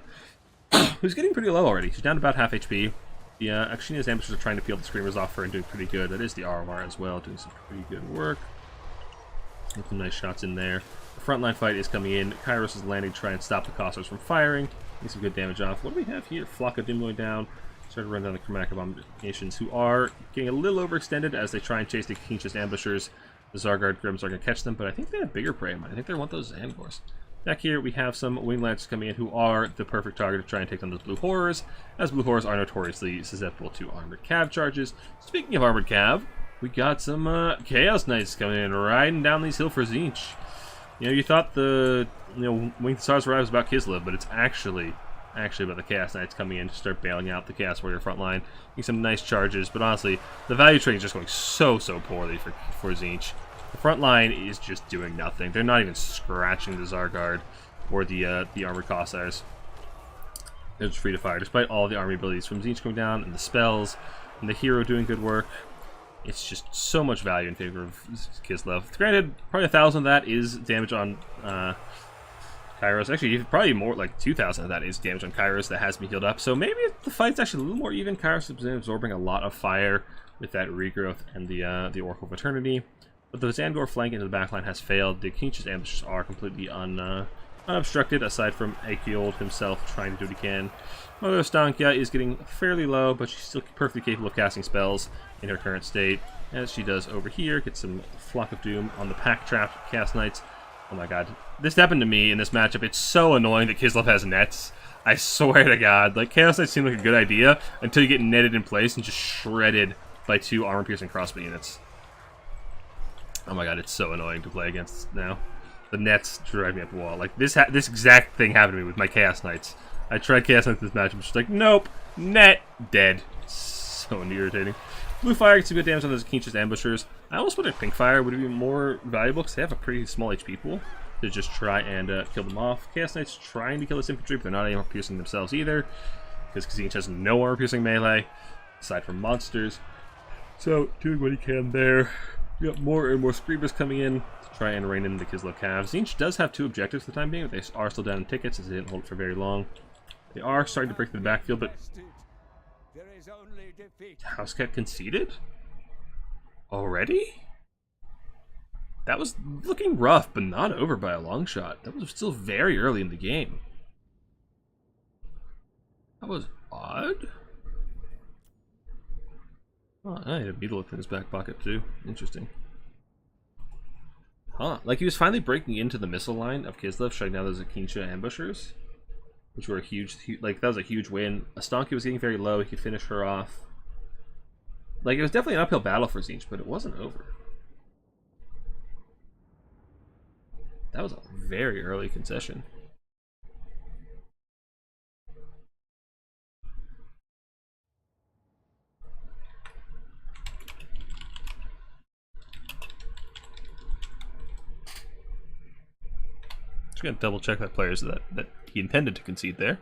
who's getting pretty low already. She's down to about half HP. The Akshina's ambushes are trying to peel the Screamers off her and doing pretty good. That is the RMR as well, doing some pretty good work. Get some nice shots in there. The frontline fight is coming in. Kairos is landing to try and stop the Cossars from firing. Getting some good damage off. What do we have here? Flock of Dim going down. Starting to run down the Chromatic Abominations, who are getting a little overextended as they try and chase the Kinshas ambushers. The Zargard Grims are going to catch them, but I think they have bigger prey in mind. I think they want those Zangors. Back here, we have some Wing Lancers coming in who are the perfect target to try and take down those Blue Horrors, as Blue Horrors are notoriously susceptible to Armored Cav charges. Speaking of Armored Cav, we got some Chaos Knights coming in, riding down these hills for Tzeentch. You know, you thought the Winged Stars Rise was about Kislev, but it's actually about the Chaos Knights coming in to start bailing out the Chaos Warrior front line. Getting some nice charges, but honestly, the value trade is just going so poorly for Tzeentch. The front line is just doing nothing. They're not even scratching the Zargard or the Armored Cossars. They're just free to fire, despite all the army abilities from Tzeentch coming down, and the spells, and the hero doing good work. It's just so much value in favor of Kislev. Granted, probably 1,000 of that is damage on Kairos. Actually, probably more like 2,000 of that is damage on Kairos that has been healed up. So maybe the fight's actually a little more even. Kairos has been absorbing a lot of fire with that regrowth and the Oracle of Eternity. But the Zangor flank into the backline has failed. The Kinshas ambushes are completely unobstructed, aside from Akiold himself trying to do what he can. Mother of Stankia is getting fairly low, but she's still perfectly capable of casting spells in her current state, as she does over here. Get some Flock of Doom on the Pack Trap Chaos Knights. Oh my god. This happened to me in this matchup. It's so annoying that Kislev has nets. I swear to god. Like, Chaos Knights seem like a good idea until you get netted in place and just shredded by 2 armor-piercing crossbow units. Oh my god, it's so annoying to play against now. The nets drive me up the wall. Like, this exact thing happened to me with my Chaos Knights. I tried Chaos Knights this match, I'm just like, nope, net, dead. So irritating. Blue Fire gets some good damage on those Kinshas ambushers. I almost wonder if Pink Fire would be more valuable, because they have a pretty small HP pool to just try and kill them off. Chaos Knights trying to kill this infantry, but they're not armor piercing themselves either, because Tzeentch has no armor piercing melee, aside from monsters. So, doing what he can there. We got more and more Screamers coming in to try and rein in the Kislev Cavs. Tzeentch does have 2 objectives for the time being, but they are still down in tickets as they didn't hold it for very long. They are starting to break through the backfield, but Housecat conceded? Already? That was looking rough, but not over by a long shot. That was still very early in the game. That was odd. Oh, I had a beetle in his back pocket too. Interesting. Huh. Like, he was finally breaking into the missile line of Kislev, shutting down those Akinsha ambushers, which were a huge, like, that was a huge win. Astanki was getting very low. He could finish her off. Like, it was definitely an uphill battle for Tzeentch, but it wasn't over. That was a very early concession. Just gonna double check that players that he intended to concede there.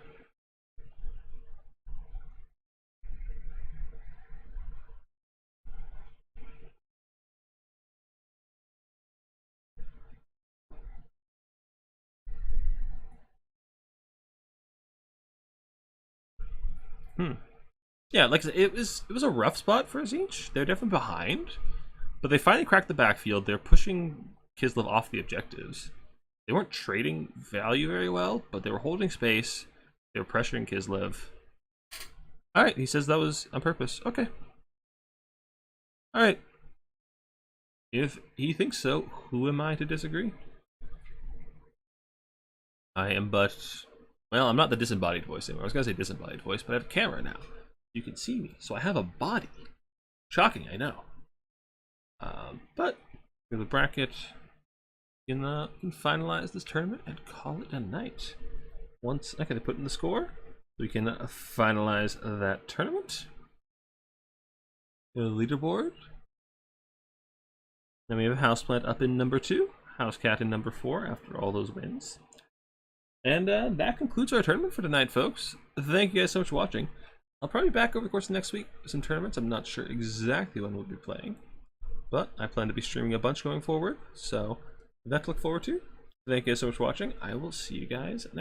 Yeah, like I said, it was a rough spot for Zinch. They're definitely behind, but they finally cracked the backfield. They're pushing Kislev off the objectives. They weren't trading value very well, but they were holding space. They were pressuring Kislev. All right, he says that was on purpose. Okay. All right. If he thinks so, who am I to disagree? I am but... Well, I'm not the disembodied voice anymore. I was going to say disembodied voice, but I have a camera now. You can see me, so I have a body. Shocking, I know. But with the bracket, you can finalize this tournament and call it a night. Once I can put in the score, we can finalize that tournament. The leaderboard. Then we have Houseplant up in number 2, Housecat in number 4 after all those wins. And that concludes our tournament for tonight, folks. Thank you guys so much for watching. I'll probably be back over the course of next week with some tournaments. I'm not sure exactly when we'll be playing, but I plan to be streaming a bunch going forward, so that to look forward to. Thank you guys so much for watching. I will see you guys next